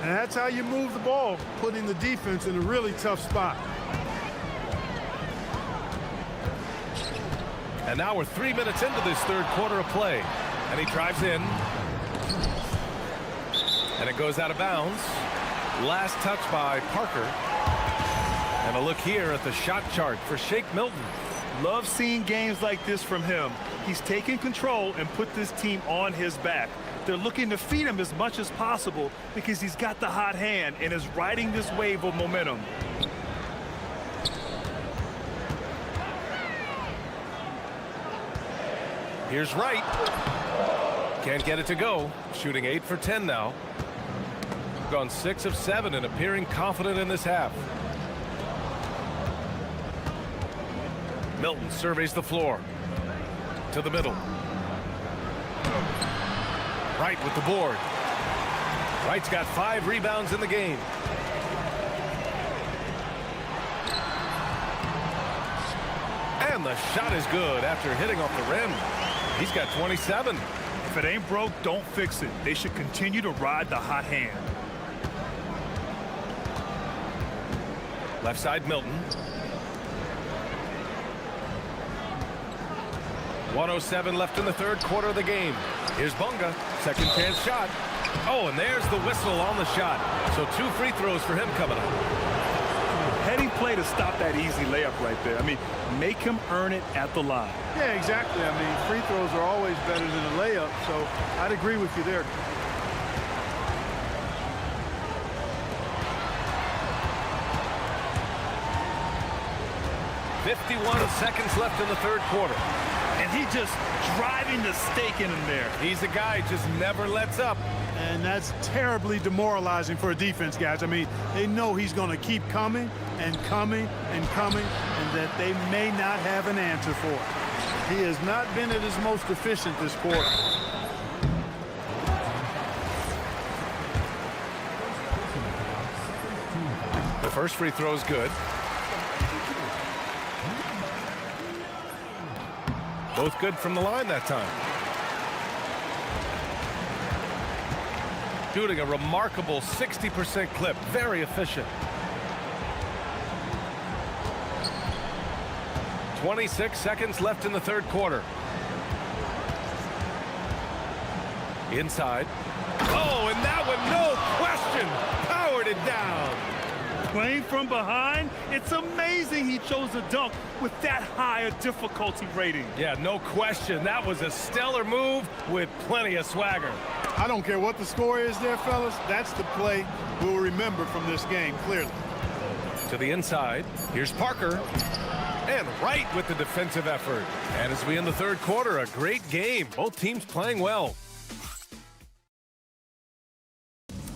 And that's how you move the ball, putting the defense in a really tough spot. And now we're 3 minutes into this third quarter of play. And he drives in. And it goes out of bounds. Last touch by Parker. And a look here at the shot chart for Shake Milton. Love seeing games like this from him. He's taken control and put this team on his back. They're looking to feed him as much as possible because he's got the hot hand and is riding this wave of momentum. Here's Wright. Can't get it to go. Shooting 8 for 10 now. Gone 6 of 7 and appearing confident in this half. Milton surveys the floor. To the middle. Wright with the board. Wright's got 5 rebounds in the game. And the shot is good after hitting off the rim. He's got 27. If it ain't broke, don't fix it. They should continue to ride the hot hand. Left side, Milton. 1:07 left in the third quarter of the game. Here's Bunga. Second chance shot. Oh, and there's the whistle on the shot. So 2 free throws for him coming up. Heading play to stop that easy layup right there. I mean, make him earn it at the line. Yeah, exactly. I mean, free throws are always better than a layup, so I'd agree with you there. .51 seconds left in the third quarter. And he just driving the stake in him there. He's a guy who just never lets up. And that's terribly demoralizing for a defense, guys. I mean, they know he's going to keep coming and coming and coming, and that they may not have an answer for it. He has not been at his most efficient this quarter. The first free throw is good. Both good from the line that time. Shooting a remarkable 60% clip. Very efficient. 26 seconds left in the third quarter. Inside. Oh, and that one, no question, powered it down. Playing from behind, it's amazing he chose a dunk with that high a difficulty rating. Yeah, no question. That was a stellar move with plenty of swagger. I don't care what the score is there, fellas. That's the play we'll remember from this game, clearly. To the inside. Here's Parker. And right with the defensive effort. And as we end the third quarter, a great game. Both teams playing well.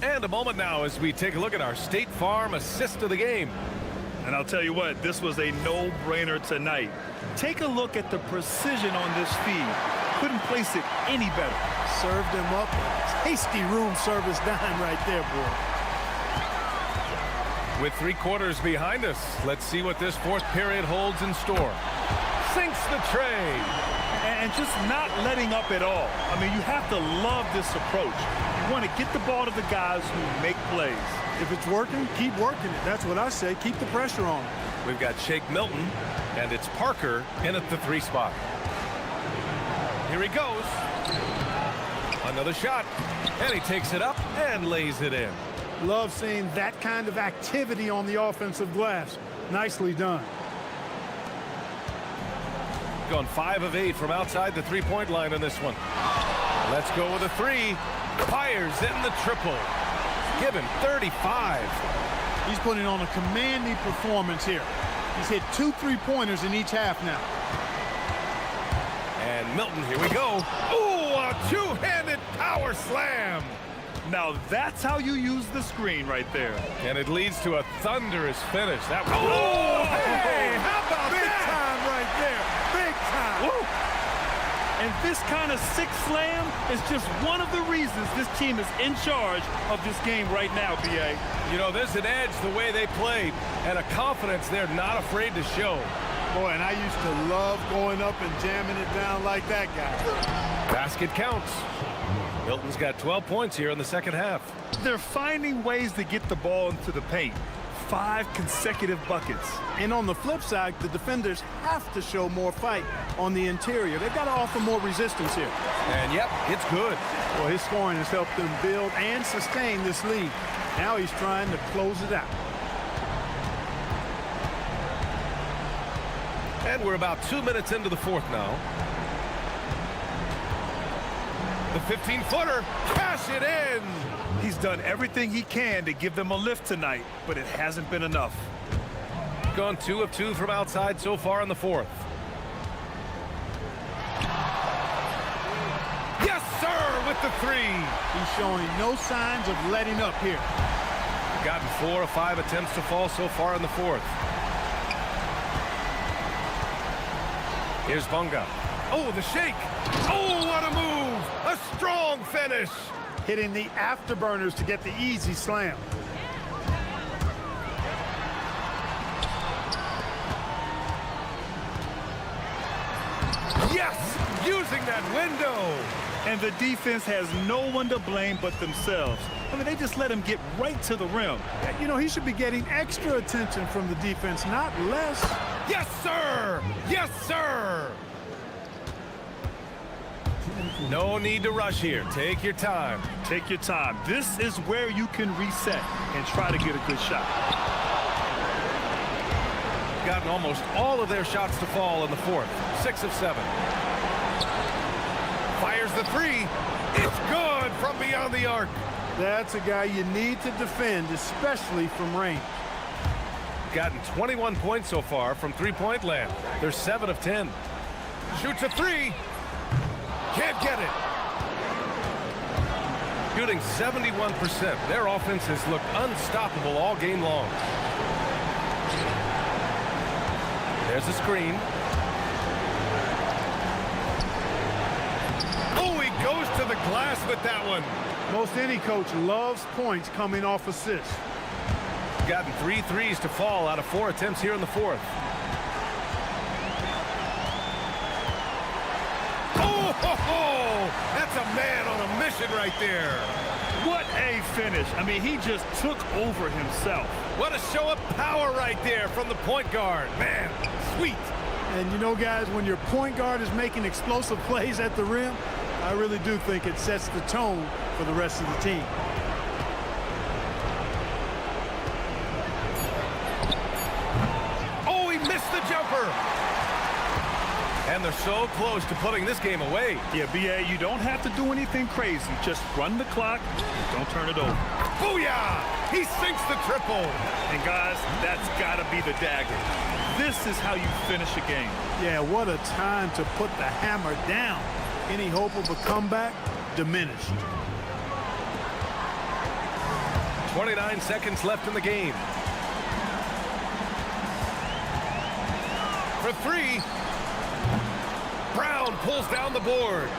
And a moment now as we take a look at our State Farm assist of the game. And I'll tell you what, this was a no-brainer tonight. Take a look at the precision on this feed. Couldn't place it any better. Served him up. Tasty room service dime right there, boy. With 3 quarters behind us, let's see what this fourth period holds in store. Sinks the tray. And just not letting up at all. I mean, you have to love this approach. You want to get the ball to the guys who make plays. If it's working, keep working it. That's what I say. Keep the pressure on. We've got Shake Milton, and it's Parker in at the 3 spot. Here he goes. Another shot, and he takes it up and lays it in. Love seeing that kind of activity on the offensive glass. Nicely done. Gone 5 of 8 from outside the 3-point line on this one. Let's go with a 3. Fires in the triple. Give him 35. He's putting on a commanding performance here. He's hit 2 3-pointers in each half now. And Milton, here we go. Ooh, a 2-handed power slam. Now that's how you use the screen right there. And it leads to a thunderous finish. That was... Oh, hey, how about big that? time right there. Big time. Woo. And this kind of sick slam is just one of the reasons this team is in charge of this game right now, B.A. You know, there's an edge the way they played and a confidence they're not afraid to show. Boy, and I used to love going up and jamming it down like that guy. Basket counts. Milton's got 12 points here in the second half. They're finding ways to get the ball into the paint. 5 consecutive buckets. And on the flip side, the defenders have to show more fight on the interior. They've got to offer more resistance here. And yep, it's good. Well, his scoring has helped them build and sustain this lead. Now he's trying to close it out. And we're about 2 minutes into the fourth now. The 15-footer, cash it in. He's done everything he can to give them a lift tonight, but it hasn't been enough. Gone 2 of 2 from outside so far in the fourth. Yes, sir, with the 3. He's showing no signs of letting up here. Gotten 4 of 5 attempts to fall so far in the fourth. Here's Bunga. Oh, the shake. Oh, what a move. A strong finish. Hitting the afterburners to get the easy slam. Yes, using that window. And the defense has no one to blame but themselves. I mean, they just let him get right to the rim. You know, he should be getting extra attention from the defense, not less. Yes, sir. Yes, sir. No need to rush here. Take your time. Take your time. This is where you can reset and try to get a good shot. Gotten almost all of their shots to fall in the fourth. 6 of 7. Fires the 3. It's good from beyond the arc. That's a guy you need to defend, especially from range. Gotten 21 points so far from 3-point land. They're 7 of 10. Shoots a 3. Can't get it. Shooting 71%. Their offense has looked unstoppable all game long. There's a screen. Oh, he goes to the glass with that one. Most any coach loves points coming off assists. Gotten 3 threes to fall out of 4 attempts here in the fourth. That's a man on a mission right there. What a finish. I mean, he just took over himself. What a show of power right there from the point guard. Man, sweet. And you know, guys, when your point guard is making explosive plays at the rim, I really do think it sets the tone for the rest of the team. And they're so close to putting this game away. Yeah, BA, you don't have to do anything crazy. Just run the clock. Don't turn it over. Booyah! He sinks the triple. And guys, that's got to be the dagger. This is how you finish a game. Yeah, what a time to put the hammer down. Any hope of a comeback diminished. 29 seconds left in the game. For three. Brown pulls down the board.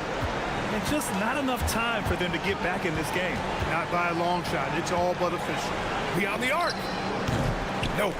And just not enough time for them to get back in this game. Not by a long shot. It's all but official. Beyond the arc. Nope.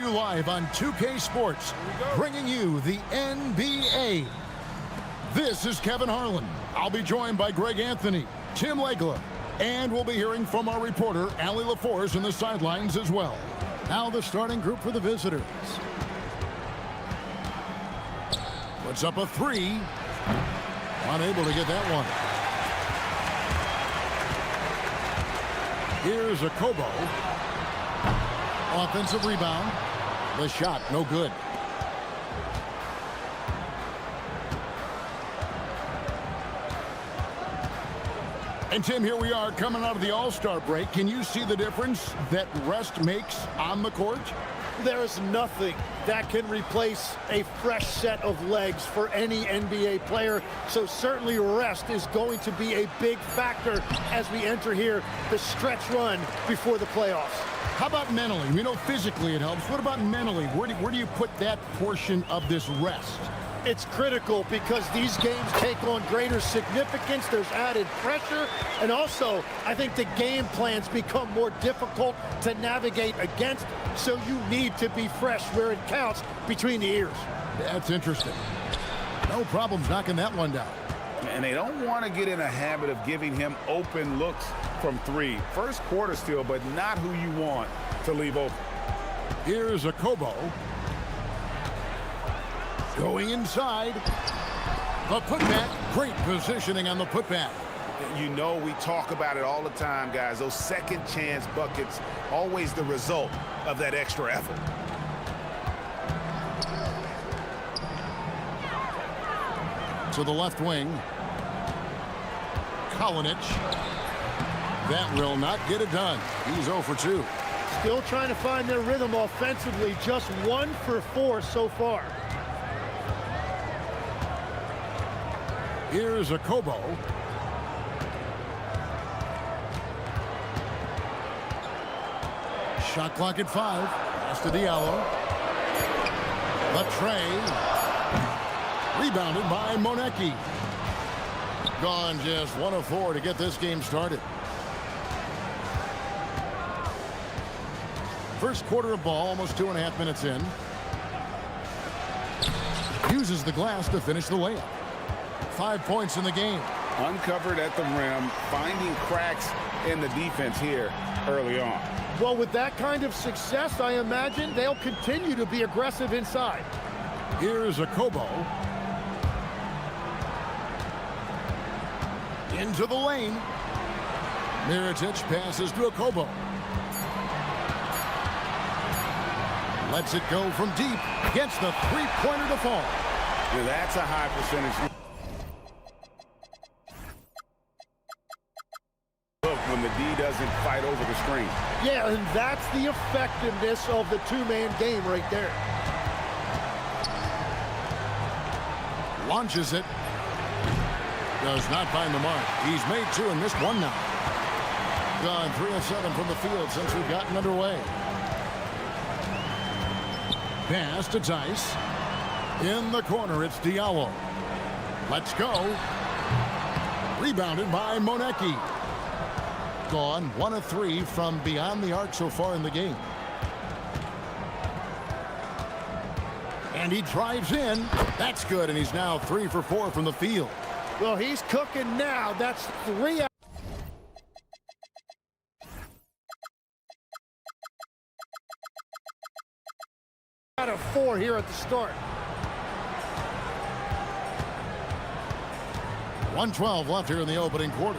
Live on 2K Sports, bringing you the NBA. This is Kevin Harlan. I'll be joined by Greg Anthony, Tim Legler, and we'll be hearing from our reporter, Allie LaForce, in the sidelines as well. Now the starting group for the visitors. Puts up a three. Unable to get that one. Here's a Kobo. Offensive rebound. The shot, no good. And Tim, here we are coming out of the All-Star break. Can you see the difference that rest makes on the court? There is nothing that can replace a fresh set of legs for any NBA player. So certainly rest is going to be a big factor as we enter here the stretch run before the playoffs. How about mentally? We know physically it helps. What about mentally? Where do you put that portion of this rest? It's critical because these games take on greater significance. There's added pressure. And also, I think the game plans become more difficult to navigate against. So you need to be fresh where it counts between the ears. That's interesting. No problems knocking that one down. And they don't want to get in a habit of giving him open looks from three. First quarter still, but not who you want to leave open. Here's a Kobo. Going inside. The putback. Great positioning on the putback. You know, we talk about it all the time, guys. Those second chance buckets, always the result of that extra effort. To the left wing. Kalinic. That will not get it done. He's 0 for 2. Still trying to find their rhythm offensively. Just 1 for 4 so far. Here's a Kobo. Shot clock at 5. Pass to Diallo. The tray. Rebounded by Monecki. Gone just 1 of 4 to get this game started. First quarter of ball, almost 2.5 minutes in. Uses the glass to finish the layup. 5 points in the game. Uncovered at the rim, finding cracks in the defense here early on. Well, with that kind of success, I imagine they'll continue to be aggressive inside. Here's a Kobo. Into the lane. Mirotic passes to a Kobo. Lets it go from deep. Gets the three-pointer to fall. Yeah, that's a high percentage. Look, when the D doesn't fight over the screen. Yeah, and that's the effectiveness of the two-man game right there. Launches it. Does not find the mark. He's made 2 and missed 1 now. Gone 3 of 7 from the field since we've gotten underway. Pass to Tice. In the corner, it's Diallo. Let's go. Rebounded by Monecki. Gone 1 of 3 from beyond the arc so far in the game. And he drives in. That's good, and he's now 3 for 4 from the field. Well, he's cooking now. That's 3 out of 4 here at the start. 1:12 left here in the opening quarter.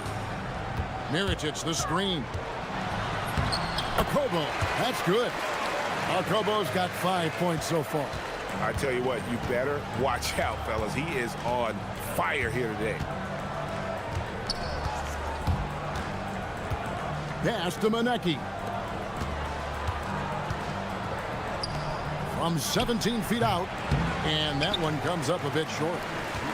Mirotic, the screen. Okobo, that's good. Okobo's got 5 points so far. I tell you what, you better watch out, fellas. He is on fire here today. Pass to Monecki. From 17 feet out, and that one comes up a bit short.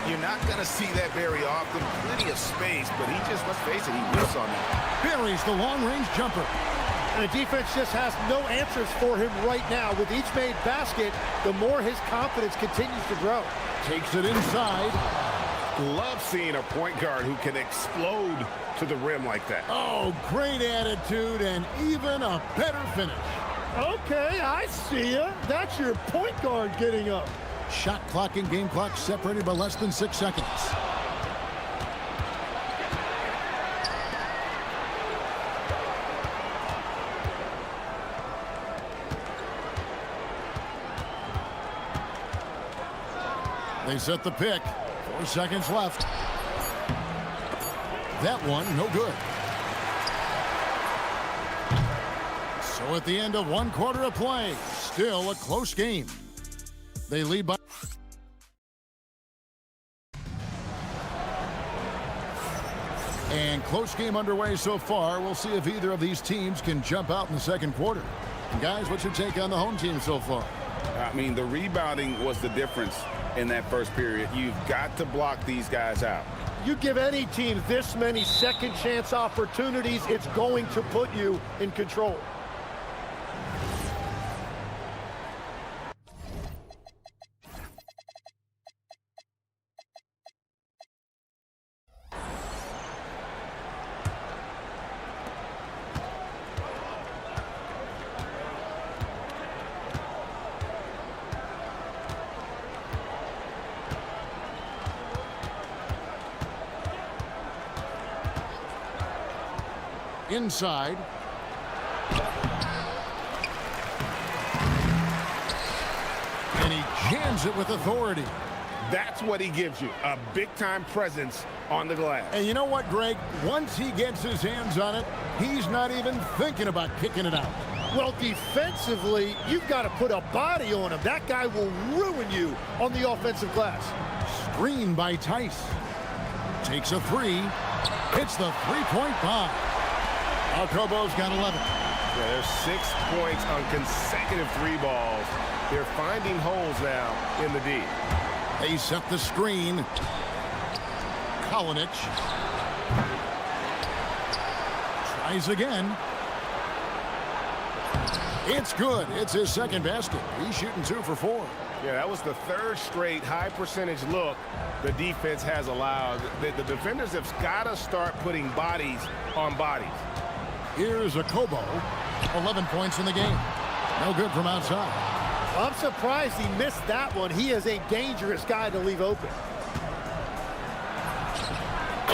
You're not going to see that very often. Plenty of space, but he just, let's face it, he whiffs on that. Buries the long-range jumper. And the defense just has no answers for him right now. With each made basket, the more his confidence continues to grow. Takes it inside. Love seeing a point guard who can explode to the rim like that. Oh, great attitude and even a better finish. Okay, I see ya. That's your point guard getting up. Shot clock and game clock separated by less than 6 seconds. They set the pick. 4 seconds left. That one, no good. So at the end of 1 quarter of play, still a close game. They lead by... And close game underway so far. We'll see if either of these teams can jump out in the second quarter. Guys, what's your take on the home team so far? I mean, the rebounding was the difference in that first period. You've got to block these guys out. You give any team this many second chance opportunities, it's going to put you in control. Inside. And he jams it with authority. That's what he gives you, a big-time presence on the glass. And you know what, Greg? Once he gets his hands on it, he's not even thinking about kicking it out. Well, defensively, you've got to put a body on him. That guy will ruin you on the offensive glass. Screen by Tice. Takes a 3. Hits the three-point bomb. Alcobo's got 11. Yeah, there's 6 points on consecutive 3 balls. They're finding holes now in the D. They set the screen. Kalinic tries again. It's good. It's his second basket. He's shooting 2 for 4. Yeah, that was the 3rd straight high percentage look the defense has allowed. The defenders have got to start putting bodies on bodies. Here's a Kobo. 11 points in the game. No good from outside. I'm surprised he missed that one. He is a dangerous guy to leave open.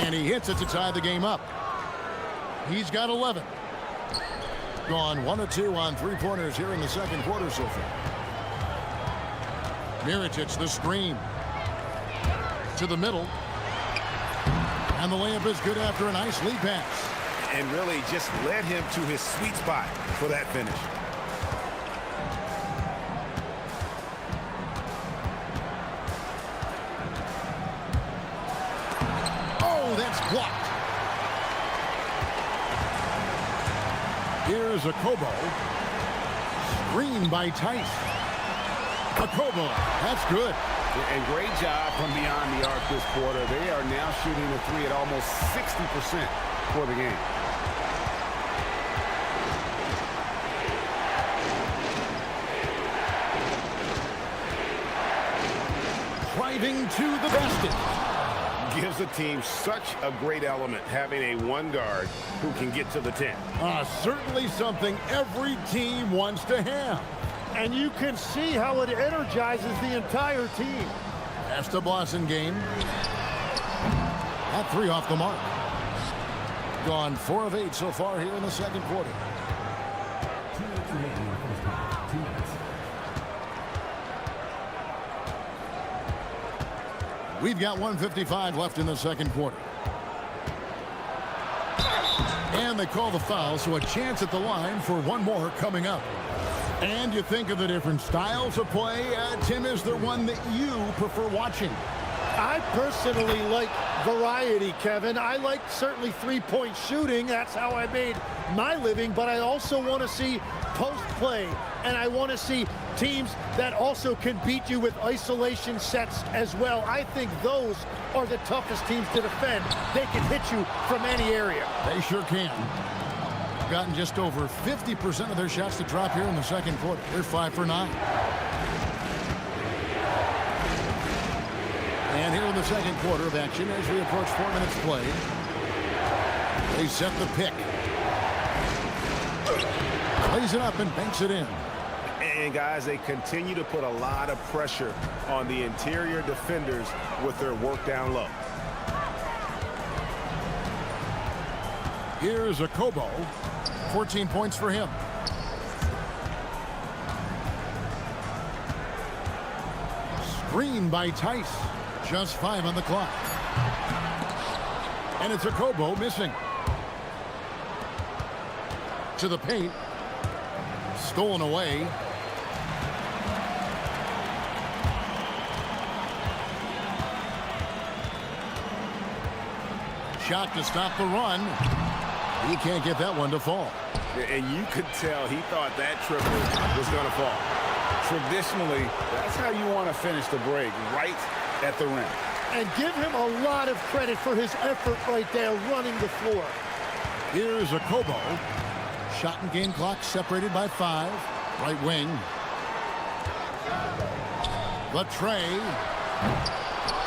And he hits it to tie the game up. He's got 11. Gone 1 of 2 on 3-pointers here in the second quarter so far. Mirotic, the screen. To the middle. And the layup is good after a nice lead pass. And really just led him to his sweet spot for that finish. Oh, that's blocked. Here's a Kobo. Screen by Tice. A Kobo. That's good. And great job from beyond the arc this quarter. They are now shooting the 3 at almost 60% for the game. Driving to the basket. Gives the team such a great element having a 1 guard who can get to the 10. Certainly something every team wants to have. And you can see how it energizes the entire team. That's the Blossom game. That 3 off the mark. Gone 4 of 8 so far here in the second quarter. We've got 1:55 left in the second quarter. And they call the foul, so a chance at the line for 1 more coming up. And you think of the different styles of play. Tim, is there one that you prefer watching? I personally like variety, Kevin. I like certainly 3-point shooting. That's how I made my living. But I also want to see post play. And I want to see teams that also can beat you with isolation sets as well. I think those are the toughest teams to defend. They can hit you from any area. They sure can. Gotten just over 50% of their shots to drop here in the second quarter. They're 5 for 9. And here in the second quarter of action as we approach 4 minutes played. They set the pick. lays it up and banks it in. And guys, they continue to put a lot of pressure on the interior defenders with their work down low. Here's a Kobo. 14 points for him. Screen by Tice. Just 5 on the clock. And it's a Kobo missing. To the paint. Stolen away. Shot to stop the run. He can't get that one to fall. And you could tell he thought that triple was going to fall. Traditionally, that's how you want to finish the break, right at the rim. And give him a lot of credit for his effort right there running the floor. Here's a Kobo. Shot and game clock separated by 5. Right wing. Latre.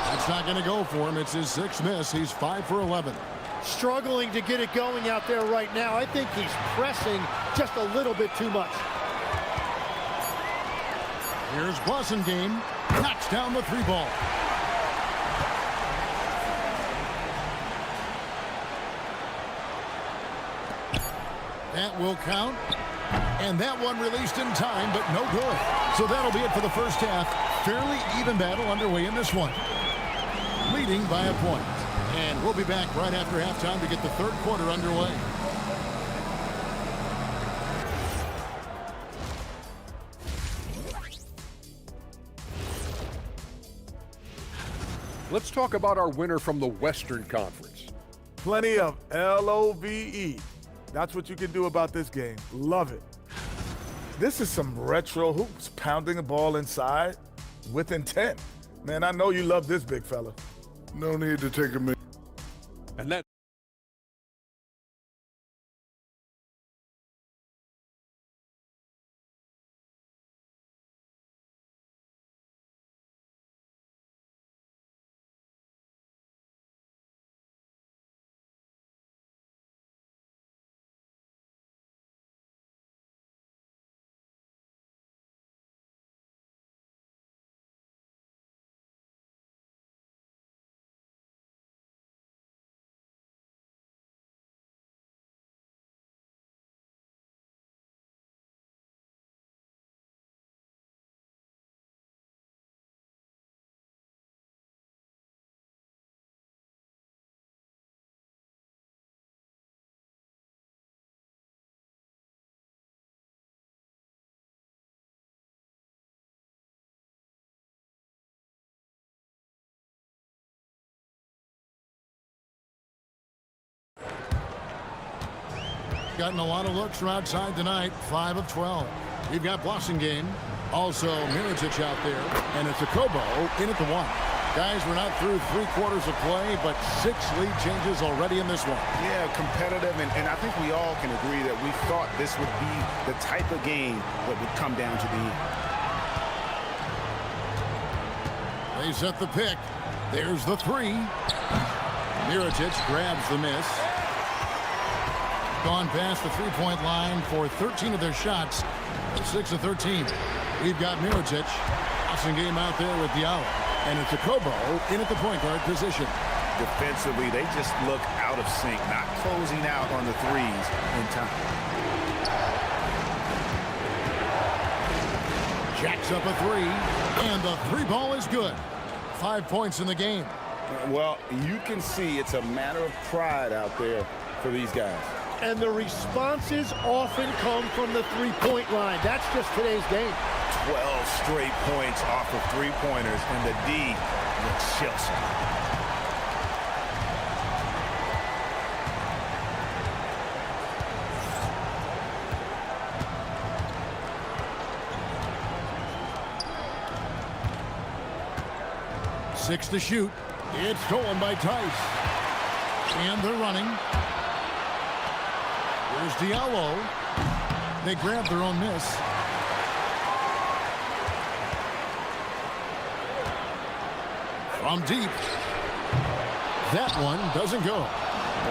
That's not going to go for him. It's his 6th miss. He's 5 for 11. Struggling to get it going out there right now. I think he's pressing just a little bit too much. Here's Blasingame. Knocks down the 3 ball. That will count. And that one released in time, but no good. So that'll be it for the first half. Fairly even battle underway in this one. Leading by a point. And we'll be back right after halftime to get the third quarter underway. Let's talk about our winner from the Western Conference. Plenty of LOVE. That's what you can do about this game. Love it. This is some retro hoops, pounding the ball inside with intent. Man, I know you love this, big fella. No need to take a minute. And that gotten a lot of looks from outside tonight. 5 of 12. We've got Blasingame. Also Mirotic out there. And it's a Kobo in at the 1. Guys, we're not through 3 quarters of play, but 6 lead changes already in this one. Yeah, competitive, and I think we all can agree that we thought this would be the type of game that would come down to the end. They set the pick. There's the 3. Mirotic grabs the miss. Gone past the 3-point line for 13 of their shots. 6 of 13. We've got Mirotic. Blasingame out there with Diallo. And it's a Kobo in at the point guard position. Defensively, they just look out of sync, not closing out on the threes in time. Jacks up a 3, and the 3 ball is good. 5 points in the game. Well, you can see it's a matter of pride out there for these guys. And the responses often come from the 3-point line. That's just today's game. 12 straight points off of 3-pointers, and the D looks Chelsea. Six to shoot. It's stolen by Tice. And they're running. Here's Diallo. They grab their own miss. From deep. That one doesn't go.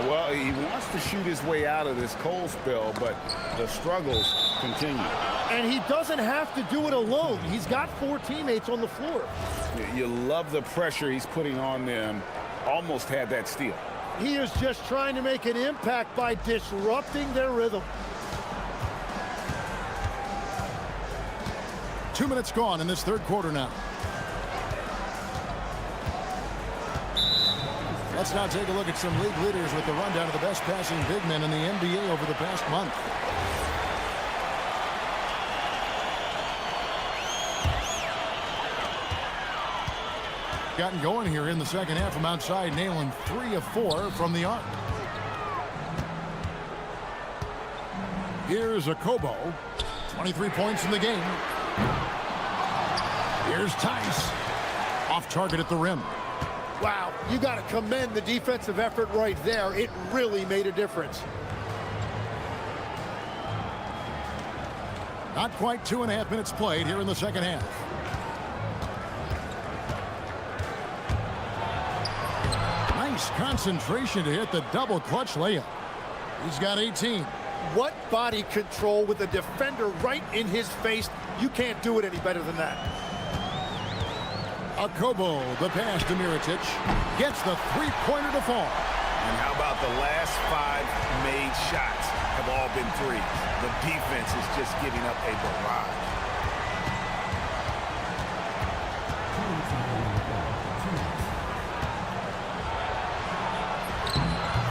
Well, he wants to shoot his way out of this cold spell, but the struggles continue. And he doesn't have to do it alone. He's got 4 teammates on the floor. You love the pressure he's putting on them. Almost had that steal. He is just trying to make an impact by disrupting their rhythm. 2 minutes gone in this third quarter now. Let's now take a look at some league leaders with the rundown of the best passing big men in the NBA over the past month. Gotten going here in the second half from outside, nailing 3 of 4 from the arc. Here's Okobo, 23 points in the game. Here's Tice, off target at the rim. Wow, you got to commend the defensive effort right there. It really made a difference. Not quite 2.5 minutes played here in the second half. Nice concentration to hit the double clutch layup. He's got 18. What body control with a defender right in his face. You can't do it any better than that. Okobo, the pass to Mirotic, gets the three-pointer to fall. And how about the last 5 made shots have all been threes? The defense is just giving up a barrage.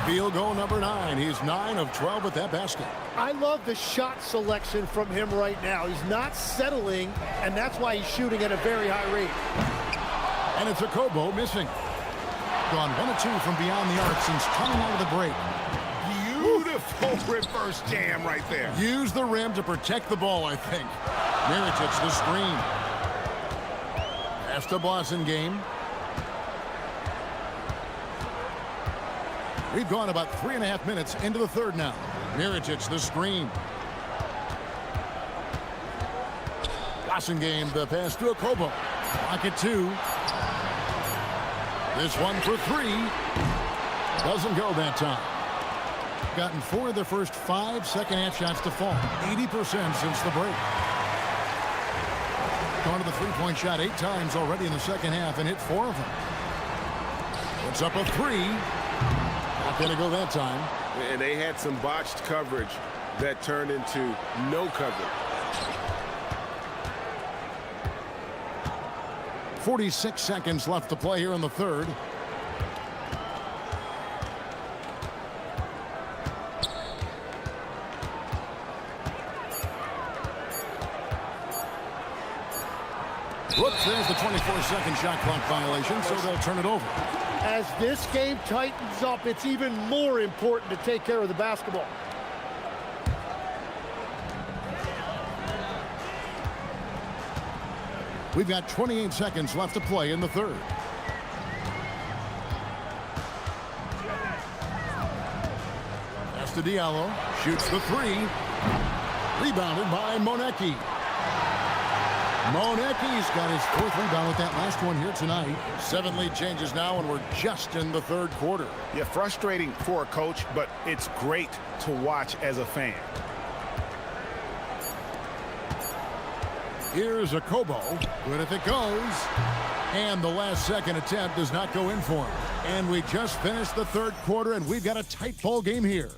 Field goal number 9. He's 9 of 12 with that basket. I love the shot selection from him right now. He's not settling, and that's why he's shooting at a very high rate. And it's Okobo missing. Gone 1 of 2 from beyond the arc since coming out of the break. Beautiful reverse jam right there. Use the rim to protect the ball, I think. Mirotic the screen. Pass to Blasingame. We've gone about 3.5 minutes into the third now. Mirotic the screen. Blasingame the pass to Okobo. Pocket 2. This one for 3. Doesn't go that time. Gotten 4 of their first 5 second-half shots to fall. 80% since the break. Gone to the three-point shot 8 times already in the second half and hit 4 of them. Puts up a 3. Not going to go that time. And they had some botched coverage that turned into no coverage. 46 seconds left to play here in the third. Whoops, there's the 24-second shot clock violation, so they'll turn it over. As this game tightens up, it's even more important to take care of the basketball. We've got 28 seconds left to play in the third. Pass to Diallo. Shoots the 3. Rebounded by Monecki. Monecki's got his 4th rebound with that last one here tonight. 7 lead changes now, and we're just in the third quarter. Yeah, frustrating for a coach, but it's great to watch as a fan. Here's Okobo. Good if it goes. And the last second attempt does not go in for him. And we just finished the third quarter, and we've got a tight ball game here.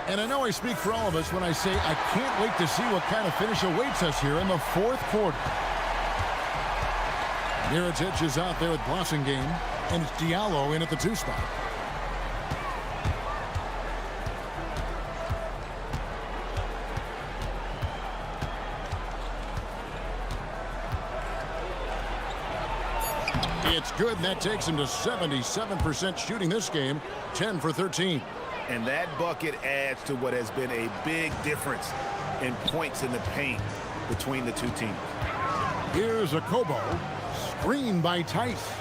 And I know I speak for all of us when I say I can't wait to see what kind of finish awaits us here in the fourth quarter. Mirotic is out there with Blasingame, and it's Diallo in at the 2 spot. It's good, and that takes him to 77% shooting this game, 10 for 13. And that bucket adds to what has been a big difference in points in the paint between the two teams. Here's Okobo, screened by Tice.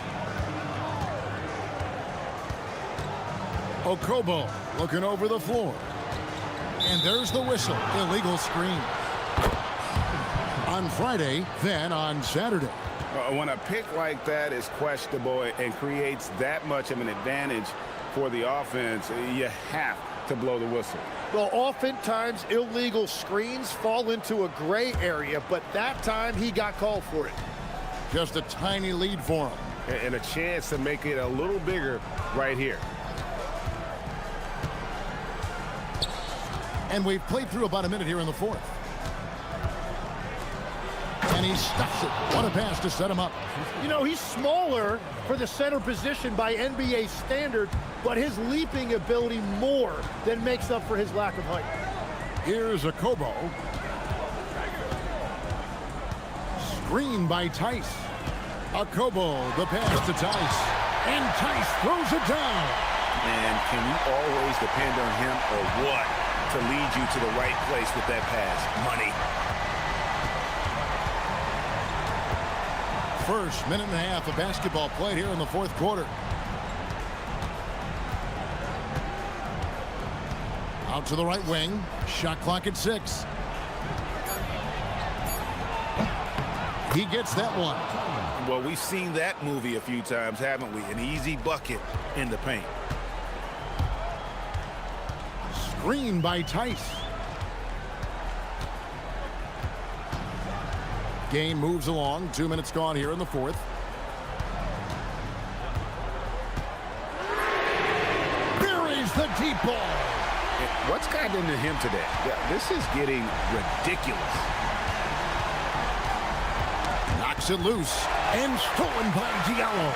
Okobo looking over the floor. And there's the whistle, illegal screen. On Friday, then on Saturday. When a pick like that is questionable and creates that much of an advantage for the offense, you have to blow the whistle. Well, oftentimes illegal screens fall into a gray area, but that time he got called for it. Just a tiny lead for him. And a chance to make it a little bigger right here. And we've played through about a minute here in the fourth. And he stuffs it. What a pass to set him up. You know, he's smaller for the center position by NBA standard, but his leaping ability more than makes up for his lack of height. Here's a Kobo. Screen by Tice. A Kobo, the pass to Tice. And Tice throws it down. And can you always depend on him or what to lead you to the right place with that pass? Money. First minute and a half of basketball played here in the fourth quarter. Out to the right wing. Shot clock at 6. He gets that one. Well, we've seen that movie a few times, haven't we? An easy bucket in the paint. Screen by Tice. Game moves along. 2 minutes gone here in the fourth. Buries the deep ball. What's gotten into him today? This is getting ridiculous. Knocks it loose. And stolen by Diallo.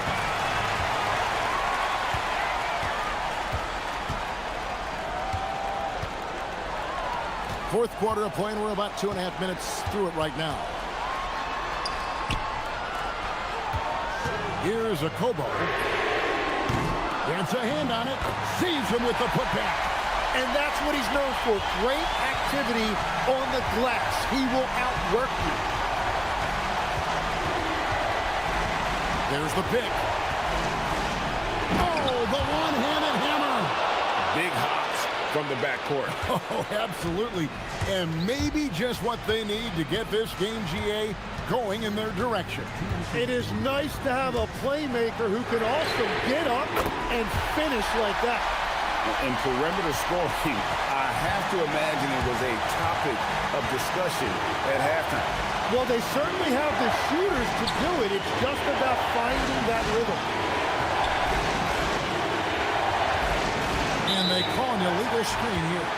Fourth quarter of play, and we're about 2.5 minutes through it right now. Here's a Kobo. Gets a hand on it. Sees him with the putback. And that's what he's known for. Great activity on the glass. He will outwork you. There's the pick. Oh, the one-handed hammer. Big hops from the backcourt. Oh, absolutely. And maybe just what they need to get this game, GA, going in their direction. It is nice to have a playmaker who can also get up and finish like that. In perimeter scoring, I have to imagine it was a topic of discussion at halftime. Well, they certainly have the shooters to do it. It's just about finding that rhythm. And they call an illegal screen here.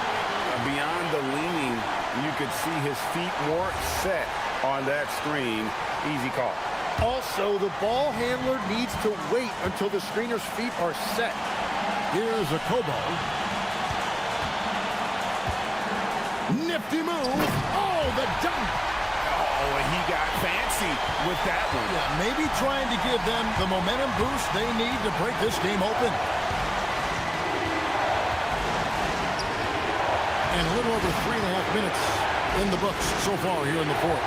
Beyond the leaning, you could see his feet weren't set on that screen. Easy call. Also, the ball handler needs to wait until the screener's feet are set. Here's a Kobo. Nifty move. Oh, the dunk. Oh, and he got fancy with that one. Yeah, maybe trying to give them the momentum boost they need to break this game open. And a little over 3.5 minutes in the books so far here in the fourth.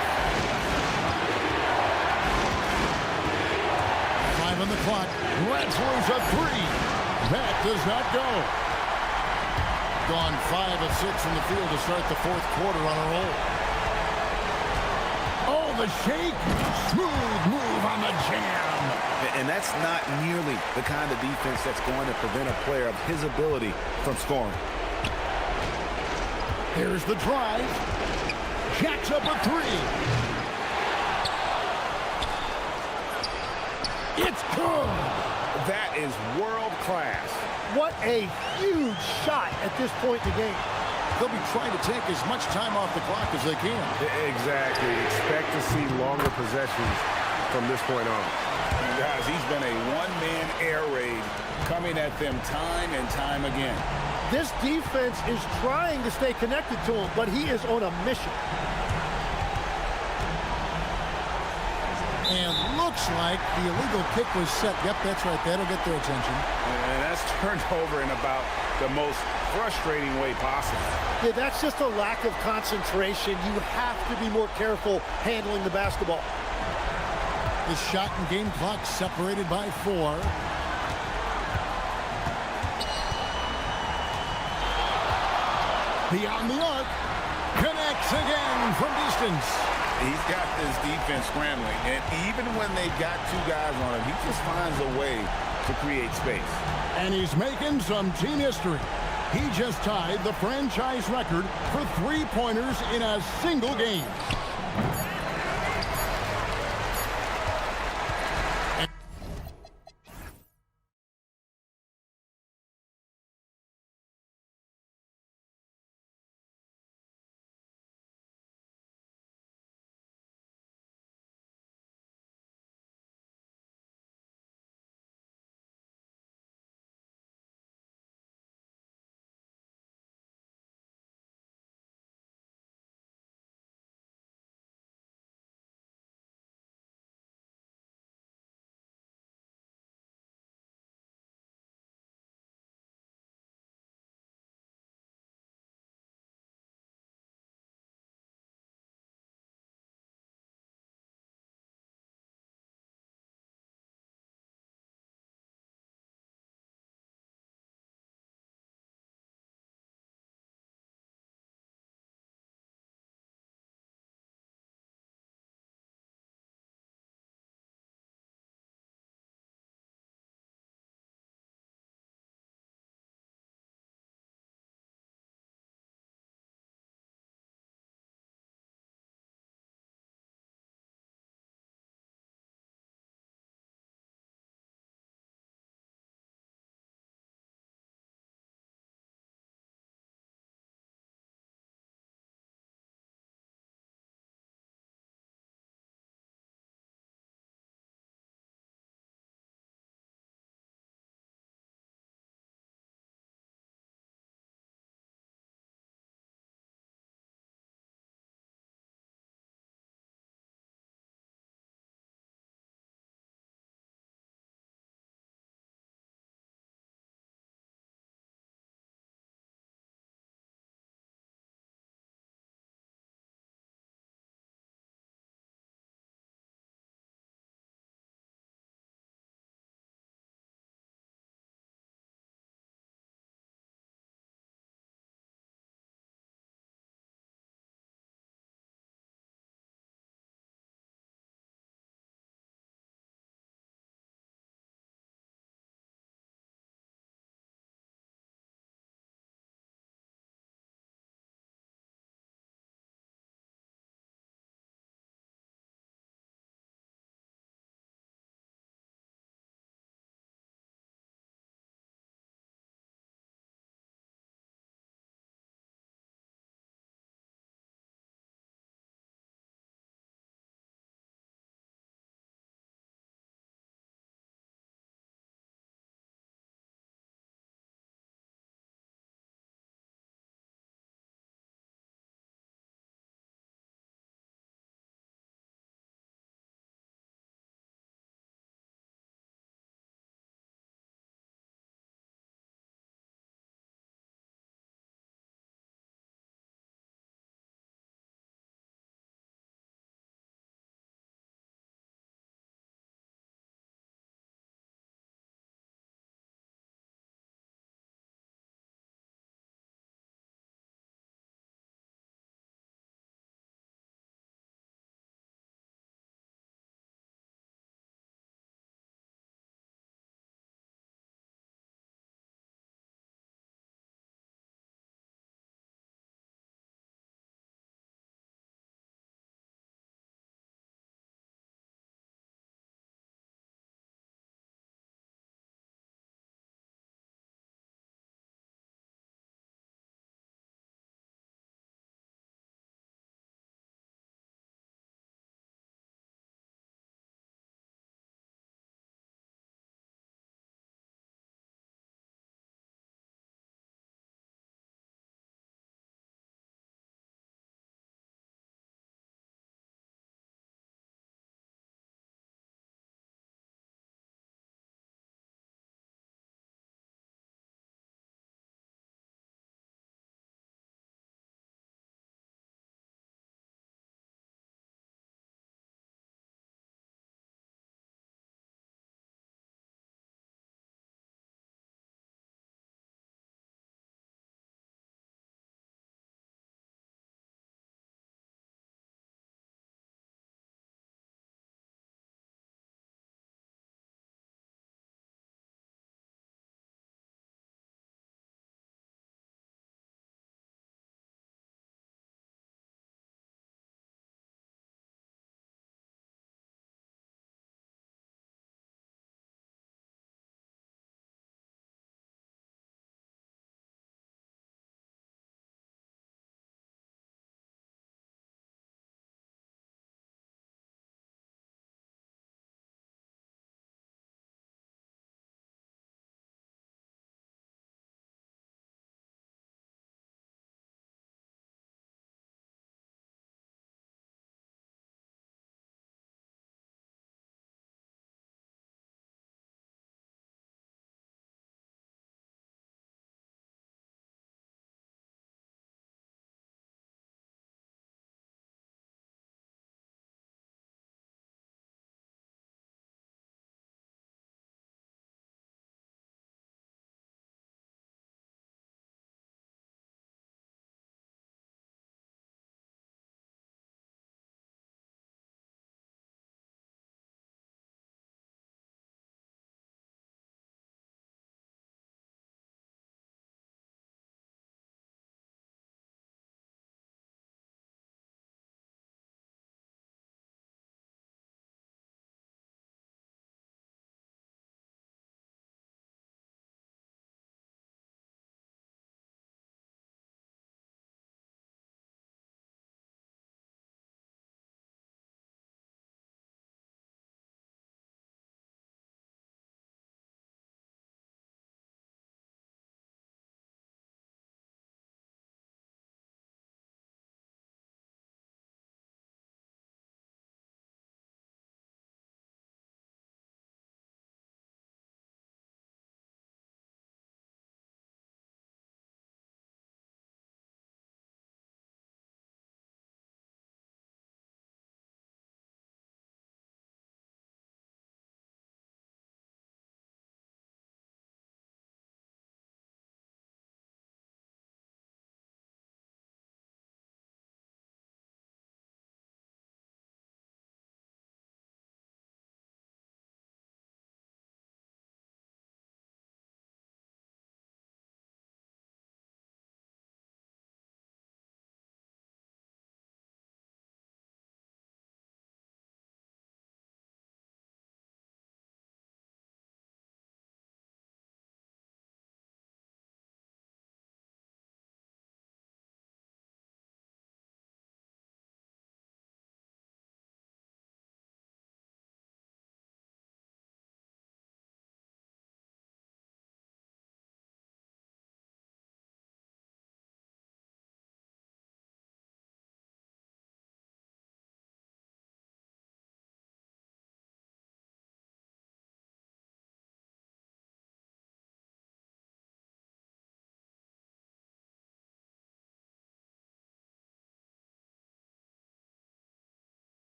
5 on the clock. Let's lose a 3. That does not go. Gone 5 of 6 from the field to start the fourth quarter on a roll. Oh, the shake. Smooth move on the jam. And that's not nearly the kind of defense that's going to prevent a player of his ability from scoring. Here's the drive. Jacks up a 3. It's good. That is world class. What a huge shot at this point in the game. They'll be trying to take as much time off the clock as they can. Exactly. Expect to see longer possessions from this point on. Guys, he's been a one-man air raid coming at them time and time again. This defense is trying to stay connected to him, but he is on a mission. And looks like the illegal kick was set. Yep, that's right. That'll get their attention. And that's turned over in about the most frustrating way possible. Yeah, that's just a lack of concentration. You have to be more careful handling the basketball. The shot and game clock separated by 4. Beyond the arc. Connects again from distance. He's got this defense scrambling, and even when they got two guys on him, he just finds a way to create space. And he's making some team history. He just tied the franchise record for three-pointers in a single game.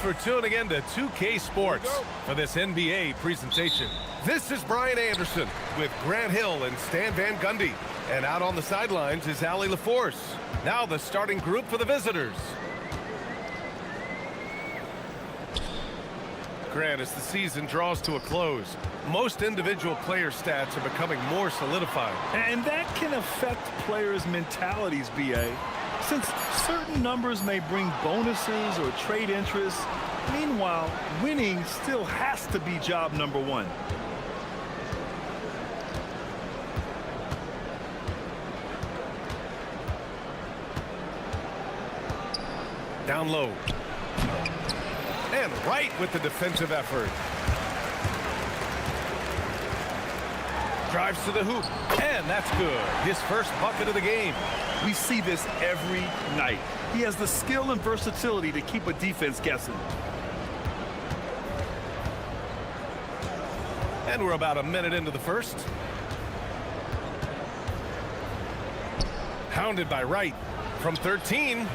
for tuning in to 2K Sports for this NBA presentation. This is Brian Anderson with Grant Hill and Stan Van Gundy. And out on the sidelines is Allie LaForce. Now the starting group for the visitors. Grant, as the season draws to a close, most individual player stats are becoming more solidified. And that can affect players' mentalities, BA. Since certain numbers may bring bonuses or trade interest, meanwhile, winning still has to be job number one. Down low. And right with the defensive effort. Drives to the hoop, and that's good. His first bucket of the game. We see this every night. He has the skill and versatility to keep a defense guessing. And we're about a minute into the first. Hounded by Wright from 13.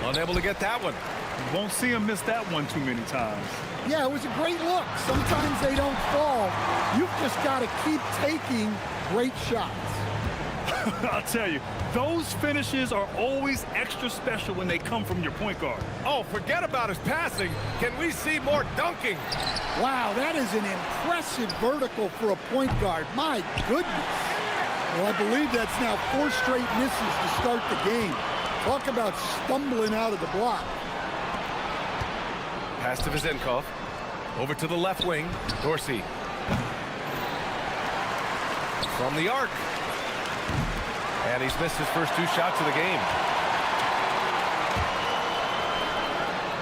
Unable to get that one. You won't see him miss that one too many times. Yeah, it was a great look. Sometimes they don't fall. You've just got to keep taking great shots. I'll tell you, those finishes are always extra special when they come from your point guard. Oh, forget about his passing. Can we see more dunking? Wow, that is an impressive vertical for a point guard. My goodness. Well, I believe that's now 4 straight misses to start the game. Talk about stumbling out of the block. Pass to Vizenkov. Over to the left wing. Dorsey. From the arc. And he's missed his first 2 shots of the game.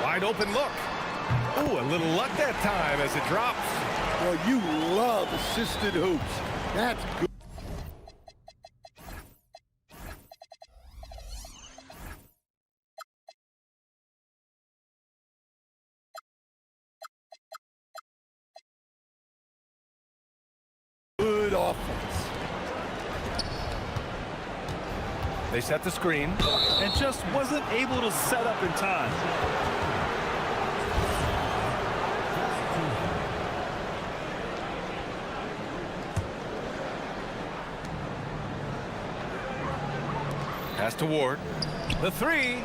Wide open look. Ooh, a little luck that time as it drops. Well, you love assisted hoops. That's good. Good offense. They set the screen. And just wasn't able to set up in time. Pass to Ward. The 3.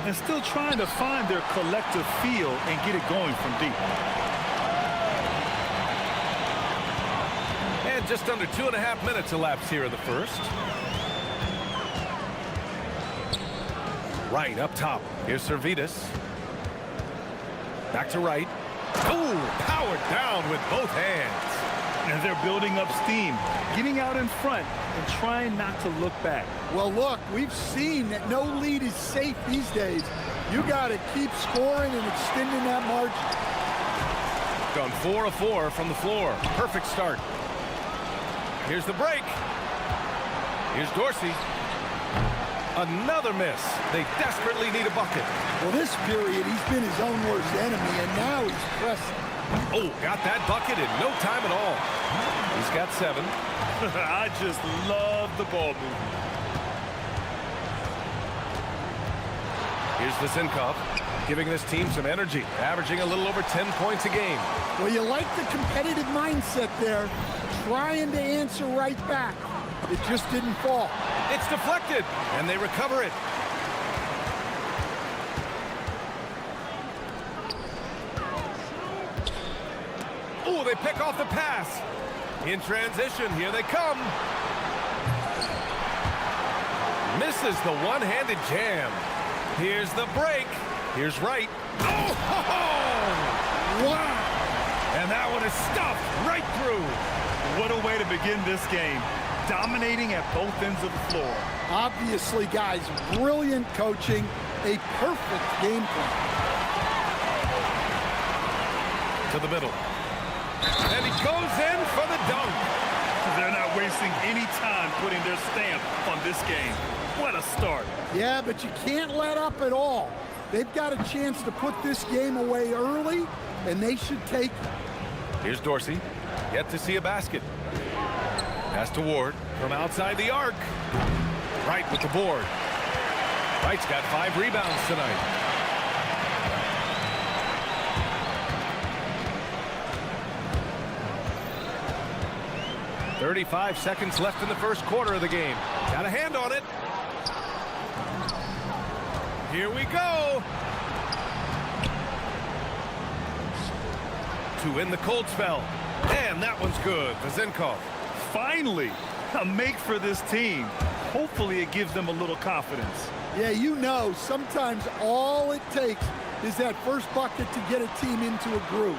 And still trying to find their collective feel and get it going from deep. And just under 2.5 minutes elapsed here in the first. Right up top. Here's Servetus. Back to right. Oh, powered down with both hands. And they're building up steam, getting out in front and trying not to look back. Well, look, we've seen that no lead is safe these days. You got to keep scoring and extending that margin. Gone 4 of 4 from the floor. Perfect start. Here's the break. Here's Dorsey. Another miss. They desperately need a bucket. Well, this period, he's been his own worst enemy, and now he's pressing. Oh, got that bucket in no time at all. He's got 7. I just love the ball movement. Here's Vizenkov, giving this team some energy, averaging a little over 10 points a game. Well, you like the competitive mindset there, trying to answer right back. It just didn't fall. It's deflected, and they recover it. Oh, they pick off the pass. In transition, here they come. Misses the one-handed jam. Here's the break. Here's Wright. Oh, ho, ho! Wow! And that one is stuffed right through. What a way to begin this game. Dominating at both ends of the floor. Obviously, guys, brilliant coaching, a perfect game plan. To the middle. And he goes in for the dunk. They're not wasting any time putting their stamp on this game. What a start. Yeah, but you can't let up at all. They've got a chance to put this game away early, and they should take it. Here's Dorsey. Yet to see a basket. Pass to Ward from outside the arc. Wright with the board. Wright's got 5 rebounds tonight. 35 seconds left in the first quarter of the game. Got a hand on it. Here we go. To win the cold spell. And that one's good. Vezenkov. Finally, a make for this team. Hopefully it gives them a little confidence. Yeah, you know, sometimes all it takes is that first bucket to get a team into a groove.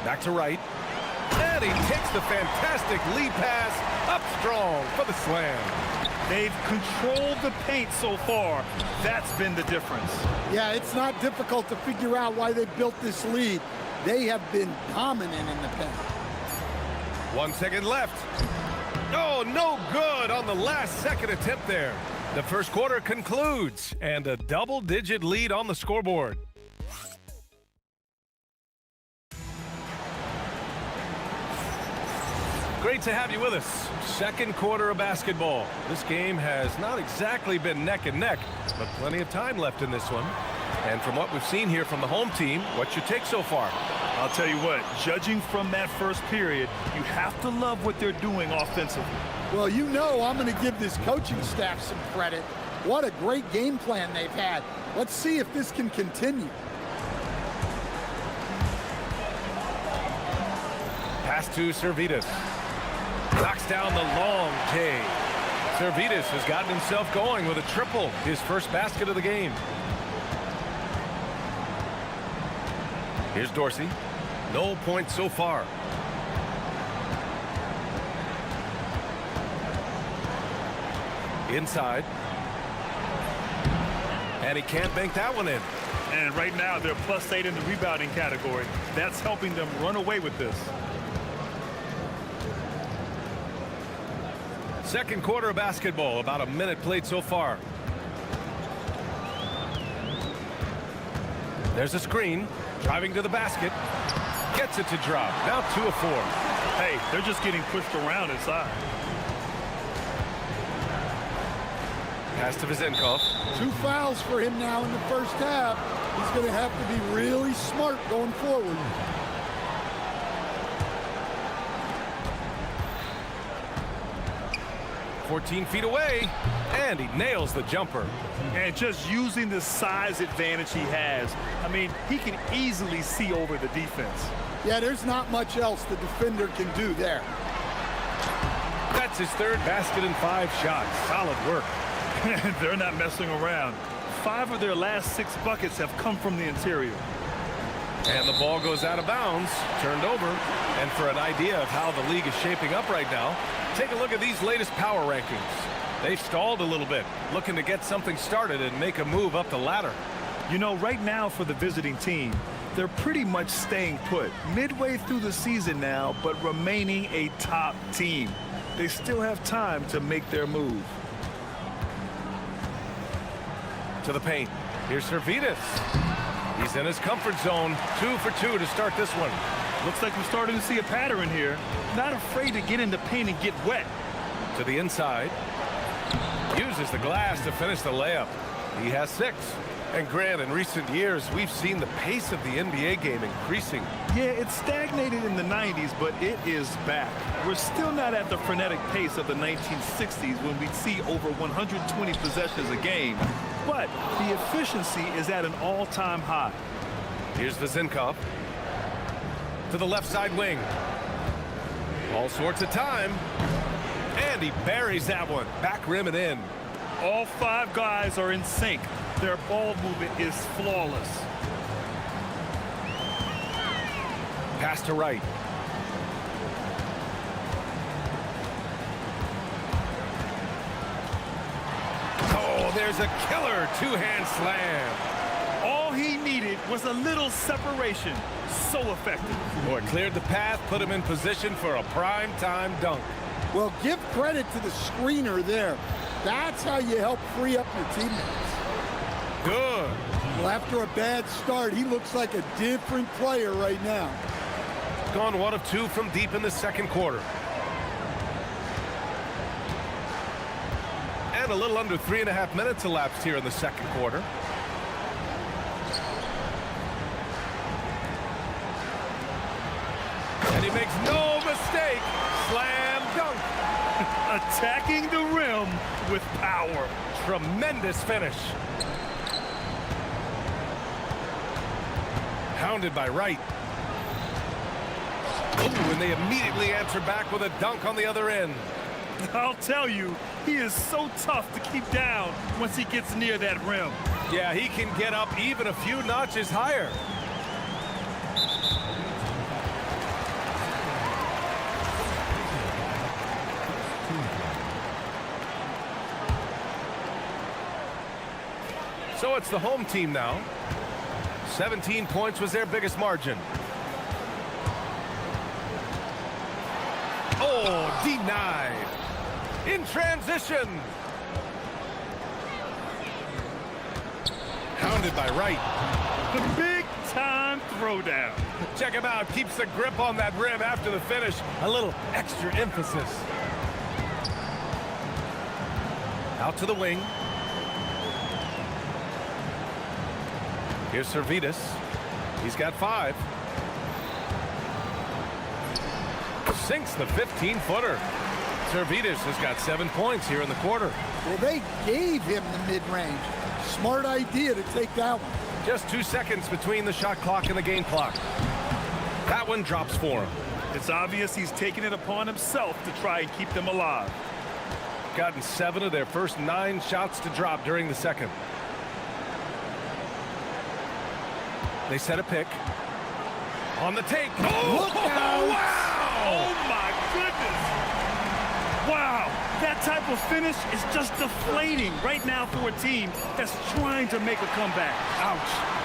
Back to right. And he takes the fantastic lead pass up strong for the slam. They've controlled the paint so far. That's been the difference. Yeah, it's not difficult to figure out why they built this lead. They have been dominant in the paint. 1 second left. Oh, no good on the last second attempt there. The first quarter concludes, and a double-digit lead on the scoreboard. Great to have you with us. Second quarter of basketball. This game has not exactly been neck and neck, but plenty of time left in this one. And from what we've seen here from the home team, what's your take so far? I'll tell you what, judging from that first period, you have to love what they're doing offensively. Well, you know I'm going to give this coaching staff some credit. What a great game plan they've had. Let's see if this can continue. Pass to Servetus. Knocks down the long J. Servetus has gotten himself going with a triple, his first basket of the game. Here's Dorsey. No points so far. Inside. And he can't bank that one in. And right now they're +8 in the rebounding category. That's helping them run away with this. Second quarter of basketball, about a minute played so far. There's a screen, driving to the basket, gets it to drop. Now 2 of 4. Hey, they're just getting pushed around inside. Pass to Vezenkov. 2 fouls for him now in the first half. He's going to have to be really smart going forward. "14 feet away, and he nails the jumper." And just using the size advantage he has, I mean, he can easily see over the defense. Yeah, there's not much else the defender can do there. That's his third basket in 5 shots. Solid work. They're not messing around. 5 of their last 6 buckets have come from the interior. And the ball goes out of bounds, turned over. And for an idea of how the league is shaping up right now, take a look at these latest power rankings. They've stalled a little bit, looking to get something started and make a move up the ladder. You know, right now for the visiting team, they're pretty much staying put. Midway through the season now, but remaining a top team. They still have time to make their move. To the paint. Here's Servetus. He's in his comfort zone. 2 for 2 to start this one. Looks like we're starting to see a pattern here. Not afraid to get in the paint and get wet. To the inside. Uses the glass to finish the layup. He has 6. And Grant, in recent years, we've seen the pace of the NBA game increasing. Yeah, it stagnated in the 90s, but it is back. We're still not at the frenetic pace of the 1960s when we'd see over 120 possessions a game. But the efficiency is at an all-time high. Here's Vezenkov. To the left side wing. All sorts of time. And he buries that one. Back rim and in. All 5 guys are in sync. Their ball movement is flawless. Pass to right. Oh, there's a killer 2-hand slam. All he needed was a little separation. So effective. Boy, cleared the path, put him in position for a prime-time dunk. Well, give credit to the screener there. That's how you help free up your teammates. Good. Well, after a bad start, he looks like a different player right now. Gone 1 of 2 from deep in the second quarter. And a little under 3.5 minutes elapsed here in the second quarter. attacking the rim with power. Tremendous finish. Pounded by Wright. Ooh, and they immediately answer back with a dunk on the other end. I'll tell you, he is so tough to keep down once he gets near that rim. Yeah, he can get up even a few notches higher. So it's the home team now. 17 points was their biggest margin. Oh, denied. In transition. Pounded by Wright. The big-time throwdown. Check him out. Keeps the grip on that rim after the finish. A little extra emphasis. Out to the wing. Here's Servetus. He's got 5. Sinks the 15-footer. Servetus has got 7 points here in the quarter. Well, they gave him the mid-range. Smart idea to take that one. Just 2 seconds between the shot clock and the game clock. That one drops for him. It's obvious he's taking it upon himself to try and keep them alive. Gotten 7 of their first 9 shots to drop during the second. They set a pick. On the take. Oh, look out! Wow! Oh, my goodness! Wow, that type of finish is just deflating right now for a team that's trying to make a comeback. Ouch.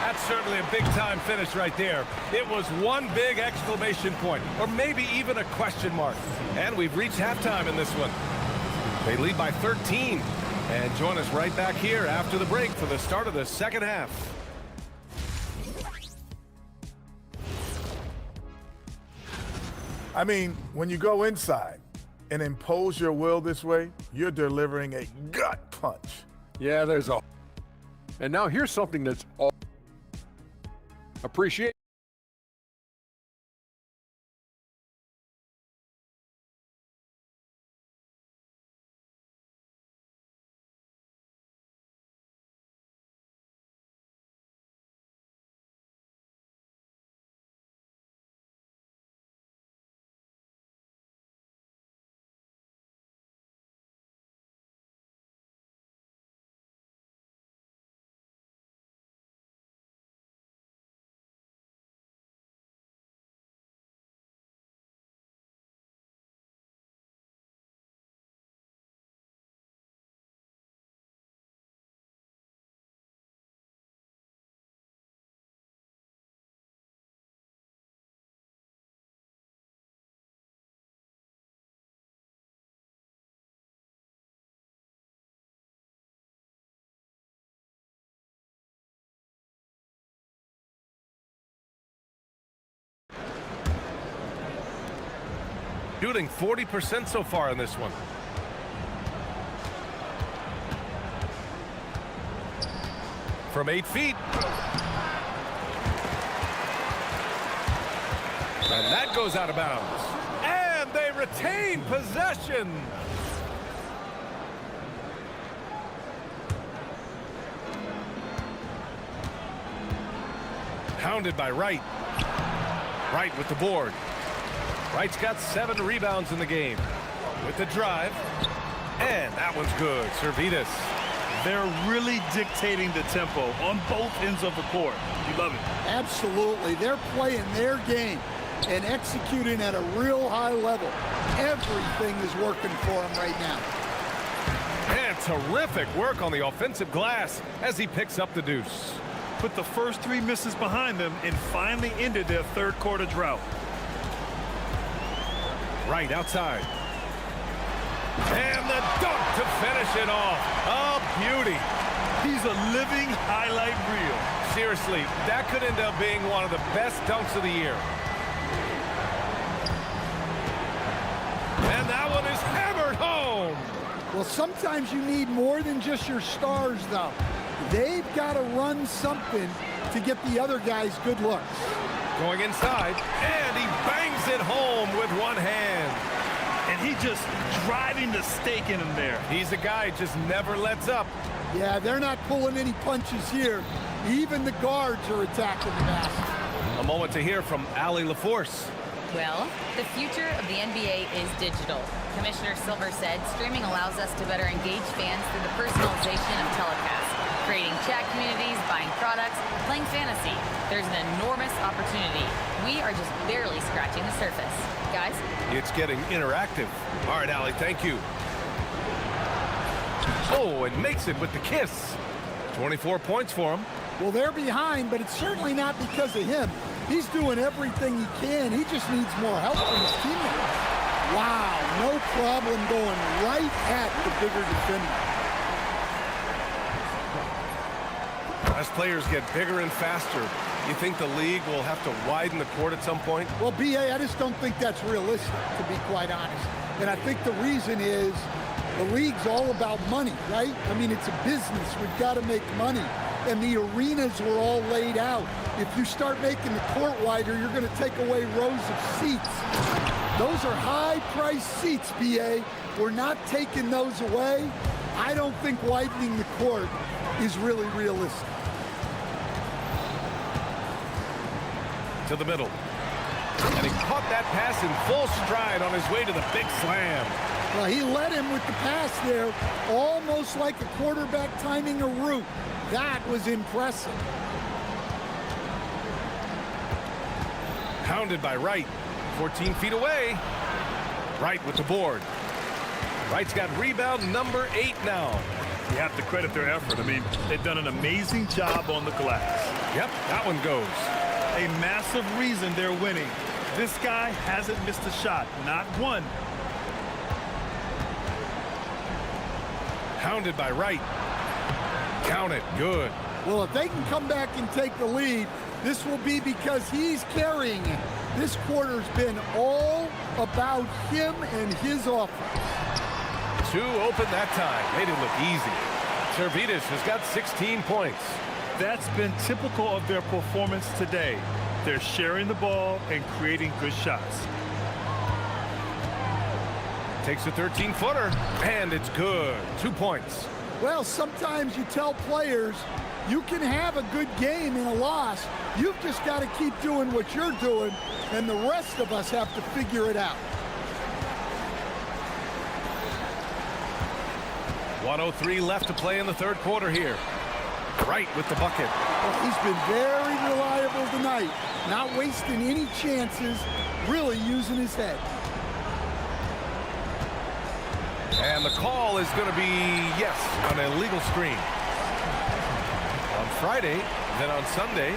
That's certainly a big-time finish right there. It was one big exclamation point, or maybe even a question mark. And we've reached halftime in this one. They lead by 13. And join us right back here after the break for the start of the second half. I mean, when you go inside and impose your will this way, you're delivering a gut punch. Yeah, there's a... And now here's something that's all... Appreciate... Shooting 40% so far in this one. From 8 feet. And that goes out of bounds. And they retain possession. Pounded by Wright. Wright with the board. Wright's got 7 rebounds in the game. With the drive. And that one's good. Servetus. They're really dictating the tempo on both ends of the court. You love it. Absolutely. They're playing their game and executing at a real high level. Everything is working for them right now. And terrific work on the offensive glass as he picks up the deuce. Put the first 3 misses behind them and finally ended their third quarter drought. Right outside. And the dunk to finish it off. A beauty. He's a living highlight reel. Seriously, that could end up being one of the best dunks of the year. And that one is hammered home. Well, sometimes you need more than just your stars, though. They've got to run something to get the other guys good looks. Going inside, and he bangs it home with one hand. And and he just driving the stake in him there. He's a guy who just never lets up. Yeah, they're not pulling any punches here. Even the guards are attacking the basket. A moment to hear from Allie LaForce. Well, the future of the NBA is digital. Commissioner Silver said streaming allows us to better engage fans through the personalization of telecasts, creating chat communities, buying products, playing fantasy. There's an enormous opportunity. We are just barely scratching the surface. Guys? It's getting interactive. All right, Allie, thank you. Oh, and makes it with the kiss. 24 points for him. Well, they're behind, but it's certainly not because of him. He's doing everything he can. He just needs more help from his teammates. Wow, no problem going right at the bigger defender. As players get bigger and faster, you think the league will have to widen the court at some point? Well, B.A., I just don't think that's realistic, to be quite honest. And I think the reason is the league's all about money, right? I mean, it's a business. We've got to make money. And the arenas were all laid out. If you start making the court wider, you're going to take away rows of seats. Those are high-priced seats, B.A. We're not taking those away. I don't think widening the court is really realistic. To the middle. And he caught that pass in full stride on his way to the big slam. Well, he led him with the pass there, almost like a quarterback timing a route. That was impressive. Pounded by Wright. 14 feet away. Wright with the board. Wright's got rebound number 8 now. You have to credit their effort. I mean, they've done an amazing job on the glass. Yep, that one goes. A massive reason they're winning. This guy hasn't missed a shot, not one. Pounded by Wright. Count it. Good. Well, if they can come back and take the lead, this will be because he's carrying it. This quarter's been all about him and his offense. 2 open that time. Made it look easy. Servetus has got 16 points. That's been typical of their performance today. They're sharing the ball and creating good shots. Takes a 13-footer, and it's good. 2 points. Well, sometimes you tell players you can have a good game in a loss. You've just got to keep doing what you're doing, and the rest of us have to figure it out. 1:03 left to play in the third quarter here. Wright with the bucket. Well, he's been very reliable tonight, not wasting any chances, really using his head. And the call is going to be, yes, an illegal screen. On Friday, then on Sunday.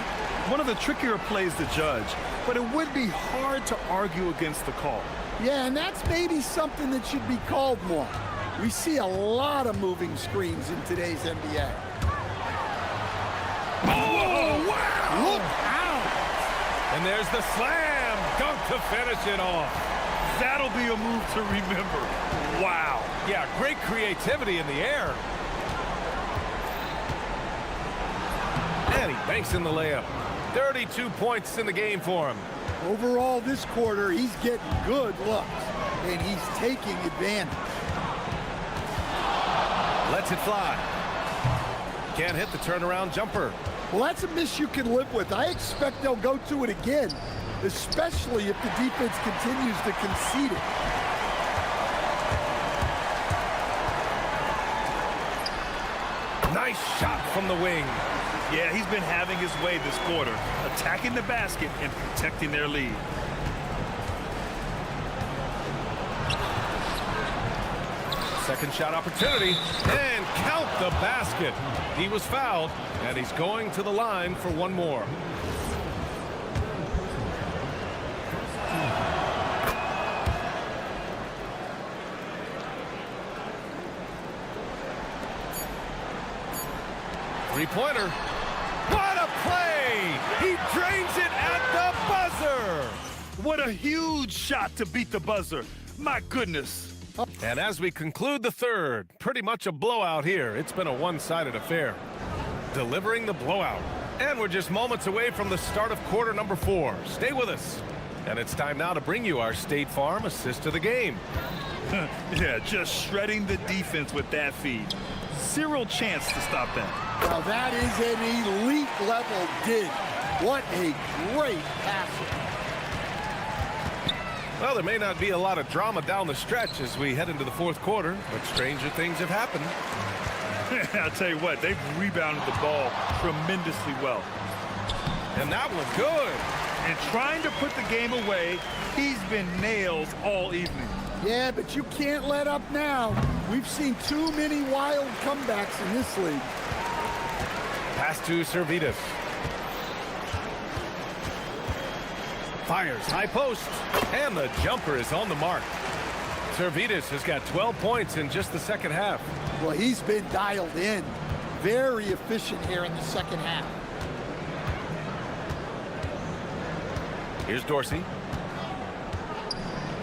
One of the trickier plays to judge, but it would be hard to argue against the call. Yeah, and that's maybe something that should be called more. We see a lot of moving screens in today's NBA. Oh, wow! Look out! And there's the slam dunk to finish it off. That'll be a move to remember. Wow. Yeah, great creativity in the air. And he banks in the layup. 32 points in the game for him. Overall, this quarter, he's getting good looks, and he's taking advantage. Lets it fly. Can't hit the turnaround jumper. Well, that's a miss you can live with. I expect they'll go to it again, especially if the defense continues to concede it. Nice shot from the wing. Yeah, he's been having his way this quarter, attacking the basket and protecting their lead. Second shot opportunity, and count the basket. He was fouled, and he's going to the line for one more. Three-pointer. What a play! He drains it at the buzzer! What a huge shot to beat the buzzer. My goodness. And as we conclude the third, pretty much a blowout here. It's been a one-sided affair. Delivering the blowout. And we're just moments away from the start of quarter number 4. Stay with us. And it's time now to bring you our State Farm assist of the game. Yeah, just shredding the defense with that feed. Zero chance to stop that. Now that is an elite level dig. What a great passer. Well, there may not be a lot of drama down the stretch as we head into the fourth quarter, but stranger things have happened. I'll tell you what, they've rebounded the ball tremendously well. And that one's good. And trying to put the game away, he's been nails all evening. Yeah, but you can't let up now. We've seen too many wild comebacks in this league. Pass to Servetus. Fires high post, and the jumper is on the mark. Servetus has got 12 points in just the second half. Well, he's been dialed in. Very efficient here in the second half. Here's Dorsey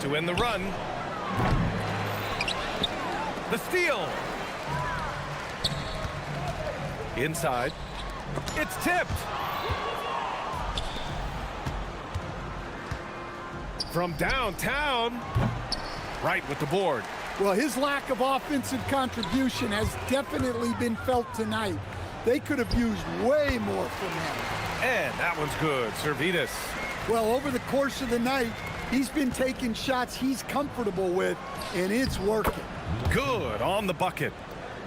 to win the run. The steal. Inside. It's tipped. From downtown. Right with the board. Well, his lack of offensive contribution has definitely been felt tonight. They could have used way more from him. And that one's good. Servetus. Well, over the course of the night, he's been taking shots he's comfortable with, and it's working. Good on the bucket.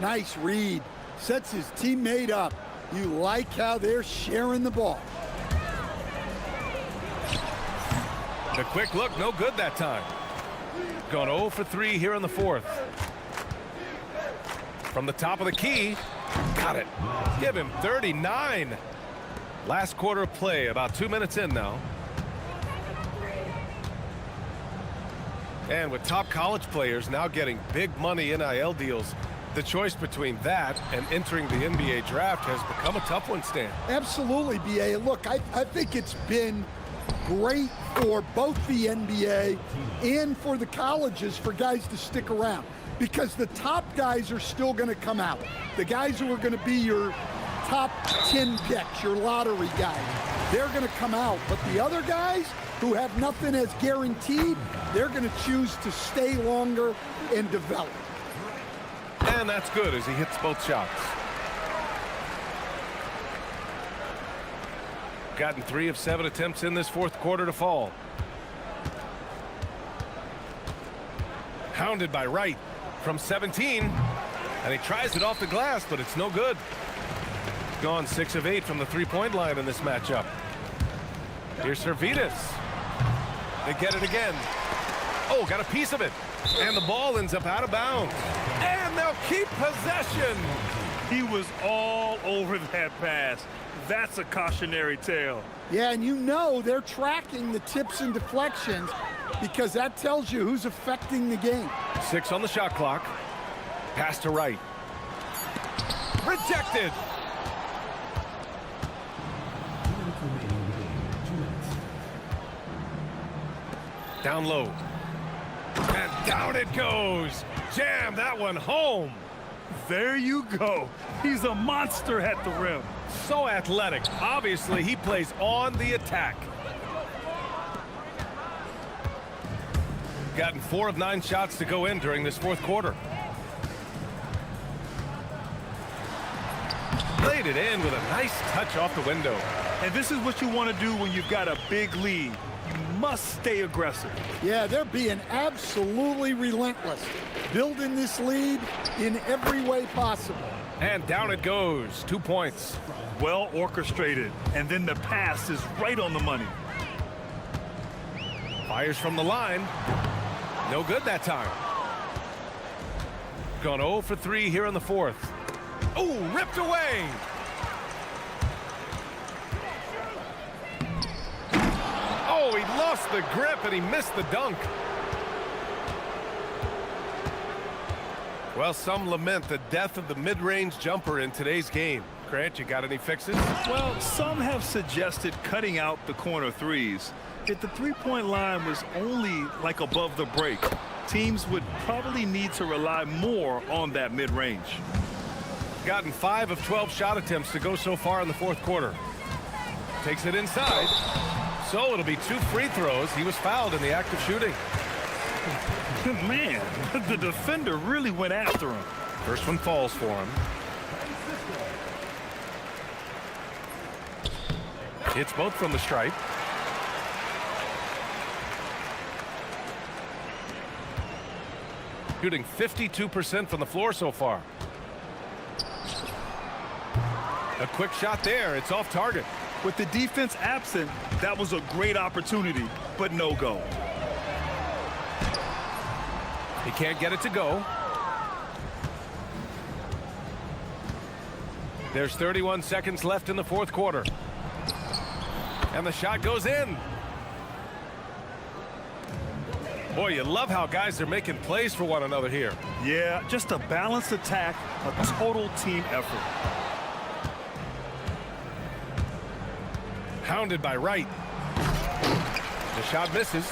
Nice read. Sets his teammate up. You like how they're sharing the ball. The quick look, no good that time. Gone 0 for 3 here in the fourth. From the top of the key. Got it. Give him 39. Last quarter of play, about 2 minutes in now. And with top college players now getting big money NIL deals, the choice between that and entering the NBA draft has become a tough one, Stan. Absolutely, B.A. Look, I think it's been great for both the NBA and for the colleges for guys to stick around, because the top guys are still going to come out. The guys who are going to be your top 10 picks, your lottery guys, they're going to come out. But the other guys who have nothing as guaranteed, they're going to choose to stay longer and develop. And that's good as he hits both shots. Gotten 3 of 7 attempts in this fourth quarter to fall. Hounded by Wright from 17. And he tries it off the glass, but it's no good. Gone 6 of 8 from the three-point line in this matchup. Here's Servetus. They get it again. Oh, got a piece of it. And the ball ends up out of bounds. And they'll keep possession. He was all over that pass. That's a cautionary tale. Yeah, and you know they're tracking the tips and deflections because that tells you who's affecting the game. 6 on the shot clock. Pass to Wright. Rejected. Down low. And down it goes. Jam that one home. There you go. He's a monster at the rim. So athletic. Obviously, he plays on the attack. Gotten 4 of 9 shots to go in during this fourth quarter. Laid it in with a nice touch off the window. And this is what you want to do when you've got a big lead. You must stay aggressive. Yeah, they're being absolutely relentless, building this lead in every way possible. And down it goes. 2 points. Well orchestrated. And then the pass is right on the money. Fires from the line. No good that time. Gone 0 for 3 here in the fourth. Oh, ripped away. Oh, he lost the grip and he missed the dunk. Well, some lament the death of the mid-range jumper in today's game. Grant, you got any fixes? Well, some have suggested cutting out the corner threes. If the three-point line was only like above the break, teams would probably need to rely more on that mid-range. Gotten 5 of 12 shot attempts to go so far in the fourth quarter. Takes it inside. So it'll be 2 free throws. He was fouled in the act of shooting. Man, the defender really went after him. First one falls for him. Hits both from the stripe. Shooting 52% from the floor so far. A quick shot there. It's off target. With the defense absent, that was a great opportunity, but no go. He can't get it to go. There's 31 seconds left in the fourth quarter. And the shot goes in. Boy, you love how guys are making plays for one another here. Yeah, just a balanced attack, a total team effort. Hounded by Wright. The shot misses.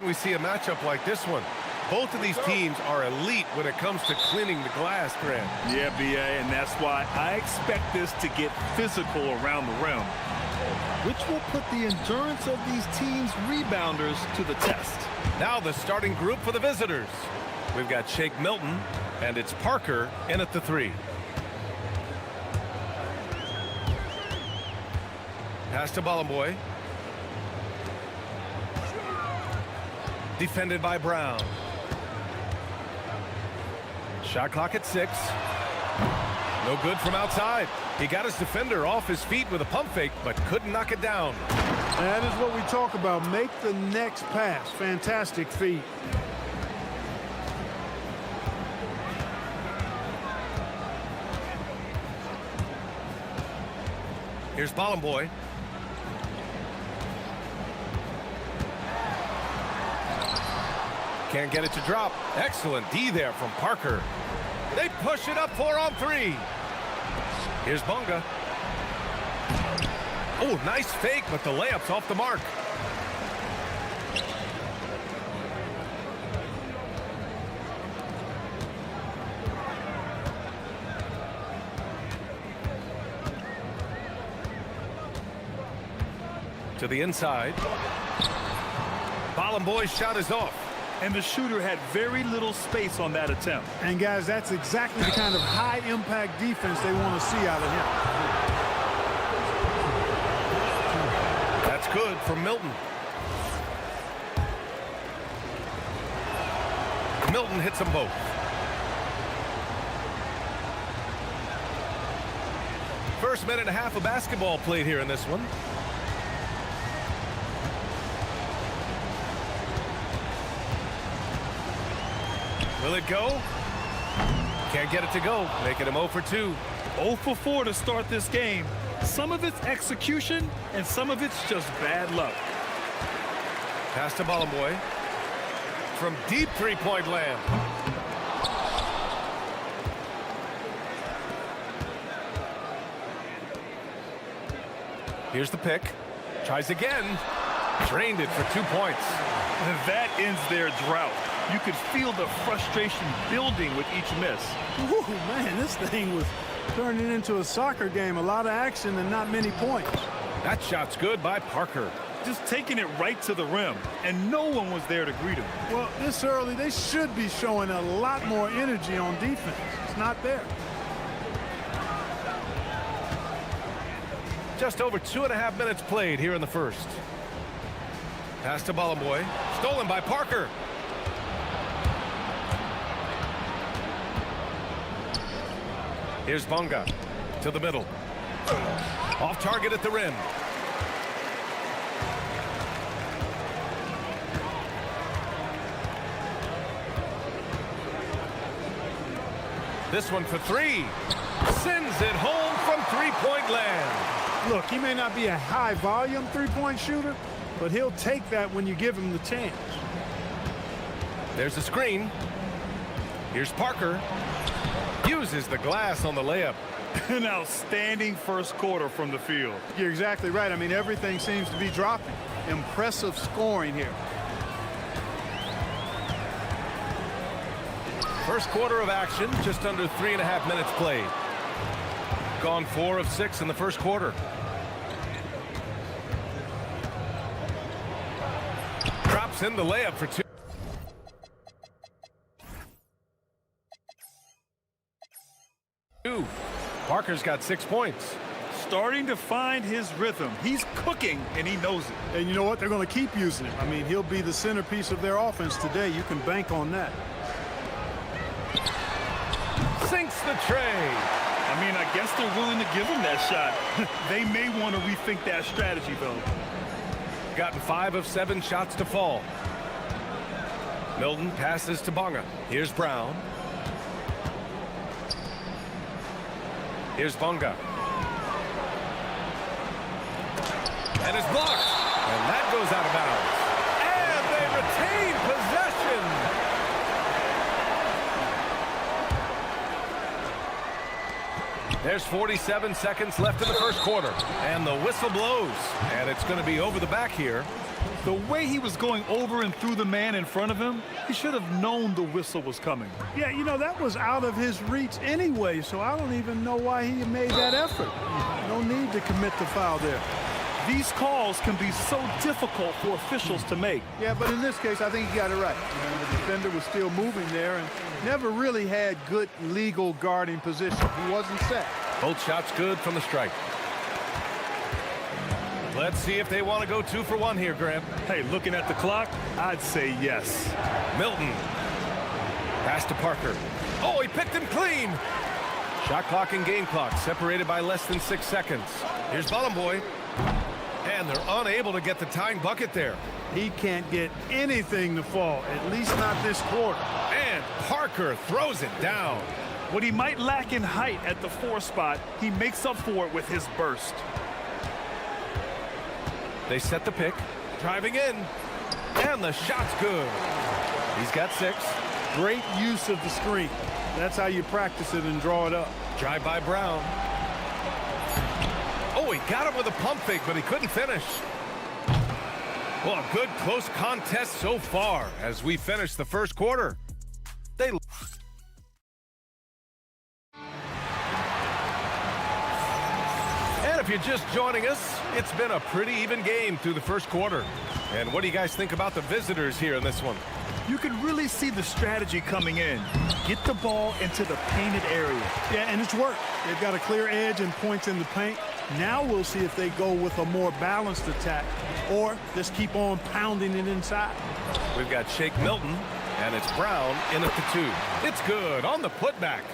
We see a matchup like this one. Both of these teams are elite when it comes to cleaning the glass, Grant. Yeah, BA, and that's why I expect this to get physical around the rim, which will put the endurance of these teams' rebounders to the test. Now the starting group for the visitors. We've got Shake Milton, and it's Parker in at the 3. Pass to Bolomboy. Defended by Brown. Shot clock at 6. No good from outside. He got his defender off his feet with a pump fake, but couldn't knock it down. That is what we talk about. Make the next pass. Fantastic feat. Here's Bolomboy. Can't get it to drop. Excellent D there from Parker. They push it up 4-on-3. Here's Bunga. Oh, nice fake, but the layup's off the mark. To the inside. Bolomboy's shot is off. And the shooter had very little space on that attempt. And guys, that's exactly the kind of high-impact defense they want to see out of him. That's good from Milton. Milton hits them both. First minute and a half of basketball played here in this one. Will it go? Can't get it to go, making him 0 for 2. 0 for 4 to start this game. Some of it's execution, and some of it's just bad luck. Pass to Bolomboy. From deep three-point land. Here's the pick. Tries again. Drained it for 2 points. That ends their drought. You could feel the frustration building with each miss. Ooh, man, this thing was turning into a soccer game. A lot of action and not many points. That shot's good by Parker. Just taking it right to the rim, and no one was there to greet him. Well, this early, they should be showing a lot more energy on defense. It's not there. Just over 2.5 minutes played here in the first. Pass to Bolomboy. Stolen by Parker. Here's Bunga to the middle. Off target at the rim. This one for 3. Sends it home from three-point land. Look, he may not be a high-volume three-point shooter, but he'll take that when you give him the chance. There's a screen. Here's Parker. Uses the glass on the layup. An outstanding first quarter from the field. You're exactly right. I mean, everything seems to be dropping. Impressive scoring here. First quarter of action, just under 3.5 minutes played. Gone 4 of 6 in the first quarter. Drops in the layup for 2. Parker's got 6 points. Starting to find his rhythm. He's cooking, and he knows it. And you know what? They're going to keep using it. I mean, he'll be the centerpiece of their offense today. You can bank on that. Sinks the tray. I mean, I guess they're willing to give him that shot. They may want to rethink that strategy, though. Gotten 5 of 7 shots to fall. Milton passes to Bunga. Here's Brown. Here's Bunga. And it's blocked. And that goes out of bounds. And they retain possession. There's 47 seconds left in the first quarter. And the whistle blows. And it's going to be over the back here The way he was going over and through the man in front of him, he should have known the whistle was coming. Yeah, you know, that was out of his reach anyway, so I don't even know why he made that effort. No need to commit the foul there. These calls can be so difficult for officials to make. Yeah, but in this case, I think he got it right. You know, the defender was still moving there and never really had good legal guarding position. He wasn't set. Both shots good from the strike. Let's see if they want to go 2 for 1 here, Graham. Hey, looking at the clock, I'd say yes. Milton. Pass to Parker. Oh, he picked him clean. Shot clock and game clock separated by less than 6 seconds. Here's Boy. And they're unable to get the tying bucket there. He can't get anything to fall, at least not this quarter. And Parker throws it down. What he might lack in height at the 4 spot, he makes up for it with his burst. They set the pick, driving in, and the shot's good. He's got 6. Great use of the screen. That's how you practice it and draw it up. Drive by Brown. Oh, he got him with a pump fake, but he couldn't finish. Well, a good close contest so far as we finish the first quarter. And if you're just joining us, it's been a pretty even game through the first quarter. And what do you guys think about the visitors here in this one? You can really see the strategy coming in. Get the ball into the painted area. Yeah, and it's worked. They've got a clear edge and points in the paint. Now we'll see if they go with a more balanced attack or just keep on pounding it inside. We've got Shake Milton, and it's Brown in at the 2. It's good on the putback.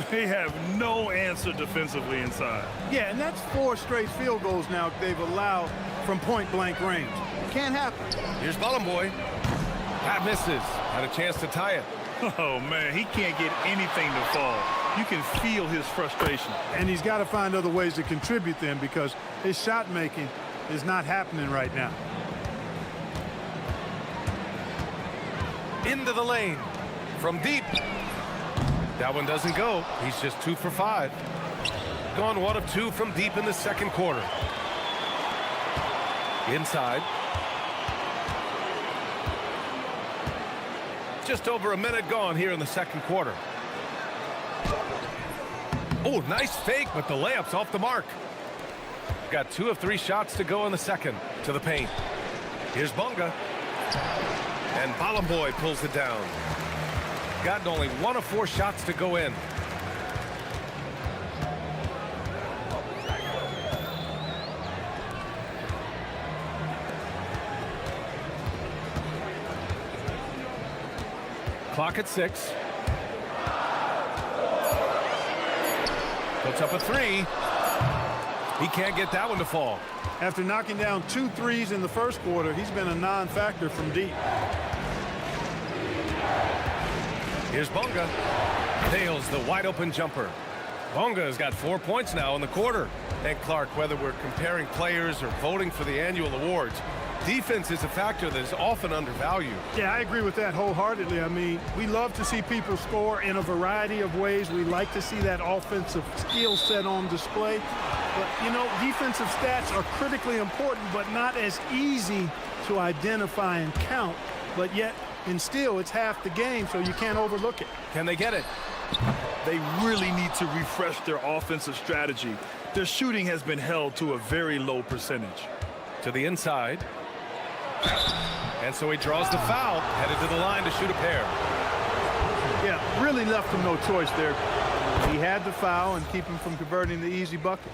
They have no answer defensively inside. Yeah, and that's 4 straight field goals now they've allowed from point-blank range. Can't happen. Here's Boy. That misses. Had a chance to tie it. Oh, man, he can't get anything to fall. You can feel his frustration. And he's got to find other ways to contribute then because his shot making is not happening right now. Into the lane. From deep. That one doesn't go. He's just 2 for 5. Gone 1 of 2 from deep in the second quarter. Inside. Just over a minute gone here in the second quarter. Oh, nice fake, but the layup's off the mark. Got 2 of 3 shots to go in the second. To the paint. Here's Bunga. And Boy pulls it down. Gotten only 1 of 4 shots to go in. Clock at 6. Puts up a 3. He can't get that one to fall. After knocking down 2 threes in the first quarter, he's been a non-factor from deep. Here's Bunga. Nails the wide-open jumper. Bunga's got 4 points now in the quarter. And Clark, whether we're comparing players or voting for the annual awards, defense is a factor that is often undervalued. Yeah, I agree with that wholeheartedly. I mean, we love to see people score in a variety of ways. We like to see that offensive skill set on display. But, you know, defensive stats are critically important, but not as easy to identify and count. But yet, and still, it's half the game, so you can't overlook it. Can they get it? They really need to refresh their offensive strategy. Their shooting has been held to a very low percentage. To the inside. And so he draws the foul, headed to the line to shoot a pair. Yeah, really left him no choice there. He had the foul and keep him from converting the easy bucket.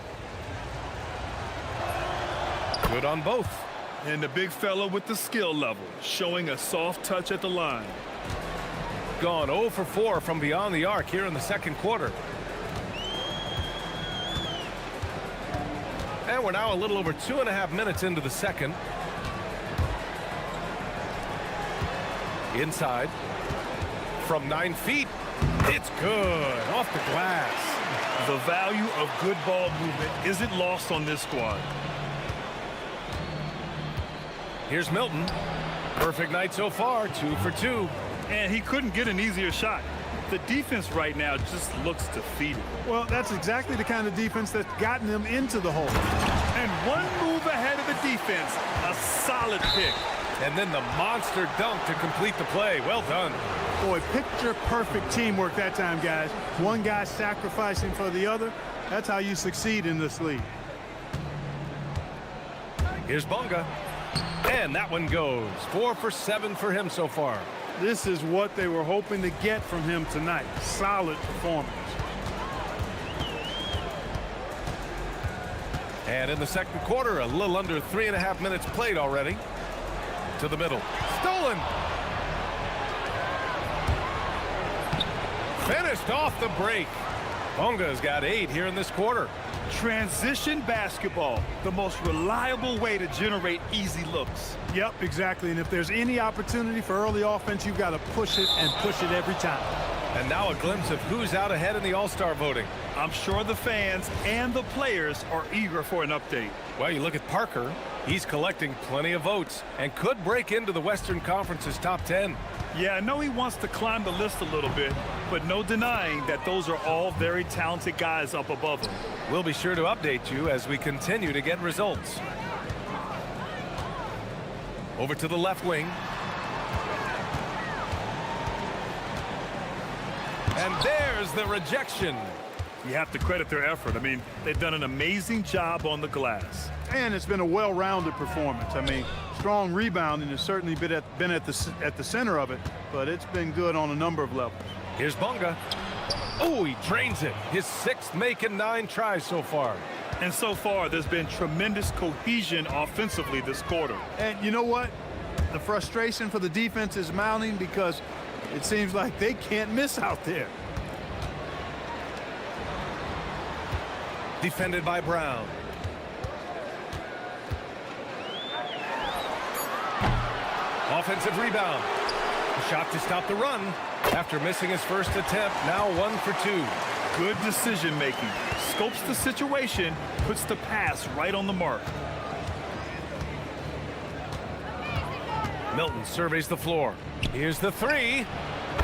Good on both. And the big fella with the skill level, showing a soft touch at the line. Gone 0 for 4 from beyond the arc here in the second quarter. And we're now a little over 2.5 minutes into the second. Inside. From 9 feet. It's good. Off the glass. The value of good ball movement isn't lost on this squad. Here's Milton. Perfect night so far. 2 for 2. And he couldn't get an easier shot. The defense right now just looks defeated. Well, that's exactly the kind of defense that's gotten them into the hole. And one move ahead of the defense. A solid pick. And then the monster dunk to complete the play. Well done. Boy, picture-perfect teamwork that time, guys. One guy sacrificing for the other. That's how you succeed in this league. Here's Bunga. And that one goes. 4 for 7 for him so far. This is what they were hoping to get from him tonight. Solid performance. And in the second quarter, a little under 3.5 minutes played already. To the middle. Stolen. Finished off the break. Bunga's got 8 here in this quarter. Transition basketball, the most reliable way to generate easy looks. Yep, exactly. And if there's any opportunity for early offense, you've got to push it and push it every time. And now a glimpse of who's out ahead in the All-Star voting. I'm sure the fans and the players are eager for an update. Well, you look at Parker. He's collecting plenty of votes and could break into the Western Conference's top 10. Yeah, I know he wants to climb the list a little bit, but no denying that those are all very talented guys up above him. We'll be sure to update you as we continue to get results. Over to the left wing. And there's the rejection. You have to credit their effort. I mean, they've done an amazing job on the glass. And it's been a well-rounded performance. I mean, strong rebounding has certainly been at the center of it, but it's been good on a number of levels. Here's Bunga. Oh, he drains it. His 6th make in 9 tries so far. And so far, there's been tremendous cohesion offensively this quarter. And you know what? The frustration for the defense is mounting because it seems like they can't miss out there. Defended by Brown. Offensive rebound. A shot to stop the run. After missing his first attempt, now 1 for 2. Good decision making. Scopes the situation, puts the pass right on the mark. Milton surveys the floor. Here's the 3.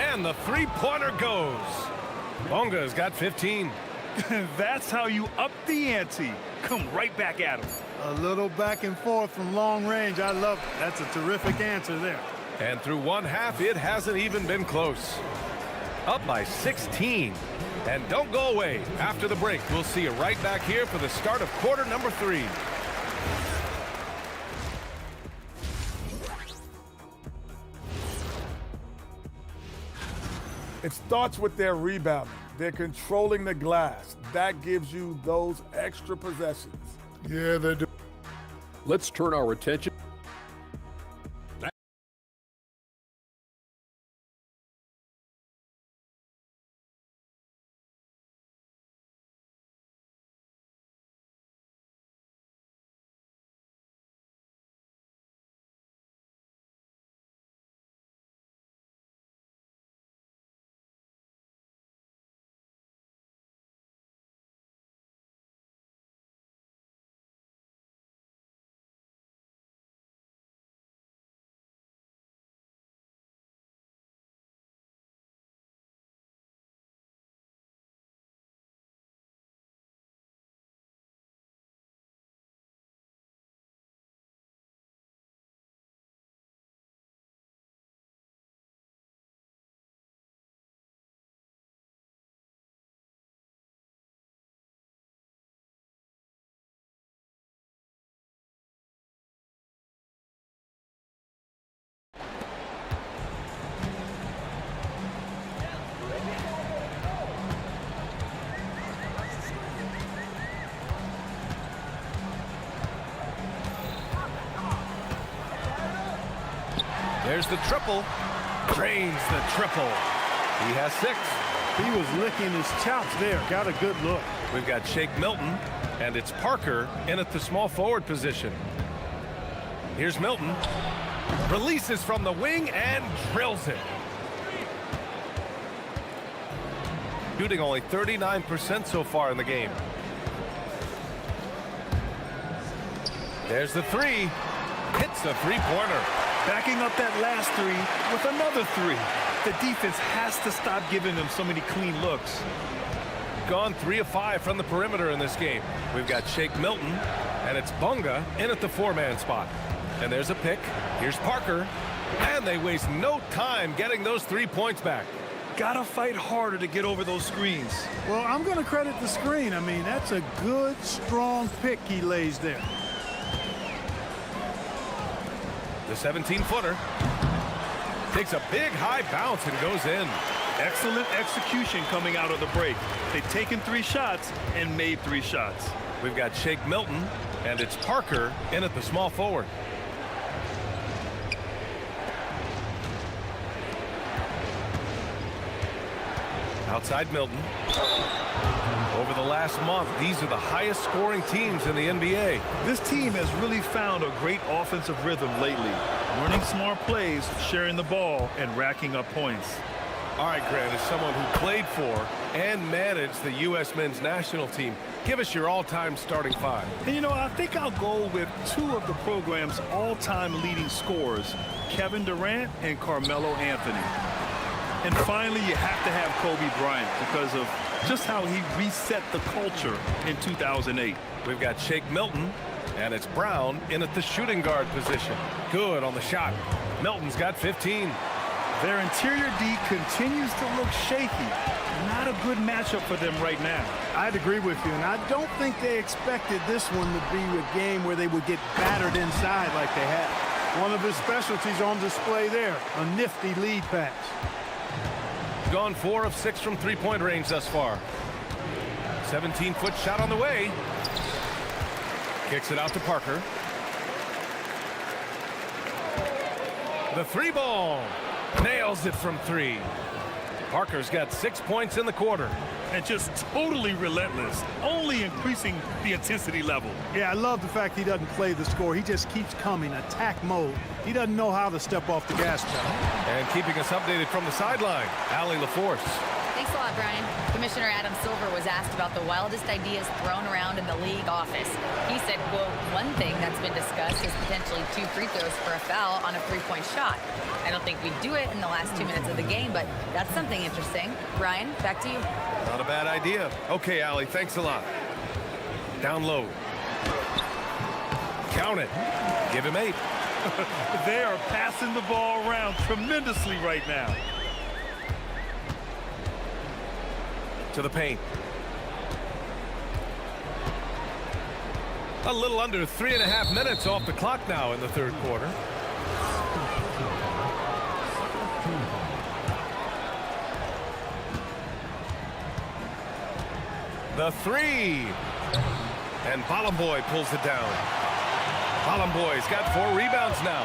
And the 3-pointer goes. Bunga's got 15. That's how you up the ante. Come right back at him. A little back and forth from long range. I love it. That's a terrific answer there. And through one half, it hasn't even been close. Up by 16. And don't go away. After the break, we'll see you right back here for the start of quarter number 3. It starts with their rebounding. They're controlling the glass. That gives you those extra possessions. Yeah, they do. Let's turn our attention. There's the triple. Drains the triple. He has 6. He was licking his chops there. Got a good look. We've got Shake Milton, and it's Parker in at the small forward position. Here's Milton. Releases from the wing and drills it. Shooting only 39% so far in the game. There's the 3. Hits the 3-pointer. Backing up that last 3 with another 3. The defense has to stop giving them so many clean looks. Gone 3 of 5 from the perimeter in this game. We've got Shake Milton, and it's Bunga in at the 4-man spot. And there's a pick. Here's Parker. And they waste no time getting those 3 points back. Gotta fight harder to get over those screens. Well, I'm going to credit the screen. I mean, that's a good, strong pick he lays there. The 17-footer takes a big high bounce and goes in. Excellent execution coming out of the break. They've taken 3 shots and made 3 shots. We've got Shake Milton, and it's Parker in at the small forward. Outside Milton. Over the last month, these are the highest scoring teams in the NBA. This team has really found a great offensive rhythm lately. Running smart plays, sharing the ball, and racking up points. All right, Grant, as someone who played for and managed the U.S. men's national team, give us your all-time starting 5. And, you know, I think I'll go with 2 of the program's all-time leading scorers, Kevin Durant and Carmelo Anthony. And finally, you have to have Kobe Bryant because of just how he reset the culture in 2008. We've got Shake Milton, and it's Brown in at the shooting guard position. Good on the shot. Milton's got 15. Their interior D continues to look shaky. Not a good matchup for them right now. I'd agree with you, and I don't think they expected this one to be a game where they would get battered inside like they had. One of his specialties on display there, a nifty lead pass. Gone 4 of 6 from three-point range thus far. 17-foot shot on the way. Kicks it out to Parker. The 3-ball. Nails it from 3. Parker's got 6 points in the quarter. And just totally relentless, only increasing the intensity level. Yeah, I love the fact he doesn't play the score. He just keeps coming, attack mode. He doesn't know how to step off the gas pedal. And keeping us updated from the sideline, Allie LaForce. Thanks a lot, Brian. Commissioner Adam Silver was asked about the wildest ideas thrown around in the league office. He said, quote, one thing that's been discussed is potentially 2 free throws for a foul on a 3-point shot. I don't think we'd do it in the last 2 minutes of the game, but that's something interesting. Brian, back to you. Not a bad idea. Okay, Allie, thanks a lot. Down low. Count it. Give him 8. They are passing the ball around tremendously right now. To the paint. A little under 3.5 minutes off the clock now in the third quarter. The 3. And Bolomboy pulls it down. Bolomboy's got 4 rebounds now.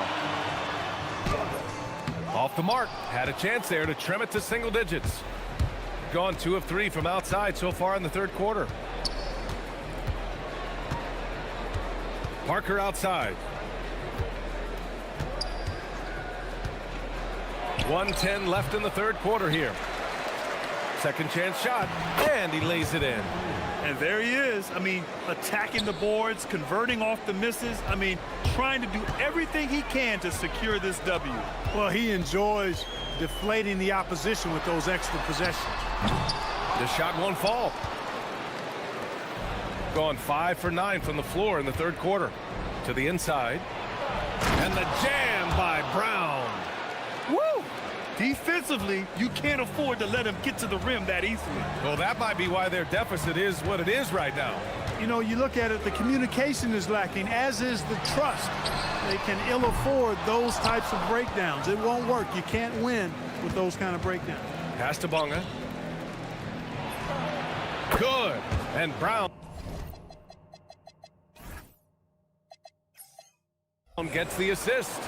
Off the mark. Had a chance there to trim it to single digits. Gone 2 of 3 from outside so far in the third quarter. Parker outside. 1:10 left in the third quarter here. Second chance shot, and he lays it in. And there he is. I mean, attacking the boards, converting off the misses. I mean, trying to do everything he can to secure this W. Well, he enjoys deflating the opposition with those extra possessions. The shot won't fall. Gone 5 for 9 from the floor in the third quarter. To the inside. And the jam by Brown. Woo! Defensively, you can't afford to let him get to the rim that easily. Well, that might be why their deficit is what it is right now. You know, you look at it, the communication is lacking, as is the trust. They can ill afford those types of breakdowns. It won't work. You can't win with those kind of breakdowns. Pass to Bonga. Good. And Brown gets the assist.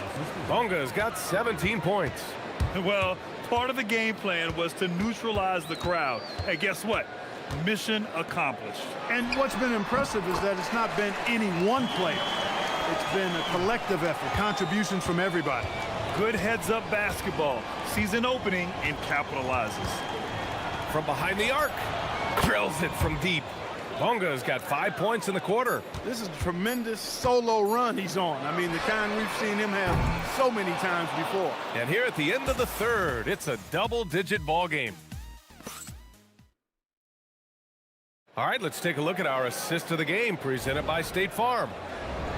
Bonga's got 17 points. Well, part of the game plan was to neutralize the crowd. And guess what? Mission accomplished. And what's been impressive is that it's not been any one player. It's been a collective effort, contributions from everybody. Good heads-up basketball. Season opening and capitalizes. From behind the arc. Drills it from deep. Bonga's got 5 points in the quarter. This is a tremendous solo run he's on. I mean, the kind we've seen him have so many times before. And here at the end of the third, it's a double-digit ball game. All right, let's take a look at our assist of the game presented by State Farm.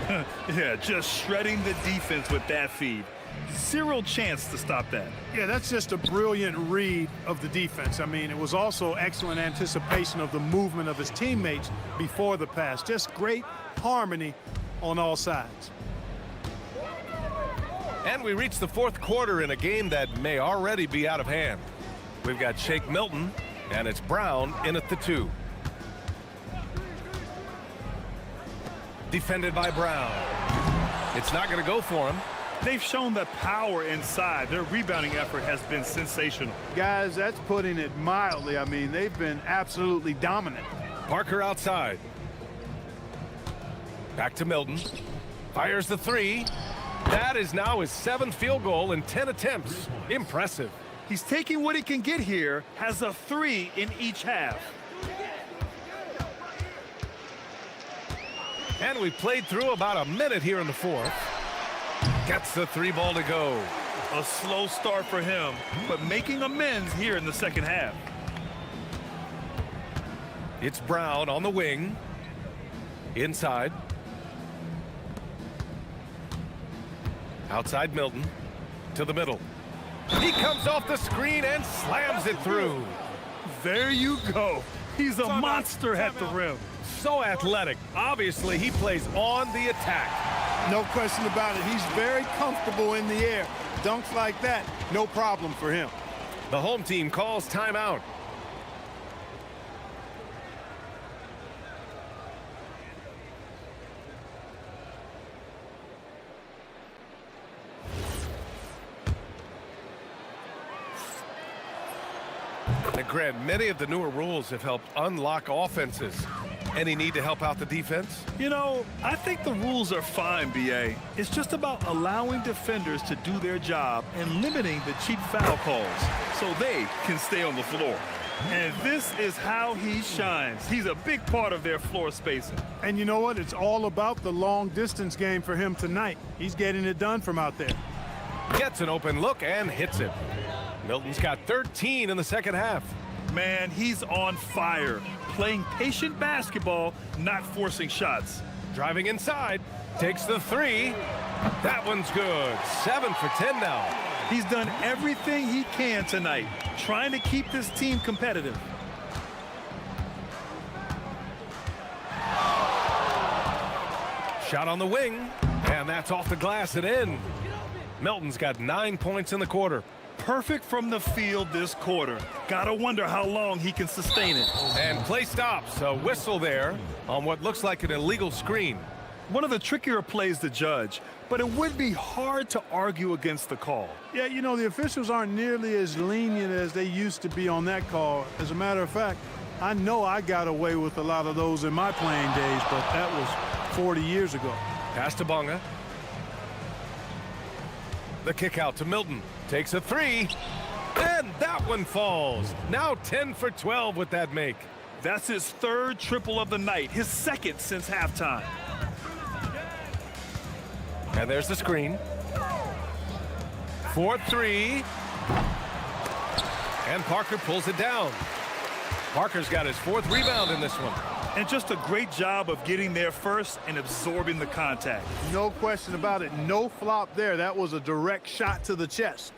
Yeah, just shredding the defense with that feed. Zero chance to stop that. Yeah, that's just a brilliant read of the defense. I mean, it was also excellent anticipation of the movement of his teammates before the pass. Just great harmony on all sides. And we reach the fourth quarter in a game that may already be out of hand. We've got Shake Milton, and it's Brown in at the 2. Defended by Brown. It's not going to go for him. They've shown the power inside. Their rebounding effort has been sensational. Guys, that's putting it mildly. I mean, they've been absolutely dominant. Parker outside. Back to Milton. Fires the 3. That is now his 7th field goal in 10 attempts. Impressive. He's taking what he can get here, has a 3 in each half. And we've played through about a minute here in the fourth. Gets the 3 ball to go. A slow start for him, but making amends here in the second half. It's Brown on the wing. Inside. Outside Milton. To the middle. He comes off the screen and slams it through. There you go. He's a monster at the rim. So athletic. Obviously, he plays on the attack. No question about it. He's very comfortable in the air. Dunks like that, no problem for him. The home team calls timeout. And Grant, many of the newer rules have helped unlock offenses. Any need to help out the defense? You know, I think the rules are fine, B.A. It's just about allowing defenders to do their job and limiting the cheap foul calls so they can stay on the floor. And this is how he shines. He's a big part of their floor spacing. And you know what? It's all about the long distance game for him tonight. He's getting it done from out there. Gets an open look and hits it. Milton's got 13 in the second half. Man, he's on fire. Playing patient basketball, not forcing shots. Driving inside, takes the 3. That one's good. 7 for 10 now. He's done everything he can tonight, trying to keep this team competitive. Shot on the wing, and that's off the glass and in. Milton's got 9 points in the quarter. Perfect from the field this quarter. Gotta wonder how long he can sustain it. And play stops. A whistle there on what looks like an illegal screen. One of the trickier plays to judge, but it would be hard to argue against the call. Yeah, you know, the officials aren't nearly as lenient as they used to be on that call. As a matter of fact, I know I got away with a lot of those in my playing days, but that was 40 years ago. Pass to Bonga. The kick out to Milton. Takes a 3. And that one falls. Now 10 for 12 with that make. That's his 3rd triple of the night, his 2nd since halftime. And there's the screen. 4-3. And Parker pulls it down. Parker's got his 4th rebound in this one. And just a great job of getting there first and absorbing the contact. No question about it. No flop there. That was a direct shot to the chest.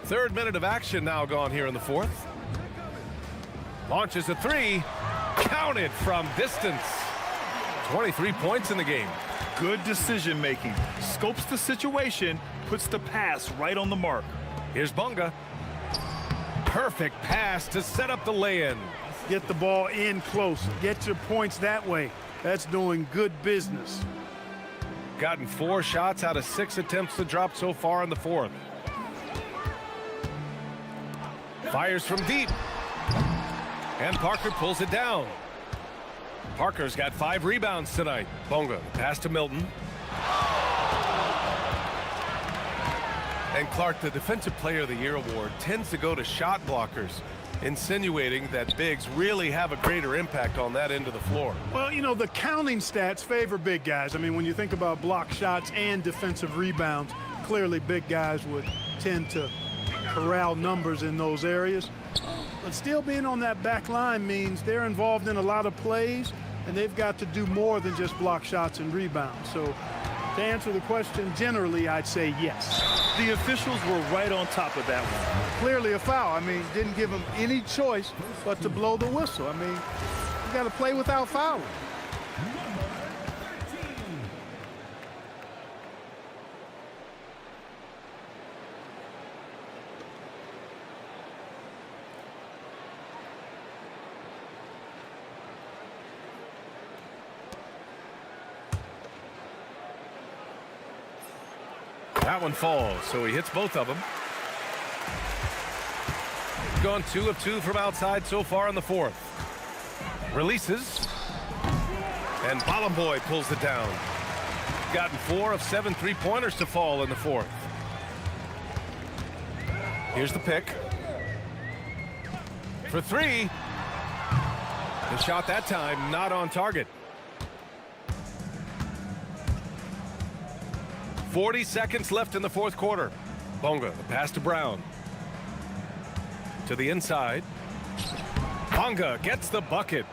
3rd minute of action now gone here in the 4th. Launches a 3. Counted from distance. 23 points in the game. Good decision making. Scopes the situation, puts the pass right on the mark. Here's Bonga. Perfect pass to set up the lay-in. Get the ball in close. Get your points that way. That's doing good business. Gotten 4 shots out of 6 attempts to drop so far in the 4th. Fires from deep. And Parker pulls it down. Parker's got 5 rebounds tonight. Bonga, pass to Milton. And Clark, the Defensive Player of the Year award tends to go to shot blockers, insinuating that bigs really have a greater impact on that end of the floor. Well, you know, the counting stats favor big guys. I mean, when you think about block shots and defensive rebounds, clearly big guys would tend to corral numbers in those areas. But still being on that back line means they're involved in a lot of plays, and they've got to do more than just block shots and rebounds. So to answer the question, generally, I'd say yes. The officials were right on top of that one. Clearly a foul. I mean, didn't give them any choice but to blow the whistle. I mean, you got to play without fouling. That one falls, so he hits both of them. Gone 2 of 2 from outside so far in the fourth. Releases. And Bolomboy pulls it down. Gotten 4 of 7 3-pointers to fall in the fourth. Here's the pick. For 3. The shot that time not on target. 40 seconds left in the fourth quarter. Bonga, the pass to Brown. To the inside. Bonga gets the bucket.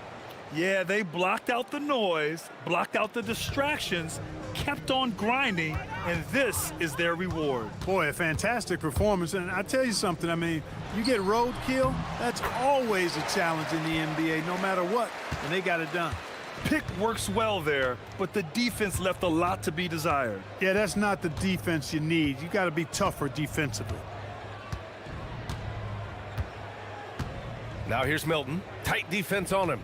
Yeah, they blocked out the noise, blocked out the distractions, kept on grinding, and this is their reward. Boy, a fantastic performance. And I tell you something, I mean, you get roadkill, that's always a challenge in the NBA, no matter what, and they got it done. Pick works well there, but the defense left a lot to be desired. Yeah, that's not the defense you need. You got to be tougher defensively. Now here's Milton. Tight defense on him.